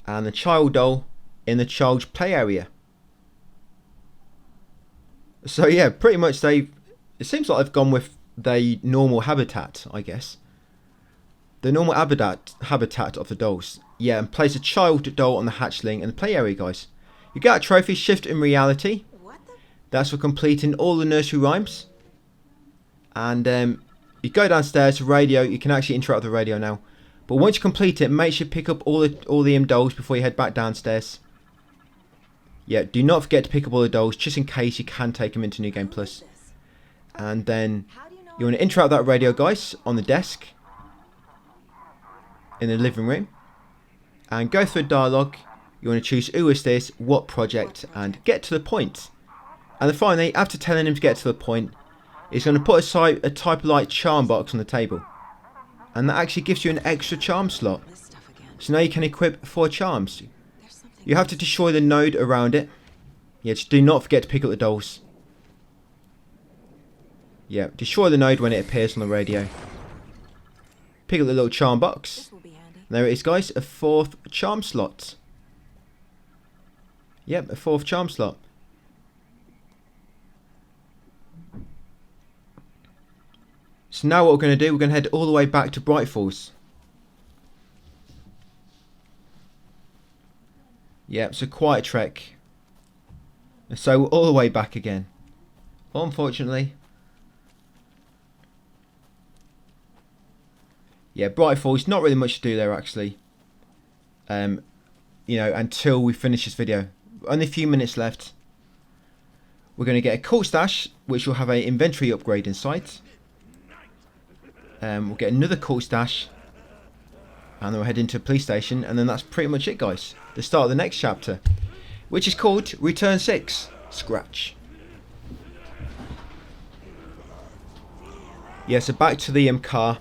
Speaker 1: And the child doll in the child's play area. So yeah, pretty much it seems like they've gone with the normal habitat, I guess. The normal habitat of the dolls. Yeah, and place a child doll on the hatchling in the play area, guys. You get a trophy, Shift in Reality. That's for completing all the nursery rhymes. And you go downstairs to radio. You can actually interact with the radio now. But once you complete it, make sure you pick up all the dolls before you head back downstairs. Yeah, do not forget to pick up all the dolls, just in case you can take them into New Game Plus. And then you want to interact with that radio, guys, on the desk in the living room. And go through dialogue. You want to choose who is this, what project, and get to the point. And then finally, after telling him to get to the point, he's going to put aside a type of like charm box on the table. And that actually gives you an extra charm slot. So now you can equip 4 charms. You have to destroy the node around it. Yeah, just do not forget to pick up the dolls. Yeah, destroy the node when it appears on the radio. Pick up the little charm box. There it is, guys, a 4th charm slot. Yep, a 4th charm slot. So now what we're going to do, we're going to head all the way back to Bright Falls. Yep, so quite a trek. So all the way back again. Unfortunately. Yeah, Bright Falls, not really much to do there actually. You know, until we finish this video. Only a few minutes left. We're going to get a cool stash, which will have an inventory upgrade inside. We'll get another cool stash. And then we'll head into a police station. And then that's pretty much it, guys. The start of the next chapter. Which is called Return 6. Scratch. Yeah, so back to the car.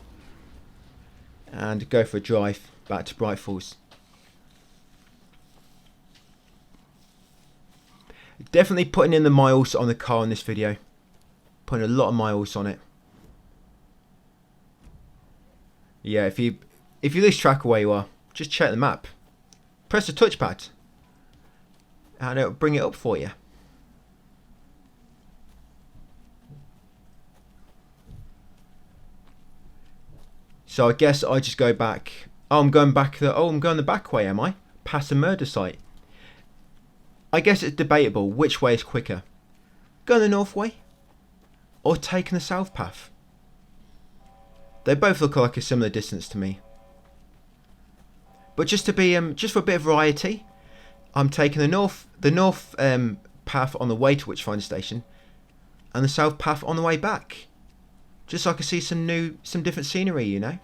Speaker 1: And go for a drive back to Bright Falls. Definitely putting in the miles on the car in this video. Putting a lot of miles on it. Yeah, if you lose track of where you are, just check the map. Press the touchpad. And it'll bring it up for you. So I guess I just go back. Oh, I'm going the back way, am I? Past the murder site. I guess it's debatable which way is quicker. Go the north way or taking the south path. They both look like a similar distance to me. But just to be just for a bit of variety, I'm taking the north path on the way to Witchfinder Station, and the south path on the way back, just so I can see some different scenery, you know.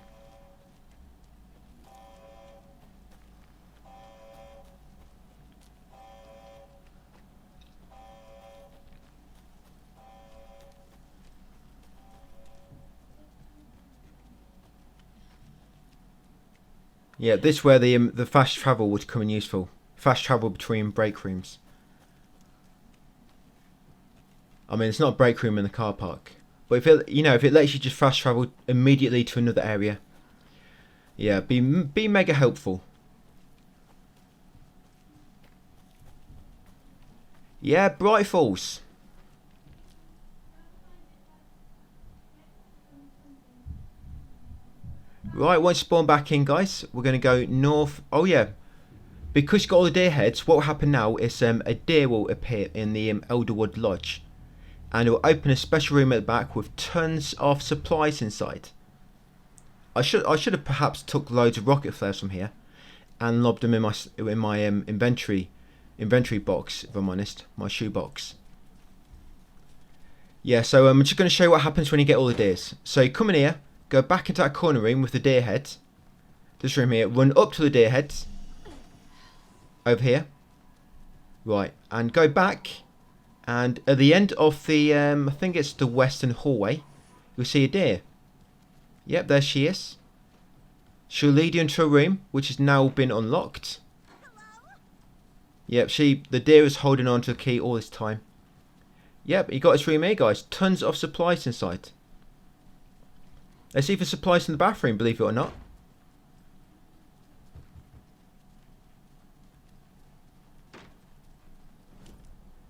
Speaker 1: Yeah, this where the fast travel would come in useful. Fast travel between break rooms. I mean, it's not a break room in the car park, but if it lets you just fast travel immediately to another area, yeah, be mega helpful. Yeah, Bright Falls. Right, once spawn back in, guys, we're going to go north. Oh yeah, because you've got all the deer heads, what will happen now is a deer will appear in the Elderwood Lodge, and it will open a special room at the back with tons of supplies inside. I should have perhaps took loads of rocket flares from here and lobbed them in my inventory box, if I'm honest, my shoebox. Yeah, so I'm just going to show you what happens when you get all the deers. So you come in here, go back into that corner room with the deer heads. This room here, run up to the deer heads. Over here. Right, and go back. And at the end of the, I think it's the western hallway, you'll see a deer. Yep, there she is. She'll lead you into a room, which has now been unlocked. Yep, the deer is holding on to the key all this time. Yep, you got this room here, guys. Tons of supplies inside. There's even supplies in the bathroom, believe it or not.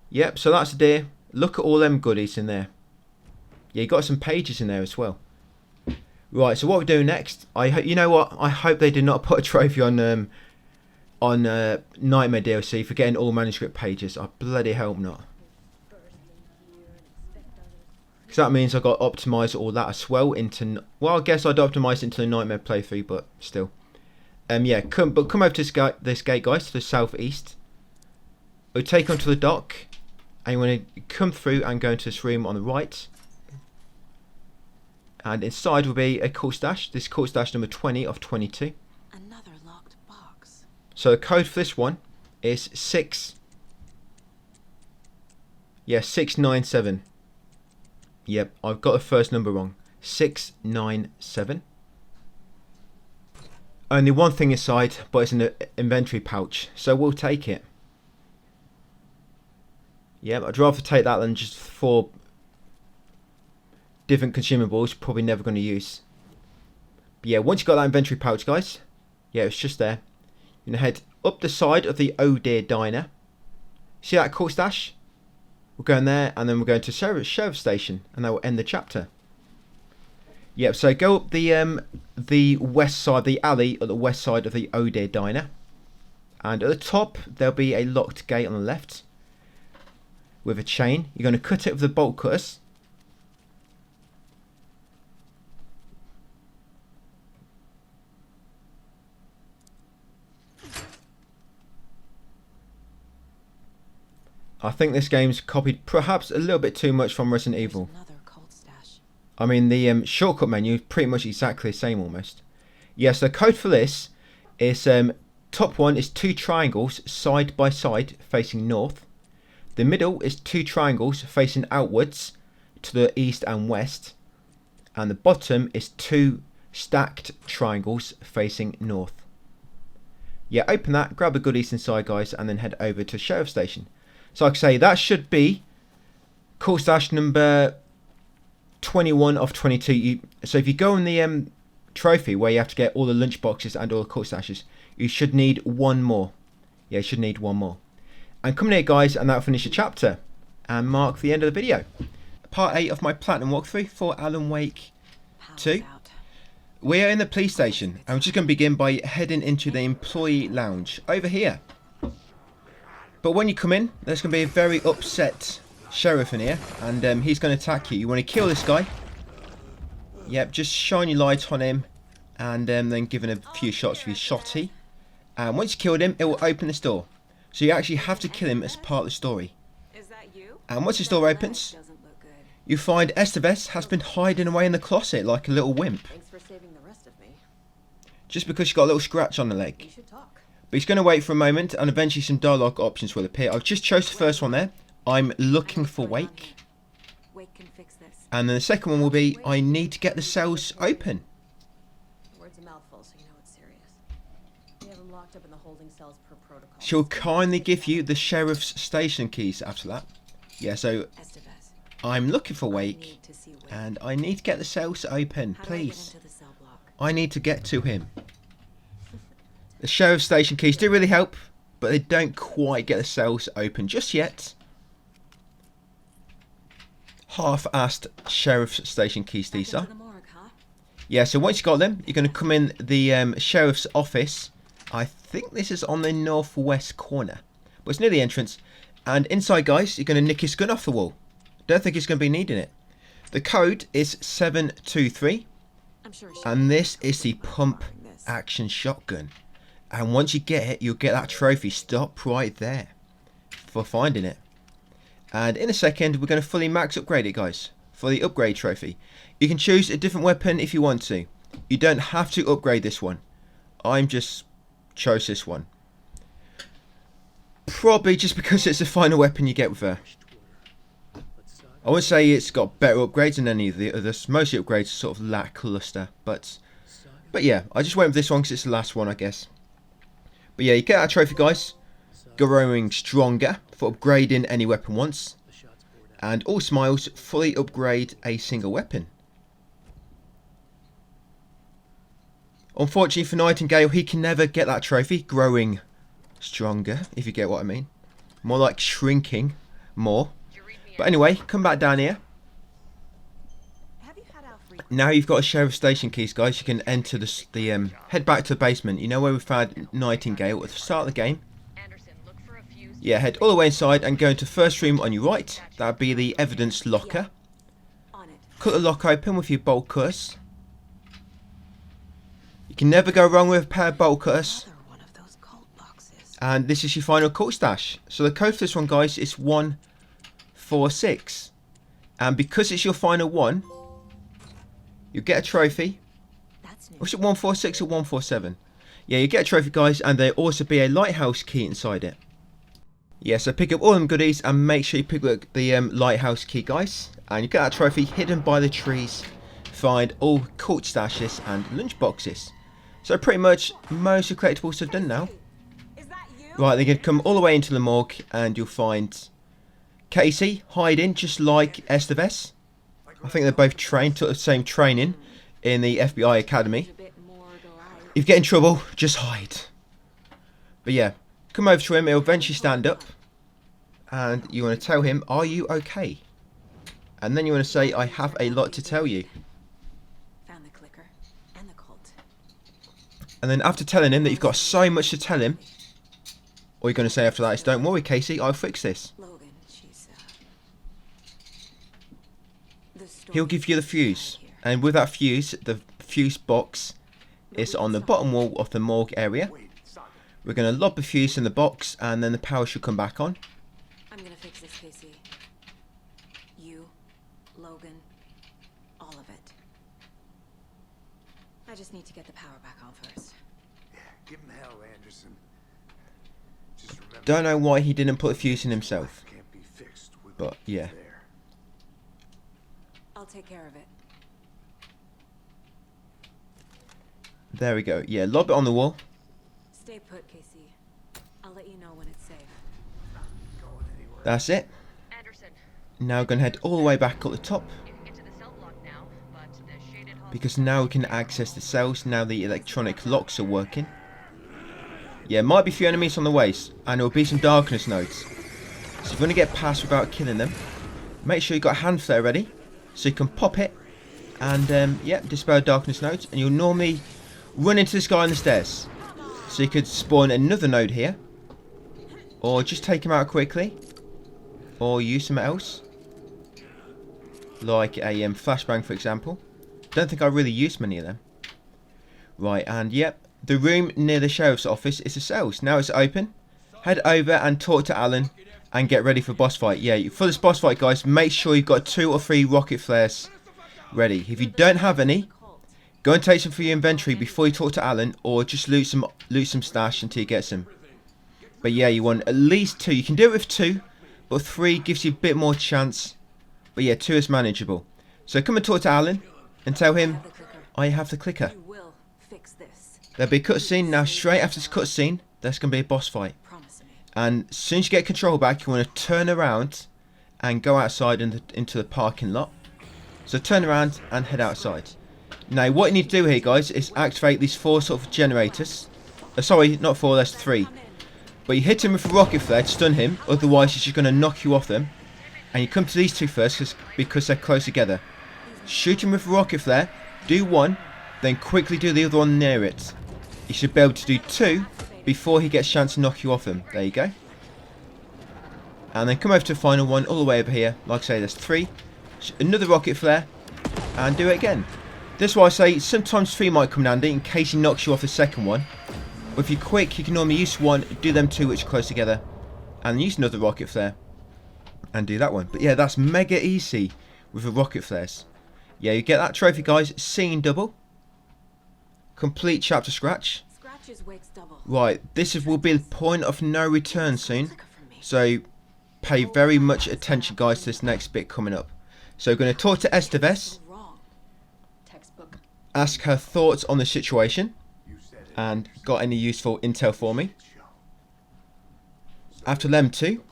Speaker 1: Yep, so that's the deer. Look at all them goodies in there. Yeah, you got some pages in there as well. Right, so what we do next? You know what? I hope they did not put a trophy on Nightmare DLC for getting all manuscript pages. I bloody hope not. Because that means I got to optimise all that as well into... Well, I guess I'd optimise into the Nightmare playthrough, but still. Yeah, come over to this gate, guys, to the southeast. We'll take onto the dock. And you want to come through and go into this room on the right. And inside will be a cult stash. This cult stash number 20 of 22.
Speaker 2: Another locked box.
Speaker 1: So the code for this one is 697. Yep, I've got the first number wrong. 697. Only one thing inside, but it's an inventory pouch, so we'll take it. Yeah, I'd rather take that than just 4 different consumables, probably never going to use. But yeah, once you've got that inventory pouch, guys, yeah, it's just there. You're going to head up the side of the Oh Dear Diner. See that cult stash? We're going there, and then we're going to Sheriff Station, and that will end the chapter. Yep, so go up the west side, the alley at the west side of the Oh Dear Diner. And at the top, there'll be a locked gate on the left. With a chain. You're going to cut it with the bolt cutters. I think this game's copied perhaps a little bit too much from Resident Evil. I mean, the shortcut menu is pretty much exactly the same almost. Yes, the code for this is top one is 2 triangles side by side facing north. The middle is 2 triangles facing outwards to the east and west. And the bottom is 2 stacked triangles facing north. Yeah, open that, grab the goodies inside, guys, and then head over to Sheriff Station. So like I say, that should be call stash number 21 of 22. So if you go in the trophy where you have to get all the lunch boxes and all the call stashes, you should need 1 more. Yeah, you should need 1 more. And come in here, guys, and that'll finish the chapter and mark the end of the video. Part 8 of my platinum walkthrough for Alan Wake 2. We are in the police station, and we're just going to begin by heading into the employee lounge over here. But when you come in, there's going to be a very upset sheriff in here, and he's going to attack you. You want to kill this guy. Yep, just shine your light on him, and then give him a few shots with your shotty. And once you killed him, it will open this door. So you actually have to kill him as part of the story.
Speaker 2: Is that you?
Speaker 1: And once this door opens,
Speaker 2: Doesn't look good.
Speaker 1: you find Estevez has been hiding away in the closet like a little wimp.
Speaker 7: Thanks for saving the rest of me.
Speaker 1: Just because she got a little scratch on the
Speaker 7: We
Speaker 1: leg.
Speaker 7: should talk.
Speaker 1: But he's going to wait for a moment, and eventually some dialogue options will appear. I've just chose the first one there. I'm looking for Wake.
Speaker 2: Wake can fix this.
Speaker 1: And then the second one will be, I need to get the cells open.
Speaker 7: The word's a mouthful, so you know it's serious. We have him locked up in the holding cells per protocol.
Speaker 1: She'll kindly give you the sheriff's station keys after that. Yeah, so
Speaker 2: Estevez,
Speaker 1: I'm looking for
Speaker 2: I
Speaker 1: Wake,
Speaker 2: need to see Wake.
Speaker 1: and I need to get the cells open,
Speaker 2: How do I get
Speaker 1: please.
Speaker 2: into the cell block?
Speaker 1: I need to get to him. The sheriff's station keys do really help, but they don't quite get the cells open just yet. Half-assed sheriff's station keys these
Speaker 2: Back
Speaker 1: are.
Speaker 2: into the morgue, huh?
Speaker 1: Yeah, so once you got them, you're going to come in the sheriff's office. I think this is on the northwest corner, but it's near the entrance. And inside, guys, you're going to nick his gun off the wall. Don't think he's going to be needing it. The code is 723,
Speaker 2: I'm sure she
Speaker 1: and this is the pump
Speaker 2: borrowing this.
Speaker 1: action shotgun. And once you get it, you'll get that trophy. Stop right there for finding it. And in a second, we're going to fully max upgrade it, guys, for the upgrade trophy. You can choose a different weapon if you want to. You don't have to upgrade this one. I'm just chose this one. Probably just because it's the final weapon you get with her. I wouldn't say it's got better upgrades than any of the others. Most of the upgrades are sort of lackluster. But yeah, I just went with this one because it's the last one, I guess. But yeah, you get that trophy, guys. Growing stronger for upgrading any weapon once. And all smiles fully upgrade a single weapon. Unfortunately for Nightingale, he can never get that trophy. Growing stronger, if you get what I mean. More like shrinking more. But anyway, come back down here.
Speaker 2: Have you had Alfred?
Speaker 1: Now you've got a sheriff station keys, guys. You can enter the head back to the basement. You know where we found Nightingale at the start of the game. Yeah, head all the way inside and go into the first room on your right. That would be the evidence locker.
Speaker 2: On it.
Speaker 1: Cut the lock open with your bolt cutters. You can never go wrong with a pair of bolt cutters.
Speaker 2: Another one of those cold boxes.
Speaker 1: And this is your final cult stash. So the code for this one, guys, is 146. And because it's your final one, you get a trophy.
Speaker 2: That's new.
Speaker 1: Was it 146 or 147? Yeah, you get a trophy, guys, and there'll also be a lighthouse key inside it. Yeah, so pick up all them goodies and make sure you pick up the lighthouse key, guys. And you get that trophy hidden by the trees. Find all cult stashes and lunch boxes. So pretty much most of the collectibles are done now.
Speaker 2: Is that you?
Speaker 1: Right, they're going to come all the way into the morgue and you'll find Casey hiding just like Estevez. I think they're both trained, took the same training in the FBI Academy.
Speaker 2: A bit more go right.
Speaker 1: If you get in trouble, just hide. But yeah, come over to him, he'll eventually stand up. And you want to tell him, are you okay? And then you want to say, I have a lot to tell you.
Speaker 2: Found the clicker and the cult.
Speaker 1: And then after telling him that you've got so much to tell him, all you're going to say after that is, don't worry, Casey, I'll fix this.
Speaker 2: Logan, she's the story
Speaker 1: He'll give you the fuse. And with that fuse, the fuse box is on the bottom wall of the morgue area. We're going to lob the fuse in the box and then the power should come back on.
Speaker 2: I'm gonna fix this, Casey. You, Logan, all of it. I just need to get the power back on first.
Speaker 4: Yeah, give him hell, Anderson. Just remember,
Speaker 1: Don't know why he didn't put the fuse in himself.
Speaker 4: life can't be fixed with
Speaker 1: But yeah.
Speaker 4: there.
Speaker 2: I'll take care of it.
Speaker 1: There we go. Yeah, lob it on the wall.
Speaker 2: Stay put, Casey. I'll let you know when it's safe.
Speaker 4: Going anywhere.
Speaker 1: That's it.
Speaker 9: Anderson,
Speaker 1: Now we're going to head all the way back up the top.
Speaker 9: you can get to the cell block now, but the shaded hall...
Speaker 1: Because now we can access the cells. Now the electronic locks are working. Yeah, might be a few enemies on the ways. And there will be some darkness nodes. So if you want to get past without killing them, make sure you've got a hand flare ready. So you can pop it. And yeah, dispel darkness nodes. And you'll normally run into this guy on the stairs. So you could spawn another node here. Or just take him out quickly. or use something else, like a flashbang for example. Don't think I really used many of them. Right, and yep, the room near the sheriff's office is the cells. Now it's open. Head over and talk to Alan and get ready for boss fight. Yeah, for this boss fight, guys, make sure you've got 2 or 3 rocket flares ready. If you don't have any, go and take some for your inventory before you talk to Alan, or just loot some stash until you get some. But yeah, you want at least 2. You can do it with 2, but 3 gives you a bit more chance. But yeah, 2 is manageable. So come and talk to Alan and tell him I have the clicker.
Speaker 2: You will fix this.
Speaker 1: There'll be a cutscene. Now straight after this cutscene, there's going to be a boss fight.
Speaker 2: Promise me.
Speaker 1: And as soon as you get control back, you want to turn around and go outside into the parking lot. So turn around and head outside. Now what you need to do here, guys, is activate these 4 sort of generators. Sorry, not 4, there's 3. But you hit him with a rocket flare to stun him, otherwise he's just going to knock you off them. And you come to these 2 first because they're close together. Shoot him with a rocket flare, do 1, then quickly do the other one near it. You should be able to do 2 before he gets a chance to knock you off him. There you go. And then come over to the final one, all the way over here. Like I say, there's 3. Another rocket flare, and do it again. This is why I say sometimes 3 might come in handy in case he knocks you off the second one. But if you're quick, you can normally use 1, do them 2 which are close together, and use another rocket flare, and do that one. But yeah, that's mega easy with the rocket flares. Yeah, you get that trophy, guys. Scene double. Complete chapter scratch.
Speaker 2: Scratches wakes double.
Speaker 1: Right, will be the point of no return soon. So pay very much attention, guys, to this next bit coming up. So we're going to talk to Esteves.
Speaker 7: Textbook.
Speaker 1: Ask her thoughts on the situation. And got any useful intel for me. After them 2,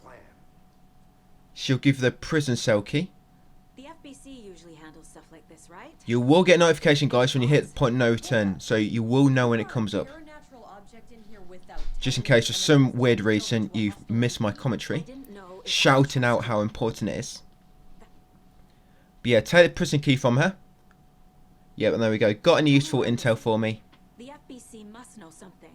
Speaker 1: she'll give the prison cell key.
Speaker 2: The FBC usually handles stuff like this, right?
Speaker 1: You will get notification, guys, when you hit the point of no return. So you will know when it comes up. Just in case for some weird reason you've missed my commentary, shouting out how important it is. But yeah, take the prison key from her. Yep, and there we go. Got any useful intel for me?
Speaker 2: The FBC must know something.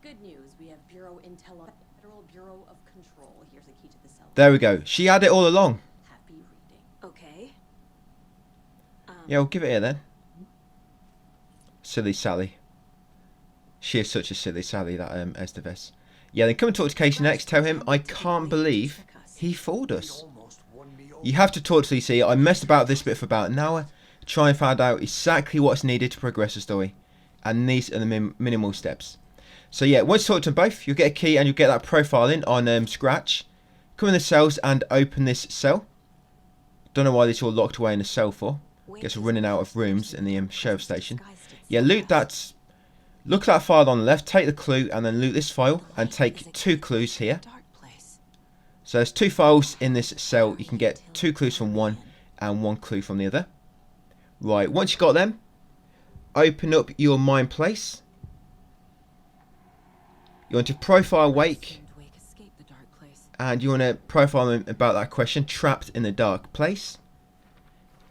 Speaker 7: Good news, we have Bureau Intel, Federal Bureau of Control. Here's the key to the cell.
Speaker 1: There we go. She had it all along.
Speaker 7: Happy reading.
Speaker 2: Okay.
Speaker 1: Yeah, we'll give it here then. Silly Sally. She is such a silly Sally, that Esteves. Yeah, then come and talk to Casey next. Tell him I can't believe he fooled us. You have to talk to DC. I messed about this bit for about an hour, trying to find out exactly what's needed to progress the story. And these are the minimal steps. So yeah, once you talk to them both, you'll get a key and you'll get that profile in on Scratch. Come in the cells and open this cell. Don't know why this is all locked away in a cell for. Guess we're running out of rooms in the sheriff station. Yeah, loot that. Look at that file on the left, take the clue and then loot this file and take 2 clues here. So there's 2 files in this cell. You can get 2 clues from one and 1 clue from the other. Right, once you've got them, open up your mind place. You want to profile Wake, and you want to profile them about that question, trapped in the dark place.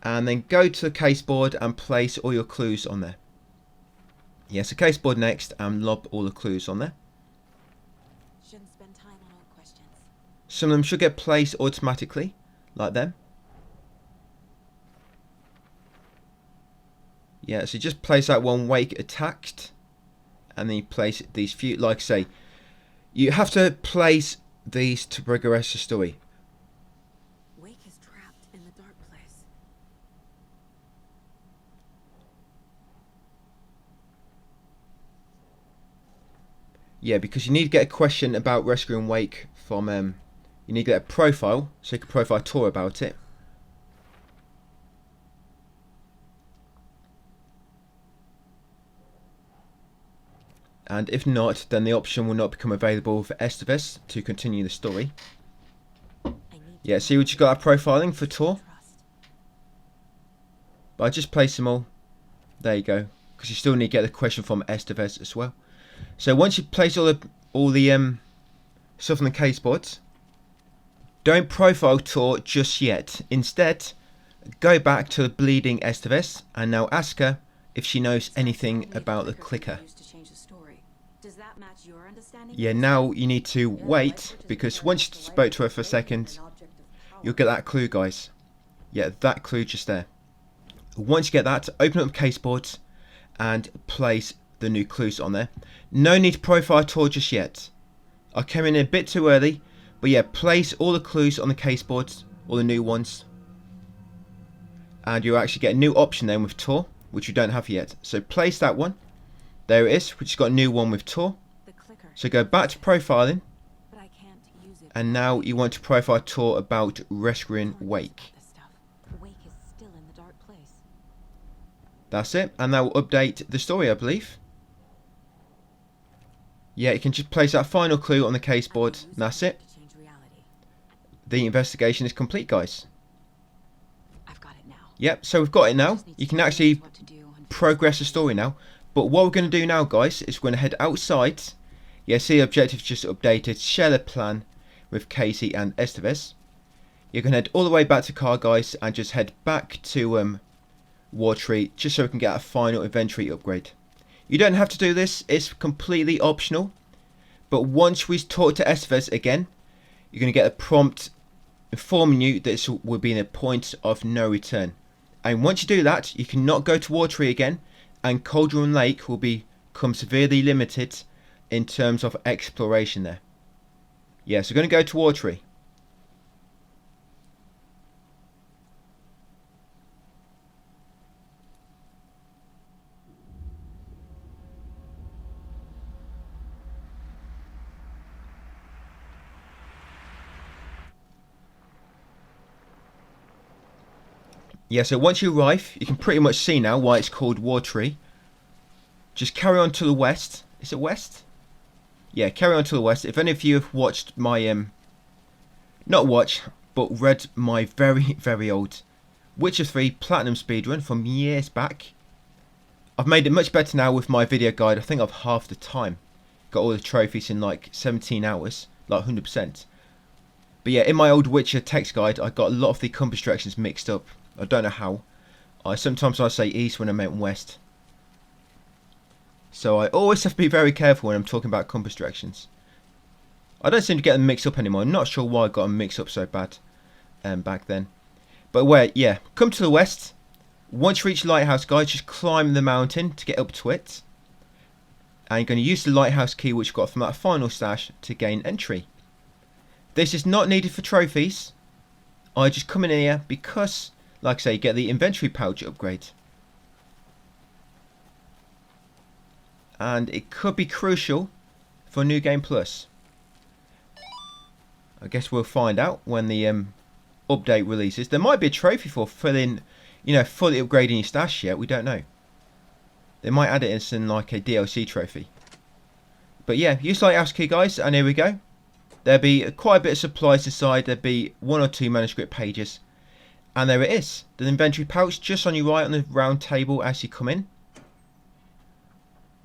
Speaker 1: And then go to the case board and place all your clues on there. Yes, the case board next, and lob all the clues on there.
Speaker 2: Shouldn't spend time on old questions.
Speaker 1: Some of them should get placed automatically, like them. Yeah, so you just place that one, Wake attacked, and then you place these few, like I say, you have to place these to progress the story.
Speaker 2: Wake is trapped in the dark place.
Speaker 1: Yeah, because you need to get a question about rescuing Wake from, you need to get a profile, so you can profile Tor about it. And if not, then the option will not become available for Esteves to continue the story. Yeah, see what you got profiling for Tor? But I just place them all. There you go. Because you still need to get the question from Esteves as well. So once you place all the stuff on the case boards, don't profile Tor just yet. Instead, go back to the bleeding Esteves and now ask her if she knows anything about the clicker. Yeah, now you need to wait, because once you spoke to her for a second, you'll get that clue, guys. Yeah, that clue just there. Once you get that, open up the case boards and place the new clues on there. No need to profile at all just yet. I came in a bit too early, but yeah, place all the clues on the case boards, all the new ones. And you'll actually get a new option then with Tor, which you don't have yet. So place that one. There it is, which has got a new one with Tor. So go back to profiling. And now you want to profile Tor about rescuing Wake. That's it, and that will update the story, I believe. Yeah, you can just place that final clue on the case board, and that's it. The investigation is complete, guys. Yep, so we've got it now. You can actually progress the story now. But what we're going to do now, guys, is we're going to head outside. Yeah, see, objectives just updated. Share the plan with Casey and Estevez. You're going to head all the way back to car, guys, and just head back to Watertree, just so we can get a final inventory upgrade. You don't have to do this. It's completely optional. But once we talk to Estevez again, you're going to get a prompt informing you that this will be a point of no return. And once you do that, you cannot go to Watertree again, and Cauldron Lake will become severely limited in terms of exploration there. Yeah, so we're going to go to Watertree. Yeah, so once you arrive, you can pretty much see now why it's called Watertree. Just carry on to the west. Is it west? Yeah, carry on to the west. If any of you have watched my, not watched, but read my very, very old Witcher 3 Platinum Speedrun from years back, I've made it much better now with my video guide. I think I've halved the time. Got all the trophies in like 17 hours, like 100%. But yeah, in my old Witcher text guide, I got a lot of the compass directions mixed up. I don't know how. Sometimes I say east when I meant west. So I always have to be very careful when I'm talking about compass directions. I don't seem to get them mixed up anymore. I'm not sure why I got them mixed up so bad back then. But yeah, come to the west. Once you reach the lighthouse, guys, just climb the mountain to get up to it. And you're going to use the lighthouse key which you got from that final stash to gain entry. This is not needed for trophies. I just come in here because, like I say, you get the inventory pouch upgrade. And it could be crucial for New Game Plus. I guess we'll find out when the update releases. There might be a trophy for filling, fully upgrading your stash yet. We don't know. They might add it in some like a DLC trophy. But yeah, use lighthouse key, guys, and here we go. There'll be quite a bit of supplies inside. There'll be 1 or 2 manuscript pages. And there it is. The inventory pouch just on your right on the round table as you come in.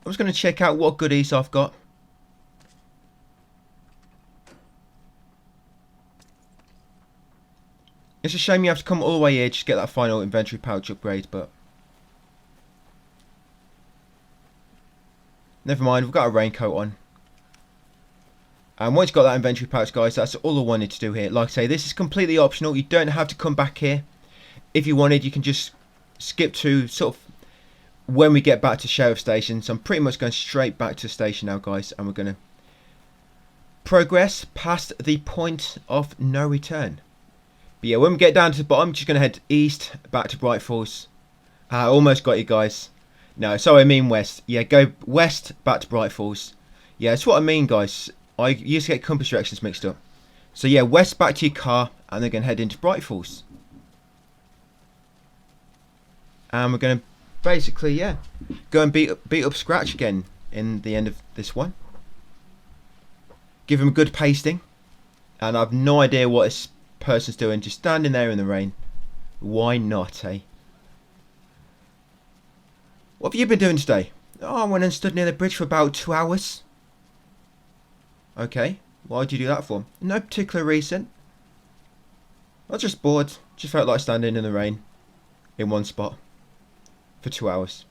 Speaker 1: I'm just going to check out what goodies I've got. It's a shame you have to come all the way here just to get that final inventory pouch upgrade, but never mind, we've got a raincoat on. And once you've got that inventory pouch, guys, that's all I wanted to do here. Like I say, this is completely optional. You don't have to come back here. If you wanted, you can just skip to sort of when we get back to Sheriff Station. So I'm pretty much going straight back to the station now, guys, and we're going to progress past the point of no return. But yeah, when we get down to the bottom, I'm just going to head east back to Bright Falls. I almost got you, guys. No, sorry, I mean west. Yeah, go west back to Bright Falls. Yeah, that's what I mean, guys. I used to get compass directions mixed up. So yeah, west back to your car, and then going to head into Bright Falls. And we're going to basically, yeah, go and beat up Scratch again in the end of this one. Give him a good pasting. And I've no idea what this person's doing, just standing there in the rain. Why not, eh? What have you been doing today? Oh, I went and stood near the bridge for about 2 hours. Okay, why'd you do that for? No particular reason. I was just bored. Just felt like standing in the rain in one spot for 2 hours.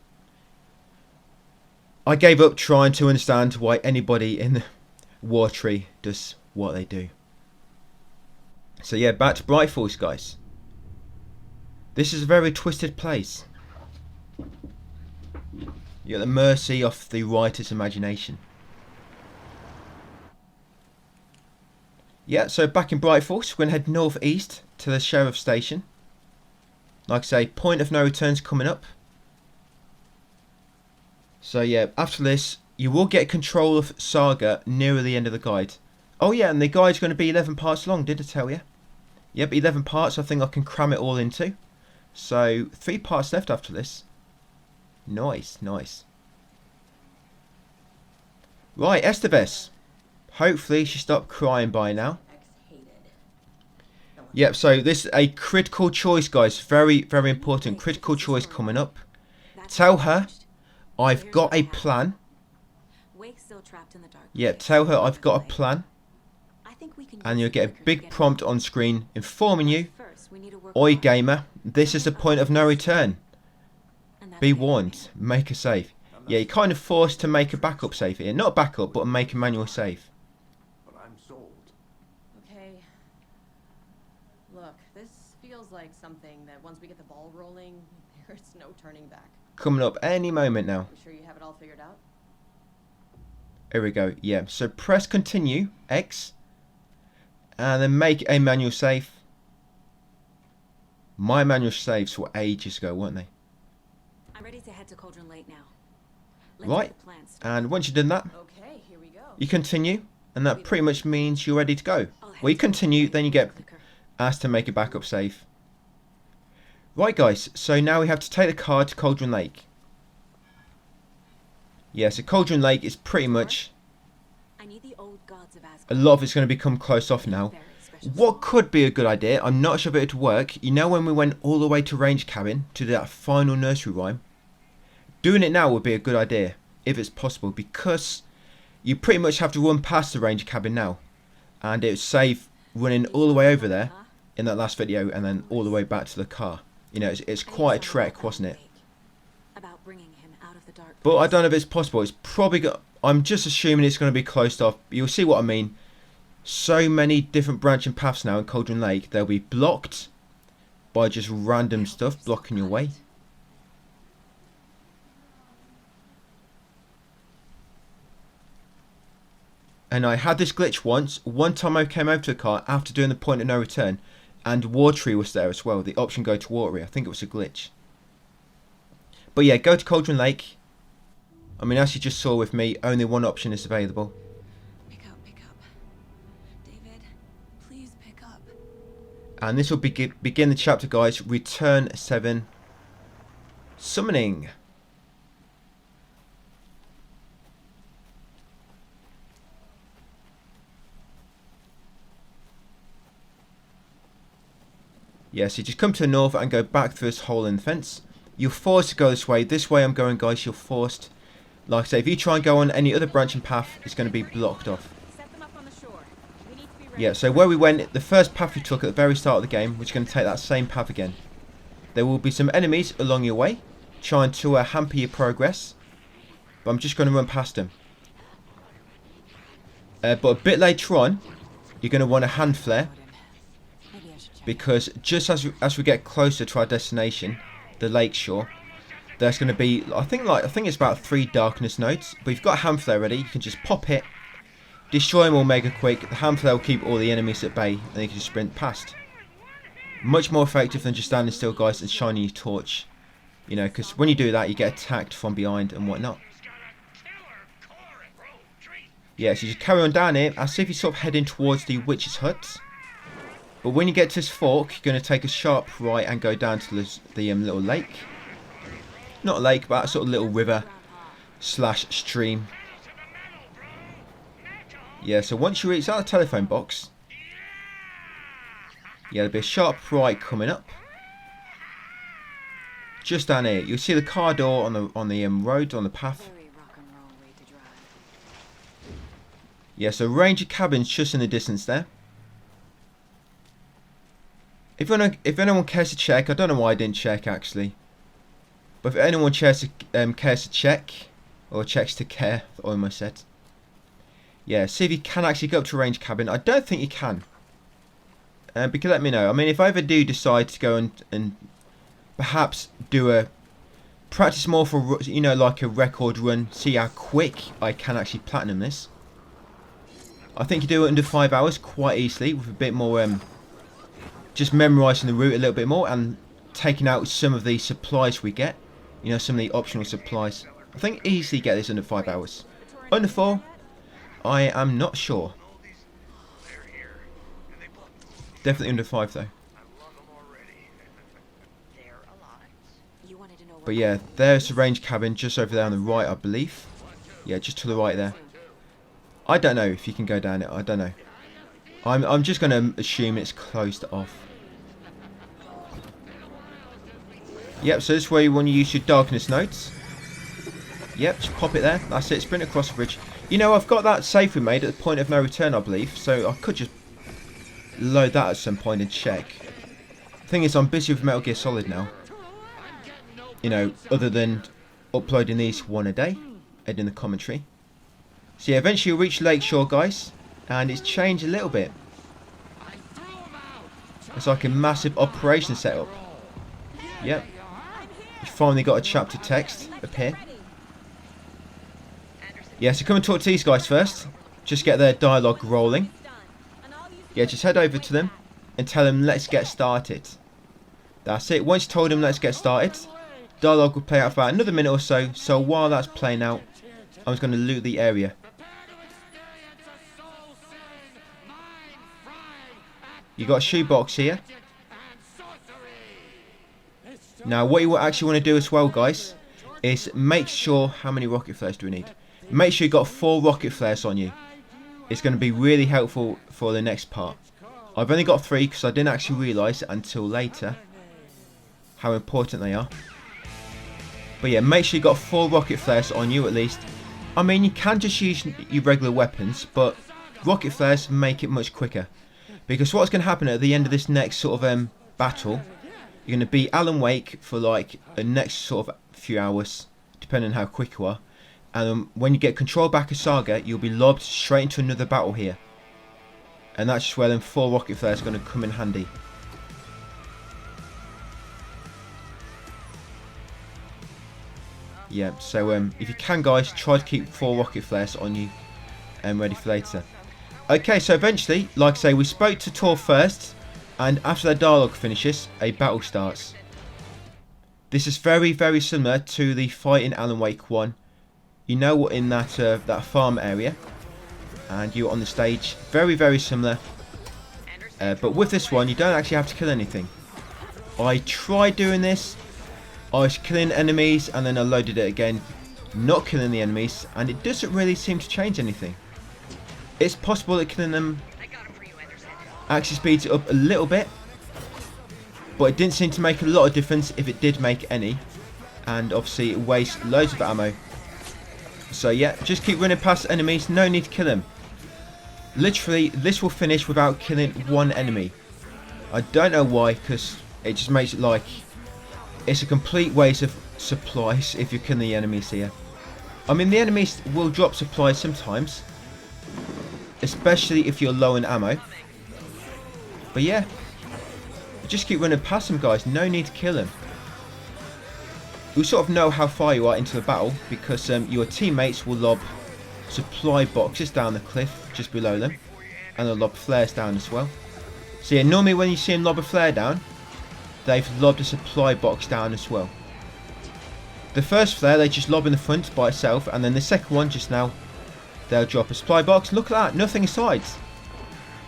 Speaker 1: I gave up trying to understand why anybody in the Watertree does what they do. So yeah, back to Bright Falls, guys. This is a very twisted place. You're at the mercy of the writer's imagination. Yeah, so back in Bright Falls, we're going to head northeast to the sheriff's station. Like I say, point of no return's coming up. So yeah, after this, you will get control of Saga nearer the end of the guide. Oh yeah, and the guide's going to be 11 parts long, did I tell you? Yep, 11 parts, I think I can cram it all into. So, 3 parts left after this. Nice, nice. Right, Esteves. Hopefully she stopped crying by now. Yep, so this is a critical choice, guys. Very, very important. Critical choice coming up. Tell her I've got a plan. Yep, tell her I've got a plan. And you'll get a big prompt on screen informing you, Oi gamer, this is the point of no return. Be warned, make a save. Yeah, you're kind of forced to make a backup save here. Not a backup, but make a manual save.
Speaker 4: But I'm sold.
Speaker 7: Okay. Look, this feels like something that once we get the ball rolling, there's no turning back.
Speaker 1: Coming up any moment now.
Speaker 7: You sure you have it all figured out?
Speaker 1: Here we go, yeah. So press continue, X. And then make a manual save. My manual saves were ages ago, weren't they?
Speaker 2: I'm ready to head to Cauldron Lake now.
Speaker 1: Right, and once you've done that,
Speaker 7: Okay, here we go.
Speaker 1: you continue, and that pretty much means you're ready to go. Well, you continue, then you get asked to make a backup save. Right, guys, so now we have to take the car to Cauldron Lake. Yeah, so Cauldron Lake is pretty much... a lot of it's going to become closed off now. What could be a good idea, I'm not sure if it would work, you know when we went all the way to Range Cabin to do that final nursery rhyme? Doing it now would be a good idea, if it's possible, because you pretty much have to run past the Ranger Cabin now. And it would save running all the way over there in that last video and then all the way back to the car. You know, it's quite a trek, wasn't it? But I don't know if it's possible. It's probably got... I'm just assuming it's going to be closed off. You'll see what I mean. So many different branching paths now in Cauldron Lake. They'll be blocked by just random stuff blocking your way. And I had this glitch once. One time I came over to the car after doing the point of no return. And Watery was there as well. The option go to Watery. I think it was a glitch. But yeah, go to Cauldron Lake. I mean, as you just saw with me, only one option is available.
Speaker 2: Pick up. David, please pick up.
Speaker 1: And this will begin the chapter, guys. Return 7. Summoning. Yes, you just come to the north and go back through this hole in the fence. You're forced to go this way. This way I'm going, guys. You're forced. Like I say, if you try and go on any other branching path, it's going to be blocked off. Yeah, so where we went, the first path we took at the very start of the game, we're going to take that same path again. There will be some enemies along your way, trying to hamper your progress. But I'm just going to run past them. But a bit later on, you're going to want a hand flare. Because just as we get closer to our destination, the lakeshore, there's going to be, I think it's about 3 darkness nodes. But if you've got a hand flare ready, you can just pop it, destroy them all mega quick. The hand flare will keep all the enemies at bay, and then you can just sprint past. Much more effective than just standing still, guys, and shining your torch. You know, because when you do that, you get attacked from behind and whatnot. Yeah, so you just carry on down here. As if you're sort of heading towards the witch's hut. But when you get to this fork, you're going to take a sharp right and go down to the little lake. Not a lake, but a sort of little river / stream. Yeah, so once you reach that telephone box, yeah, there'll be a sharp right coming up. Just down here, you'll see the car door on the road, on the path. Yeah, so Ranger Cabin's just in the distance there. If anyone cares to check, I don't know why I didn't check actually. But if anyone cares to check, or checks to care, I almost said. Yeah, see if you can actually go up to Range Cabin. I don't think you can. because let me know. I mean, if I ever do decide to go and perhaps do a practice more for, you know, like a record run, see how quick I can actually platinum this. I think you do it under 5 hours quite easily with a bit more, just memorising the route a little bit more and taking out some of the supplies we get. You know, some of the optional supplies. I think easily get this under 5 hours. Under 4, I am not sure. Definitely under 5 though. But yeah, there's the range cabin just over there on the right, I believe. Yeah, just to the right there. I don't know if you can go down it. I don't know. I'm just going to assume it's closed off. Yep, so this is where you want to use your darkness nodes. Yep, just pop it there. That's it. Sprint across the bridge. You know, I've got that safe we made at the point of no return, I believe. So I could just load that at some point and check. Thing is, I'm busy with Metal Gear Solid now. You know, other than uploading these one a day, editing the commentary. So yeah, eventually you'll reach Lakeshore, guys, and it's changed a little bit. It's like a massive operation setup. Yep. You finally got a chapter text appear. Yeah, so come and talk to these guys first. Just get their dialogue rolling. Yeah, just head over to them and tell them let's get started. That's it. Once you told them let's get started, dialogue will play out for about another minute or so. So while that's playing out, I'm just going to loot the area. You got a shoebox here. Now what you actually want to do as well, guys, is make sure, how many rocket flares do we need? Make sure you got 4 rocket flares on you. It's going to be really helpful for the next part. I've only got 3 because I didn't actually realise until later how important they are. But yeah, make sure you got 4 rocket flares on you at least. I mean, you can just use your regular weapons, but rocket flares make it much quicker. Because what's going to happen at the end of this next sort of battle, you're going to beat Alan Wake for like the next sort of few hours, depending on how quick you are. And when you get control back of Saga, you'll be lobbed straight into another battle here. And that's just where them 4 rocket flares are going to come in handy. Yeah, so if you can, guys, try to keep 4 rocket flares on you and ready for later. Okay, so eventually, like I say, we spoke to Tor first, and after that dialogue finishes, a battle starts. This is very, very similar to the fight in Alan Wake 1. You know what, in that that farm area, and you're on the stage. Very, very similar. But with this one, you don't actually have to kill anything. I tried doing this. I was killing enemies, and then I loaded it again, not killing the enemies, and it doesn't really seem to change anything. It's possible that killing them actually speeds it up a little bit, but it didn't seem to make a lot of difference if it did make any. And obviously it wastes loads of ammo. So yeah, just keep running past enemies, no need to kill them. Literally, this will finish without killing 1 enemy. I don't know why, because it just makes it like it's a complete waste of supplies if you're killing the enemies here. I mean, the enemies will drop supplies sometimes, especially if you're low in ammo. But yeah, just keep running past them, guys, no need to kill them. You'll sort of know how far you are into the battle because your teammates will lob supply boxes down the cliff just below them, and they'll lob flares down as well. So yeah, normally when you see them lob a flare down, they've lobbed a supply box down as well. The first flare they just lob in the front by itself, and then the second one just now, they'll drop a supply box. Look at that, nothing aside.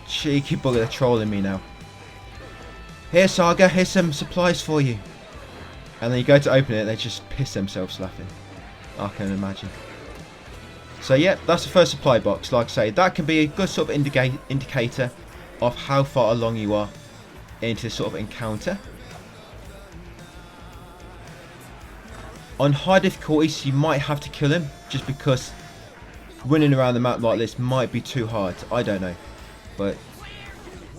Speaker 1: Cheeky bugger, they're trolling me now. Here, Saga, here's some supplies for you. And then you go to open it, they just piss themselves laughing. I can imagine. So yeah, that's the first supply box. Like I say, that can be a good sort of indicator of how far along you are into this sort of encounter. On high difficulties, you might have to kill him just because running around the map like this might be too hard. I don't know, but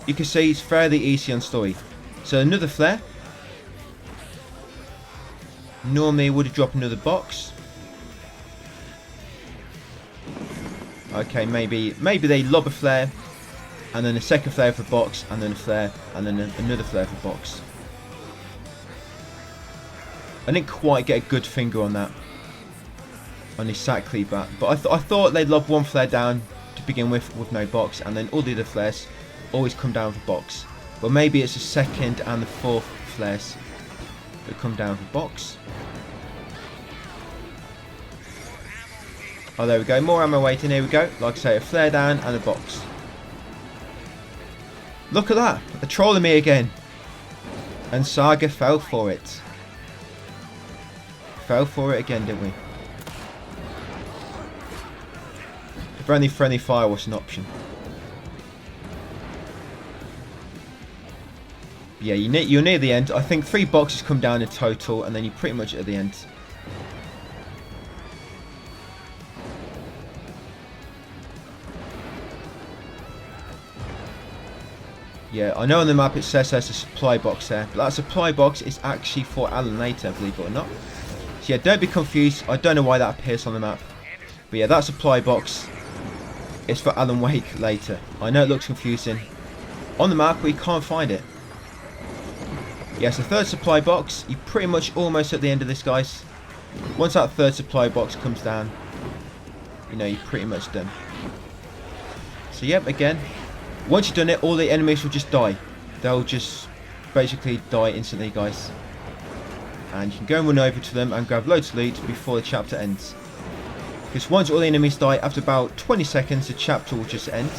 Speaker 1: you can see it's fairly easy on story. So another flare. Normally it would have dropped another box. Okay, maybe they lob a flare and then a second flare for box, and then a flare, and then another flare for box. I didn't quite get a good finger on that, on his sack cleaver, but I thought they'd lob one flare down to begin with no box, and then all the other flares always come down for box. But maybe it's the second and the fourth flares that come down for box. Oh, there we go, more ammo waiting, here we go. Like I say, a flare down and a box. Look at that, they're trolling me again. And Saga fell for it. Fell for it again, didn't we? If only friendly fire was an option. Yeah, you're near the end. I think 3 boxes come down in total, and then you're pretty much at the end. Yeah, I know on the map it says there's a supply box there, but that supply box is actually for Alan later, believe it or not. So yeah, don't be confused. I don't know why that appears on the map. But yeah, that supply box is for Alan Wake later. I know it looks confusing. On the map, we can't find it. Yes, the third supply box, you're pretty much almost at the end of this, guys. Once that third supply box comes down, you know, you're pretty much done. So yep, again, once you've done it, all the enemies will just die. They'll just basically die instantly, guys. And you can go and run over to them and grab loads of loot before the chapter ends. Because once all the enemies die, after about 20 seconds, the chapter will just end.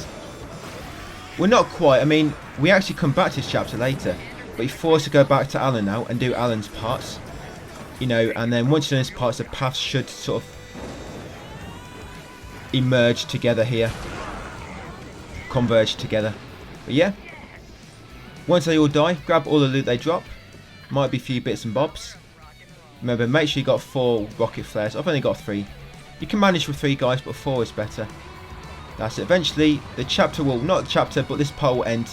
Speaker 1: Well, not quite. I mean, we actually come back to this chapter later. But you're forced to go back to Alan now and do Alan's parts. You know, and then once you've done his parts, the paths should sort of emerge together here. Converge together. But yeah, once they all die, grab all the loot they drop. Might be a few bits and bobs. Remember, make sure you got 4 rocket flares. I've only got 3. You can manage with 3, guys, but 4 is better. That's it. Eventually the chapter will, not the chapter, but this part will end,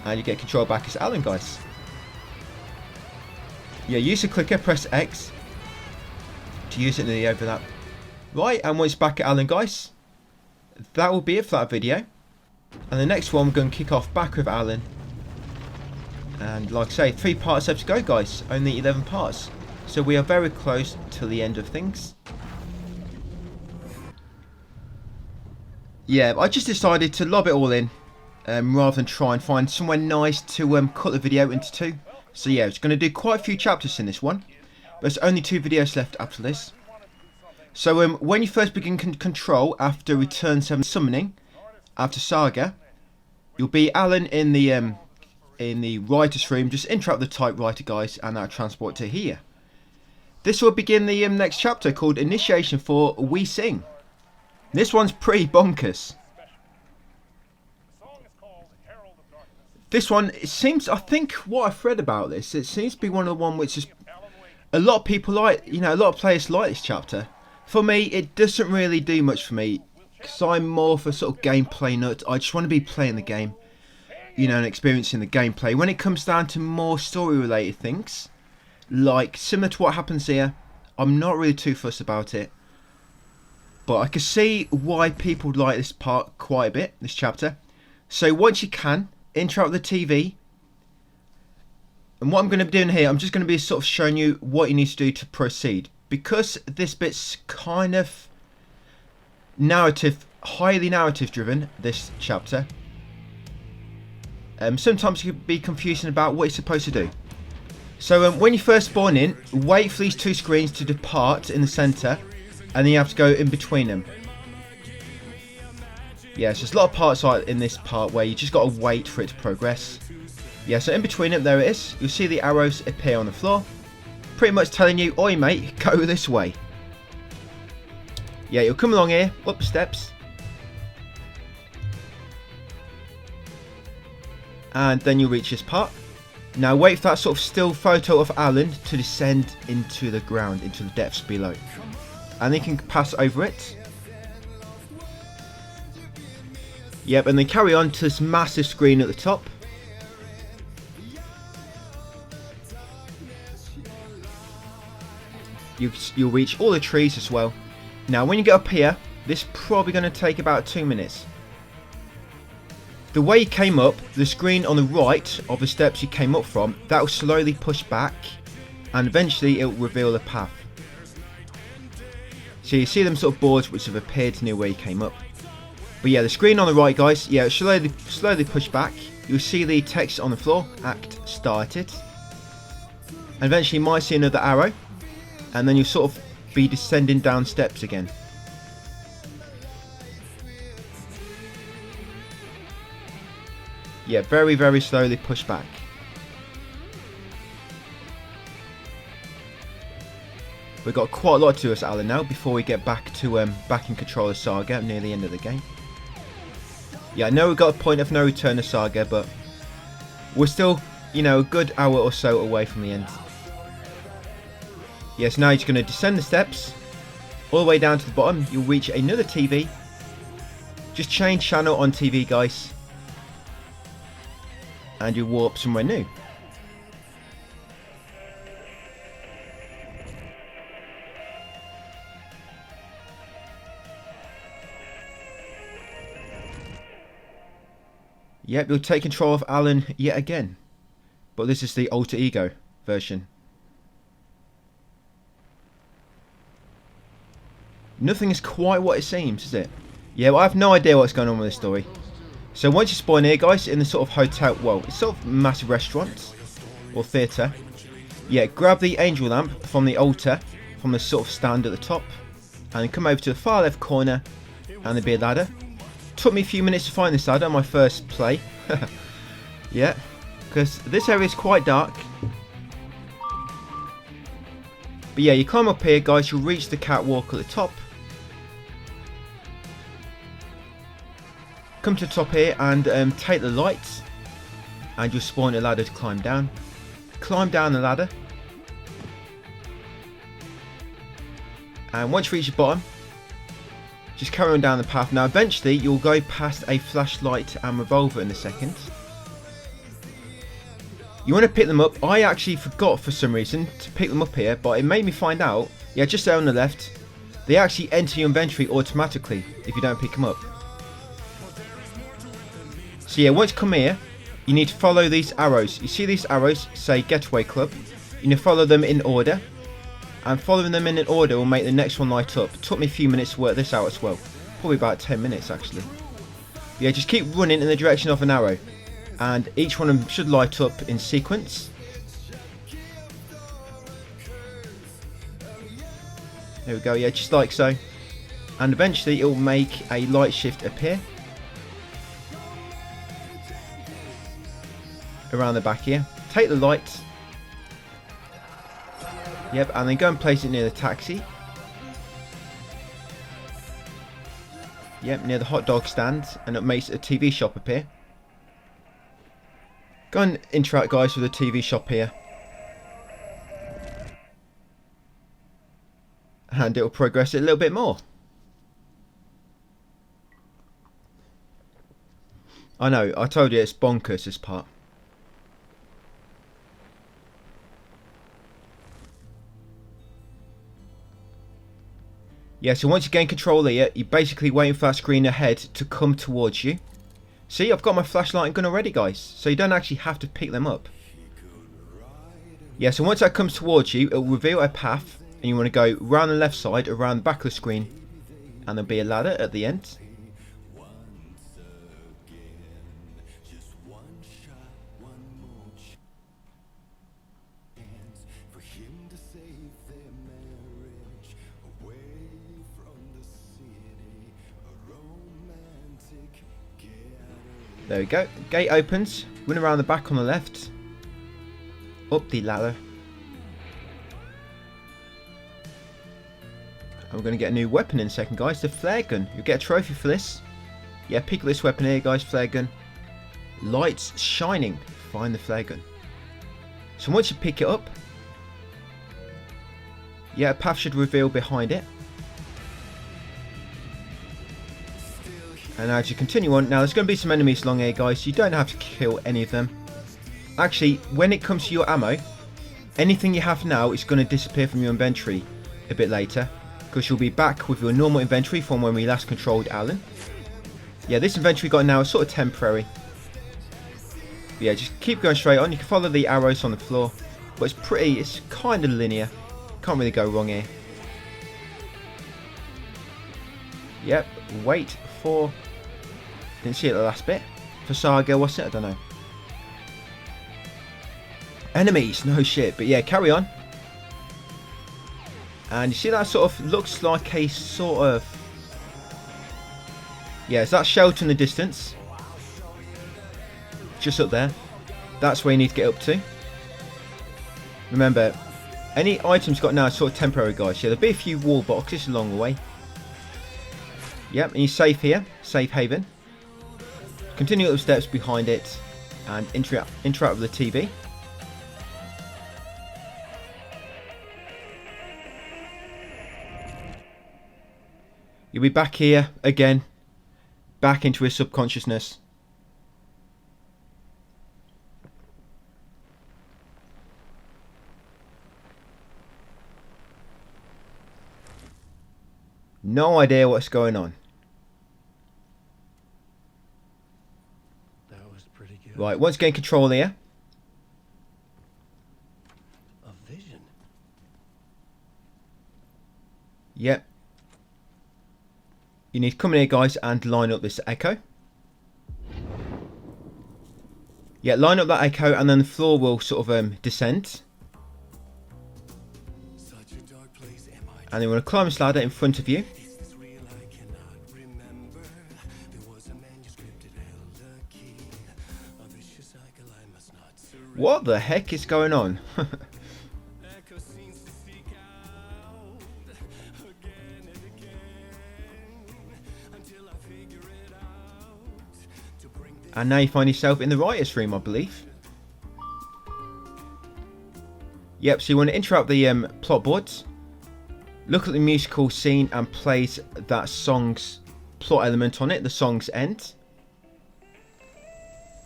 Speaker 1: and you get control back as Alan, guys. Yeah, use the clicker, press X to use it in the overlap. Right, and once back at Alan, guys, that will be it for that video. And the next one, we're going to kick off back with Alan. And like I say, 3 parts left to go, guys. Only 11 parts. So we are very close to the end of things. Yeah, I just decided to lob it all in. Rather than try and find somewhere nice to cut the video into 2. So yeah, it's going to do quite a few chapters in this one. But there's only 2 videos left after this. So when you first begin control after Return 7 summoning, after Saga, you'll be Alan in the writer's room. Just interrupt the typewriter, guys, and that'll transport to here. This will begin the next chapter called Initiation for We Sing. This one's pretty bonkers. This one, it seems, I think what I've read about this, it seems to be one of the one which is a lot of people like, you know, a lot of players like this chapter. For me, it doesn't really do much for me, because I'm more for sort of gameplay nut. I just want to be playing the game, you know, and experiencing the gameplay. When it comes down to more story related things, like similar to what happens here, I'm not really too fussed about it. But I can see why people like this part quite a bit, this chapter. So once you can, interrupt the TV. And what I'm going to be doing here, I'm just going to be sort of showing you what you need to do to proceed. Because this bit's kind of narrative, highly narrative driven, this chapter. Sometimes it can be confusing about what you're supposed to do. So when you first spawn in, wait for these 2 screens to depart in the centre. And then you have to go in between them. Yeah, so there's a lot of parts like in this part where you just got to wait for it to progress. Yeah, so in between them, there it is. You'll see the arrows appear on the floor. Pretty much telling you, oi mate, go this way. Yeah, you'll come along here, up the steps. And then you'll reach this part. Now wait for that sort of still photo of Alan to descend into the ground, into the depths below. And then you can pass over it. Yep, and then carry on to this massive screen at the top. You'll reach all the trees as well. Now when you get up here, this is probably going to take about 2 minutes. the way you came up, the screen on the right of the steps you came up from, that will slowly push back and eventually it will reveal a path. So you see them sort of boards which have appeared near where you came up. But yeah, the screen on the right, guys, yeah, slowly push back. You'll see the text on the floor, act started. And eventually you might see another arrow. And then you'll sort of be descending down steps again. Yeah, very, very slowly push back. We've got quite a lot to do as Alan now before we get back to back in control of Saga near the end of the game. Yeah, I know we've got a point of no return of Saga, but we're still, you know, a good hour or so away from the end. Yes, now you're just going to descend the steps all the way down to the bottom. You'll reach another TV. Just change channel on TV, guys. And you warp somewhere new. Yep, you'll take control of Alan yet again. But this is the alter ego version. Nothing is quite what it seems, is it? Yeah, well, I have no idea what's going on with this story. So once you spawn here, guys, in the sort of hotel, well, it's sort of massive restaurant or theatre. Yeah, grab the angel lamp from the altar, from the sort of stand at the top, and come over to the far left corner, and there'll be a ladder. Took me a few minutes to find this ladder on my first play. Yeah, because this area is quite dark. But yeah, you climb up here, guys, you'll reach the catwalk at the top. Come to the top here and take the lights, and you'll spawn a ladder to climb down. Climb down the ladder, and once you reach the bottom, just carry on down the path. Now eventually you'll go past a flashlight and revolver in a second. You want to pick them up. I actually forgot for some reason to pick them up here, but it made me find out, yeah, just there on the left, they actually enter your inventory automatically if you don't pick them up. So yeah, once you come here, you need to follow these arrows. You see these arrows say Getaway Club. You need to follow them in order. And following them in order will make the next one light up. It took me a few minutes to work this out as well. Probably about 10 minutes actually. Yeah, just keep running in the direction of an arrow. And each one of them should light up in sequence. There we go, yeah, just like so. And eventually it will make a light shift appear. Around the back here. Take the light. Yep, and then go and place it near the taxi. Yep, near the hot dog stand, and it makes a TV shop appear. Go and interact, guys, with the TV shop here. And it will progress it a little bit more. I know, I told you it's bonkers, this part. Yeah, so once you gain control here, you're basically waiting for that screen ahead to come towards you. See, I've got my flashlight and gun already, guys, so you don't actually have to pick them up. Yeah, so once that comes towards you, it will reveal a path, and you want to go around the left side, around the back of the screen, and there'll be a ladder at the end. There we go. Gate opens. Run around the back on the left. Up the ladder. And we're going to get a new weapon in a second, guys. The flare gun. You'll get a trophy for this. Yeah, pick up this weapon here, guys. Flare gun. Lights shining. Find the flare gun. So once you pick it up, yeah, a path should reveal behind it. And as you continue on, now there's going to be some enemies along here, guys. You don't have to kill any of them. Actually, when it comes to your ammo, anything you have now is going to disappear from your inventory a bit later, because you'll be back with your normal inventory from when we last controlled Alan. Yeah, this inventory we got now is sort of temporary. But yeah, just keep going straight on. You can follow the arrows on the floor, but it's kind of linear. Can't really go wrong here. Yep, wait for... Didn't see it the last bit. For Saga, what's it? I don't know. Enemies, no shit. But yeah, carry on. And you see that sort of looks like a sort of... Yeah, it's that shelter in the distance. Just up there. That's where you need to get up to. Remember, any items got now are sort of temporary, guys. Yeah, there'll be a few wall boxes along the way. Yep, and you're safe here. Safe haven. Continue up the steps behind it. And interact with the TV. You'll be back here again. Back into his subconsciousness. No idea what's going on.
Speaker 8: That was pretty good.
Speaker 1: Right, once again, control here.
Speaker 8: A vision.
Speaker 1: Yep. You need to come in here, guys, and line up this echo. Yeah, line up that echo, and then the floor will sort of descend. And then we're going to climb this ladder in front of you. What the heck is going on? And now you find yourself in the writer's room, I believe. Yep, so you want to interrupt the plot boards. Look at the musical scene and place that song's plot element on it, the song's end.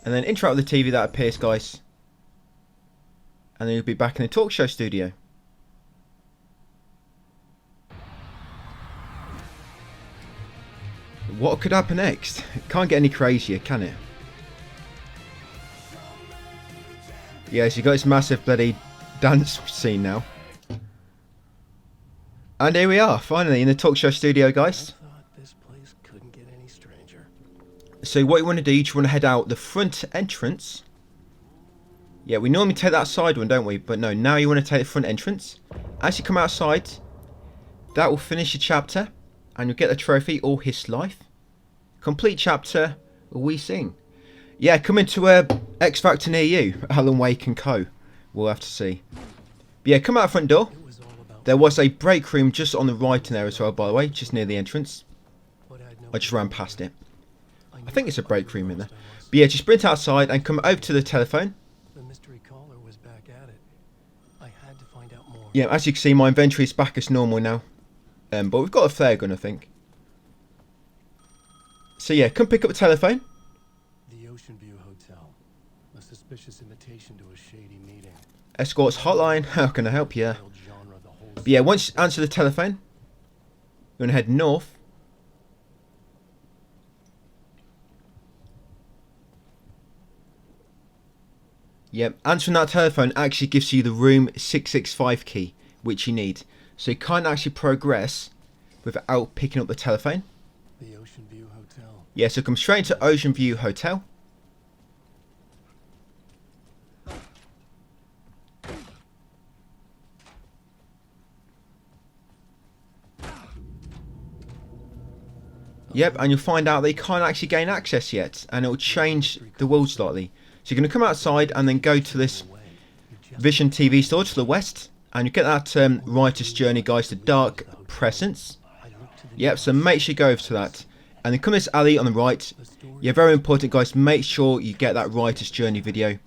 Speaker 1: And then interrupt the TV that appears, guys. And then you'll be back in the talk show studio. What could happen next? It can't get any crazier, can it? Yes, you got this massive bloody dance scene now. And here we are, finally in the talk show studio, guys.
Speaker 8: I thought this place couldn't get any stranger.
Speaker 1: So what you want to do, you just want to head out the front entrance. Yeah, we normally take that side one, don't we? But no, now you want to take the front entrance. As you come outside, that will finish your chapter. And you'll get the trophy, All His Life. Complete chapter, we sing. Yeah, come into X Factor near you, Alan Wake and Co. We'll have to see. But yeah, come out the front door. There was a break room just on the right in there as well, by the way, just near the entrance. I just ran past it. I think it's a break room in there. But yeah, just sprint outside and come over to the telephone.
Speaker 8: The mystery caller was back at it. I had to find out more.
Speaker 1: Yeah, as you can see, my inventory is back as normal now. But we've got a flare gun, I think. So yeah, come pick up the telephone.
Speaker 8: The Ocean View Hotel. A suspicious invitation to a shady meeting.
Speaker 1: Escorts hotline. How can I help you? But yeah, once you answer the telephone, you're going to head north. Yep, answering that telephone actually gives you the room 665 key, which you need. So you can't actually progress without picking up the telephone.
Speaker 8: The Ocean View Hotel.
Speaker 1: Yeah, so come straight to Ocean View Hotel. Yep, and you'll find out that you can't actually gain access yet, and it will change the world slightly. So you're going to come outside and then go to this Vision TV store to the west, and you get that writer's journey, guys, to Dark Presence. Yep, so make sure you go over to that. And then come this alley on the right. Yeah, very important, guys, make sure you get that writer's journey video.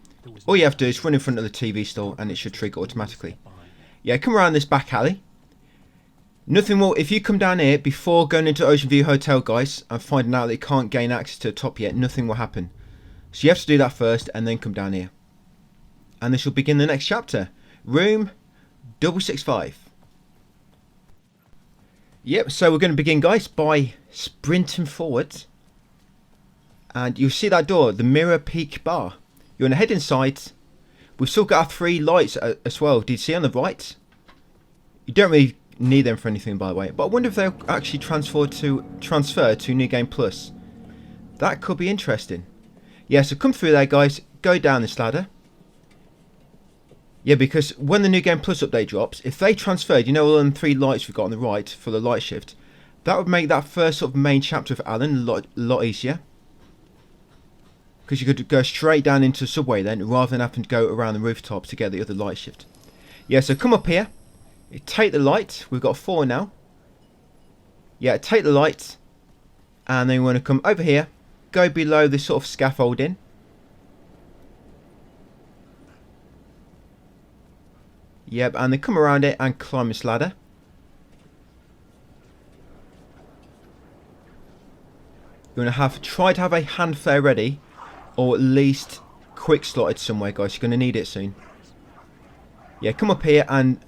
Speaker 1: All you have to do is run in front of the TV store and it should trigger automatically. Yeah, come around this back alley. Nothing more, if you come down here before going into Ocean View Hotel, guys, and finding out that you can't gain access to the top yet, nothing will happen. So you have to do that first and then come down here. And this will begin the next chapter. Room 665. Yep, so we're going to begin, guys, by sprinting forward. And you'll see that door, the Mirror Peak Bar. You You want to head inside. We've still got our 3 lights as well. Did you see on the right? You don't really need them for anything, by the way. But I wonder if they'll actually transfer to New Game Plus. That could be interesting. Yeah, so come through there, guys. Go down this ladder. Yeah, because when the New Game Plus update drops, if they transferred, you know, all them 3 lights we've got on the right for the light shift, that would make that first sort of main chapter of Alan a lot easier. Because you could go straight down into the subway then, rather than having to go around the rooftop to get the other light shift. Yeah, so come up here. Take the light. We've got 4 now. Yeah, take the light. And then we want to come over here. Go below this sort of scaffolding. Yep, and then come around it and climb this ladder. You're going to try to have a hand flare ready. Or at least quick slotted somewhere, guys. You're going to need it soon. Yeah, come up here and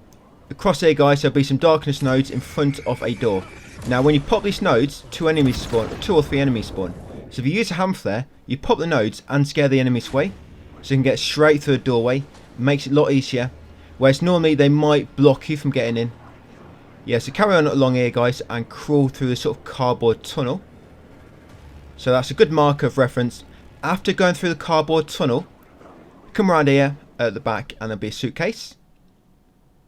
Speaker 1: across here, guys, there'll be some darkness nodes in front of a door. Now, when you pop these nodes, 2 or 3 enemies spawn. So if you use a hand flare, you pop the nodes and scare the enemies away. So you can get straight through a doorway. Makes it a lot easier. Whereas normally they might block you from getting in. Yeah, so carry on along here, guys, and crawl through the sort of cardboard tunnel. So that's a good marker of reference. After going through the cardboard tunnel, come around here at the back and there'll be a suitcase.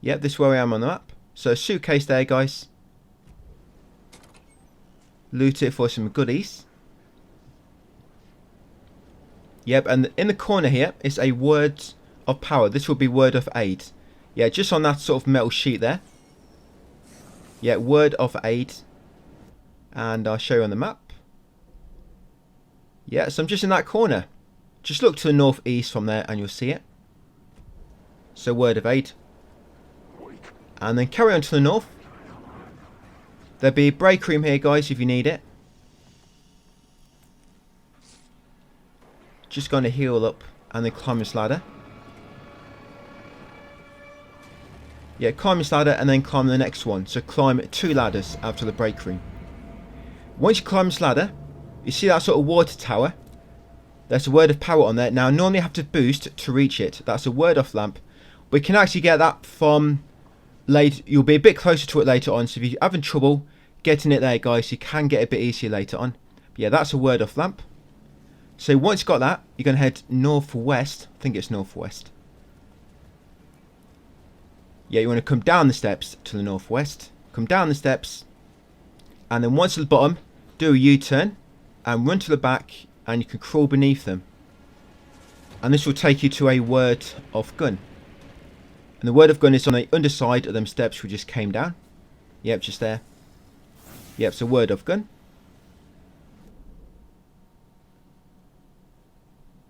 Speaker 1: Yep, this is where I am on the map. So a suitcase there, guys. Loot it for some goodies. Yep, and in the corner here is a word of power. This will be word of aid. Yeah, just on that sort of metal sheet there. Yeah, word of aid. And I'll show you on the map. Yeah, so I'm just in that corner. Just look to the northeast from there and you'll see it. So word of aid. And then carry on to the north. There'll be a break room here, guys, if you need it. Just going to heal up and then climb this ladder. Yeah, climb this ladder and then climb the next one. So climb 2 ladders after the break room. Once you climb this ladder, you see that sort of water tower? There's a word of power on there. Now, normally you have to boost to reach it. That's a word off lamp. We can actually get that from later. You'll be a bit closer to it later on. So if you're having trouble getting it there, guys, you can get a bit easier later on. But yeah, that's a word off lamp. So once you've got that, you're going to head northwest. I think it's northwest. Yeah, you want to come down the steps to the northwest. Come down the steps. And then once at the bottom, do a U-turn. And run to the back, and you can crawl beneath them. And this will take you to a word of gun. And the word of gun is on the underside of them steps we just came down. Yep, just there. Yep, so word of gun.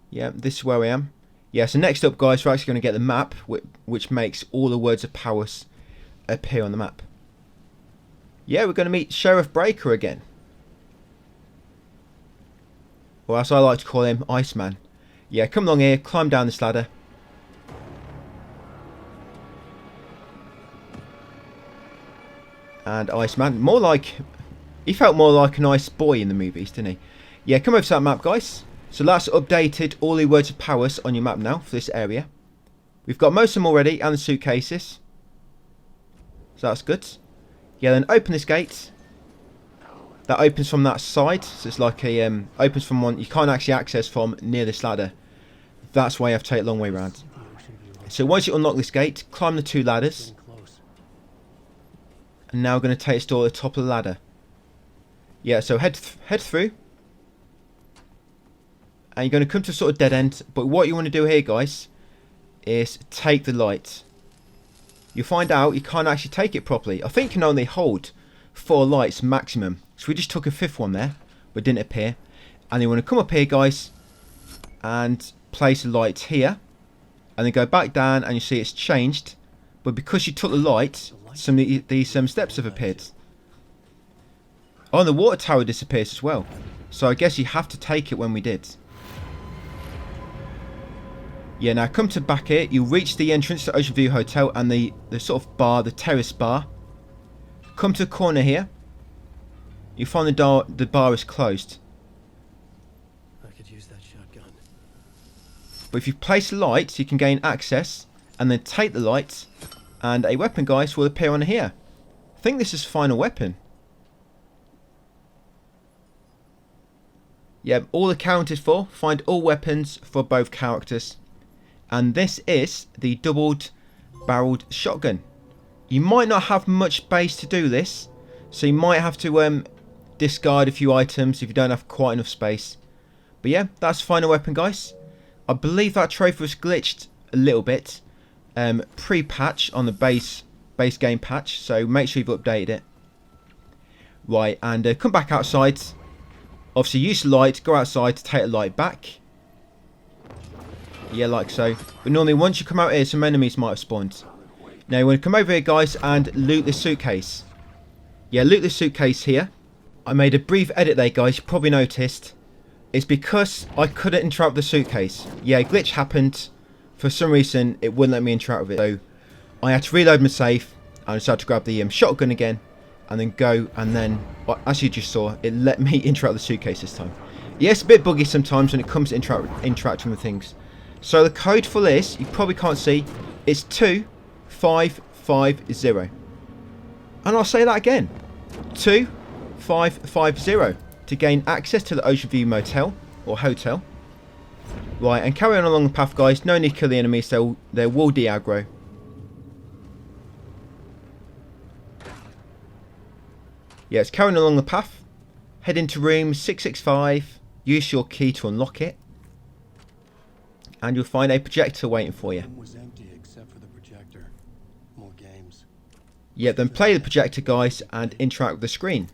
Speaker 1: Yep, this is where I am. Yeah, so next up, guys, we're actually going to get the map, which makes all the words of powers appear on the map. Yeah, we're going to meet Sheriff Breaker again. Or as I like to call him, Iceman. Yeah, come along here, climb down this ladder. And Iceman, more like... He felt more like a nice boy in the movies, didn't he? Yeah, come over to that map, guys. So that's updated all the words of powers on your map now for this area. We've got most of them already, and the suitcases. So that's good. Yeah, then open this gate. That opens from that side, so it's like a opens from one you can't actually access from near this ladder. That's why you have to take a long way around. So once you unlock this gate, climb the 2 ladders. And now we're going to take us to the top of the ladder. Yeah, so head through. And you're going to come to a sort of dead end. But what you want to do here, guys, is take the light. You'll find out you can't actually take it properly. I think you can only hold 4 lights maximum. So we just took a 5th one there, but it didn't appear. And you want to come up here, guys, and place the light here. And then go back down, and you see it's changed. But because you took the light, some of these steps have appeared. Oh, and the water tower disappears as well. So I guess you have to take it when we did. Yeah, now come to back here. You reach the entrance to Ocean View Hotel and the sort of bar, the terrace bar. Come to the corner here. You find the bar is closed.
Speaker 8: I could use that shotgun.
Speaker 1: But if you place lights, you can gain access, and then take the lights, and a weapon, guys, will appear on here. I think this is final weapon. Yeah, all accounted for. Find all weapons for both characters. And this is the doubled barreled shotgun. You might not have much space to do this, so you might have to discard a few items if you don't have quite enough space. But yeah, that's final weapon, guys. I believe that trophy was glitched a little bit pre-patch on the base game patch, so make sure you've updated it. Right, and come back outside. Obviously use the light, go outside to take the light back. Yeah, like so. But normally once you come out here, some enemies might have spawned. Now you want to come over here, guys, and loot this suitcase. Yeah, loot this suitcase here. I made a brief edit there, guys, you probably noticed. It's because I couldn't interact with the suitcase. Yeah, a glitch happened. For some reason, it wouldn't let me interact with it. So I had to reload my save. I decided to grab the shotgun again. And then go, and then, well, as you just saw, it let me interact with the suitcase this time. Yeah, it's a bit buggy sometimes when it comes to interacting with things. So the code for this, you probably can't see, it's 2550. And I'll say that again. 2550 to gain access to the Ocean View Motel, or hotel. Right, and carry on along the path, guys. No need to kill the enemies, they will de-aggro. Yeah, it's carrying along the path. Head into room 665. Use your key to unlock it. And you'll find a projector waiting for you.
Speaker 8: Room was empty except for the projector. More games.
Speaker 1: Yeah, then play the projector, guys, and interact with the screen.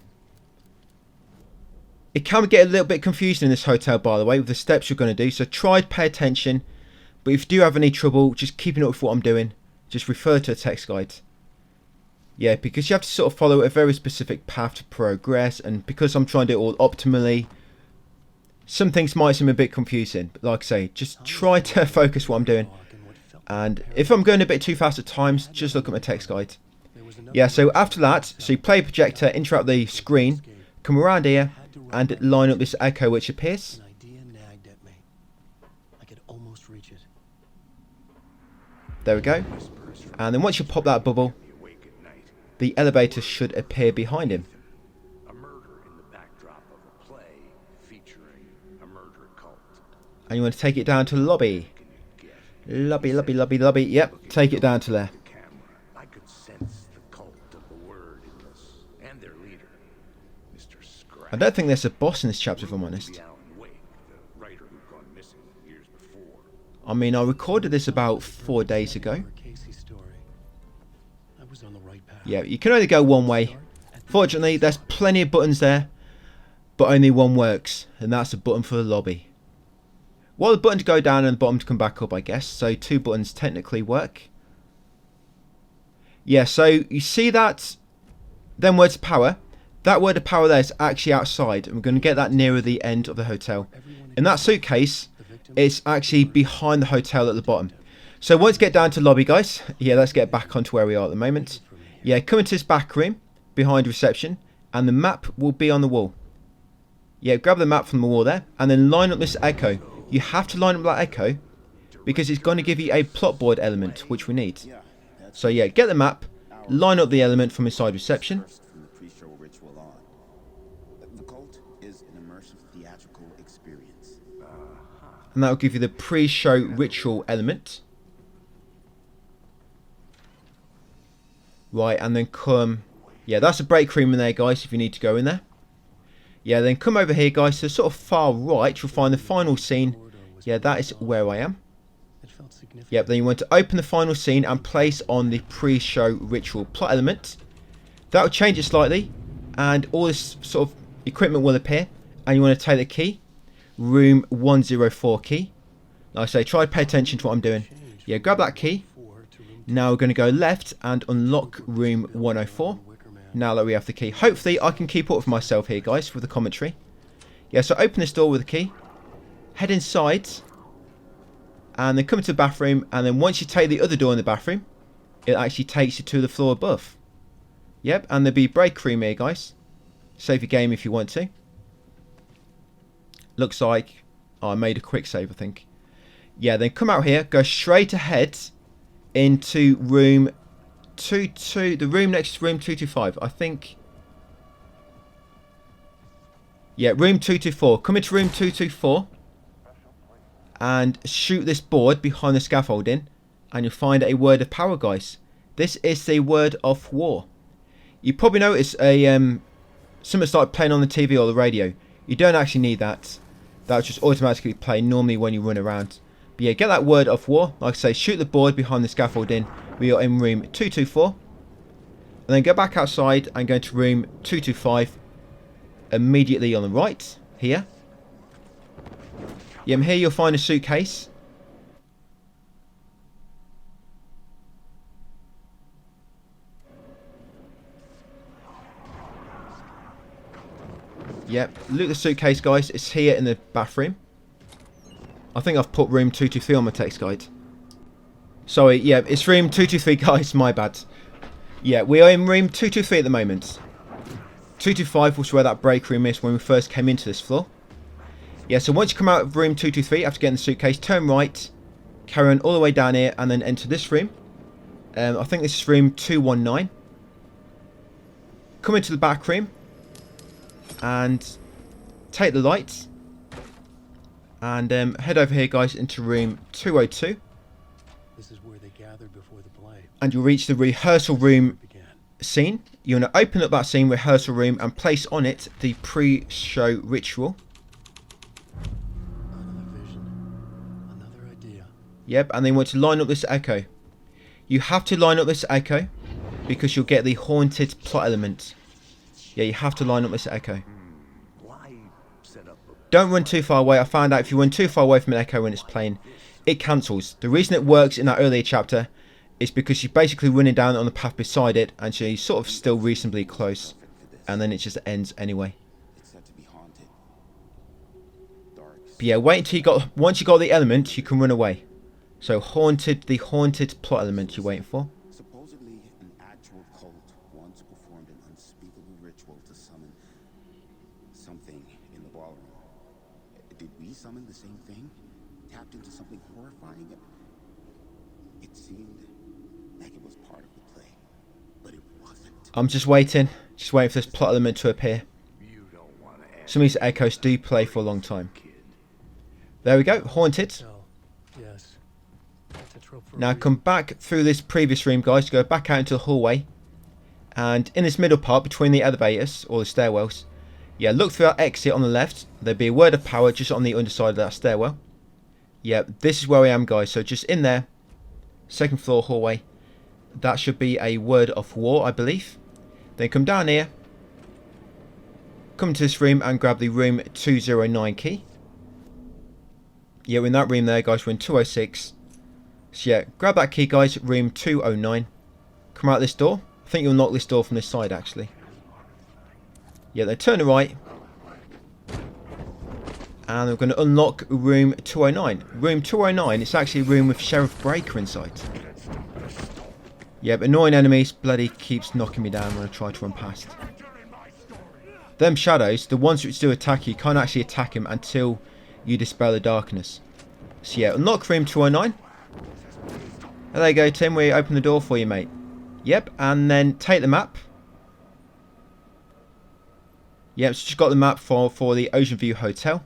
Speaker 1: It can get a little bit confusing in this hotel, by the way, with the steps you're going to do. So try to pay attention. But if you do have any trouble, just keeping up with what I'm doing, just refer to a text guide. Yeah, because you have to sort of follow a very specific path to progress, and because I'm trying to do it all optimally, some things might seem a bit confusing. But like I say, just try to focus what I'm doing. And if I'm going a bit too fast at times, just look at my text guide. Yeah, so after that, so you play projector, interact with the screen, come around here, and line up this echo which appears.
Speaker 8: An idea nagged at me. I could almost reach it.
Speaker 1: There we go. And then once you pop that bubble, the elevator should appear behind him.
Speaker 4: A murder in the backdrop of a play featuring a murder cult.
Speaker 1: And you want to take it down to the lobby. Lobby. Yep, take it down to there.
Speaker 4: I could sense the cult of the word in this, and their leader, Mr. Scratch.
Speaker 1: I don't think there's a boss in this chapter, if I'm honest. I mean, I recorded this about 4 days ago. Yeah, you can only go one way. Fortunately, there's plenty of buttons there, but only one works, and that's the button for the lobby. Well, the button to go down and the bottom to come back up, I guess. So 2 buttons technically work. Yeah, so you see that, then word to power. That word of power there is actually outside, and we're going to get that nearer the end of the hotel. In that suitcase, it's actually behind the hotel at the bottom. So once you get down to lobby, guys, yeah, let's get back onto where we are at the moment. Yeah, come into this back room behind reception, and the map will be on the wall. Yeah, grab the map from the wall there, and then line up this echo. You have to line up that echo because it's going to give you a plot board element, which we need. So yeah, get the map, line up the element from inside reception. And that will give you the pre-show ritual element. Right, and then come... Yeah, that's a break room in there, guys, if you need to go in there. Yeah, then come over here, guys, to the sort of far right, you'll find the final scene. Yeah, that is where I am. Yep, then you want to open the final scene and place on the pre-show ritual plot element. That will change it slightly, and all this sort of equipment will appear. And you want to take the key, room 104 key. Like I say, try to pay attention to what I'm doing. Yeah, grab that key. Now we're going to go left and unlock room 104. Now that we have the key. Hopefully I can keep up with myself here, guys, with the commentary. Yeah, so open this door with the key. Head inside. And then come into the bathroom. And then once you take the other door in the bathroom, it actually takes you to the floor above. Yep, and there'll be a break room here, guys. Save your game if you want to. Looks like... Oh, I made a quick save, I think. Yeah, then come out here, go straight ahead into room 22, the room next to room 225, I think. Yeah, room 224. Come into room 224 and shoot this board behind the scaffolding, and you'll find a word of power, guys. This is the word of war. You probably notice something started playing on the TV or the radio. You don't actually need that. That'll just automatically play normally when you run around. But yeah, get that word of war. Like I say, shoot the board behind the scaffolding. We are in room 224. And then go back outside and go to room 225. Immediately on the right, here. Yeah, here you'll find a suitcase. Yep, loot the suitcase, guys. It's here in the bathroom. I think I've put room 223 on my text guide. Sorry, yeah, it's room 223, guys. My bad. Yeah, we are in room 223 at the moment. 225 was where that break room is when we first came into this floor. Yeah, so once you come out of room 223, after getting the suitcase, turn right, carry on all the way down here, and then enter this room. I think this is room 219. Come into the back room and take the lights and head over here, guys, into room 202.
Speaker 8: This is where they gathered before the play.
Speaker 1: And you'll reach the rehearsal room scene. You want to open up that scene, rehearsal room, and place on it the pre-show ritual.
Speaker 8: Another vision, another idea.
Speaker 1: Yep, and then you want to line up this echo. You have to line up this echo because you'll get the haunted plot element. Yeah, you have to line up this echo.
Speaker 4: Why set up a
Speaker 1: Don't run too far away. I found out if you run too far away from an echo when it's playing, it cancels. The reason it works in that earlier chapter is because she's basically running down on the path beside it, and she's sort of still reasonably close, and then it just ends anyway.
Speaker 10: It's said to be haunted. Dark.
Speaker 1: But yeah, wait until once you got the element, you can run away. So haunted, the haunted plot element you're waiting for.
Speaker 10: Supposedly, an actual cult once performed an unspeakable ritual to summon something in the ballroom. Did we summon the same thing? Tapped into something horrifying? It seemed like it was part of the play, but it wasn't.
Speaker 1: I'm just waiting for this plot element to appear.
Speaker 4: you don't want to ask.
Speaker 1: Some of these echoes do play for a long time. There we go, haunted.
Speaker 8: So, yes. That's a trope for a
Speaker 1: Now
Speaker 8: reason.
Speaker 1: come back through this previous room, guys. Go back out into the hallway. And in this middle part, between the elevators, or the stairwells, yeah, look through that exit on the left. There'll be a word of power just on the underside of that stairwell. Yeah, this is where I am, guys. So just in there, second floor hallway. That should be a word of war, I believe. Then come down here. Come into this room and grab the room 209 key. Yeah, we're in that room there, guys. We're in 206. So yeah, grab that key, guys. Room 209. Come out this door. I think you'll knock this door from this side, actually. Yeah, then turn to right. And we're going to unlock room 209. Room 209, it's actually a room with Sheriff Breaker inside. Yeah, but annoying enemies bloody keeps knocking me down when I try to run past. Them shadows, the ones which do attack you, can't actually attack them until you dispel the darkness. So yeah, unlock room 209. There you go, Tim. We open the door for you, mate. Yep, and then take the map. Yep, so just got the map for the Ocean View Hotel.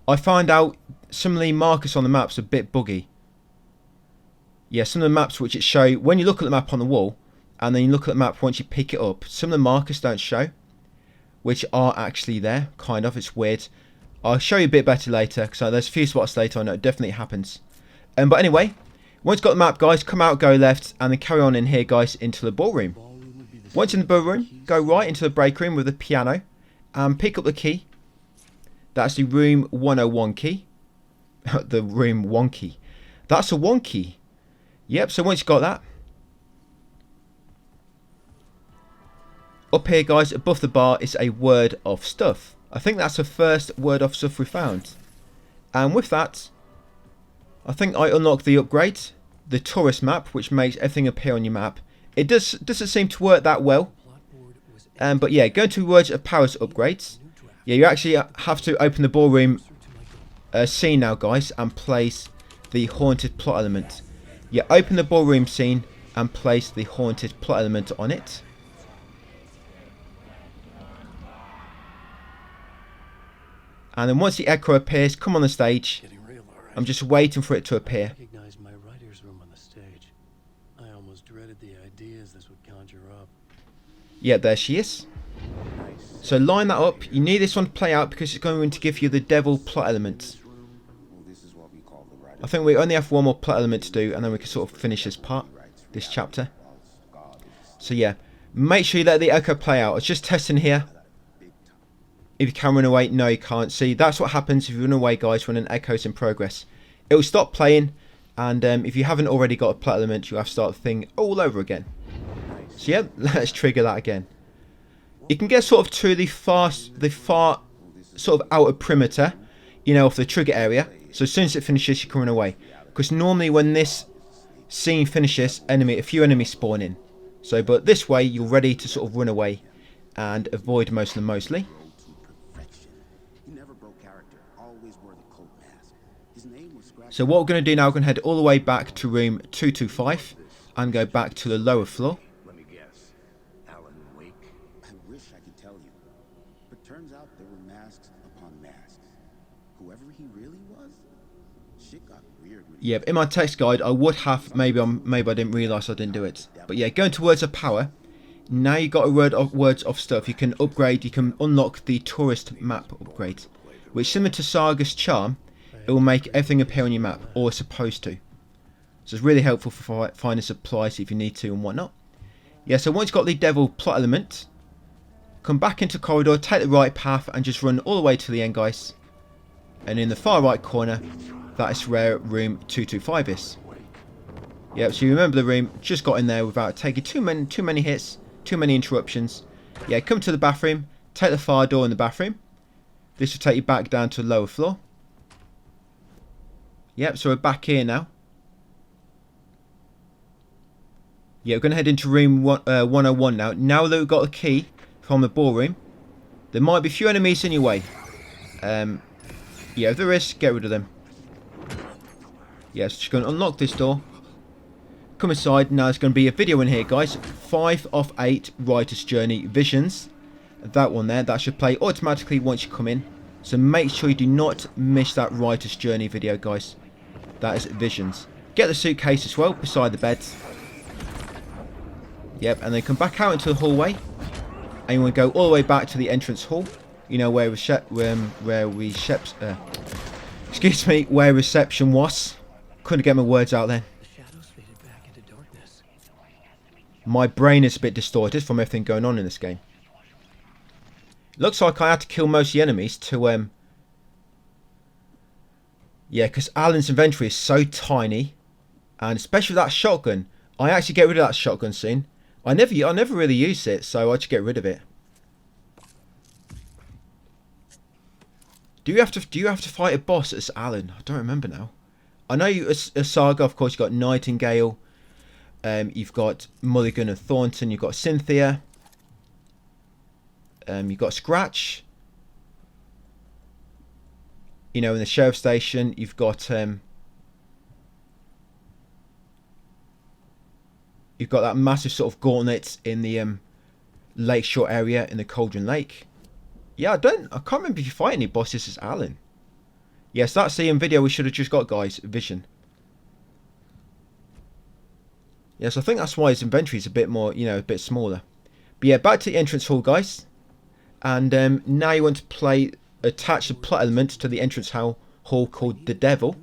Speaker 1: I find out some of the markers on the maps are a bit buggy. Yeah, some of the maps which it show, when you look at the map on the wall, and then you look at the map once you pick it up, some of the markers don't show, which are actually there, kind of. It's weird. I'll show you a bit better later, because there's a few spots later I know it definitely happens. But anyway, once you've got the map, guys, come out, go left, and then carry on in here, guys, into the ballroom. Once in the ballroom, go right into the break room with the piano, and pick up the key. That's the room 101 key. The room 1 key. That's a 1 key. Yep, so once you've got that, up here, guys, above the bar is a word of stuff. I think that's the first word of stuff we found. And with that, I think I unlocked the upgrade, the tourist map, which makes everything appear on your map. It doesn't seem to work that well. But yeah, go to words of powers upgrades. Yeah, you actually have to open the ballroom scene now, guys, and place the haunted plot element. Yeah, open the ballroom scene and place the haunted plot element on it. And then once the echo appears, come on the stage. I'm just waiting for it to appear.
Speaker 8: I recognized my writer's room on the stage. I almost dreaded the ideas this would conjure up.
Speaker 1: Yeah, there she is. So line that up. You need this one to play out because it's going to give you the devil plot element. I think we only have one more plot element to do and then we can sort of finish this part, this chapter. So yeah, make sure you let the echo play out. I was just testing here. If you can run away, no you can't. See, that's what happens if you run away, guys, when an echo's in progress. It will stop playing, and if you haven't already got a plot element, you'll have to start the thing all over again. So yeah, let's trigger that again. You can get sort of to the far sort of outer perimeter, you know, of the trigger area. So as soon as it finishes, you can run away. Because normally when this scene finishes, a few enemies spawn in. So, but this way, you're ready to sort of run away and avoid most of them mostly. So what we're going to do now, we're going to head all the way back to room 225 and go back to the lower floor.
Speaker 4: Let me guess. Alan Wake?
Speaker 10: I wish I could tell you. But turns out there were masks upon masks. Whoever he really was, shit got weird.
Speaker 1: Yeah, in my text guide, I would have, maybe I didn't realise I didn't do it. But yeah, going to words of power. Now you got a word of words of stuff. You can upgrade, you can unlock the tourist map upgrade. Which similar to Saga's charm, it will make everything appear on your map, or it's supposed to. So it's really helpful for finding supplies if you need to and whatnot. Yeah, so once you've got the devil plot element, come back into corridor, take the right path and just run all the way to the end, guys. And in the far right corner, that is where room 225 is. Yeah, so you remember the room, just got in there without taking too many hits, too many interruptions. Yeah, come to the bathroom, take the far door in the bathroom. This will take you back down to the lower floor. Yep, so we're back here now. Yeah, we're going to head into room 101 now. Now that we've got the key from the ballroom, there might be a few enemies in your way. Yeah, if there is, get rid of them. Yeah, so just going to unlock this door. Come inside. Now there's going to be a video in here, guys. 5 of 8 Writer's Journey Visions. That one there, that should play automatically once you come in. So make sure you do not miss that Writer's Journey video, guys. That is Visions. Get the suitcase as well, beside the bed. Yep, and then come back out into the hallway. And you want to go all the way back to the entrance hall. You know, where reception was. Couldn't get my words out then. My brain is a bit distorted from everything going on in this game. Looks like I had to kill most of the enemies to yeah, because Alan's inventory is so tiny, and especially with that shotgun, I actually get rid of that shotgun soon. I never really use it, so I just get rid of it. Do you have to fight a boss as Alan? I don't remember now. I know you as Saga, of course. You've got Nightingale, you've got Mulligan and Thornton, you've got Cynthia, you've got Scratch. You know, in the sheriff station, you've got that massive sort of gauntlet in the Lakeshore area in the Cauldron Lake. Yeah, I can't remember if you fight any bosses as Alan. Yes, that's the video we should have just got, guys. Vision. Yes, I think that's why his inventory is a bit more, you know, a bit smaller. But yeah, back to the entrance hall, guys. And now you want to attach the plot element to the entrance hall called the Devil.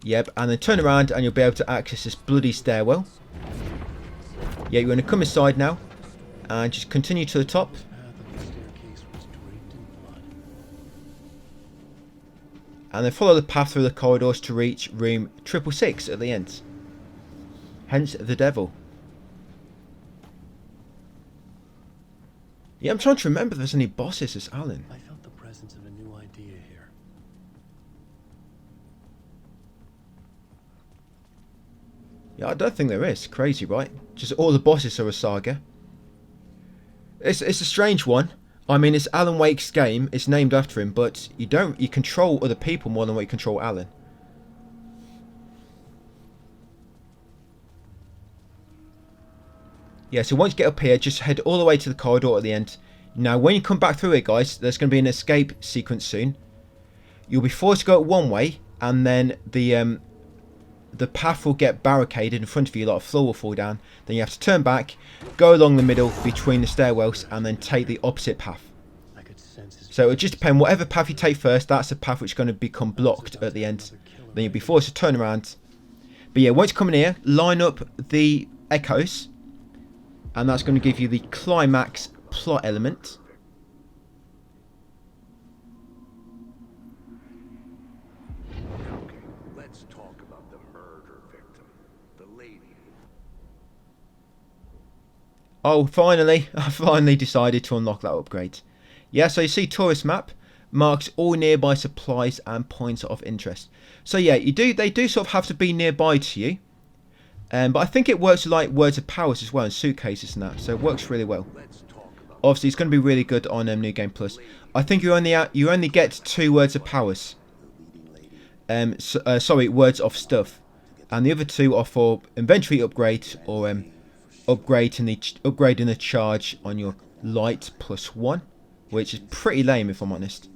Speaker 1: Yep, and then turn around and you'll be able to access this bloody stairwell. Yeah, you want to come inside now and just continue to the top. And then follow the path through the corridors to reach room 666 at the end. Hence the Devil. Yeah, I'm trying to remember if there's any bosses as Alan.
Speaker 8: I felt the presence of a new idea here.
Speaker 1: Yeah, I don't think there is. Crazy, right? Just all the bosses are a Saga. It's a strange one. I mean, it's Alan Wake's game. It's named after him, but you control other people more than what you control Alan. Yeah, so once you get up here, just head all the way to the corridor at the end. Now, when you come back through it, guys, there's going to be an escape sequence soon. You'll be forced to go one way, and then the path will get barricaded in front of you, like a floor will fall down. Then you have to turn back, go along the middle between the stairwells, and then take the opposite path. So it'll just depend, whatever path you take first, that's the path which is going to become blocked at the end. Then you'll be forced to turn around. But yeah, once you come in here, line up the echoes, and that's going to give you the climax plot element.
Speaker 4: Okay, let's talk about the murder victim, the lady.
Speaker 1: Oh, finally, I finally decided to unlock that upgrade. Yeah, so you see tourist map marks all nearby supplies and points of interest. So yeah, they do sort of have to be nearby to you. But I think it works like words of powers as well, and suitcases and that, so it works really well. Obviously, it's going to be really good on New Game Plus. I think you only get 2 words of powers. Sorry, words of stuff, and the other 2 are for inventory upgrade or upgrading the charge on your light +1, which is pretty lame if I'm honest.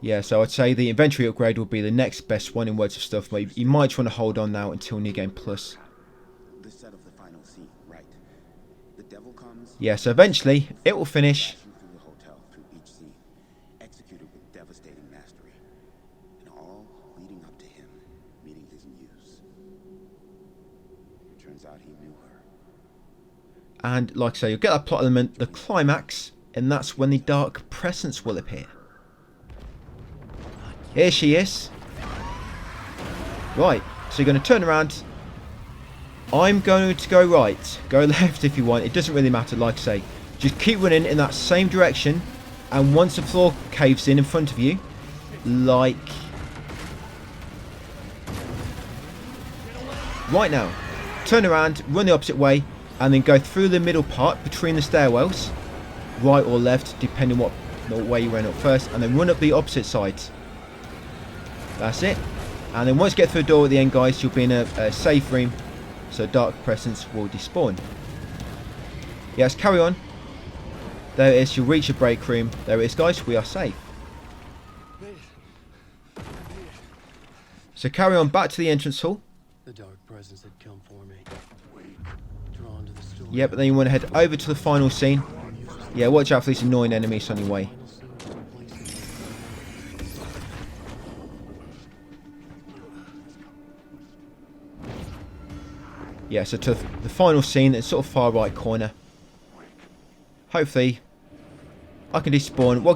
Speaker 1: Yeah, so I'd say the inventory upgrade will be the next best one in words of stuff, but you might want to hold on now until New Game Plus. Yeah, so eventually it will finish. And like I say, you'll get that plot element, the climax, and that's when the dark presence will appear. Here she is. Right, so you're going to turn around. I'm going to go right. Go left if you want. It doesn't really matter, like I say. Just keep running in that same direction. And once the floor caves in front of you, like right now, turn around, run the opposite way, and then go through the middle part between the stairwells, right or left, depending what way you went up first, and then run up the opposite side. That's it. And then once you get through the door at the end, guys, you'll be in a safe room, so dark presence will despawn. Yes, carry on. There it is. You'll reach a break room. There it is, guys. We are safe. So carry on back to the entrance hall.
Speaker 8: The dark presence had come for me. Drawn to the story.
Speaker 1: Yeah, but then you want to head over to the final scene. Yeah, watch out for these annoying enemies on your way. Yeah, so to the final scene, it's sort of far right corner. Hopefully, I can despawn. Well,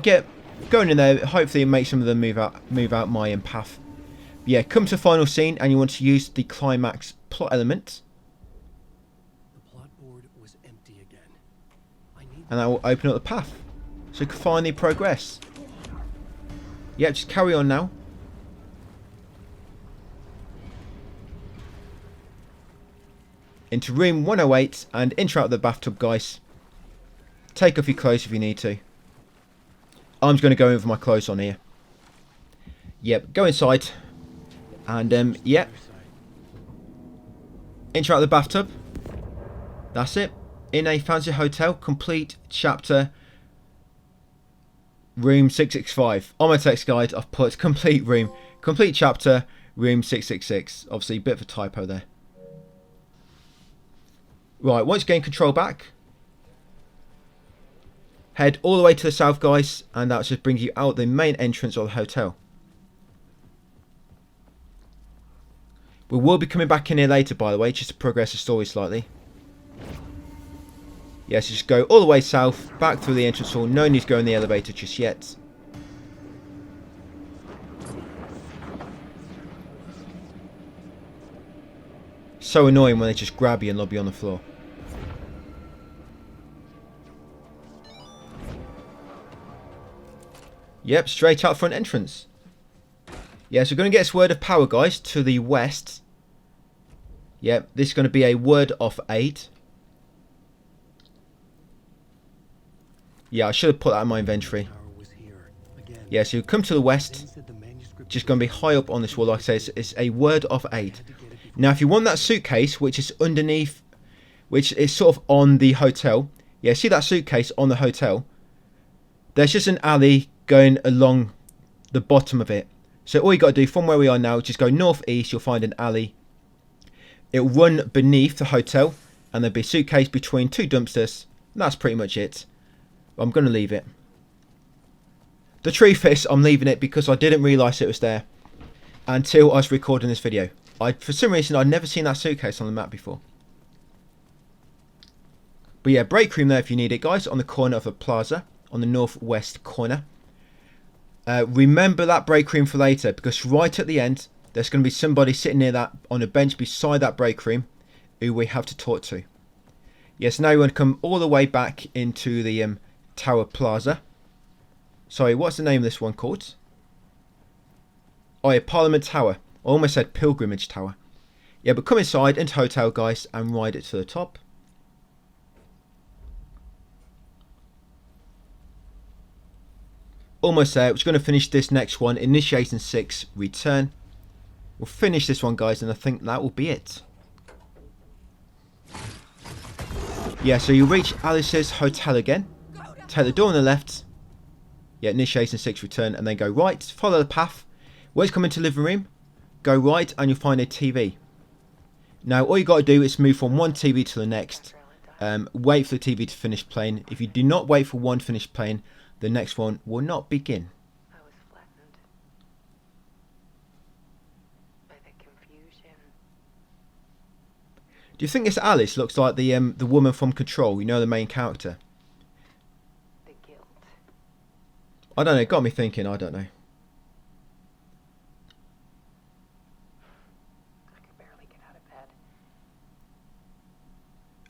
Speaker 1: going in there. Hopefully, it makes some of them move out my path. But yeah, come to the final scene, and you want to use the climax plot element.
Speaker 8: The plot board was empty again.
Speaker 1: And that will open up the path, so you can finally progress. Yeah, just carry on now. Into room 108 and enter out the bathtub, guys. Take off your clothes if you need to. I'm just going to go in with my clothes on here. Yep, go inside. And yep. Enter out the bathtub. That's it. In a fancy hotel, complete chapter room 665. On my text guide, I've put complete chapter room 666. Obviously, a bit of a typo there. Right, once you gain control back, head all the way to the south, guys, and that just brings you out the main entrance of the hotel. We will be coming back in here later, by the way, just to progress the story slightly. Yes, just go all the way south, back through the entrance hall. No need to go in the elevator just yet. So annoying when they just grab you and lob you on the floor. Yep, straight out front entrance. Yeah, so we're going to get this word of power, guys, to the west. Yep, this is going to be a word of aid. Yeah, I should have put that in my inventory. Yeah, so you come to the west. Just going to be high up on this wall. Like I say, it's a word of aid. Now, if you want that suitcase, which is underneath, which is sort of on the hotel. Yeah, see that suitcase on the hotel? There's just an alley going along the bottom of it. So all you got to do from where we are now, just go northeast, you'll find an alley. It'll run beneath the hotel, and there'll be a suitcase between two dumpsters. And that's pretty much it. I'm going to leave it. The truth is, I'm leaving it because I didn't realise it was there until I was recording this video. For some reason, I'd never seen that suitcase on the map before. But yeah, break room there if you need it, guys, on the corner of the plaza, on the northwest corner. Remember that break room for later, because right at the end, there's going to be somebody sitting near that, on a bench beside that break room, who we have to talk to. Yes, now we want to come all the way back into the Tower Plaza. Sorry, what's the name of this one called? Oh yeah, Parliament Tower. I almost said Pilgrimage Tower. Yeah, but come inside into hotel, guys, and ride it to the top. Almost there. We're just going to finish this next one. Initiating 6, return. We'll finish this one, guys, and I think that will be it. Yeah, so you reach Alice's hotel again. Take the door on the left. Yeah, initiating 6, return, and then go right. Follow the path. Once you come into the living room, go right, and you'll find a TV. Now, all you got to do is move from one TV to the next. Wait for the TV to finish playing. If you do not wait for one to finish playing, the next one will not begin.
Speaker 11: I was flattened by the confusion.
Speaker 1: Do you think this Alice looks like the woman from Control? You know, the main character.
Speaker 11: The guilt.
Speaker 1: I don't know. It got me thinking. I don't know.
Speaker 11: I could barely get out of bed.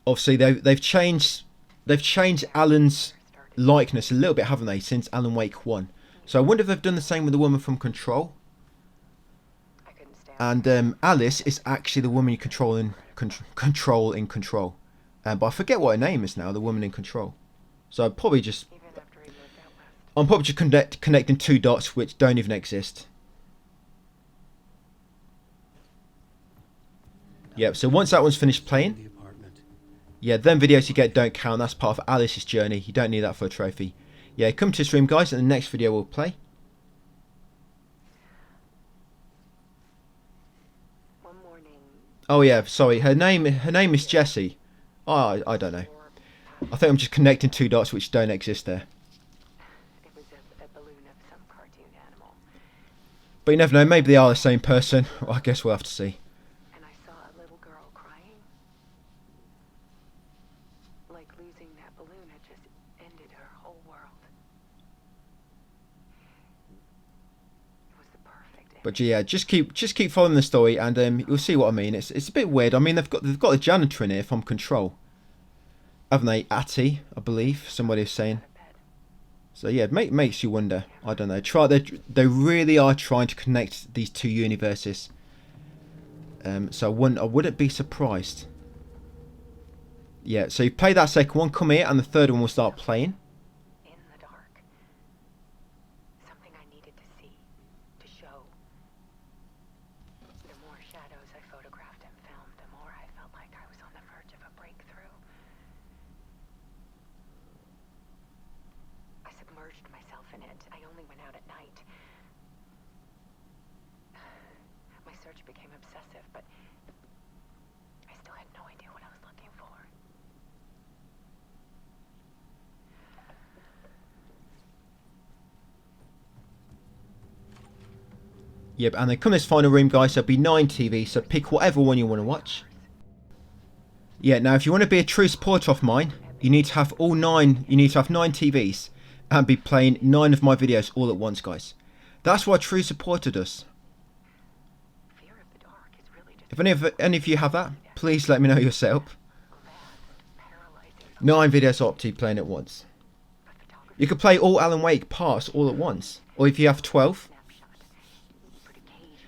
Speaker 1: Obviously, they've changed Alan's likeness a little bit, haven't they, since Alan Wake 1. So I wonder if they've done the same with the woman from Control. And Alice is actually the woman you control in Control. But I forget what her name is now, the woman in Control. So I'm probably just connecting two dots which don't even exist. Yep, so once that one's finished playing, yeah, them videos you get don't count. That's part of Alice's journey. You don't need that for a trophy. Yeah, come to this room, guys, and the next video we'll play.
Speaker 11: One morning.
Speaker 1: Oh yeah, sorry. Her name is Jessie. Oh, I don't know. I think I'm just connecting two dots which don't exist there.
Speaker 11: It was a balloon of some cartoon animal.
Speaker 1: But you never know. Maybe they are the same person. I guess we'll have to see.
Speaker 11: And I saw a little girl crying. Like losing that balloon had just ended her whole world. It was the perfect ending.
Speaker 1: But yeah, just keep following the story, and you'll see what I mean. It's a bit weird. I mean, they've got the janitor in here from Control, haven't they? Atty, I believe somebody was saying. So yeah, it makes you wonder. I don't know. They really are trying to connect these two universes. So I wouldn't be surprised. Yeah, so you play that second one, come here, and the third one will start playing.
Speaker 11: In the dark. Something I needed to see, to show. The more shadows I photographed and filmed, the more I felt like I was on the verge of a breakthrough. I submerged myself in it. I only went out at night. My search became obsessive, but I still had no idea what I was looking for.
Speaker 1: Yep, and then come this final room, guys. There'll be 9 TVs, so pick whatever one you want to watch. Yeah, now if you want to be a true supporter of mine, you need to have all 9. You need to have 9 TVs and be playing 9 of my videos all at once, guys. That's what a true supporter does. If any of you have that, please let me know your setup. 9 videos up to you playing at once. You could play all Alan Wake parts all at once, or if you have 12.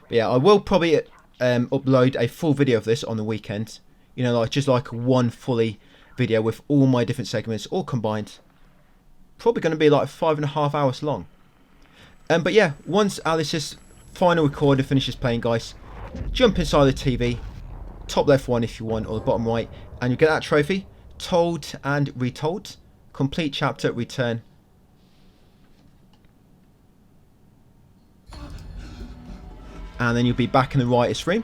Speaker 1: But yeah, I will probably upload a full video of this on the weekend. You know, like just like one fully video with all my different segments all combined. Probably going to be like 5.5 hours long. But yeah, once Alice's final recorder finishes playing, guys, jump inside the TV, top left one if you want, or the bottom right, and you get that trophy, told and retold, complete chapter, return. And then you'll be back in the writer's room.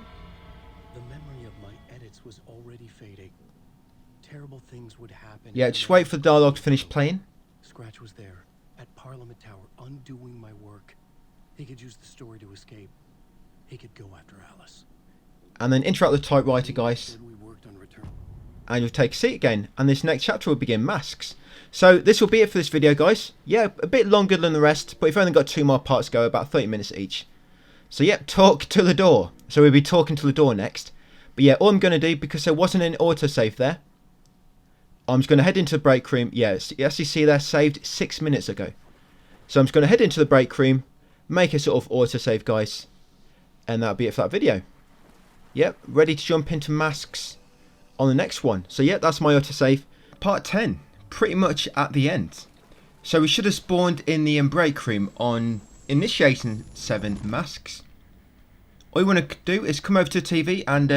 Speaker 8: The memory of my edits was already fading. Terrible things would happen.
Speaker 1: Yeah, just wait for the dialogue to finish playing.
Speaker 8: Scratch was there, at Parliament Tower, undoing my work. He could use the story to escape. He could go after Alice.
Speaker 1: And then interact with the typewriter, guys. And you'll take a seat again. And this next chapter will begin masks. So this will be it for this video, guys. Yeah, a bit longer than the rest, but we've only got 2 more parts to go, about 30 minutes each. So yeah, talk to the door. So we'll be talking to the door next. But yeah, all I'm going to do, because there wasn't an autosave there, I'm just going to head into the break room. Yeah, as you see there, saved 6 minutes ago. So I'm just going to head into the break room, make a sort of autosave, guys. And that'll be it for that video. Yep, ready to jump into masks on the next one. So yeah, that's my autosave. Part 10, pretty much at the end. So we should have spawned in the break room on initiating 7 masks. All you want to do is come over to the TV and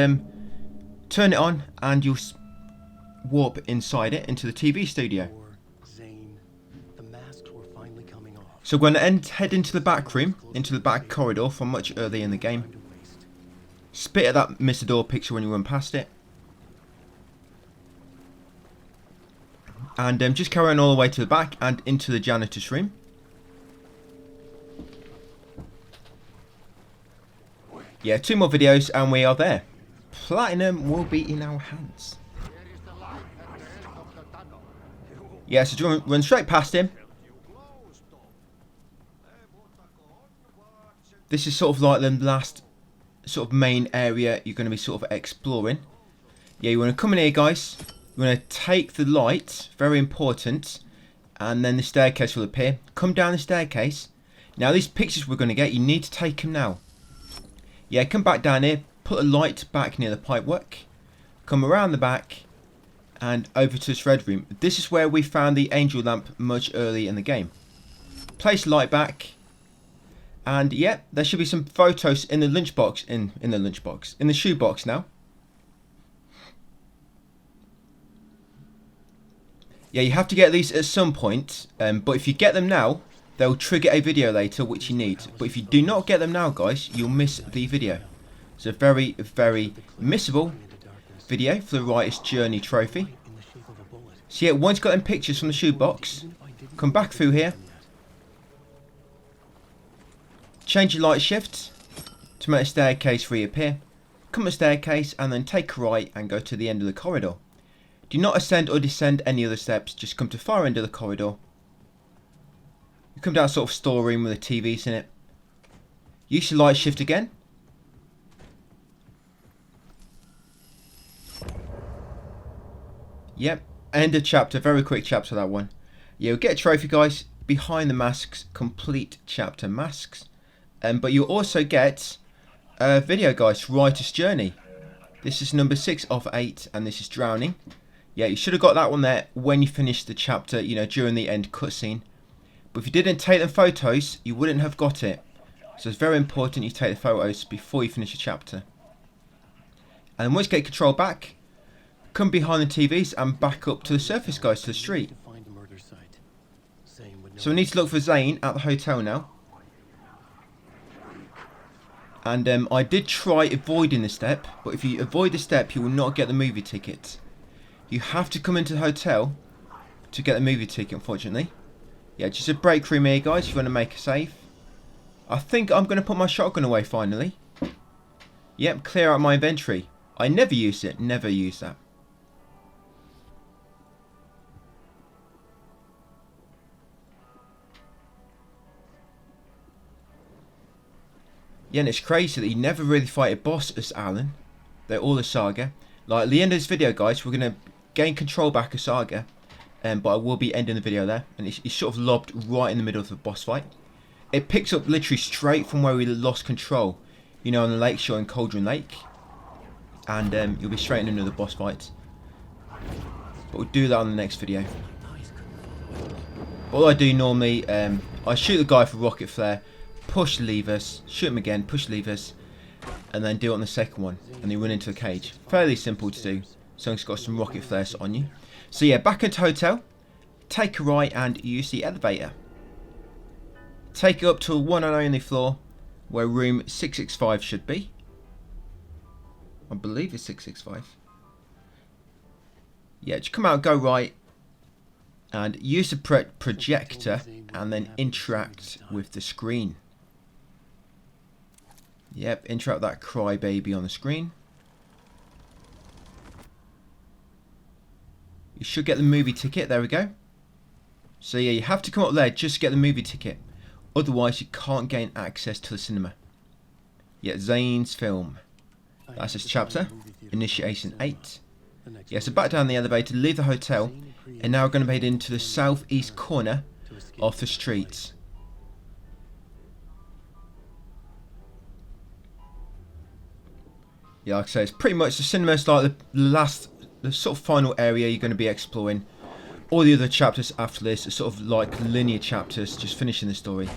Speaker 1: turn it on, and you'll warp inside it into the TV studio. So we're going to head into the back room, into the back corridor from much earlier in the game. Spit at that Mr. Door picture when you run past it. And just carry on all the way to the back and into the janitor's room. Yeah, 2 more videos and we are there. Platinum will be in our hands. Yeah, so run straight past him. This is sort of like the last sort of main area you're going to be sort of exploring. Yeah, you want to come in here, guys. You want to take the light, very important, and then the staircase will appear. Come down the staircase. Now these pictures we're going to get, you need to take them now. Yeah, come back down here, put a light back near the pipework, come around the back, and over to this red room. This is where we found the angel lamp much earlier in the game. Place the light back, and yeah, there should be some photos in the lunchbox, in the shoebox now. Yeah, you have to get these at some point, but if you get them now, they'll trigger a video later, which you need. But if you do not get them now, guys, you'll miss the video. It's a very, very missable video for the writer's journey trophy. So yeah, once you've got them pictures from the shoebox, come back through here. Change your light shift to make the staircase reappear. Come up the staircase and then take a right and go to the end of the corridor. Do not ascend or descend any other steps, just come to the far end of the corridor. You come down sort of storeroom with the TVs in it. Use your light shift again. Yep, end of chapter, very quick chapter that one. Yeah, you'll get a trophy, guys, behind the masks, complete chapter masks. But you'll also get a video, guys, writer's journey. This is number 6 of 8, and this is drowning. Yeah, you should have got that one there when you finished the chapter, you know, during the end cutscene. But if you didn't take them photos, you wouldn't have got it. So it's very important you take the photos before you finish the chapter. And once you get control back, come behind the TVs and back up to the surface, guys, to the street. So we need to look for Zane at the hotel now. And I did try avoiding the step, but if you avoid the step, you will not get the movie ticket. You have to come into the hotel to get the movie ticket, unfortunately. Yeah, just a break room here, guys, if you want to make a save. I think I'm going to put my shotgun away, finally. Yep, clear out my inventory. I never use it, never use that. Yeah, and it's crazy that you never really fight a boss as Alan. They're all a saga. Like, at the end of this video, guys, we're going to gain control back of Saga. But I will be ending the video there. And it's sort of lobbed right in the middle of the boss fight. It picks up literally straight from where we lost control you know, on the lake shore in Cauldron Lake. And you'll be straight in another boss fight. But we'll do that on the next video. All I do normally, I shoot the guy for rocket flare, push levers, shoot him again, push levers, and then do it on the second one, and then run into a cage. Fairly simple to do, so it's got some rocket flares on you. So yeah, back into hotel, take a right and use the elevator. Take it up to a one and only floor, where room 665 should be. I believe it's 665. Yeah, just come out, go right, and use the projector, and then interact with the screen. Yep, interact with that crybaby on the screen. You should get the movie ticket, there we go. So yeah, you have to come up there just to get the movie ticket. Otherwise you can't gain access to the cinema. Yeah, Zane's film. That's his chapter, Initiation 8. Yeah, so back down the elevator, leave the hotel, and now we're going to head into the southeast corner of the street. Yeah, like I say, it's pretty much the cinema's like the sort of final area you're going to be exploring. All the other chapters after this are sort of like linear chapters, just finishing the story.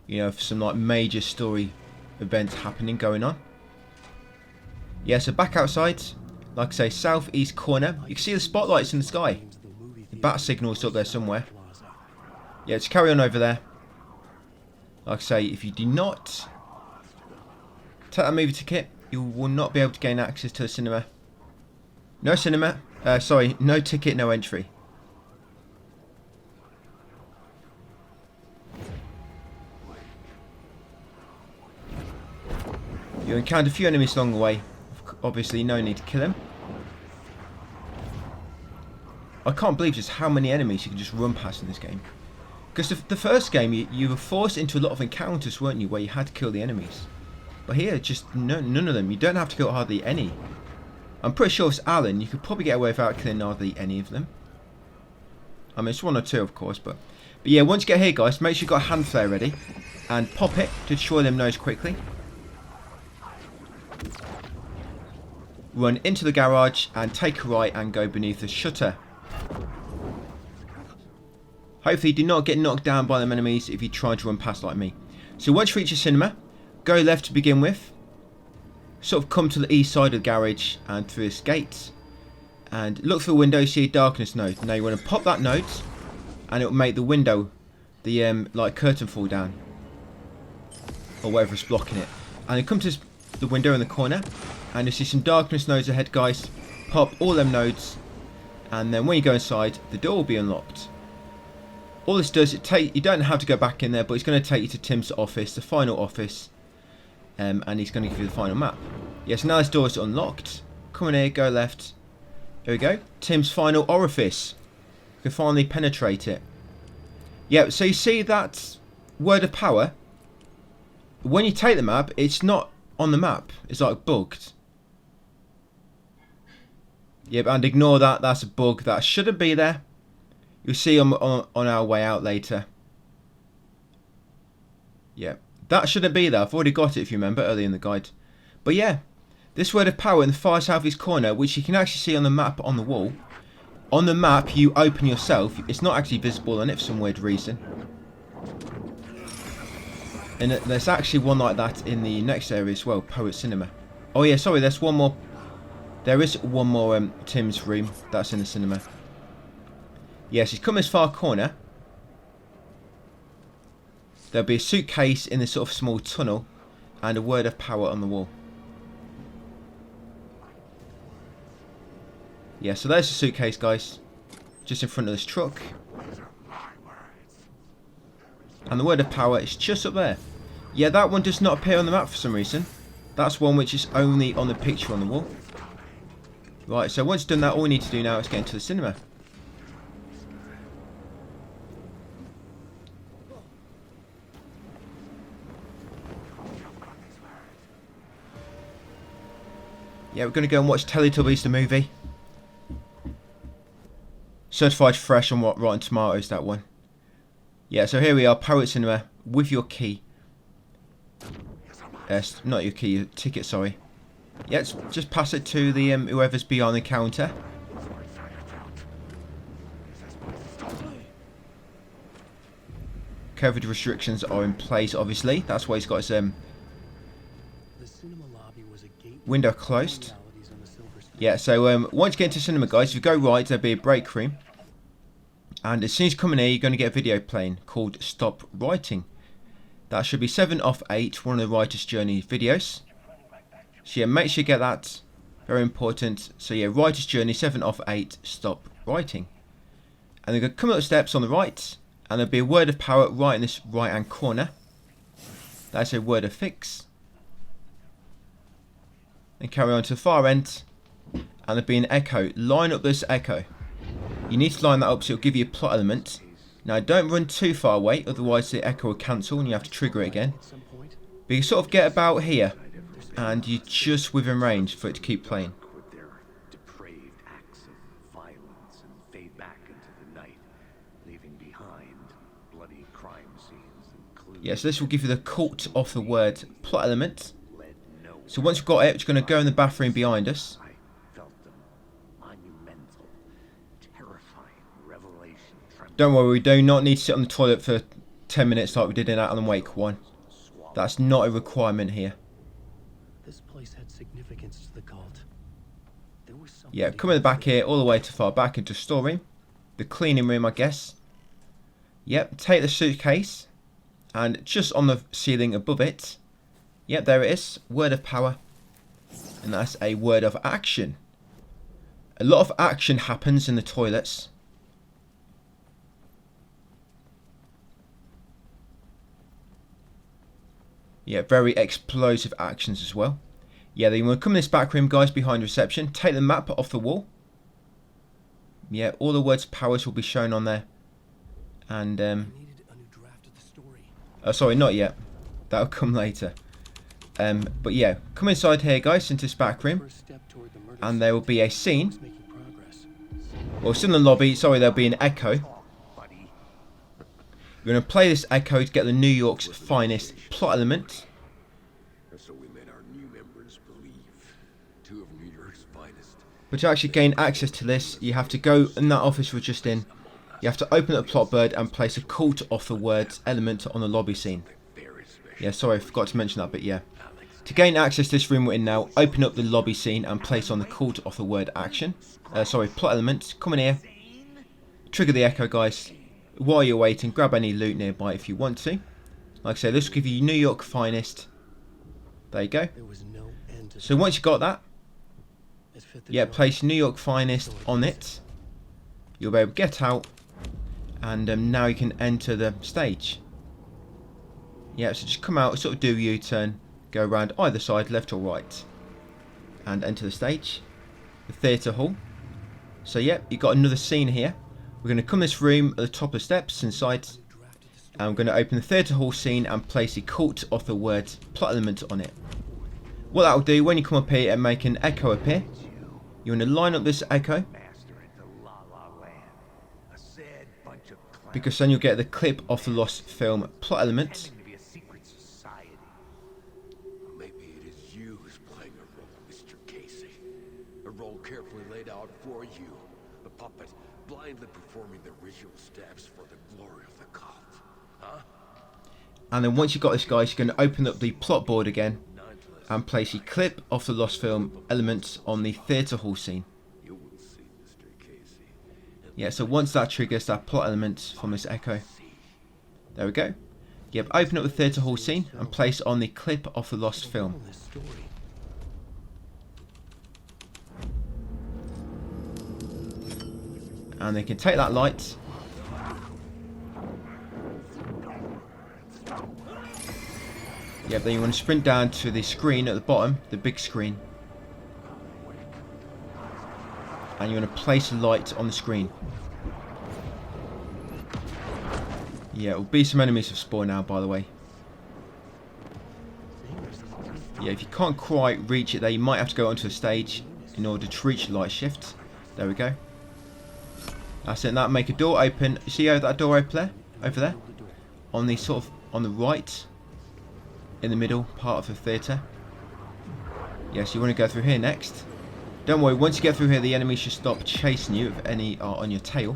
Speaker 1: You know, for some like major story events happening, going on. Yeah, so back outside, like I say, southeast corner. You can see the spotlights in the sky. The bat signal's up there somewhere. Yeah, let's carry on over there. Like I say, if you do not take that movie ticket, you will not be able to gain access to the cinema. No cinema. Sorry, no ticket, no entry. You encounter a few enemies along the way. Obviously, no need to kill them. I can't believe just how many enemies you can just run past in this game. Because the first game, you were forced into a lot of encounters, weren't you, where you had to kill the enemies. But here, just none of them. You don't have to kill hardly any. I'm pretty sure it's Alan. You could probably get away without killing hardly any of them. I mean, it's one or two, of course, but yeah, once you get here, guys, make sure you've got a hand flare ready. And pop it to destroy them nose quickly. Run into the garage and take a right and go beneath the shutter. Hopefully do not get knocked down by them enemies if you try to run past like me. So once you reach the cinema, go left to begin with. Sort of come to the east side of the garage and through this gate. And look through the window, see a darkness node. Now you want to pop that node and it will make the window, the like curtain fall down. Or whatever is blocking it. And you come to the window in the corner. And you see some darkness nodes ahead, guys. Pop all them nodes, and then when you go inside, the door will be unlocked. All this does, you don't have to go back in there, but it's going to take you to Tim's office, the final office, and he's going to give you the final map. Yes, now this door is unlocked. Come in here, go left. Here we go. Tim's final orifice. You can finally penetrate it. Yeah, so you see that word of power. When you take the map, it's not on the map. It's like bugged. Yep, and ignore that. That's a bug that shouldn't be there. You'll see on our way out later. Yep, that shouldn't be there. I've already got it, if you remember, earlier in the guide. But yeah, this word of power in the far southeast corner, which you can actually see on the map on the wall. On the map, you open yourself. It's not actually visible on it for some weird reason. And there's actually one like that in the next area as well, Poet Cinema. Oh yeah, sorry, there's one more. There is one more Tim's room that's in the cinema. Yes, he's come this far corner. There'll be a suitcase in this sort of small tunnel and a word of power on the wall. Yeah, so there's the suitcase, guys. Just in front of this truck. And the word of power is just up there. Yeah, that one does not appear on the map for some reason. That's one which is only on the picture on the wall. Right, so once done that, all we need to do now is get into the cinema. Yeah, we're going to go and watch Teletubbies the movie. Certified fresh on Rotten Tomatoes, that one. Yeah, so here we are, Poet Cinema, with your key. not your key, your ticket, sorry. Yeah, just pass it to the whoever's behind the counter. COVID restrictions are in place, obviously. That's why he's got his window closed. Yeah, so once you get into cinema, guys, if you go right, there'll be a break room. And as soon as you come in here, you're going to get a video playing called Stop Writing. That should be 7 off 8, one of the Writer's Journey videos. So yeah, make sure you get that. Very important. So yeah, Writer's Journey, 7 off 8, Stop Writing. And they're going to come up the steps on the right. And there'll be a word of power right in this right hand corner. That's a word of fix. Then carry on to the far end. And there'll be an echo. Line up this echo. You need to line that up so it'll give you a plot element. Now don't run too far away, otherwise the echo will cancel and you have to trigger it again. But you sort of get about here. And you're just within range for it to keep playing. Yes, this will give you the cult of the word plot element. So once you've got it, you're going to go in the bathroom behind us. Don't worry, we do not need to sit on the toilet for 10 minutes like we did in Alan Wake 1. That's not a requirement here.
Speaker 8: This place had significance to the cult.
Speaker 1: Yeah, come in the back here, all the way to far back into storeroom. The cleaning room, I guess. Yep, take the suitcase. And just on the ceiling above it, yep, there it is, word of power. And that's a word of action. A lot of action happens in the toilets. Yeah, very explosive actions as well. Yeah, then you want to come in this back room, guys, behind reception. Take the map off the wall. Yeah, all the words powers will be shown on there. And, oh, sorry, not yet. That'll come later. But yeah, come inside here, guys, into this back room. And there will be a scene. Well, still in the lobby. Sorry, there'll be an echo. You're going to play this echo to get the New York's finest plot element.
Speaker 4: So we made our new members believe. 2 of New York's finest.
Speaker 1: But to actually gain access to this, you have to go in that office we're just in. You have to open up the plot bird and place a cult of the words element on the lobby scene. Yeah, sorry, I forgot to mention that, but yeah. To gain access to this room we're in now, open up the lobby scene and place on the cult of the word action. Plot element. Come in here. Trigger the echo, guys. While you're waiting, grab any loot nearby if you want to. Like I say, this will give you New York finest. There you go. So once you got that, yeah, place New York finest on it. You'll be able to get out, and now you can enter the stage. Yeah, so just come out, sort of do a U-turn, go around either side, left or right, and enter the stage, the theatre hall. So yeah, you've got another scene here. We're going to come this room at the top of the steps inside, and I'm going to open the theatre hall scene and place a cult of the word plot element on it. What that will do, when you come up here and make an echo appear, you want to line up this echo, because then you'll get the clip of the lost film plot element.
Speaker 4: Maybe it is you who's playing a role, Mr. Casey. A role carefully laid out for you. A puppet blindly performing the ritual steps for the glory of the cult. Huh?
Speaker 1: And then once you've got this, guys, you're going to open up the plot board again and place a clip of the lost film elements on the theatre hall scene. Yeah, so once that triggers that plot element from this echo, there we go. Yep, open up the theatre hall scene and place on the clip of the lost film. And they can take that light. Yep, then you want to sprint down to the screen at the bottom, the big screen. And you want to place a light on the screen. Yeah, it will be some enemies have spawned now, by the way. Yeah, if you can't quite reach it there, you might have to go onto the stage in order to reach the light shift. There we go. That's it. That make a door open. You see how that door open there? Over there? On the sort of on the right. in the middle part of the theatre. Yes, you want to go through here next. Don't worry, once you get through here, the enemy should stop chasing you if any are on your tail.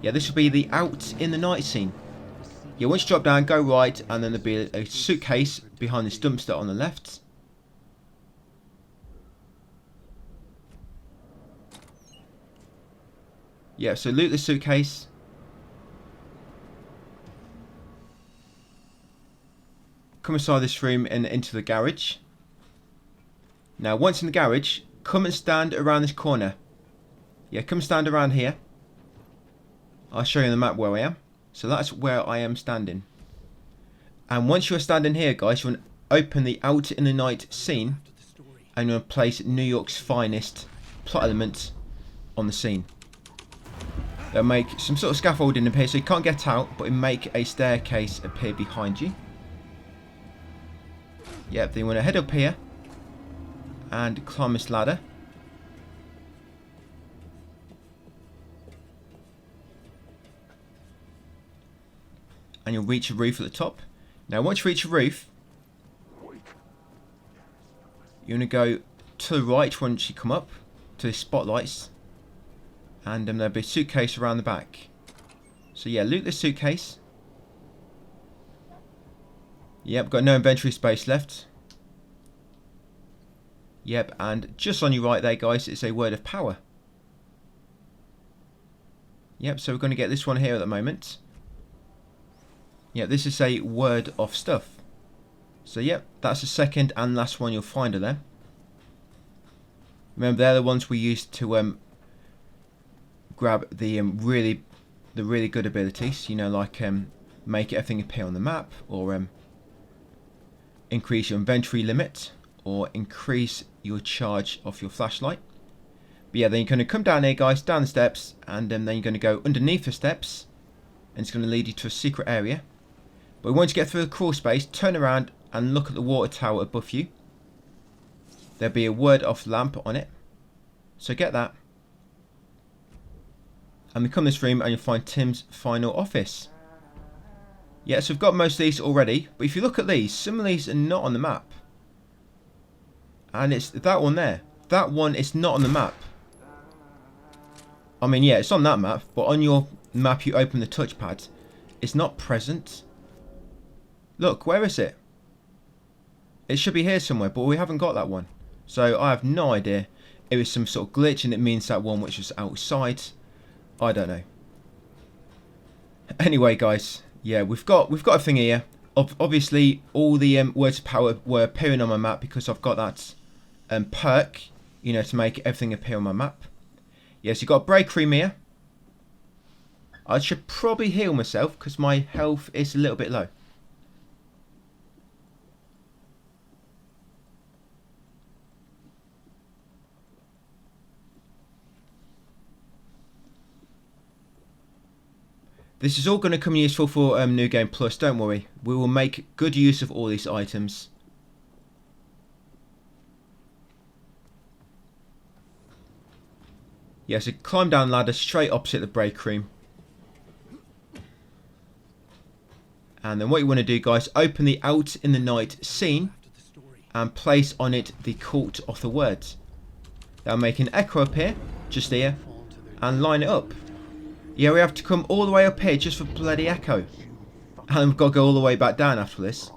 Speaker 1: Yeah, this will be the out in the night scene. Yeah, once you drop down, go right, and then there'll be a suitcase behind this dumpster on the left. Yeah, so loot the suitcase. Come inside this room and into the garage. Now, once in the garage, come and stand around this corner. Yeah, come stand around here. I'll show you on the map where I am. So that's where I am standing. And once you're standing here, guys, you want to open the out in the night scene. And you want to place New York's finest plot elements on the scene. They'll make some sort of scaffolding appear so you can't get out, but it'll make a staircase appear behind you. Yep, then you want to head up here and climb this ladder. And you'll reach a roof at the top. Now once you reach a roof, you're going to go to the right once you come up to the spotlights. And there'll be a suitcase around the back. So yeah, loot this suitcase. Yep, got no inventory space left. Yep, and just on your right there, guys, it's a word of power. Yep, so we're going to get this one here at the moment. Yep, this is a word of stuff. So yep, that's the second and last one you'll find of them. Remember, they're the ones we used to grab the really good abilities. You know, like make everything appear on the map, or increase your inventory limit, or increase your charge of your flashlight. But yeah, then you're going to come down here, guys, down the steps, and then you're going to go underneath the steps, and it's going to lead you to a secret area. But once you get through the crawl space, turn around and look at the water tower above you. There'll be a word of lamp on it, so get that. And we come this room and you'll find Tim's final office. Yeah, so we've got most of these already, but if you look at these, some of these are not on the map. And it's that one there. That one is not on the map. I mean, yeah, it's on that map, but on your map you open the touchpad, it's not present. Look, where is it? It should be here somewhere, but we haven't got that one. So I have no idea. It was some sort of glitch and it means that one which was outside. I don't know. Anyway, guys, yeah, we've got a thing here. Obviously, all the words of power were appearing on my map because I've got that perk, you know, to make everything appear on my map. Yes, you've got a break room here. I should probably heal myself because my health is a little bit low. This is all going to come useful for New Game Plus, don't worry. We will make good use of all these items. Yeah, so climb down ladder straight opposite the break room. And then what you want to do, guys, open the out in the night scene and place on it the cult of the words. That'll make an echo appear, just here, and line it up. Yeah, we have to come all the way up here just for bloody echo. And we've got to go all the way back down after this.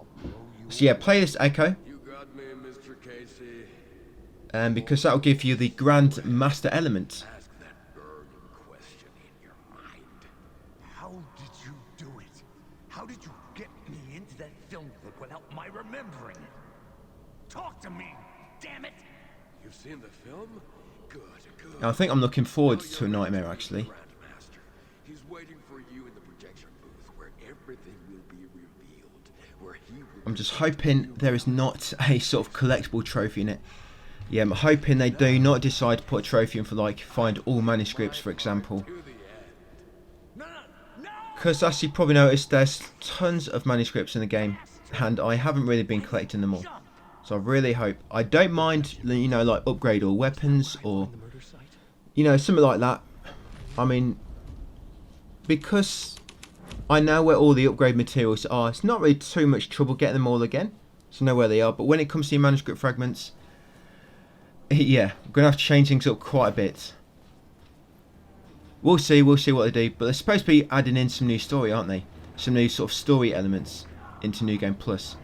Speaker 1: So yeah, play this echo.
Speaker 4: You got me, Mr. Casey.
Speaker 1: Because that will give you the Grand Master element.
Speaker 4: Ask that burning question in your mind.
Speaker 12: How did you do it? How did you get me into that film clip without my remembering it? Talk to me, damn it!
Speaker 4: You've seen the film? Good, good.
Speaker 1: Now, I think I'm looking forward to a nightmare, actually.
Speaker 4: He's waiting for you in the projection booth where everything will be revealed. Where he will
Speaker 1: I'm just hoping there is not a sort of collectible trophy in it. Yeah, I'm hoping they do not decide to put a trophy in for, like, find all manuscripts, for example. Because as you probably noticed, there's tons of manuscripts in the game, and I haven't really been collecting them all. So I really hope. I don't mind, you know, like upgrade all weapons or, you know, something like that. I mean, because I know where all the upgrade materials are, it's not really too much trouble getting them all again. so I know where they are. But when it comes to your manuscript fragments, yeah, we're going to have to change things up quite a bit. We'll see what they do. But they're supposed to be adding in some new story, aren't they? Some new sort of story elements into New Game Plus.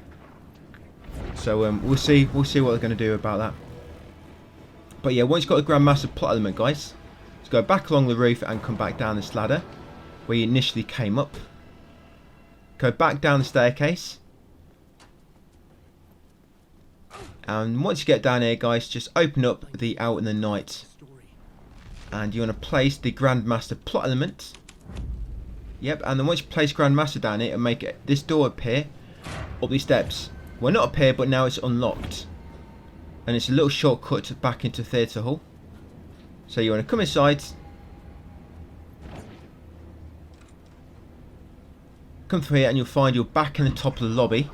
Speaker 1: So we'll see what they're going to do about that. But yeah, once you've got the Grand Master plot element, guys, let's go back along the roof and come back down this ladder where you initially came up. Go back down the staircase. And once you get down here, guys, just open up the Out in the Night. And you want to place the Grand Master plot element. Yep, and then once you place Grand Master down here, it'll make this door appear up these steps. Well, not appear, but now it's unlocked. And it's a little shortcut back into Theatre Hall. So you want to come inside. Come through here and you'll find you're back in the top of the lobby.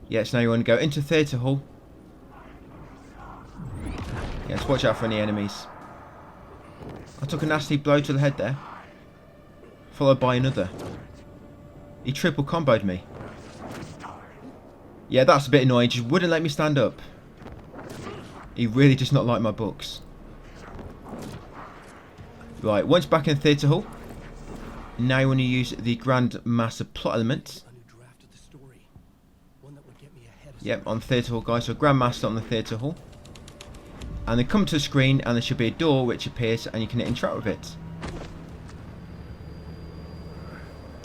Speaker 1: Yes, now you want to go into Theatre Hall. Yes, watch out for any enemies. I took a nasty blow to the head there. Followed by another. He triple comboed me. Yeah, that's a bit annoying. Just wouldn't let me stand up. He really does not like my books. Right, once back in Theatre Hall. Now you want to use the Grand Master plot element. Yep, on Theatre Hall, guys. So Grand Master on the Theatre Hall. And then come to the screen and there should be a door which appears and you can interact with it.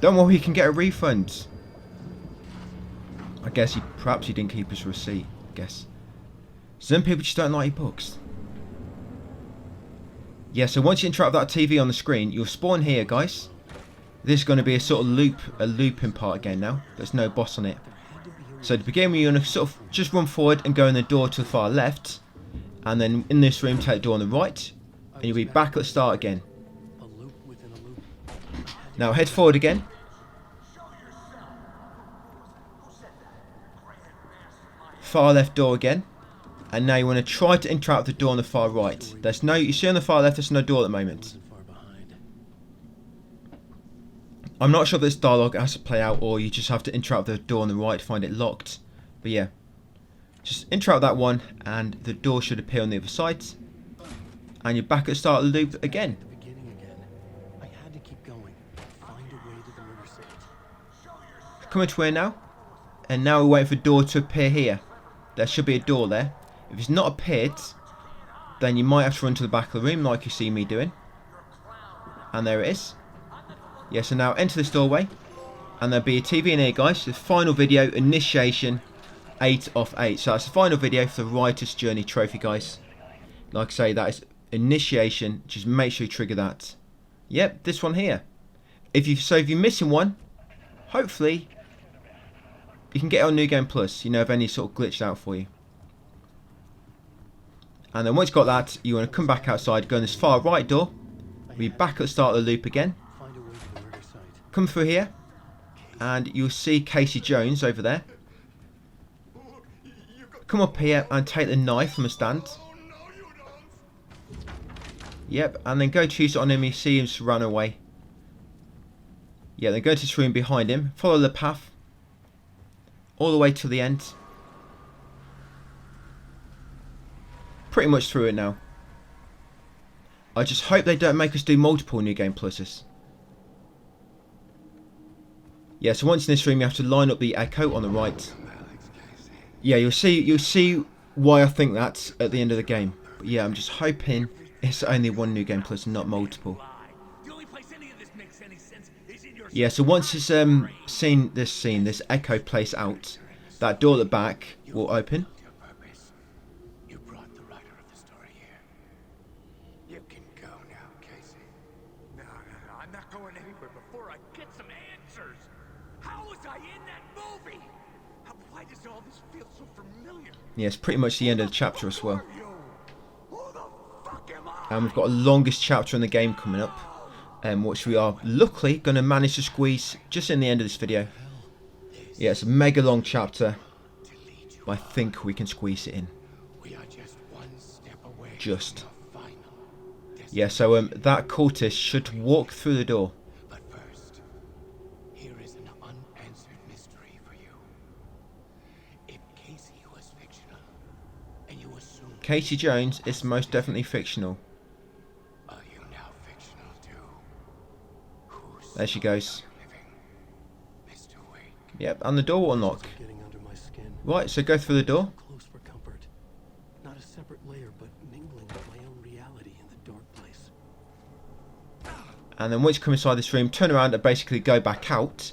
Speaker 1: Don't worry, you can get a refund. I guess perhaps he didn't keep his receipt. I guess. Some people just don't like your books. Yeah, so once you interact with that TV on the screen, you'll spawn here, guys. This is going to be a sort of looping part again now. There's no boss on it. So to begin with, you're going to sort of just run forward and go in the door to the far left. And then in this room, take the door on the right. And you'll be back at the start again. Now head forward again. Far left door again. And now you want to try to interact with the door on the far right. There's no, you see on the far left, there's no door at the moment. I'm not sure if this dialogue has to play out or you just have to interact with the door on the right to find it locked. But yeah. Just interact with that one and the door should appear on the other side. And you're back at the start of the loop again. Coming to here now. And now we're waiting for the door to appear here. There should be a door there. If it's not appeared, then you might have to run to the back of the room like you see me doing. And there it is. Yeah, so now enter this doorway. And there'll be a TV in here, guys. The final video, initiation, 8 off 8. So that's the final video for the Writer's Journey trophy, guys. Like I say, that is initiation. Just make sure you trigger that. Yep, this one here. If you're missing one, hopefully you can get it on New Game Plus. You know, if any sort of glitched out for you. And then once you've got that, you want to come back outside, go in this far right door. We'll be back at the start of the loop again. Come through here. And you'll see Casey Jones over there. Come up here and take the knife from a stand. Yep, and then go choose it on him. You see him just run away. Yeah, then go to this room behind him. Follow the path. All the way to the end. Pretty much through it now. I just hope they don't make us do multiple New Game Pluses. Yeah, so once in this room you have to line up the echo on the right. Yeah, you'll see why I think that's at the end of the game. But yeah, I'm just hoping it's only one New Game Plus and not multiple. Yeah, so once it's seen this echo place out, that door at the back will open.
Speaker 12: You brought the writer of the story here. You can go now, Casey. No, I'm not going anywhere before I get some answers. How was I in that movie? Why does all this feel so familiar?
Speaker 1: Yeah, it's pretty much the end of the chapter as well. And we've got a longest chapter in the game coming up. Which we are luckily going to manage to squeeze just in the end of this video. Yeah, it's a mega long chapter. But I think we can squeeze it in. Just. Yeah, so that cultist should walk through the door.
Speaker 12: But first, here is an unanswered mystery for you.
Speaker 1: Casey Jones is most definitely fictional.
Speaker 12: Are you now fictional too?
Speaker 1: There she goes.
Speaker 12: Mr. Wake.
Speaker 1: Yep, and the door will unlock.
Speaker 8: Getting under my skin.
Speaker 1: Right, so go through the door.
Speaker 8: Close for comfort. Not a separate layer, but mingling with my own reality in the dark place.
Speaker 1: And then once you come inside this room, turn around and basically go back out.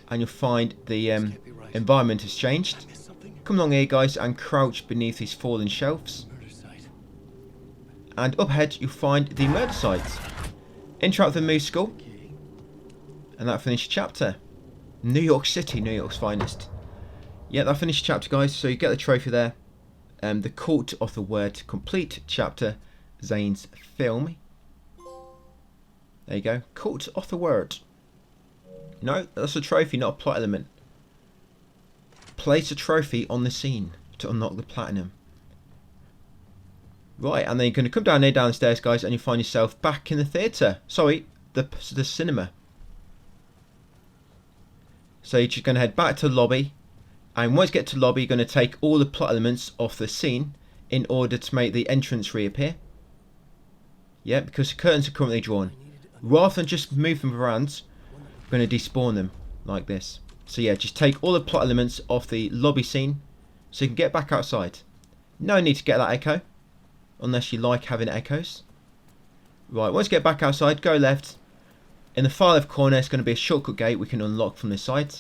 Speaker 1: And you'll find the environment has changed. Come along here, guys, and crouch beneath these fallen shelves. And up ahead, you'll find the murder site. Interact with the Moose Skull. And that finished chapter. New York City, New York's finest. Yeah, that finished chapter, guys. So you get the trophy there. The Cult of the Word complete chapter. Zane's film. There you go. Cult of the Word. No, that's a trophy, not a plot element. Place a trophy on the scene to unlock the platinum. Right, and then you're going to come down here, down the stairs, guys, and you find yourself back in the theatre. Sorry, the cinema. So you're just going to head back to the lobby. And once you get to the lobby, you're going to take all the plot elements off the scene in order to make the entrance reappear. Yeah, because the curtains are currently drawn. Rather than just move them around, we're going to despawn them like this. So yeah, just take all the plot elements off the lobby scene so you can get back outside. No need to get that echo, unless you like having echoes. Right, once you get back outside, go left. In the far left corner, it's going to be a shortcut gate we can unlock from this side.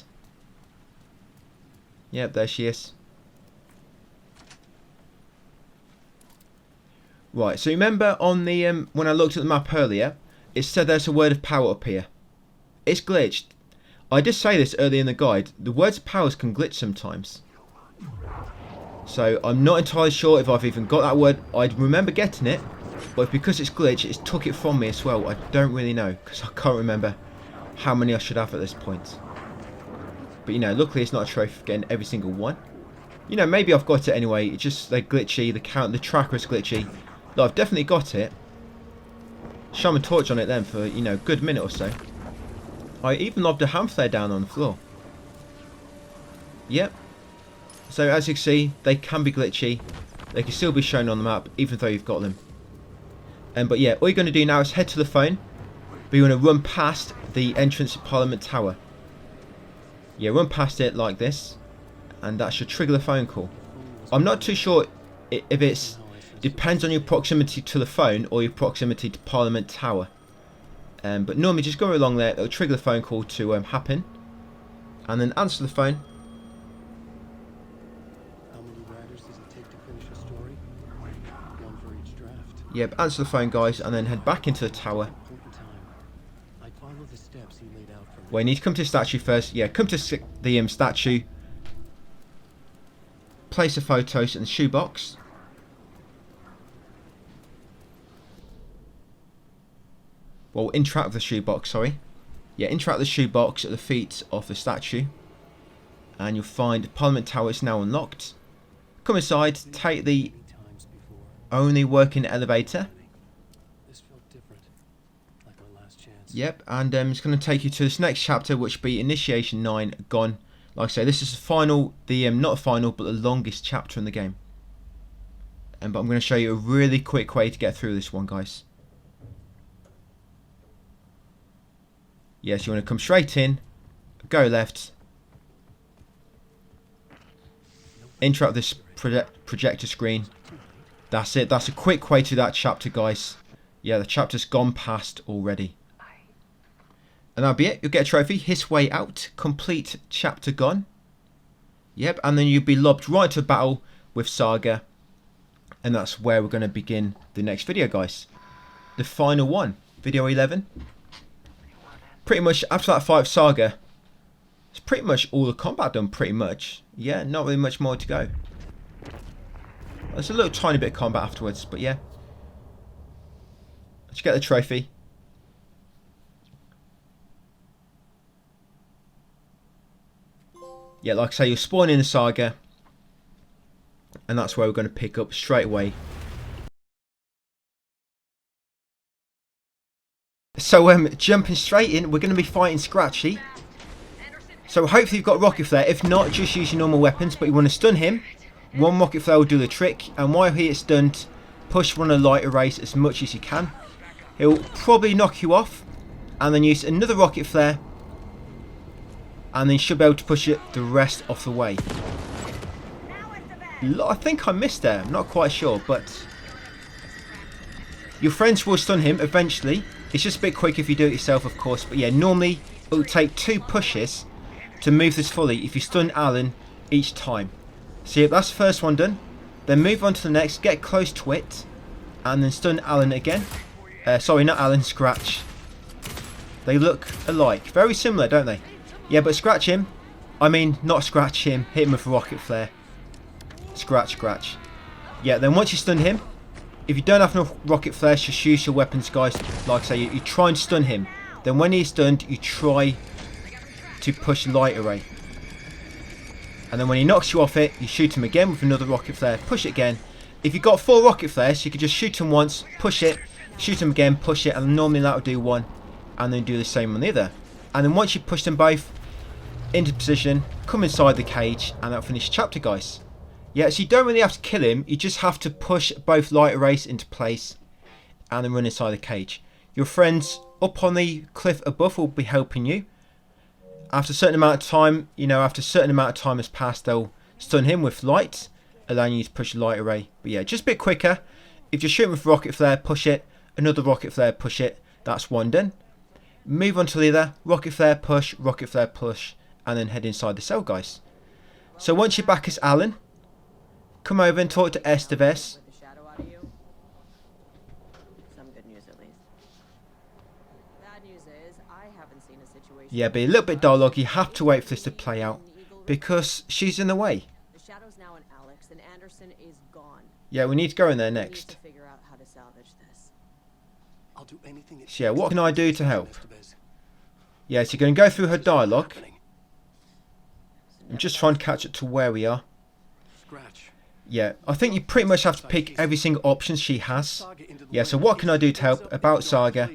Speaker 1: Yep, there she is. Right, so remember on the when I looked at the map earlier, it said there's a word of power up here. It's glitched. I did say this earlier in the guide. The words of powers can glitch sometimes. So I'm not entirely sure if I've even got that word. I remember getting it, but because it's glitched, it's took it from me as well. I don't really know, because I can't remember how many I should have at this point. But you know, luckily it's not a trophy for getting every single one. You know, maybe I've got it anyway. It's just they're glitchy. The tracker is glitchy. No, I've definitely got it. Shine my torch on it then for, you know, a good minute or so. I even lobbed a ham flare down on the floor. Yep. So as you can see, they can be glitchy. They can still be shown on the map, even though you've got them. But yeah, all you're going to do now is head to the phone. But you want to run past the entrance to Parliament Tower. Yeah, run past it like this. And that should trigger the phone call. I'm not too sure if it's... Depends on your proximity to the phone or your proximity to Parliament Tower. But normally just go along there, it'll trigger the phone call to happen. And then answer the phone.
Speaker 8: How many riders does it take to finish a story? One for each draft.
Speaker 1: Yep, answer the phone, guys, and then head back into the tower.
Speaker 8: I follow the steps he laid out for me.
Speaker 1: Well, you need to come to the statue first. Yeah, come to the statue. Place the photos in the shoebox. Well, interact with the shoebox, sorry. Yeah, interact with the shoebox at the feet of the statue. And you'll find Parliament Tower is now unlocked. Come inside, take the only working elevator.
Speaker 8: This felt different, like our last chance.
Speaker 1: Yep, and it's going to take you to this next chapter, which will be Initiation 9, Gone. Like I say, this is the final, not the final, but the longest chapter in the game. But I'm going to show you a really quick way to get through this one, guys. Yes, you want to come straight in, go left, interact with this projector screen. That's it, that's a quick way to that chapter, guys. Yeah, the chapter's gone past already. And that'll be it, you'll get a trophy, His Way Out, complete chapter gone. Yep, and then you'll be lobbed right to battle with Saga. And that's where we're going to begin the next video, guys. The final one, video 11. Pretty much after that fight of Saga, it's pretty much all the combat done, pretty much. Yeah, not really much more to go. There's a little tiny bit of combat afterwards, but yeah. Let's get the trophy. Yeah, like I say, you'll spawn in the Saga. And that's where we're going to pick up straight away. So jumping straight in, we're going to be fighting Scratchy. So hopefully you've got rocket flare. If not, just use your normal weapons. But you want to stun him, One rocket flare will do the trick, and while he is stunned, push one of the lighter rays as much as you can. He'll probably knock you off, and then use another rocket flare, and then you should be able to push it the rest of the way. I think I missed there, I'm not quite sure, but your friends will stun him eventually. It's just a bit quick if you do it yourself, of course, but yeah, normally it will take 2 pushes to move this fully if you stun Alan each time. So yeah, that's the first one done. Then move on to the next, get close to it, and then stun Alan again. Sorry, not Alan, Scratch. They look alike, very similar, don't they? Yeah, but scratch him. I mean, not scratch him, hit him with a rocket flare. Scratch, scratch. Yeah, then once you stun him, if you don't have enough rocket flares, just use your weapons, guys. Like I say, you try and stun him. Then when he's stunned, you try to push light array. And then when he knocks you off it, you shoot him again with another rocket flare, push it again. If you've got 4 rocket flares, you can just shoot him once, push it, shoot him again, push it, and normally that will do 1. And then do the same on the other. And then once you push them both into position, come inside the cage, and that'll finish the chapter, guys. Yeah, so you don't really have to kill him, you just have to push both light arrays into place and then run inside the cage. Your friends up on the cliff above will be helping you. After a certain amount of time, after a certain amount of time has passed, they'll stun him with light, allowing you to push the light array. But yeah, just a bit quicker. If you're shooting with rocket flare, push it, another rocket flare, push it, that's 1 done. Move on to the other, rocket flare, push, and then head inside the cell, guys. So once you're back as Alan, come over and talk to Esteves. Yeah, but a little bit dialogue, you have to wait for this to play out because she's in the way.
Speaker 7: The shadow's now in Alex, and Anderson is gone.
Speaker 1: Yeah, we need to go in there next.
Speaker 7: Figure out how to salvage this.
Speaker 8: I'll do anything.
Speaker 1: So yeah, what can I do to help? Yeah, so you're going to go through her dialogue. I'm just trying to catch up to where we are. Yeah, I think you pretty much have to pick every single option she has. Yeah, so what can I do to help? About Saga.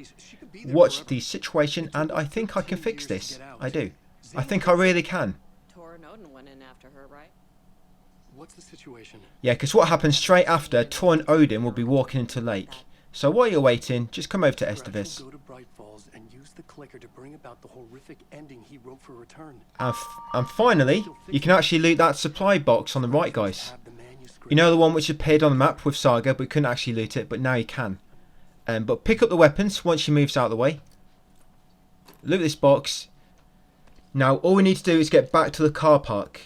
Speaker 1: Watch the situation, and I think I can fix this. I do. I think I really can.
Speaker 7: Tor and Odin went in after her, right?
Speaker 8: What's the situation?
Speaker 1: Yeah, because what happens straight after, Tor and Odin will be walking into the lake. So while you're waiting, just come over to Esteves.
Speaker 8: Go to Bright Falls and use the clicker to bring about the horrific ending he wrote for Return.
Speaker 1: And finally, you can actually loot that supply box on the right, guys. You know the one which appeared on the map with Saga, but we couldn't actually loot it, but now you can. But pick up the weapons once she moves out of the way. Loot this box. Now all we need to do is get back to the car park.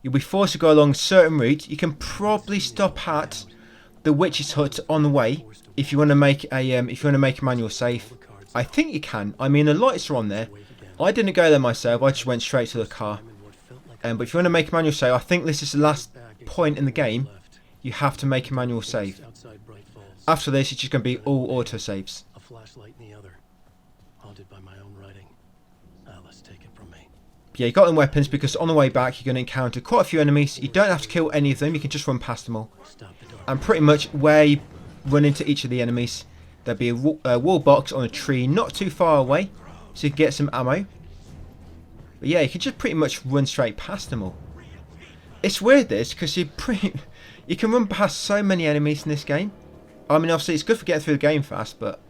Speaker 1: You'll be forced to go along a certain route. You can probably stop at the witch's hut on the way if you want to make a manual save. I think you can. I mean, the lights are on there. I didn't go there myself. I just went straight to the car. But if you want to make a manual save, I think this is the last point in the game. You have to make a manual save. After this, it's just going to be all auto saves.
Speaker 8: A flashlight in the other, haunted by my own writing. Alice, take it from me.
Speaker 1: Yeah, you got them weapons because on the way back you're going to encounter quite a few enemies. You don't have to kill any of them. You can just run past them all. And pretty much where you run into each of the enemies, there'll be a wall box on a tree not too far away, so you can get some ammo. But yeah, you can just pretty much run straight past them all. It's weird this because you can run past so many enemies in this game. I mean, obviously it's good for getting through the game fast, but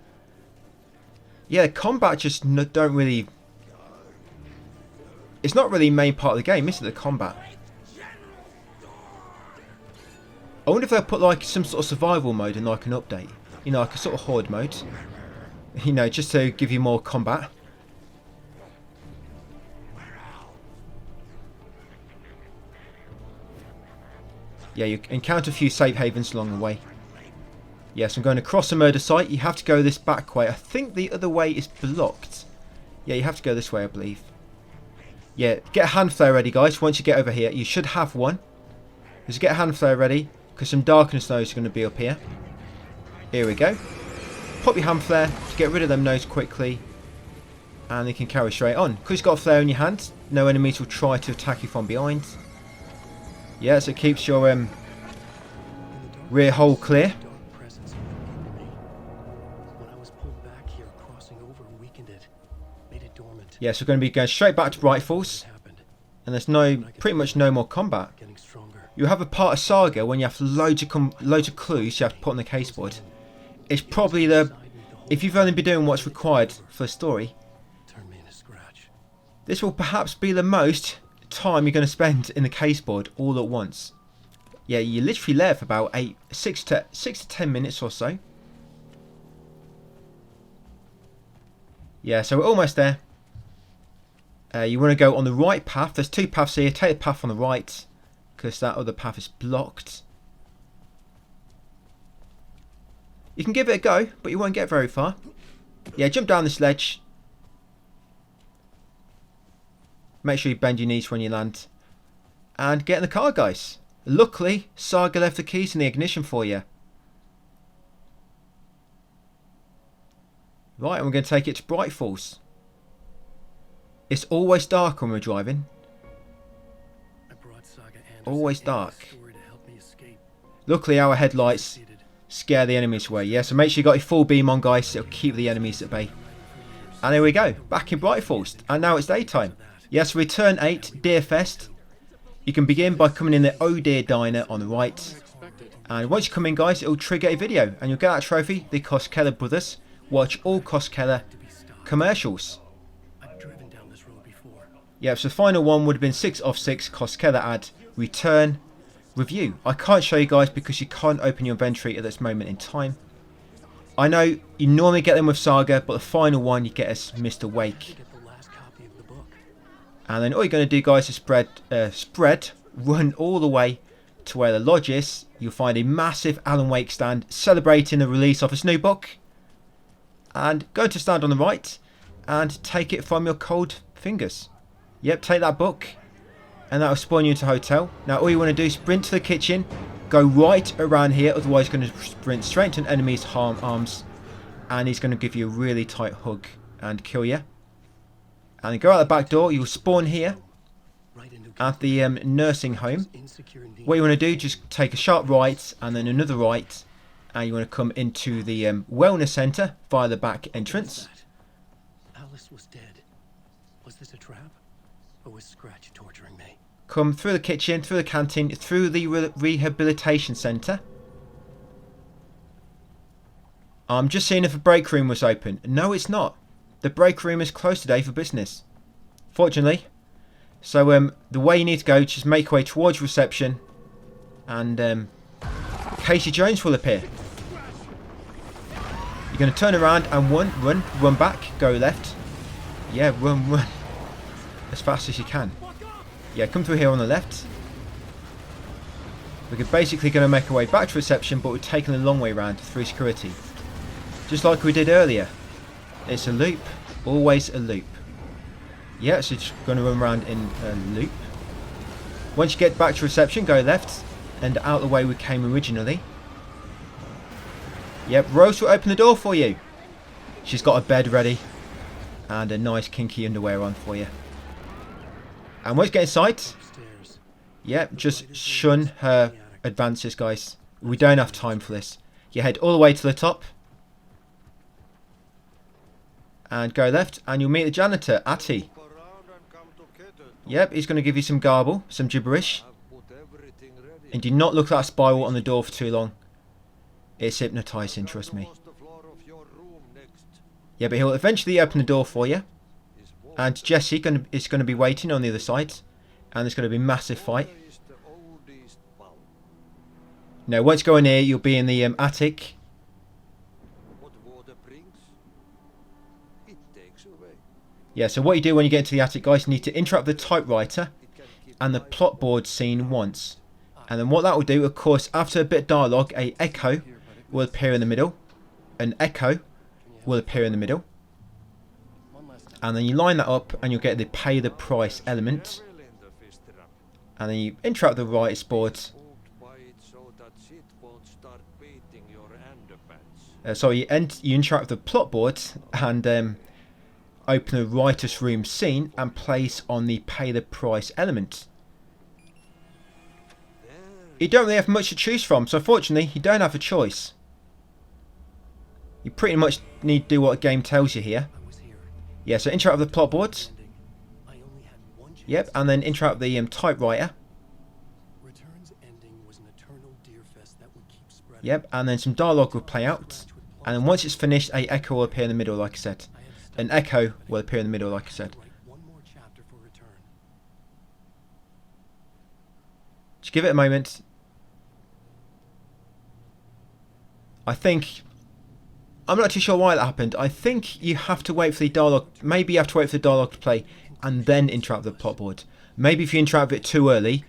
Speaker 1: yeah, combat just don't really. It's not really the main part of the game, is it? The combat. I wonder if they'll put like some sort of survival mode in like an update. You know, like a sort of horde mode. You know, just to give you more combat. Yeah, you encounter a few safe havens along the way. Yes, I'm going across a murder site. You have to go this back way. I think the other way is blocked. Yeah, you have to go this way, I believe. Yeah, get a hand flare ready, guys. Once you get over here, you should have one. Just get a hand flare ready, because some darkness nodes are going to be up here. Here we go. Pop your hand flare to get rid of them nodes quickly. And you can carry straight on. Because you've got a flare in your hand, no enemies will try to attack you from behind. Yeah, so it keeps your rear hole clear. Yeah, so we're going to be going straight back to Bright Falls. and there's pretty much no more combat.
Speaker 8: Getting stronger.
Speaker 1: You have a part of Saga when you have loads of clues you have to put on the caseboard. It's probably if you've only been doing what's required for the story,
Speaker 8: Turn me in a scratch.
Speaker 1: this will perhaps be the most time you're going to spend in the caseboard all at once. Yeah, you're literally there for about 6 to 10 minutes or so. Yeah, so we're almost there. You want to go on the right path. There's 2 paths here. Take the path on the right, because that other path is blocked. You can give it a go, but you won't get very far. Yeah, jump down this ledge. Make sure you bend your knees when you land. And get in the car, guys. Luckily, Saga left the keys in the ignition for you. Right, and we're going to take it to Bright Falls. It's always dark when we're driving. Always dark. Luckily, our headlights scare the enemies away. Yeah, so make sure you got your full beam on, guys. It'll keep the enemies at bay. And here we go, back in Bright Falls. And now it's daytime. Yes, return 8, Deer Fest. You can begin by coming in the Oh Dear Diner on the right. And once you come in, guys, it'll trigger a video. And you'll get that trophy, the Coskeller Brothers. Watch all Coskeller commercials. Yeah, so the final one would have been 6 of 6 Coskeller ad. Return review. I can't show you guys because you can't open your inventory at this moment in time. I know you normally get them with Saga, but the final one you get as Mr. Wake. And then all you're going to do, guys, is run all the way to where the lodge is. You'll find a massive Alan Wake stand celebrating the release of his new book. And go to stand on the right and take it from your cold fingers. Yep, take that book and that will spawn you into a hotel. Now all you want to do is sprint to the kitchen, go right around here, otherwise you're going to sprint straight into an enemy's arms and he's going to give you a really tight hug and kill you. And then go out the back door, you'll spawn here at the nursing home. What you want to do, just take a sharp right and then another right, and you want to come into the wellness centre via the back entrance.
Speaker 8: Alice was dead. Was this a trap? Or was Scratch torturing me?
Speaker 1: Come through the kitchen, through the canteen, through the rehabilitation centre. I'm just seeing if the break room was open. No, it's not. The break room is closed today for business, fortunately. So the way you need to go, just make your way towards reception, and Casey Jones will appear. You're going to turn around and run back, go left. Yeah, run as fast as you can. Yeah, come through here on the left. We're basically going to make our way back to reception, but we're taking a long way round through security, just like we did earlier. It's a loop, always a loop. Yeah, so just going to run around in a loop. Once you get back to reception, go left and out the way we came originally. Yep, Rose will open the door for you. She's got a bed ready and a nice kinky underwear on for you. And once you get inside, yep, just shun her advances, guys. We don't have time for this. You head all the way to the top. And go left, and you'll meet the janitor, Atty. Yep, he's going to give you some garble, some gibberish. And do not look at that spiral on the door for too long. It's hypnotising, trust me. Yeah, but he'll eventually open the door for you. And Jesse is going to be waiting on the other side. And there's going to be a massive fight. Now, once you go in here, you'll be in the attic. Yeah, so what you do when you get into the attic, guys, you need to interrupt the typewriter and the plot board scene once. And then what that will do, of course, after a bit of dialogue, an echo will appear in the middle. An echo will appear in the middle. And then you line that up and you'll get the pay the price element. And then you interrupt the writer's board. You interrupt the plot board and open the writer's room scene and place on the pay the price element. You don't really have much to choose from, so unfortunately you don't have a choice. You pretty much need to do what a game tells you here. Yeah, so interrupt the plot board. Yep, and then interact with the typewriter.
Speaker 8: Return's ending was an eternal deer fest that would keep spreading.
Speaker 1: Yep, and then some dialogue will play out. And then once it's finished, a echo will appear in the middle, like I said. An echo will appear in the middle, like I said.
Speaker 8: One more chapter for Return.
Speaker 1: Just give it a moment. I think... I'm not too sure why that happened. I think you have to wait for the dialogue. Maybe you have to wait for the dialogue to play and then interact with the plotboard. Maybe if you interact with it too early,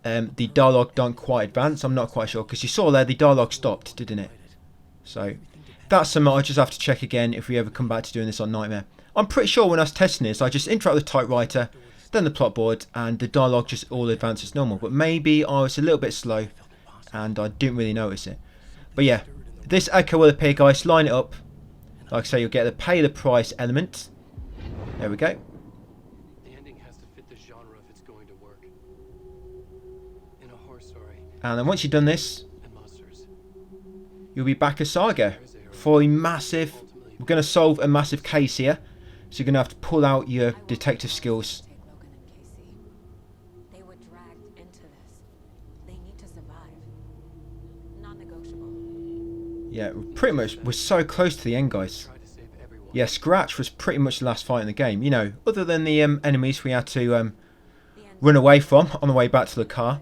Speaker 1: the dialogue don't quite advance. I'm not quite sure, because you saw there the dialogue stopped, didn't it? So that's something I just have to check again if we ever come back to doing this on Nightmare. I'm pretty sure when I was testing this, I just interact with the typewriter, then the plotboard, and the dialogue just all advances normal. But maybe I was a little bit slow and I didn't really notice it. But yeah, this echo will appear, guys. Line it up. Like I say, you'll get the pay the price element. There we go.
Speaker 8: The ending has to fit the genre if it's going to work. In a horror story.
Speaker 1: And then once you've done this,
Speaker 8: And monsters.
Speaker 1: you'll be back as Saga for a massive... We're going to solve a massive case here. So you're going to have to pull out your detective skills.
Speaker 2: Take Logan and Casey. They were dragged into this. They need to survive. Non-negotiable.
Speaker 1: Yeah, pretty much we're so close to the end, guys.
Speaker 8: Try to save everyone.
Speaker 1: Yeah, Scratch was pretty much the last fight in the game. You know, other than the enemies we had to
Speaker 2: The end.
Speaker 1: run away from on the way back to the car.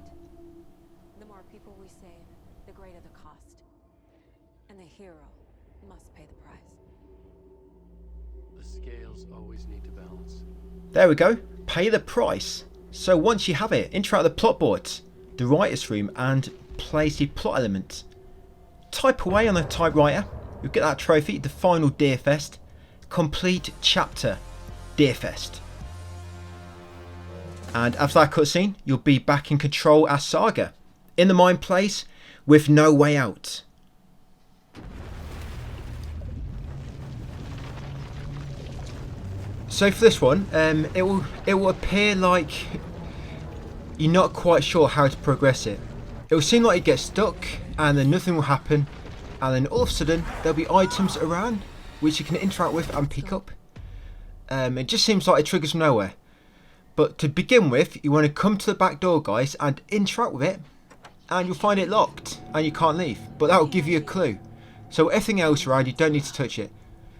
Speaker 2: The more people we save, the greater the cost. And the hero must pay the price.
Speaker 8: The scales always need to balance.
Speaker 1: There we go. Pay the price. So once you have it, interact with the plot board, the writer's room, and place the plot element. Type away on the typewriter. You'll get that trophy, the final Deerfest. Complete chapter, Deerfest. And after that cutscene, you'll be back in control as Saga. In the mine place, with no way out. So for this one, it will appear like you're not quite sure how to progress it. It will seem like you get stuck and then nothing will happen, and then all of a sudden there'll be items around which you can interact with and pick up. It just seems like it triggers from nowhere. But to begin with, you want to come to the back door, guys, and interact with it, and you'll find it locked and you can't leave. But that will give you a clue. So everything else around, you don't need to touch it.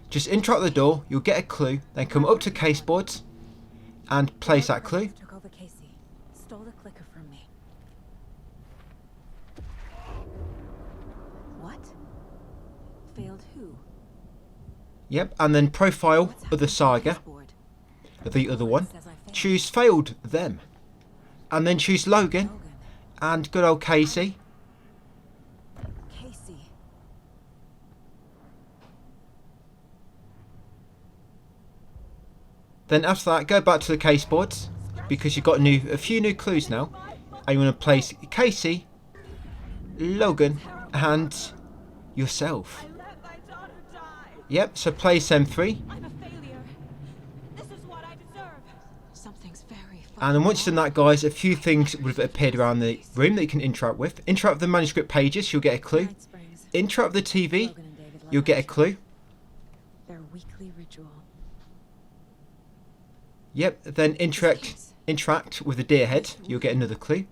Speaker 1: Just interact with the door, you'll get a clue, then come up to case boards and place that clue.
Speaker 2: Took over Casey. Stole the clicker from me. What? Failed who?
Speaker 1: Yep, and then profile other Saga, the other one. Choose failed them. And then choose Logan and good old Casey.
Speaker 2: Casey.
Speaker 1: Then after that, go back to the case boards because you've got a few new clues now. And you want to place Casey, Logan, and yourself. Yep, so place them three.
Speaker 2: I'm a failure. This is what I deserve. Something's very
Speaker 1: And then once you've done that, guys, a few things would have appeared around the room that you can interact with. Interact with the manuscript pages, you'll get a clue. Interact with the TV, you'll get a clue.
Speaker 2: Their weekly ritual.
Speaker 1: Yep, then interact with the deer head, you'll get another clue.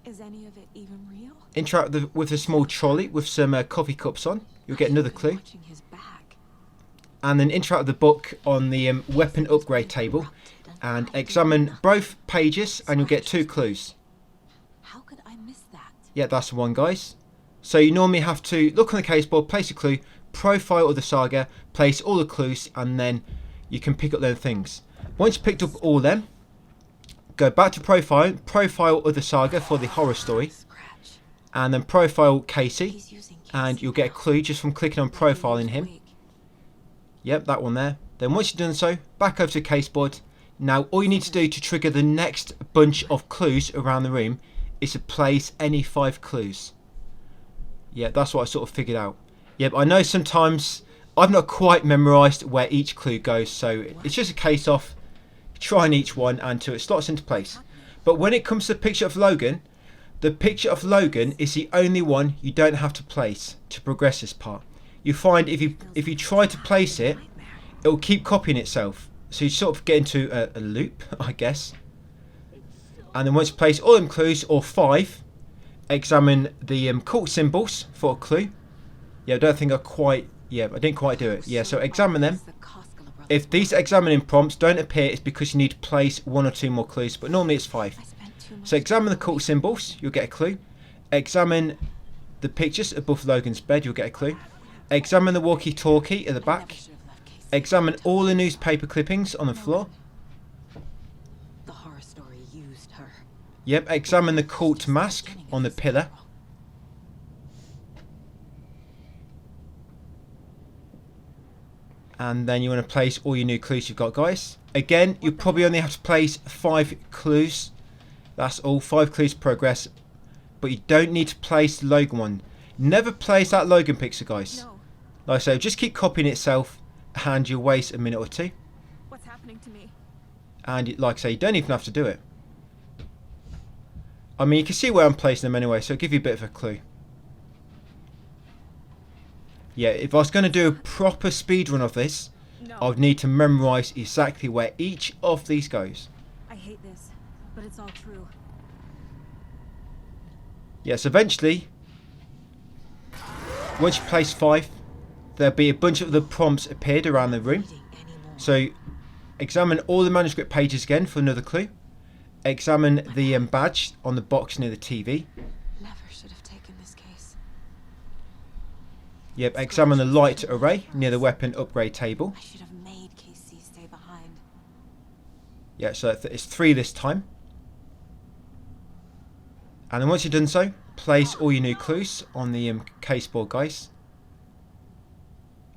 Speaker 2: Is any of it even real?
Speaker 1: Interact with a small trolley with some coffee cups on, you'll get another clue.
Speaker 2: Watching his back.
Speaker 1: And then interact with the book on the weapon upgrade table and examine both pages and you'll get 2 clues.
Speaker 2: How could I miss that?
Speaker 1: Yeah, that's the one, guys. So you normally have to look on the case board, place a clue, profile of the Saga, place all the clues, and then you can pick up them things. Once you've picked up all them, go back to profile of the Saga for the horror story, and then profile Casey, and you'll get a clue just from clicking on profiling him. Yep, that one there. Then once you've done so, back over to case board. Now all you need to do to trigger the next bunch of clues around the room is to place any 5 clues. Yeah, that's what I sort of figured out. Yep, I know sometimes I've not quite memorised where each clue goes, so it's just a case of trying each one until it slots into place. But when it comes to the picture of Logan, the picture of Logan is the only one you don't have to place to progress this part. You find if you try to place it, it will keep copying itself. So you sort of get into a loop, I guess. And then once you place all them clues, or 5, examine the cult symbols for a clue. Yeah, I don't think I didn't quite do it. Yeah, so examine them. If these examining prompts don't appear, it's because you need to place 1 or 2 more clues, but normally it's 5. So examine the cult symbols, you'll get a clue. Examine the pictures above Logan's bed, you'll get a clue. Examine the walkie-talkie at the back. Examine all the newspaper clippings on the floor.
Speaker 2: The horror story used her.
Speaker 1: Yep, examine the cult mask on the pillar. And then you want to place all your new clues you've got, guys. Again, you probably only have to place 5 clues. That's all, 5 clues to progress. But you don't need to place the Logan one. Never place that Logan picture, guys.
Speaker 2: No.
Speaker 1: Like I say, just keep copying itself and you'll waste a minute or 2.
Speaker 2: What's happening to me?
Speaker 1: And like I say, you don't even have to do it. I mean, you can see where I'm placing them anyway, so I'll give you a bit of a clue. Yeah, if I was going to do a proper speedrun of this, I would need to memorise exactly where each of these goes.
Speaker 2: I hate this, but it's all true.
Speaker 1: Yes, eventually, once you place 5, there'll be a bunch of the prompts appeared around the room. So, examine all the manuscript pages again for another clue. Examine the badge on the box near the TV.
Speaker 2: Never should have taken this case.
Speaker 1: Yep, examine the light array near the weapon upgrade table.
Speaker 2: I should have made KC stay behind.
Speaker 1: Yeah, so it's 3 this time. And then once you've done so, place all your new clues on the case board, guys.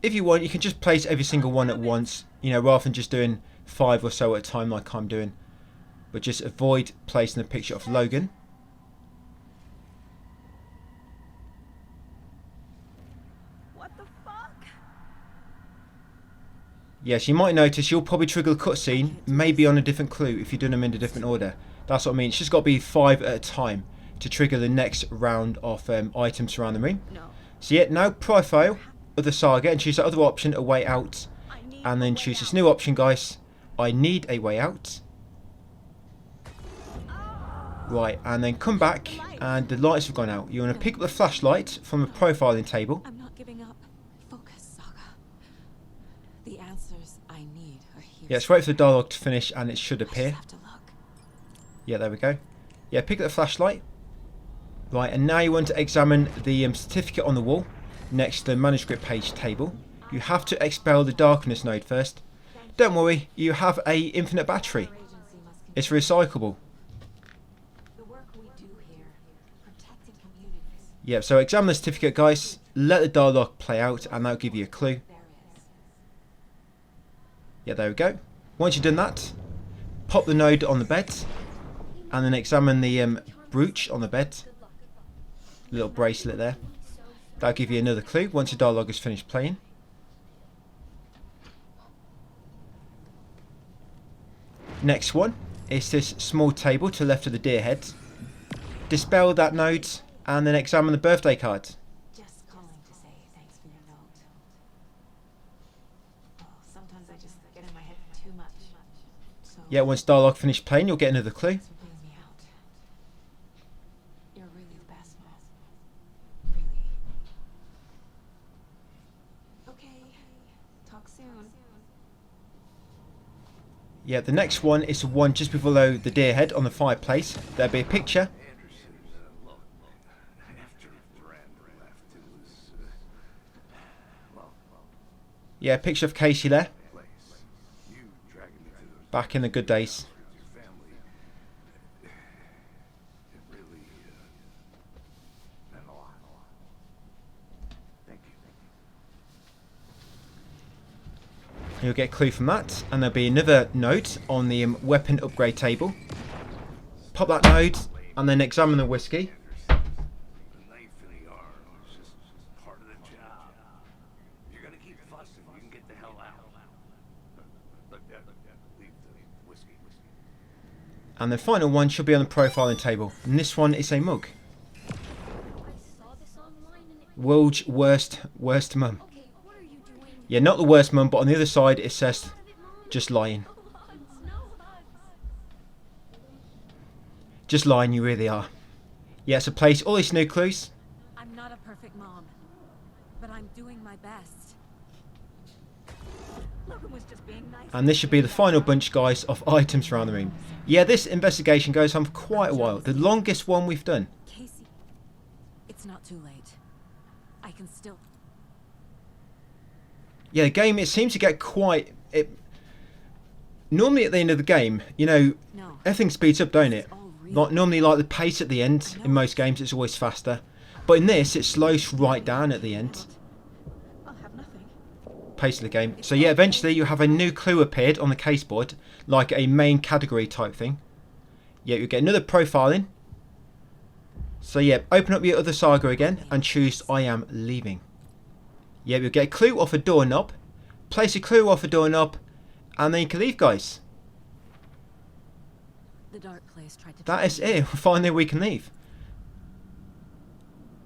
Speaker 1: If you want, you can just place every single one at once, you know, rather than just doing 5 or so at a time like I'm doing. But just avoid placing a picture of Logan.
Speaker 2: What the fuck?
Speaker 1: Yes, you might notice you'll probably trigger a cutscene, maybe on a different clue if you're doing them in a different order. That's what I mean. It's just got to be 5 at a time to trigger the next round of items around the room.
Speaker 2: No.
Speaker 1: So yeah, now profile of the saga and choose the other option, a way out. And then choose this new option, guys. I need a way out. Right, and then come back and the lights have gone out. You want to pick up the flashlight from the profiling table.
Speaker 2: I'm not giving up. Focus, Saga. The answers I need are here.
Speaker 1: Yeah, let's wait for the dialogue to finish and it should appear.
Speaker 2: I just have to look.
Speaker 1: Yeah, there we go. Yeah, pick up the flashlight. Right, and now you want to examine the certificate on the wall next to the manuscript page table. You have to expel the darkness node first. Don't worry, you have a infinite battery. It's recyclable.
Speaker 2: The work we do here, protecting communities.
Speaker 1: Yeah, so examine the certificate, guys. Let the dialogue play out and that'll give you a clue. Yeah, there we go. Once you've done that, pop the node on the bed and then examine the brooch on the bed. Little bracelet there. That'll give you another clue once the dialogue is finished playing. Next one is this small table to the left of the deer head. Dispel that node and then examine the birthday card.
Speaker 2: Just calling to say thanks for your note. Oh, sometimes I just get in my head too much. So
Speaker 1: Yeah, once dialogue finished playing, you'll get another clue.
Speaker 2: thanks for bringing me out. You're really the best, Mom. Really. Okay. Talk soon.
Speaker 1: Yeah, the next one is the one just below the deer head on the fireplace. There'll be a picture. Yeah, a picture of Casey there. Back in the good days. You'll get a clue from that, and there'll be another note on the weapon upgrade table. Pop that node, and then examine the whiskey. And the final one should be on the profiling table, and this one is a mug. World's worst mum. Yeah, not the worst mum, but on the other side it says just lying. Just lying, you really are. Yeah, so place all these new clues.
Speaker 2: I'm not a perfect mom, but I'm doing my best. Logan was just being nice.
Speaker 1: And this should be the final bunch, guys, of items around the room. Yeah, this investigation goes on for quite a while. The longest one we've done.
Speaker 2: Casey, it's not too late. I can still...
Speaker 1: Yeah, the game, it seems to get quite... Normally at the end of the game, you know, everything speeds up, don't it? Normally, like the pace at the end, in most games, it's always faster. But in this, it slows right down at the end. Pace of the game. So yeah, eventually you have a new clue appeared on the caseboard, like a main category type thing. Yeah, you get another profiling. So yeah, open up your other saga again and choose I am leaving. Yeah, you'll get a clue off a doorknob. Place a clue off a doorknob, and then you can leave, guys.
Speaker 2: The dark place tried to
Speaker 1: That is it. Finally, we can leave.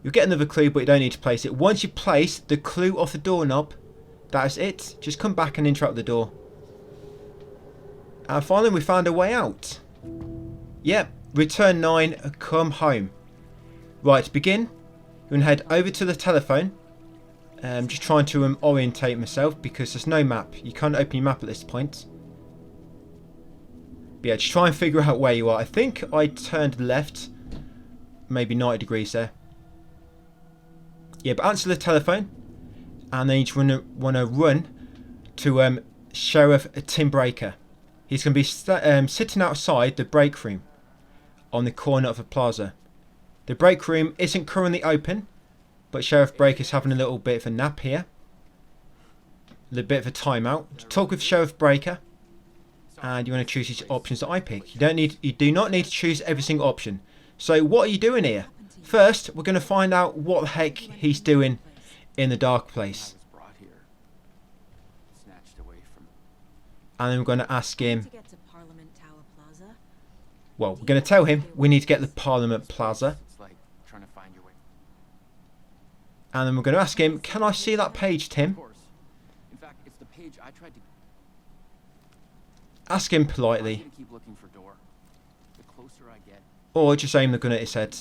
Speaker 1: You'll get another clue, but you don't need to place it. Once you place the clue off the doorknob, that is it. Just come back and interrupt the door. And finally, we found a way out. Yep, return 9, come home. Right, to begin, you're going to head over to the telephone. I'm just trying to orientate myself because there's no map. You can't open your map at this point. But yeah, just try and figure out where you are. I think I turned left, maybe 90 degrees there. Yeah, but answer the telephone, and then you want to run to Sheriff Tim Breaker. He's going to be sitting outside the break room on the corner of the plaza. The break room isn't currently open, but Sheriff Breaker's having a little bit of a nap here. A little bit of a timeout. Talk with Sheriff Breaker, and you want to choose these options that I pick. You do not need to choose every single option. So what are you doing here? First, we're going to find out what the heck he's doing in the dark place. And then we're going to ask him. Well, we're going to tell him we need to get to Parliament Plaza. And then we're going to ask him, can I see that page, Tim? Ask him politely. Or just aim the gun at his head.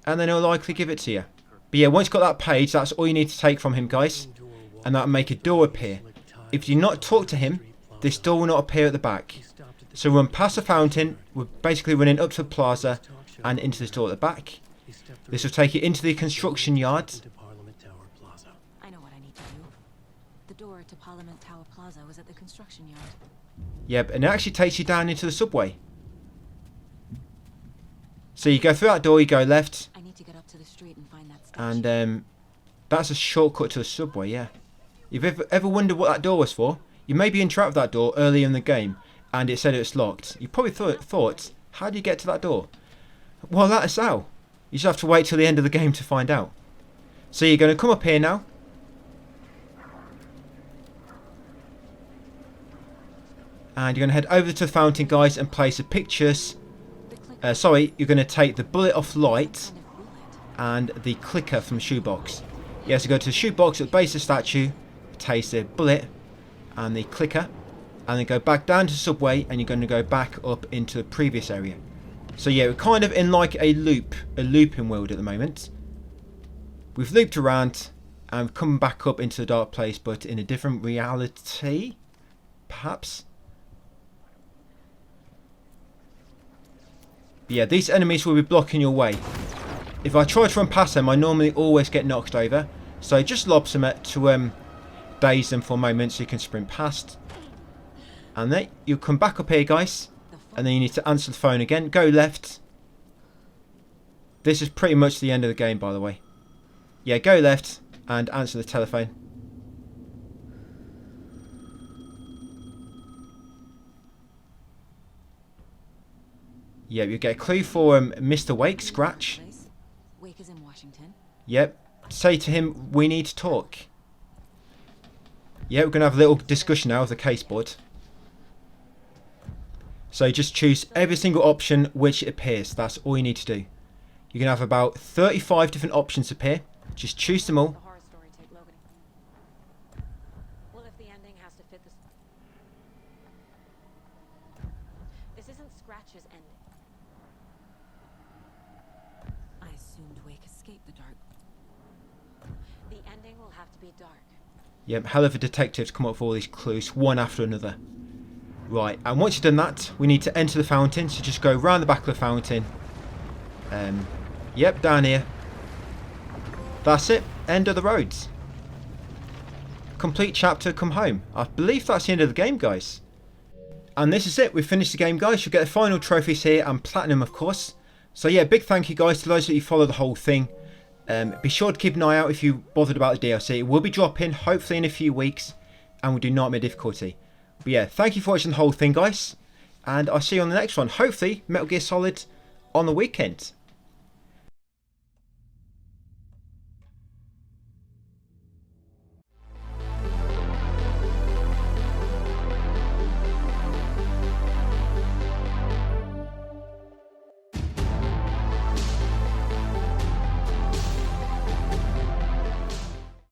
Speaker 1: And then he'll likely give it to you. But yeah, once you've got that page, that's all you need to take from him, guys. And that'll make a door appear. If you do not talk to him, this door will not appear at the back. So run past the fountain. We're basically running up to the plaza and into this door at the back. This will take you into the construction yard.
Speaker 2: I know what I need to do. The door to Parliament Tower Plaza was at the construction yard.
Speaker 1: Yep, and it actually takes you down into the subway. So you go through that door, you go left.
Speaker 2: I need to get up to the street and find that
Speaker 1: station. And that's a shortcut to the subway, yeah. If you've ever wondered what that door was for, you maybe interrupt that door early in the game and it said it's locked. You probably thought, how do you get to that door? Well, that is how. You just have to wait till the end of the game to find out. So you're going to come up here now. And you're going to head over to the fountain, guys, and place the pictures. You're going to take the bullet off light and the clicker from the shoebox. Yeah, so go to the shoebox at the base of the statue, take the bullet and the clicker, and then go back down to the subway, and you're going to go back up into the previous area. So yeah, we're kind of in like a looping world at the moment. We've looped around and come back up into the dark place, but in a different reality, perhaps. But yeah, these enemies will be blocking your way. If I try to run past them, I normally always get knocked over. So just lob some to daze them for a moment so you can sprint past. And then you'll come back up here, guys. And then you need to answer the phone again. Go left. This is pretty much the end of the game, by the way. Yeah, go left and answer the telephone. Yeah, you get a clue for Mr. Wake, Scratch.
Speaker 2: Wake is in Washington.
Speaker 1: Yep. Say to him, we need to talk. Yeah, we're going to have a little discussion now of the caseboard. So just choose every single option which it appears. That's all you need to do. You're going to have about 35 different options appear. Just choose them all.
Speaker 2: Well, if the ending has to fit this... This isn't Scratch's ending. assumed Wake escaped the dark. The ending will have to be dark.
Speaker 1: Yep, hell of a detective to come up with all these clues, one after another. Right, and once you've done that, we need to enter the fountain, so just go round the back of the fountain. Yep, down here. That's it, end of the roads. Complete chapter, come home. I believe that's the end of the game, guys. And this is it, we've finished the game, guys. You'll get the final trophies here and platinum, of course. So yeah, big thank you guys to those that you follow the whole thing. Be sure to keep an eye out if you bothered about the DLC. It will be dropping, hopefully in a few weeks, and we'll do Nightmare difficulty. But yeah, thank you for watching the whole thing, guys. And I'll see you on the next one. Hopefully, Metal Gear Solid on the weekend.